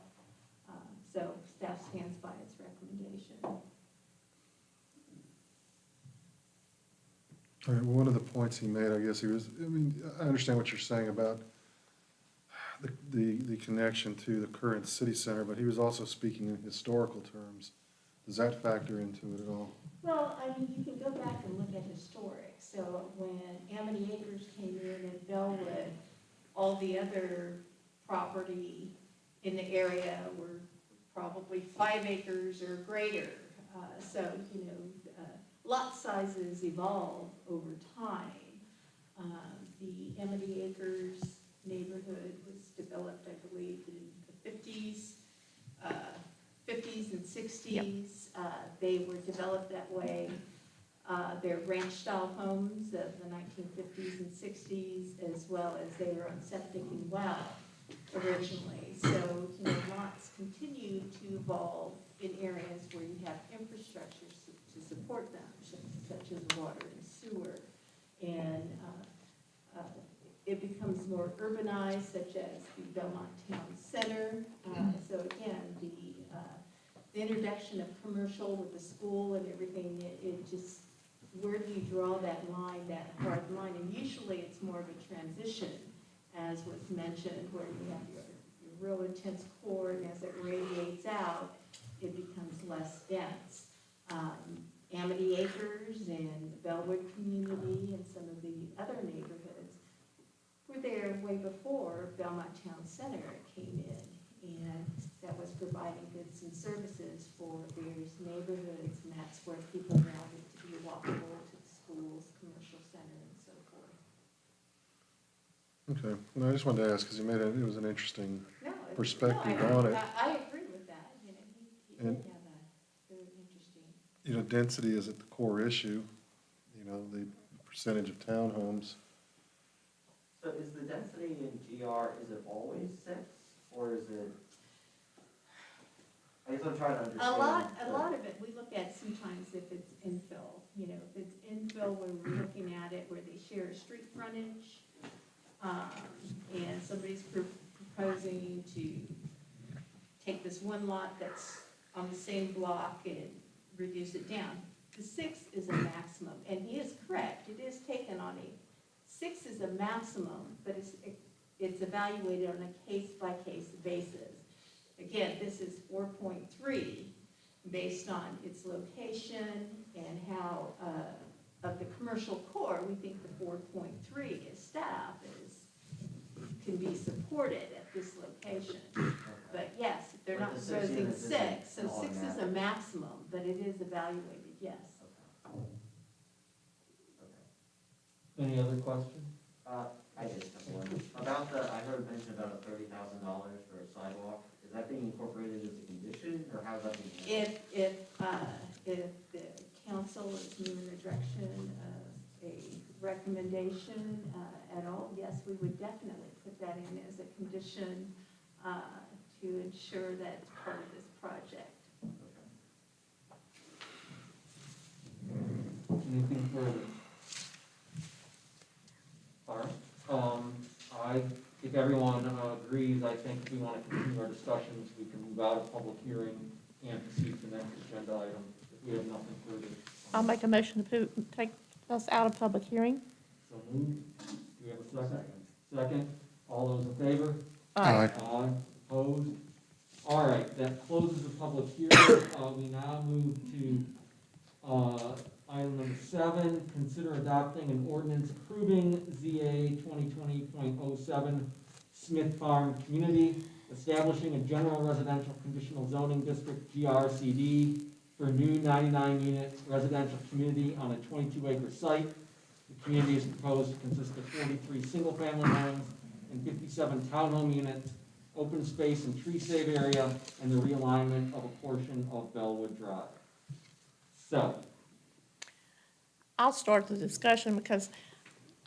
So staff stands by its recommendation. All right, well, one of the points he made, I guess I understand what you're saying about the connection to the current city center, but he was also speaking in historical terms. Does that factor into it at all? Well, I mean, you can go back and look at historic. So when Amity Acres came in at Bellwood, all the other property in the area were probably 5 acres or greater. Lot sizes evolve over time. The Amity Acres neighborhood was developed, I believe, in the 50s and 60s. Yep. They were developed that way. They're ranch-style homes of the 1950s and 60s, as well as they were on septic and well originally. So, lots continue to evolve in areas where you have infrastructure to to support them, such as water and sewer. And it becomes more urbanized, such as the Belmont Town Center. So again, the introduction of commercial with the school and everything, it just, where do you draw that line, that hard line? And usually it's more of a transition, as was mentioned, where you have your real intense core, and as it radiates out, it becomes less dense. Amity Acres and Bellwood Community and some of the other neighborhoods were there way before Belmont Town Center came in, and that was providing goods and services for various neighborhoods, and that's where people now get to be walkable to the schools, commercial center, and so forth. Okay, no, I just wanted to ask, because you made it was an interesting No, perspective no, on it. I agree with that, you know, he And- did have a very interesting. You know, density is at the core issue, you know, the percentage of townhomes. So is the density in GR, is it always 6, or is it, I guess I'm trying to understand. A lot of it, we look at sometimes if it's infill, you know, if it's infill where we're looking at it, where they share a street frontage, and somebody's proposing to take this one lot that's on the same block and reduce it down. The 6 is a maximum, and he is correct, it is taken on 6 is a maximum, but it's evaluated on a case-by-case basis. Again, this is 4.3 based on its location and how, of the commercial core, we think the 4.3 as staff can be supported at this location. But yes, they're But not the 6 proposing units isn't 6, so an 6 is a automatic. maximum, but it is evaluated, yes. Any other questions? I just have one. About the, I heard mention about a $30,000 for a sidewalk. Is that being incorporated as a condition, or how's that being handled? If the council is moving in the direction of a recommendation at all, yes, we would definitely put that in as a condition to ensure that it's part of this project. Anything further? All right, I think everyone agrees. I think if we want to continue our discussions, we can move out of public hearing and proceed to the next agenda item if we have nothing further. I'll make a motion to take us out of public hearing. So moved. Do we have a second? Second. All those in favor? Aye. Aye. Opposed? All right, that closes the public hearing. We now move to item number 7, consider adopting an ordinance approving ZA 2020.07 Smith Farm Community, establishing a General Residential Conditional Zoning District, GRCD, for a new 99-unit residential community on a 22-acre site. The community is proposed to consist of 43 single-family homes and 57 townhome units, open space and tree save area, and the realignment of a portion of Bellwood Drive. So, I'll start the discussion because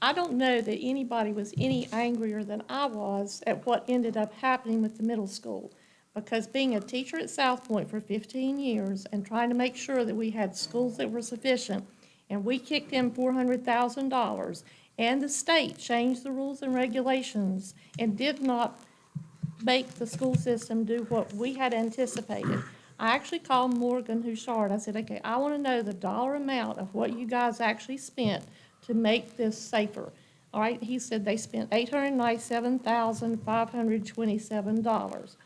I don't know that anybody was any angrier than I was at what ended up happening with the middle school. Because being a teacher at South Point for 15 years and trying to make sure that we had schools that were sufficient, and we kicked in $400,000, and the state changed the rules and regulations and did not make the school system do what we had anticipated. I actually called Morgan Huchard. I said, okay, I want to know the dollar amount of what you guys actually spent to make this safer. All right, he said they spent $897,527.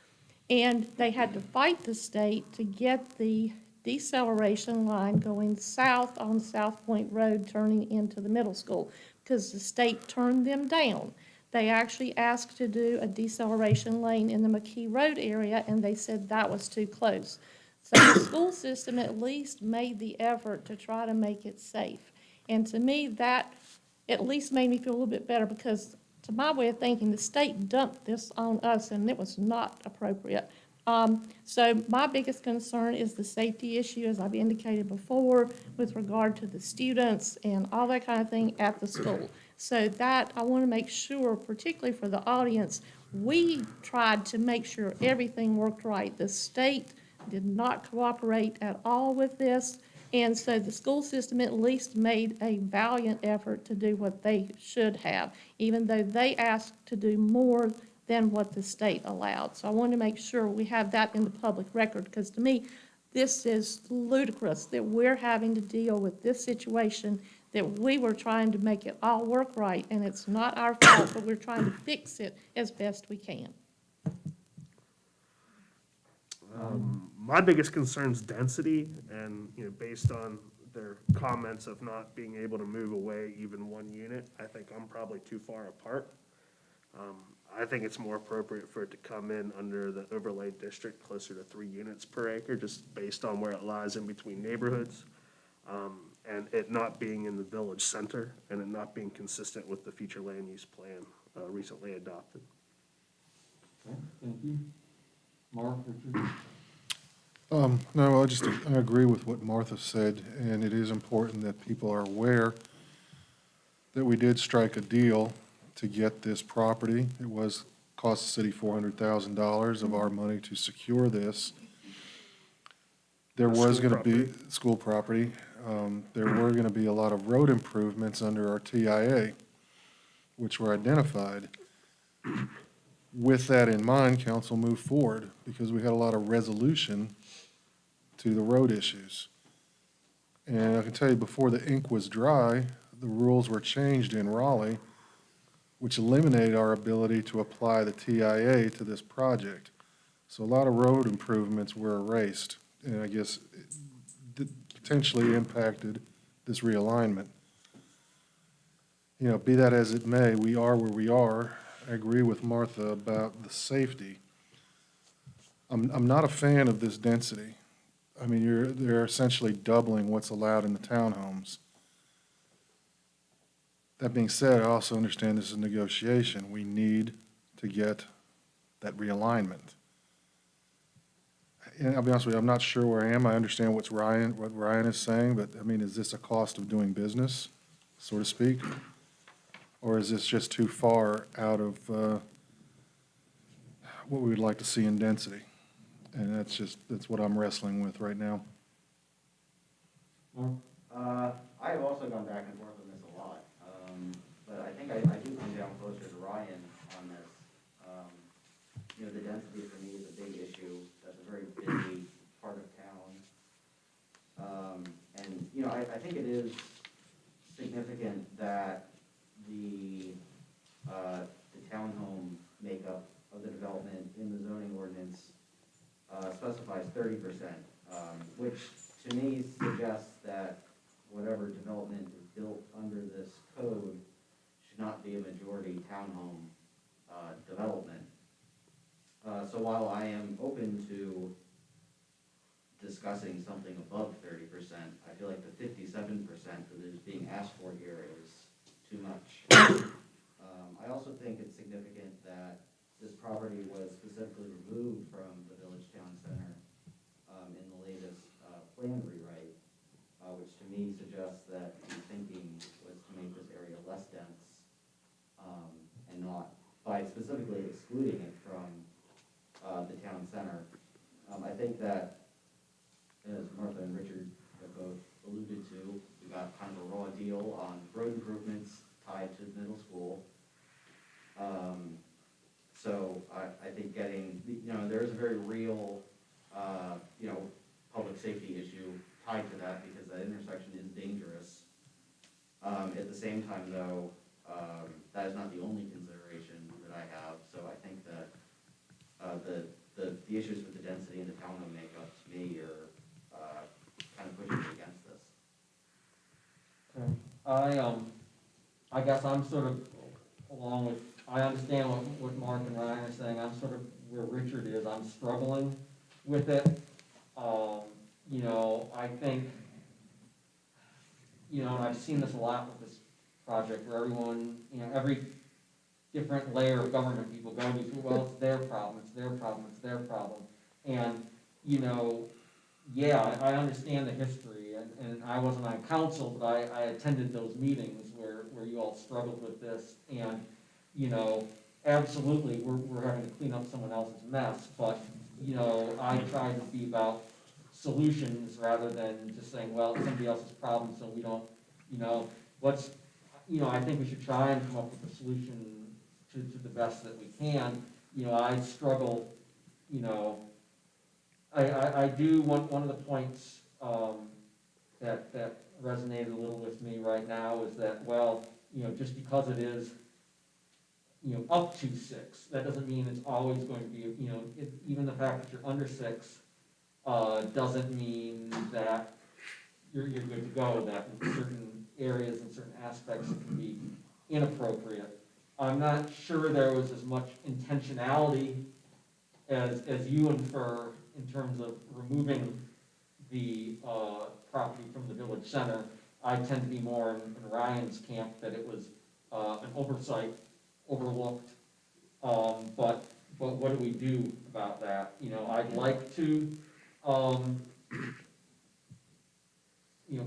And they had to fight the state to get the deceleration line going south on South Point Road turning into the middle school because the state turned them down. They actually asked to do a deceleration lane in the McKee Road area, and they said that was too close. So the school system at least made the effort to try to make it safe. And to me, that at least made me feel a little bit better because to my way of thinking, the state dumped this on us, and it was not appropriate. So my biggest concern is the safety issue, as I've indicated before, with regard to the students and all that kind of thing at the school. So that, I want to make sure, particularly for the audience, we tried to make sure everything worked right. The state did not cooperate at all with this, And so the school system at least made a valiant effort to do what they should have, even though they asked to do more than what the state allowed. So I want to make sure we have that in the public record, because to me, this is ludicrous that we're having to deal with this situation, that we were trying to make it all work right, and it's not our fault, but we're trying to fix it as best we can. My biggest concern is density, and, you know, based on their comments of not being able to move away even one unit, I think I'm probably too far apart. I think it's more appropriate for it to come in under the overlay district, closer to 3 units per acre, just based on where it lies in between neighborhoods, and it not being in the village center, and it not being consistent with the future land use plan recently adopted. Okay, thank you. Mark, Richard? No, I agree with what Martha said, and it is important that people are aware that we did strike a deal to get this property. It cost the city $400,000 of our money to secure this. There was going to be school property. There were going to be a lot of road improvements under our TIA, which were identified. With that in mind, council moved forward because we had a lot of resolution to the road issues. And I can tell you, before the ink was dry, the rules were changed in Raleigh, which eliminated our ability to apply the TIA to this project. So a lot of road improvements were erased, and I guess it potentially impacted this realignment. You know, be that as it may, we are where we are. I agree with Martha about the safety. I'm not a fan of this density. I mean, they're essentially doubling what's allowed in the townhomes. That being said, I also understand this is a negotiation. We need to get that realignment. And I'll be honest with you, I'm not sure where I am. I understand what Ryan is saying, but I mean, is this a cost of doing business, so to speak? Or is this just too far out of what we would like to see in density? And that's what I'm wrestling with right now. I have also gone back and forth on this a lot, but I think I do come down closer to Ryan on this. You know, the density for me is a big issue. That's a very busy part of town. And, you know, I think it is significant that the townhome makeup of the development in the zoning ordinance specifies 30%, which to me suggests that whatever development is built under this code should not be a majority townhome development. So while I am open to discussing something above 30%, I feel like the 57% that is being asked for here is too much. I also think it's significant that this property was specifically removed from the Village Town Center in the latest plan rewrite, which to me suggests that the thinking was to make this area less dense and not by specifically excluding it from the town center. I think that, as Martha and Richard have both alluded to, we got kind of a raw deal on road improvements tied to the middle school. So I think getting, you know, there's a very real, you know, public safety issue tied to that because that intersection is dangerous. At the same time, though, that is not the only consideration that I have. So I think that the issues with the density and the townhome makeup to me are kind of pushing me against this. Okay. I guess I'm sort of along with, I understand what Mark and Ryan are saying. I'm sort of where Richard is. I'm struggling with it. You know, I think, you know, and I've seen this a lot with this project where everyone, you know, every different layer of government people go to, well, it's their problem, it's their problem, it's their problem. And, you know, yeah, I understand the history, and I wasn't on council, but I attended those meetings where you all struggled with this, and, you know, absolutely, we're having to clean up someone else's mess, but, you know, I tried to be about solutions rather than just saying, well, it's somebody else's problem, so we don't, I think we should try and come up with a solution to the best that we can. I struggle, I do, one of the points, that resonated a little with me right now is that, well, just because it is, up to 6, that doesn't mean it's always going to be, even the fact that you're under 6, doesn't mean that you're good to go, that in certain areas and certain aspects it can be inappropriate. I'm not sure there was as much intentionality as you infer in terms of removing the property from the village center. I tend to be more in Ryan's camp, that it was an oversight, overlooked. But what do we do about that? I'd like to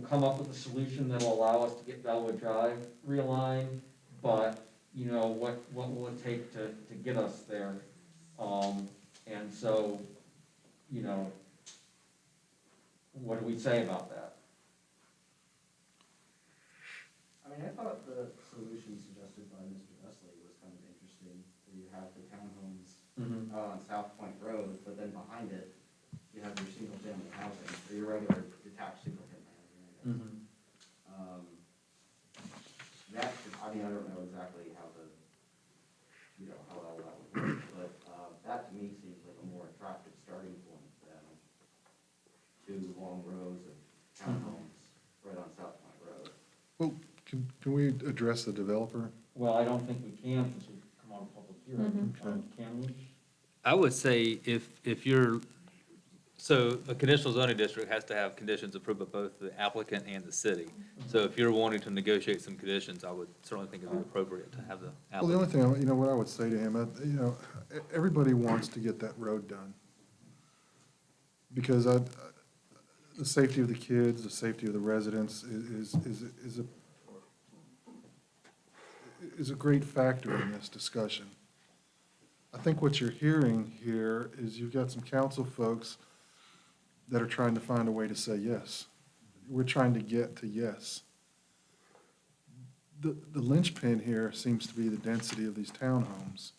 come up with a solution that will allow us to get Bellwood Drive realigned, but what will it take to get us there? And so, what do we say about that? I mean, I thought the solution suggested by Mr. Vesley was kind of interesting. So you have the townhomes on South Point Road, but then behind it, you have your single-family housing, or your regular detached single-family housing, I guess. That, I mean, I don't know exactly how how all that would work, but that to me seems like a more attractive starting point than 2 long rows of townhomes right on South Point Road. Well, can we address the developer? Well, I don't think we can, since we've come on public hearing. Can we? I would say if you're, so a conditional zoning district has to have conditions approved by both the applicant and the city. So if you're wanting to negotiate some conditions, I would certainly think it would be appropriate to have the Well, the applicant. only thing, what I would say to him, everybody wants to get that road done. Because the safety of the kids, the safety of the residents is a great factor in this discussion. I think what you're hearing here is you've got some council folks that are trying to find a way to say yes. We're trying to get to yes. The linchpin here seems to be the density of these townhomes.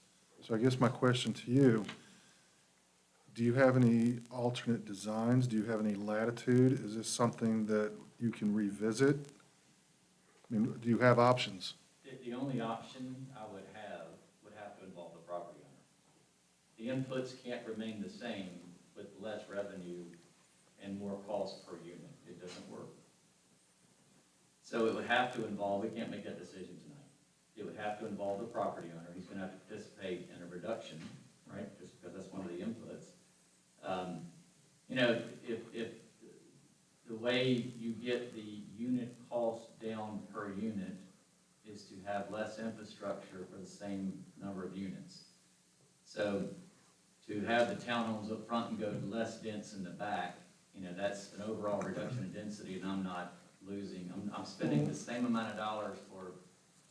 So I guess my question to you, do you have any alternate designs? Do you have any latitude? Is this something that you can revisit? I mean, do you have options? The only option I would have to involve the property owner. The inputs can't remain the same with less revenue and more cost per unit. It doesn't work. So it would have to involve, we can't make that decision tonight. It would have to involve the property owner. He's gonna have to participate in a reduction, right? Just because that's one of the inputs. If the way you get the unit cost down per unit is to have less infrastructure for the same number of units. So to have the townhomes up front and go less dense in the back, that's an overall reduction in density, and I'm not losing. I'm spending the same amount of dollars for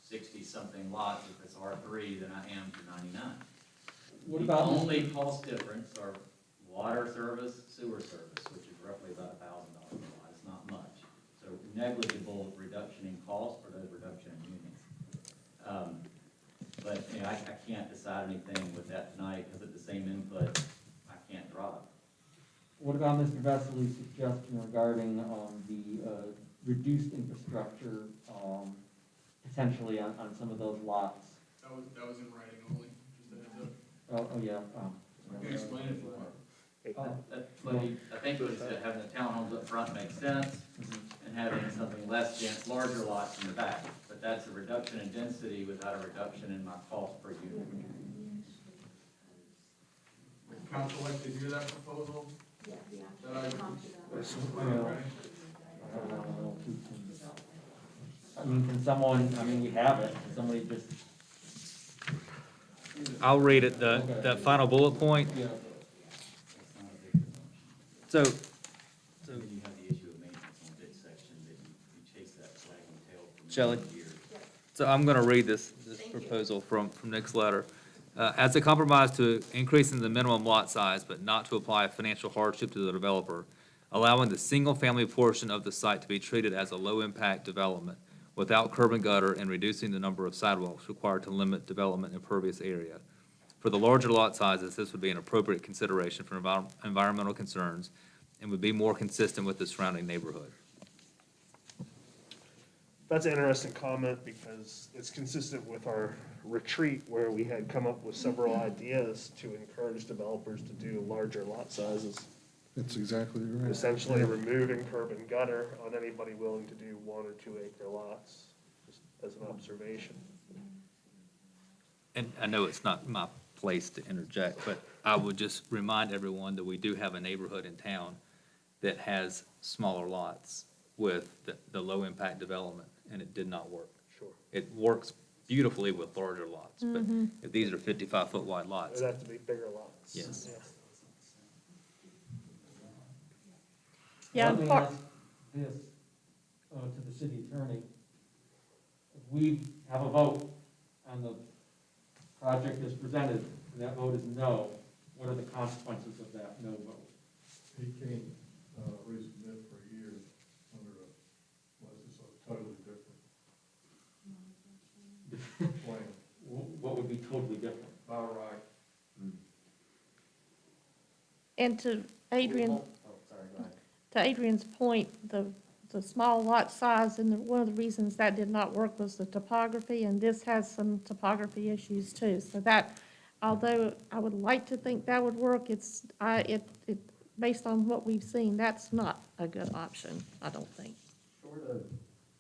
60-something lots if it's R3 than I am for 99. What about The only cost difference are water service, sewer service, which is roughly about $1,000 a lot. It's not much. So negligible reduction in cost for those reduction in units. But I can't decide anything with that tonight because of the same input, I can't drop. What about Mr. Vesely's suggestion regarding the reduced infrastructure potentially on some of those lots? That was in writing only, just a heads up. Oh, yeah. I can explain it if you want. I think what he said, having the townhomes up front makes sense, and having something less dense, larger lots in the back. But that's a reduction in density without a reduction in my cost per unit. Would council like to hear that proposal? Can someone, we have it, can somebody just? I'll read it, that final bullet point. Yeah. So, You have the issue of maintenance on this section that you chase that flagging tail for Shelley? years. So I'm going to read this proposal from Nick's letter. As a compromise to increasing the minimum lot size, but not to apply financial hardship to the developer, allowing the single-family portion of the site to be treated as a low-impact development without curb and gutter and reducing the number of sidewalks required to limit development impervious area. For the larger lot sizes, this would be an appropriate consideration for environmental concerns and would be more consistent with the surrounding neighborhood. That's an interesting comment because it's consistent with our retreat where we had come up with several ideas to encourage developers to do larger lot sizes. That's exactly right. Essentially removing curb and gutter on anybody willing to do 1 or 2 acre lots, just as an observation. And I know it's not my place to interject, but I would just remind everyone that we do have a neighborhood in town that has smaller lots with the low-impact development, and it did not work. Sure. It works beautifully with larger lots, but if these are 55-foot wide lots. It'd have to be bigger lots. Yes. Yeah, Let me part- ask this to the city attorney. If we have a vote and the project is presented, and that vote is no, what are the consequences of that no vote? He can't resubmit for a year under unless it's a totally different plan. What would be totally different? By right. And to Adrian, Oh, sorry, go ahead. to Adrian's point, the small lot size, and one of the reasons that did not work was the topography, and this has some topography issues too. So that, although I would like to think that would work, based on what we've seen, that's not a good option, I don't think. Short of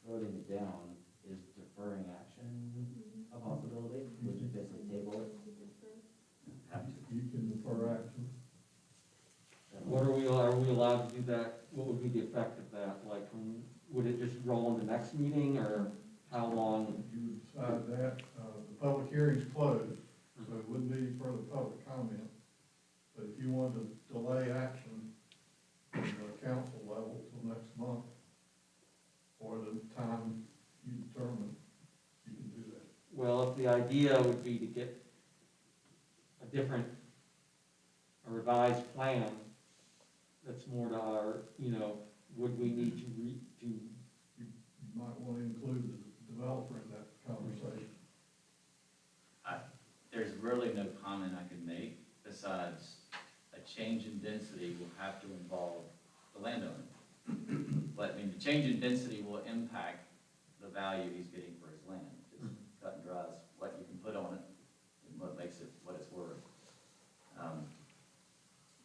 voting it down, is deferring action a possibility? Would you basically table it? Have to. You can defer action. Are we allowed to do that? What would be the effect of that? Like, would it just roll in the next meeting, or how long? You would decide that. The public hearing's closed, so it wouldn't be any further public comment. But if you wanted to delay action on the council level till next month, or the time you determine, you can do that. Well, if the idea would be to get a revised plan that's more to our, would we need to You might want to include the developer in that conversation. There's really no comment I can make besides a change in density will have to involve the landowner. But, the change in density will impact the value he's getting for his land. Just cut and dry is what you can put on it and what makes it what it's worth.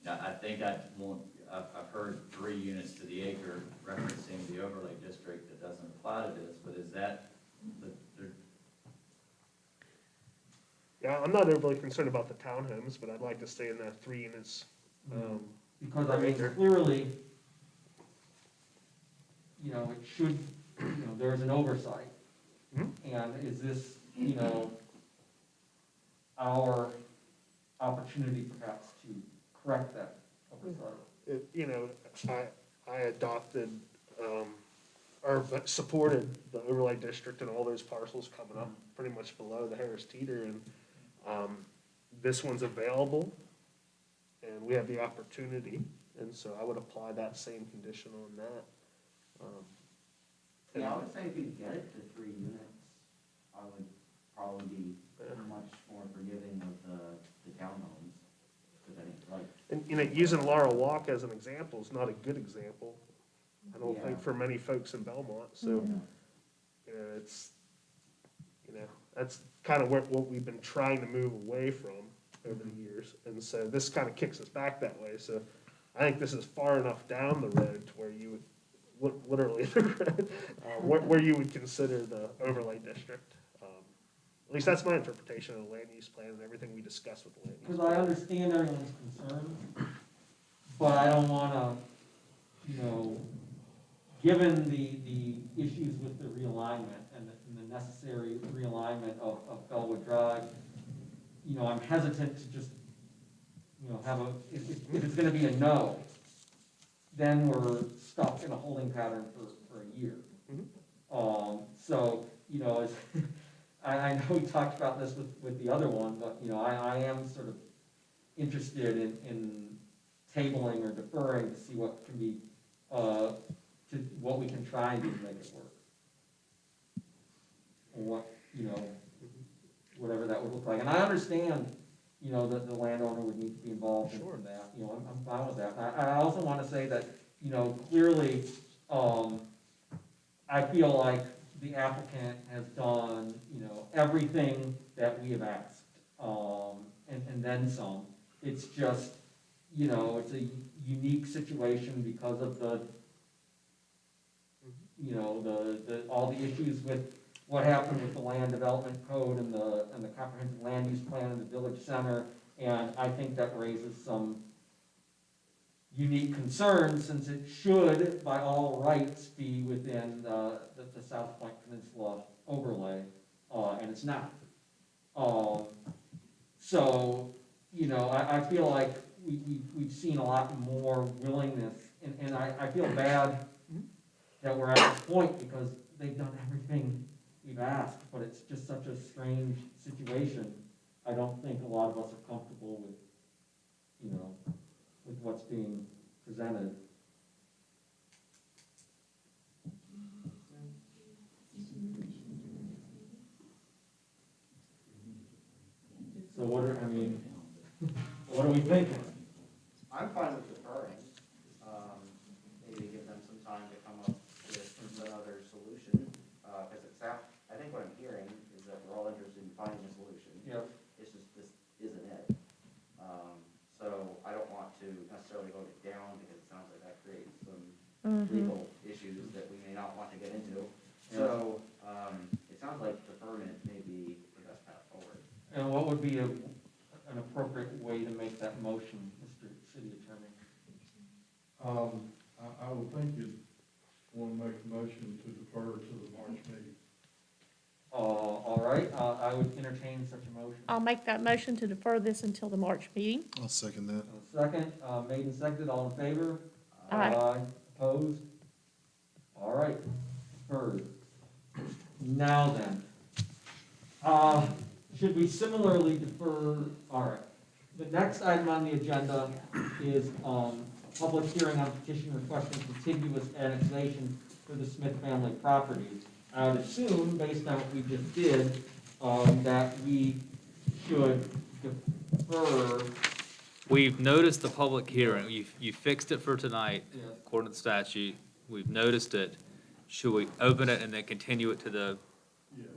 I think I've heard 3 units to the acre referencing the overlay district that doesn't apply to this, but is that Yeah, I'm not overly concerned about the townhomes, but I'd like to stay in that 3 units. Because clearly, it should, there's an oversight. And is this, our opportunity perhaps to correct that oversight? I adopted, or supported the overlay district and all those parcels coming up pretty much below the Harris Teeter, and this one's available, and we have the opportunity, and so I would apply that same condition on that. Yeah, I would say if you get it to 3 units, I would probably be much more forgiving of the townhomes. And using Laurel Walk as an example is not a good example, I don't think, for many folks in Belmont, so, that's kind of what we've been trying to move away from over the years, and so this kind of kicks us back that way, so I think this is far enough down the road to where you would, literally, where you would consider the overlay district. At least that's my interpretation of the land use plan and everything we discussed with the land use. Because I understand everyone's concerns, but I don't wanna, given the issues with the realignment and the necessary realignment of Bellwood Drive, I'm hesitant to just, if it's gonna be a no, then we're stuck in a holding pattern for a year. So, I know we talked about this with the other one, but, I am sort of interested in tabling or deferring to see what can be to what we can try and do to make it work. Or what, whatever that would look like. And I understand, that the landowner would need to be involved in that, I'm fine with that. And I also want to say that, clearly, I feel like the applicant has done, everything that we have asked, and then some. It's just, it's a unique situation because of the, all the issues with what happened with the land development code and the comprehensive land use plan in the village center. And I think that raises some unique concerns, since it should, by all rights, be within the South Point Peninsula overlay, and it's not. So, I feel like we've seen a lot more willingness, and I feel bad that we're at this point, because they've done everything we've asked, but it's just such a strange situation. I don't think a lot of us are comfortable with, with what's being presented. So what are we thinking? I'm fine with deferring, maybe give them some time to come up with another solution, because I think what I'm hearing is that we're all interested in finding a solution. Yep. It's just, this isn't it. So I don't want to necessarily vote it down, because it sounds like that creates some legal issues that we may not want to get into. So, it sounds like deferment may be the best path forward. And what would be an appropriate way to make that motion, Mr. City Attorney? I would think you'd want to make a motion to defer to the March meeting. All right, I would entertain such a motion. I'll make that motion to defer this until the March meeting. I'll second that. Second, made and seconded, all in favor? Aye. Opposed? All right, deferred. Now then, should we similarly defer, all right. The next item on the agenda is, public hearing on petition requesting contiguous annexation for the Smith family properties. I would assume, based on what we just did, that we should defer. We've noticed the public hearing. You fixed it for tonight, Yes. according to the statute. We've noticed it. Should we open it and then continue it to the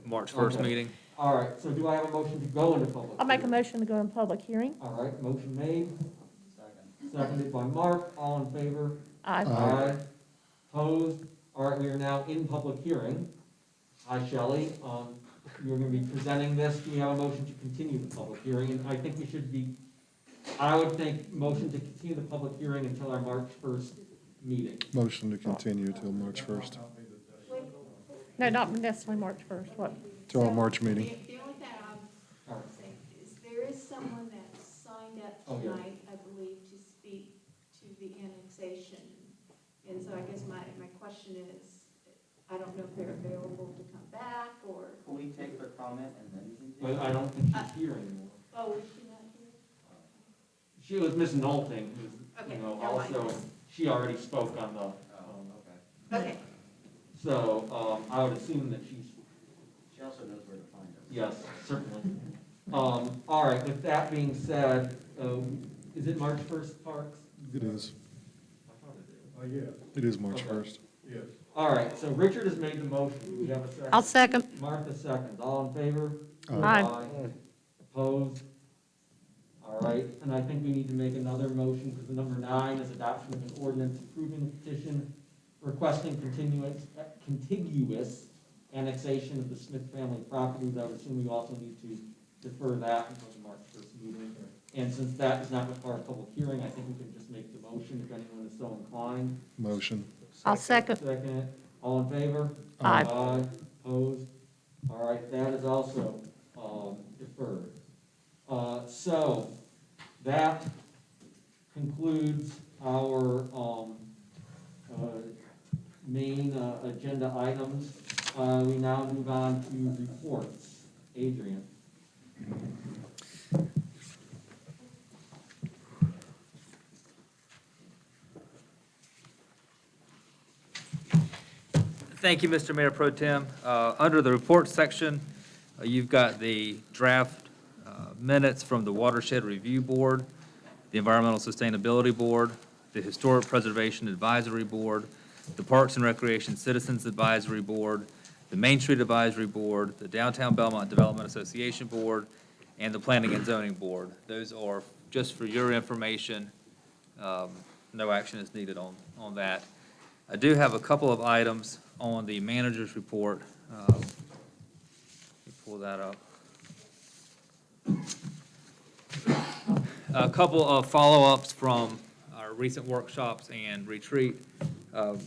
March 1st Okay. meeting? All right, so do I have a motion to go into public? I'll make a hearing? motion to go in public hearing. All right, motion made. Seconded by Mark, all in favor? Aye. Aye. Opposed? All right, we are now in public hearing. Hi, Shelley. You're gonna be presenting this. Do we have a motion to continue the public hearing? And I think we should be, I would think, motion to continue the public hearing until our March 1st meeting. Motion to continue till March 1st, No, not necessarily March 1st, what? to our March meeting. The only thing I would say is there is someone that signed up Oh, yeah. tonight, I believe, to speak to the annexation. And so I guess my question is, I don't know if they're available to come back or. Can we take their comment and then continue? But I don't think she's here anymore. Oh, is she not here? She was Miss Knowlton, who's, Okay, you know, never mind. also, she already spoke on the, Okay. so, I would assume that she's, She also knows where to find us. yes, certainly. All right, with that being said, is it March 1st, Parks? It is. I thought it is. Yes, It is March Okay. 1st. yes. All right, so Richard has made the motion. Do we have a second? I'll second. Martha seconds. All in favor? Aye. Opposed? All right, and I think we need to make another motion, because the number 9 is adoption of an ordinance approving the petition requesting contiguous annexation of the Smith family properties. I would assume we also need to defer that until the March 1st meeting. And since that is not required public hearing, I think we can just make the motion if anyone is so inclined. Motion. I'll second. Second, all in favor? Aye. Opposed? All right, that is also deferred. So, that concludes our main agenda items. We now move on to reports. Adrian. Thank you, Mr. Mayor Pro Tem. Under the report section, you've got the draft minutes from the Watershed Review Board, the Environmental Sustainability Board, the Historic Preservation Advisory Board, the Parks and Recreation Citizens Advisory Board, the Main Street Advisory Board, the Downtown Belmont Development Association Board, and the Planning and Zoning Board. Those are just for your information. No action is needed on that. I do have a couple of items on the manager's report. Let me pull that up. A couple of follow-ups from our recent workshops and retreat. The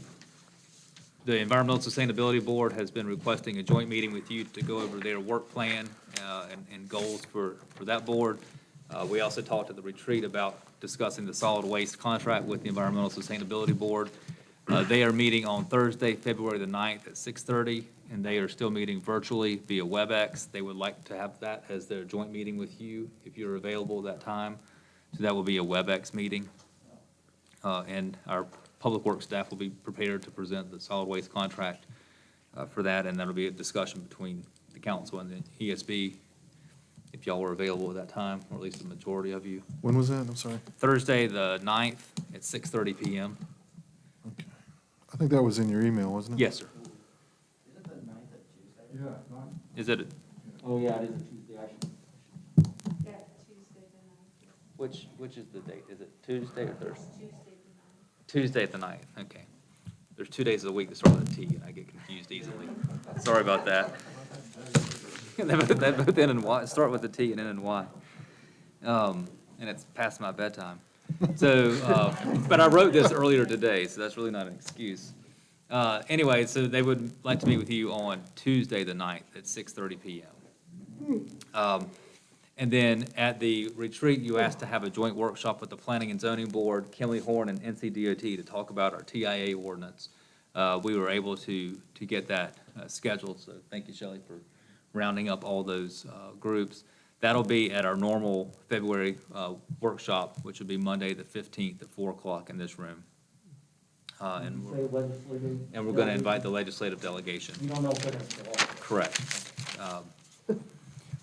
Environmental Sustainability Board has been requesting a joint meeting with you to go over their work plan and goals for that board. We also talked at the retreat about discussing the solid waste contract with the Environmental Sustainability Board. They are meeting on Thursday, February the 9th at 6:30, and they are still meeting virtually via WebEx. They would like to have that as their joint meeting with you if you're available at that time. So that will be a WebEx meeting. And our Public Works staff will be prepared to present the solid waste contract for that, and that'll be a discussion between the council and the ESB if y'all were available at that time, or at least the majority of you. When was that? I'm sorry. Thursday, the 9th at 6:30 p.m. Okay. I think that was in your email, wasn't it? Yes, sir. Is it the 9th at Tuesday? Yeah, Is it, Oh, yeah, it is a Tuesday, actually. Yeah, Tuesday the 9th. which is the date? Is it Tuesday or Thursday? Tuesday the 9th. Tuesday at the 9th, okay. There's 2 days of the week that start with a T, and I get confused easily. Sorry about that. They both end in Y, start with a T and end in Y. And it's past my bedtime. So, but I wrote this earlier today, so that's really not an excuse. Anyway, so they would like to meet with you on Tuesday, the 9th, at 6:30 p.m. And then at the retreat, you asked to have a joint workshop with the Planning and Zoning Board, Kinley Horn, and NCDOT to talk about our TIA ordinance. We were able to get that scheduled, so thank you, Shelley, for rounding up all those groups. That'll be at our normal February workshop, which will be Monday, the 15th at 4 o'clock in this room. And we're going to invite the legislative delegation. You don't know if they're going to show up. Correct.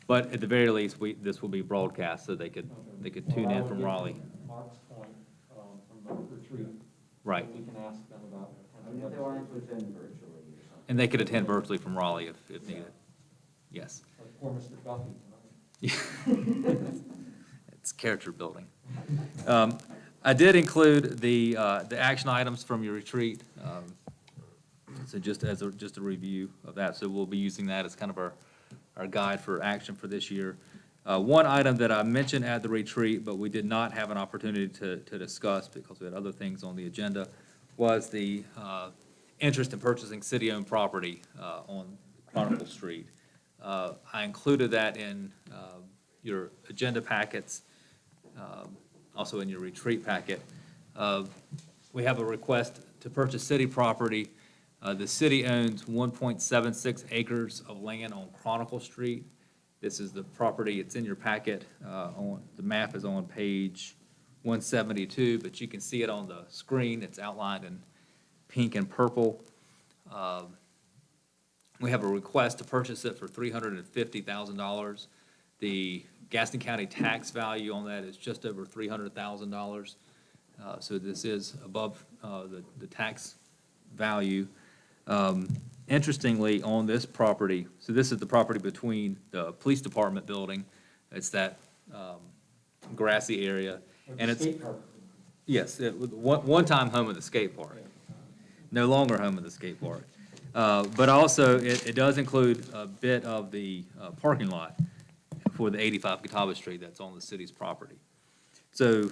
But at the very least, this will be broadcast, so they could tune in from Raleigh. Mark's point from the retreat. Right. We can ask them about. I mean, if they wanted to attend virtually or something. And they could attend virtually from Raleigh if needed. Yes. Like poor Mr. Duffy tonight. It's character building. I did include the action items from your retreat. So just a review of that. So we'll be using that as kind of our guide for action for this year. One item that I mentioned at the retreat, but we did not have an opportunity to discuss because we had other things on the agenda, was the interest in purchasing city-owned property on Chronicle Street. I included that in your agenda packets, also in your retreat packet. We have a request to purchase city property. The city owns 1.76 acres of land on Chronicle Street. This is the property, it's in your packet. The map is on page 172, but you can see it on the screen. It's outlined in pink and purple. We have a request to purchase it for $350,000. The Gaston County tax value on that is just over $300,000. So this is above the tax value. Interestingly, on this property, so this is the property between the police department building. It's that grassy area. And it's, yes, one-time home of the skate park. No longer home of the skate park. But also, it does include a bit of the parking lot for the 85 Catawba Street that's on the city's property. So,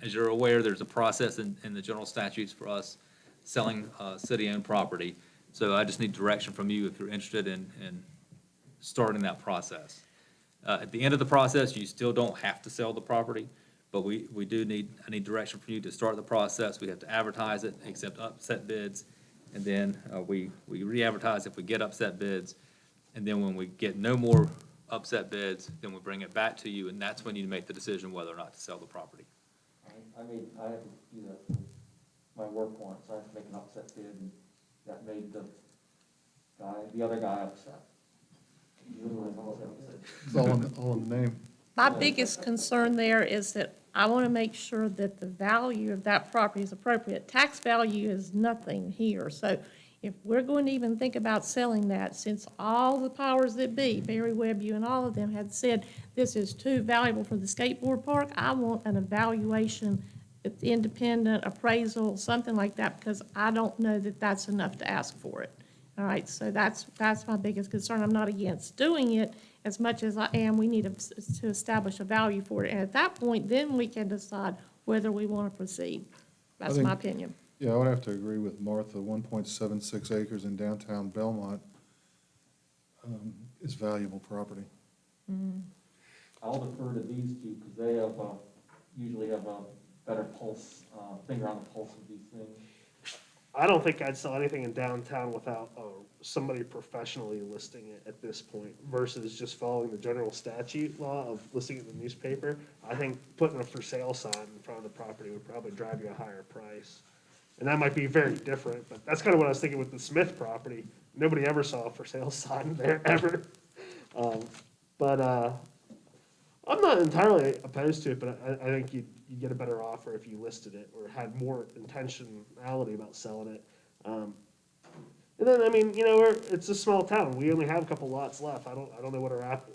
as you're aware, there's a process in the general statutes for us selling city-owned property. So I just need direction from you if you're interested in starting that process. At the end of the process, you still don't have to sell the property, but I need direction from you to start the process. We have to advertise it, accept upset bids, and then we re-advertise if we get upset bids. And then when we get no more upset bids, then we bring it back to you, and that's when you make the decision whether or not to sell the property. I had to do that for my work once. I had to make an upset bid, and that made the other guy upset. Literally, all that was it. It's all in the name. My biggest concern there is that I want to make sure that the value of that property is appropriate. Tax value is nothing here, so if we're going to even think about selling that, since all the powers that be, Barry Webbu and all of them had said this is too valuable for the skateboard park, I want an evaluation, it's independent appraisal, something like that, because I don't know that that's enough to ask for it. All right, so that's my biggest concern. I'm not against doing it as much as I am. We need to establish a value for it. And at that point, then we can decide whether we want to proceed. That's my opinion. Yeah, I would have to agree with Martha. 1.76 acres in downtown Belmont is valuable property. I'll defer to these two because they have, usually have a better pulse, finger on the pulse of these things. I don't think I'd sell anything in downtown without somebody professionally listing it at this point versus just following the general statute law of listing it in the newspaper. I think putting a for sale sign in front of the property would probably drive you a higher price. And that might be very different, but that's kind of what I was thinking with the Smith property. Nobody ever saw a for sale sign there ever. But I'm not entirely opposed to it, but I think you get a better offer if you listed it or had more intentionality about selling it. And then, I mean, it's a small town. We only have a couple lots left. I don't know what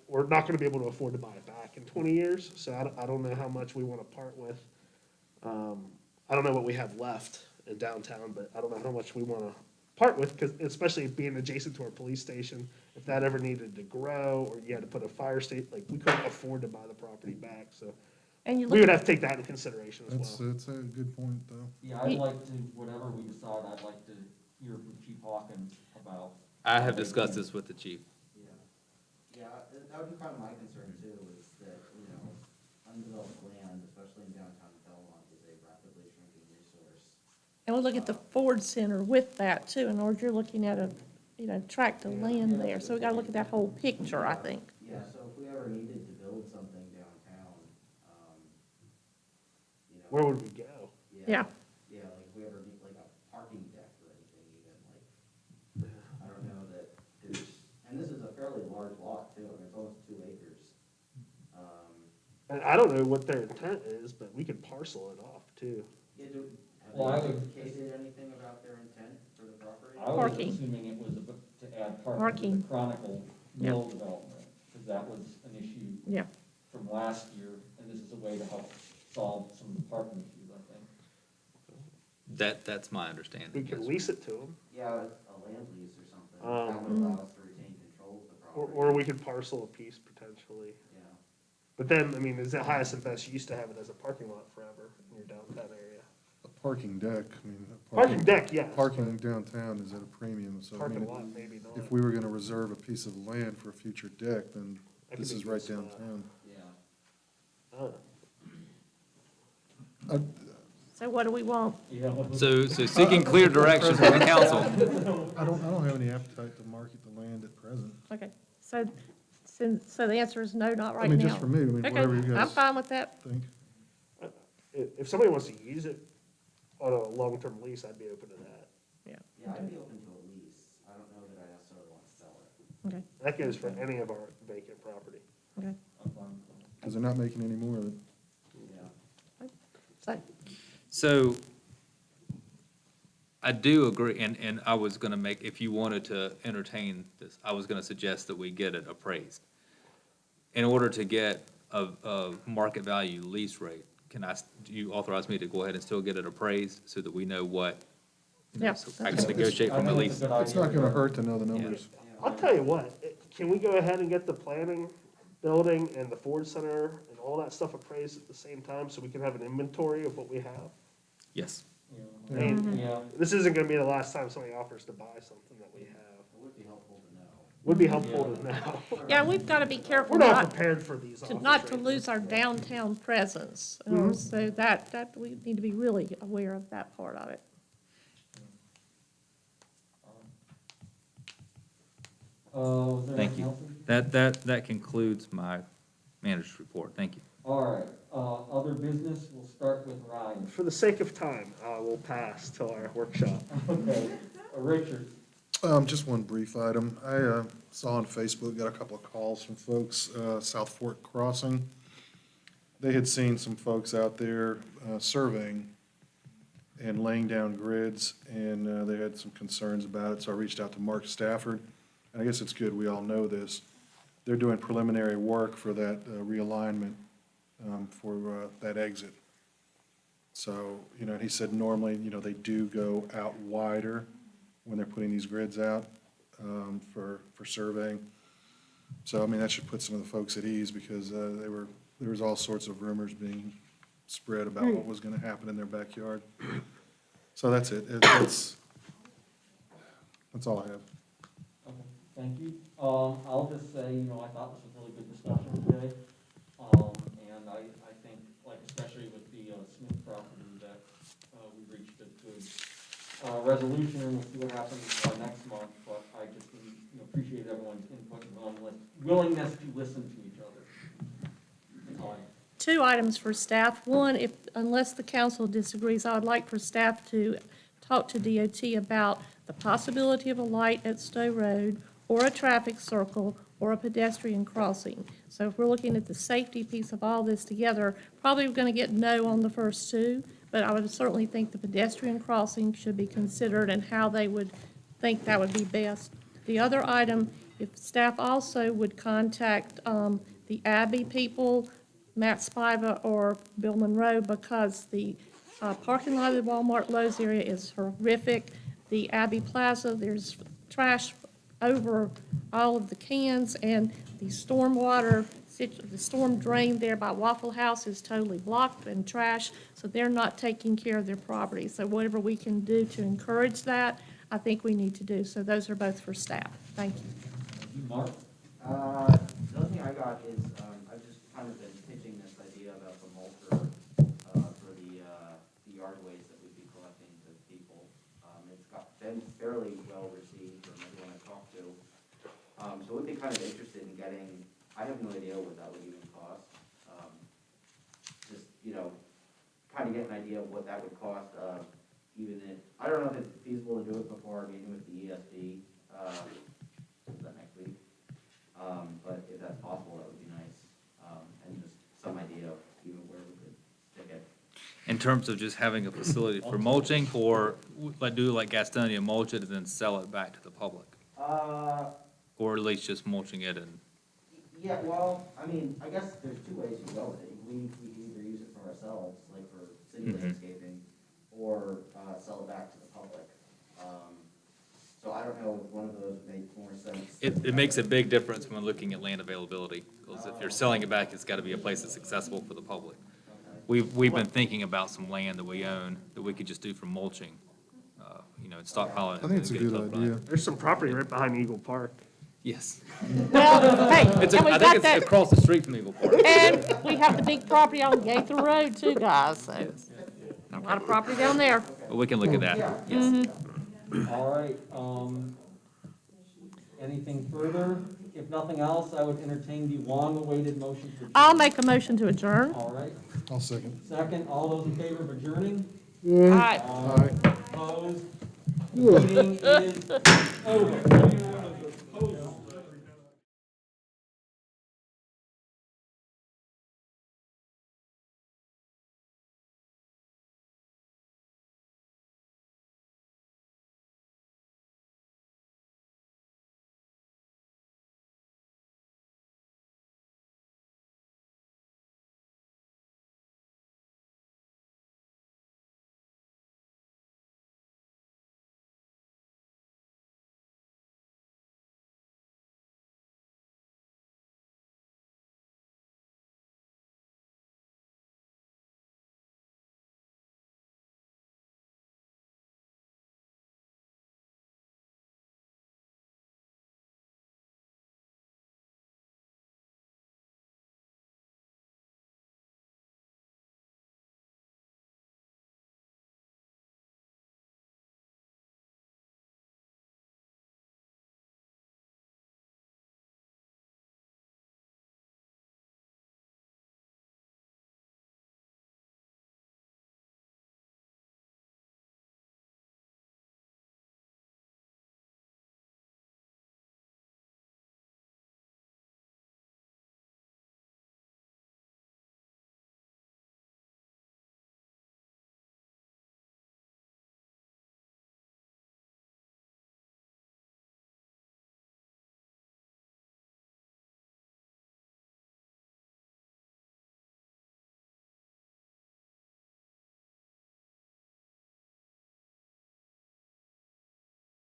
we're not gonna be able to afford to buy it back in 20 years, so I don't know how much we wanna part with. I don't know what we have left in downtown, but I don't know how much we wanna part with, because especially being adjacent to our police station, if that ever needed to grow, or you had to put a fire station, like, we couldn't afford to buy the property back, so. We would have to take that into consideration as well. That's a good point, though. Yeah, I'd like to, whatever we decide, I'd like to hear from Chief Hawkins about. I have discussed this with the chief. Yeah, that would be kind of my concern too, is that, undeveloped land, especially in downtown Belmont, is a rapidly shrinking resource. And we'll look at the Ford Center with that too, in order you're looking at a, tract of land there. So we gotta look at that whole picture, I think. Yeah, so if we ever needed to build something downtown, Where would we go? Yeah. Yeah, like if we ever need like a parking deck or anything even, I don't know that there's, and this is a fairly large lot too, I mean, it's almost 2 acres. And I don't know what their intent is, but we could parcel it off too. Yeah, Well, have they indicated anything about their intent for the property? I was Parking. assuming it was to add parking to Parking. the Chronicle Mill development, because that was an issue Yeah. from last year, and this is a way to help solve some of the parking issues, I think. That's my understanding. We could lease it to them. Yeah, a land lease or something, that would allow us to retain control of the property. Or we could parcel a piece potentially. Yeah. But then, I mean, is the highest and best use to have it as a parking lot forever in your downtown area? A parking deck, Parking deck, yes. Parking downtown is at a premium, so. Parking lot, maybe not. If we were gonna reserve a piece of land for a future deck, then That this could is be right good spot. downtown. Yeah. So what do we want? So seeking clear direction from the council. I don't have any appetite to market the land at present. Okay, so the answer is no, not right I now. mean, just for me, Okay, whatever you guys I'm fine with that. think. If somebody wants to use it on a long-term lease, I'd be open to that. Yeah. Yeah, I'd be open to a lease. I don't know that I necessarily want to sell it. Okay, That goes for any of our vacant property. okay. Because they're not making any more of it. Yeah. So I do agree, and I was gonna make, if you wanted to entertain this, I was gonna suggest that we get it appraised. In order to get a market value lease rate, do you authorize me to go ahead and still get it appraised so that we know what? Yeah. So I can negotiate from the lease. It's not gonna hurt to know the numbers. I'll tell you what, can we go ahead and get the planning, building, and the Ford Center, and all that stuff appraised at the same time, so we can have an inventory of what we have? Yes. I mean, this isn't gonna be the last time somebody offers to buy something that we have. It would be helpful to know. Would be helpful to know. Yeah, we've got to be careful We're not prepared for these not to offers. lose our downtown presence. So that we need to be really aware of that part of it. Was there Thank anything you. else? That concludes my manager's report. Thank you. All right, other business, we'll start with Ryan. For the sake of time, we'll pass till our workshop. Okay. Richard? Just one brief item. I saw on Facebook, got a couple of calls from folks, South Fork Crossing. They had seen some folks out there surveying and laying down grids, and they had some concerns about it, so I reached out to Mark Stafford. And I guess it's good, we all know this. They're doing preliminary work for that realignment for that exit. So, you know, he said normally, you know, they do go out wider when they're putting these grids out for surveying. So, I mean, that should put some of the folks at ease, because there was all sorts of rumors being spread about what was gonna happen in their backyard. So that's it. That's all I have. Okay, thank you. I'll just say, you know, I thought this was a really good discussion today. And I think, like, especially with the Smith property, that we reached a good resolution, and we'll see what happens next month. But I just, you know, appreciate everyone's input and willingness to listen to each other. That's all I have. 2 items for staff. One, unless the council disagrees, I would like for staff to talk to DOT about the possibility of a light at Stowe Road, or a traffic circle, or a pedestrian crossing. So if we're looking at the safety piece of all this together, probably we're going to get no on the first 2, but I would certainly think the pedestrian crossing should be considered, and how they would think that would be best. The other item, if staff also would contact the Abbey people, Matt Spiva or Bill Monroe, because the parking lot of the Walmart Lowe's area is horrific. The Abbey Plaza, there's trash over all of the cans, and the stormwater, the storm drain there by Waffle House is totally blocked and trash, so they're not taking care of their property. So whatever we can do to encourage that, I think we need to do. So those are both for staff. Thank you. Mark? The other thing I got is, I've just kind of been pitching this idea about the mulcher for the yard waste that we'd be collecting to people. It's been fairly well received from everyone I've talked to. So we'd be kind of interested in getting, I have no idea what that would even cost. Just, you know, kind of get an idea of what that would cost, even if, I don't know if it's feasible to do it before our meeting with the ESD, is that next week? But if that's possible, that would be nice. And just some idea of even where we could stick it. In terms of just having a facility for mulching, or do like Gastonia, mulch it and then sell it back to the public? Or at least just mulching it and? Yeah, well, I mean, I guess there's 2 ways you go with it. We can either use it for ourselves, like for city landscaping, or sell it back to the public. So I don't know if one of those makes more sense. It makes a big difference when looking at land availability, because if you're selling it back, it's got to be a place that's accessible for the public. We've been thinking about some land that we own that we could just do for mulching, you know, and stockpile it. I think it's a good idea. There's some property right behind Eagle Park. Yes. Well, hey, I and we think got it's that, across the street from Eagle Park. and we have the big property on Gaither Road too, guys, so a lot of property down there. But we can look at that, yes. All right, anything further? If nothing else, I would entertain the long-awaited motion for adjournment. I'll make a motion to adjourn. All right, I'll second. second, all those in favor of adjourning? Aye. Opposed? Meeting is over.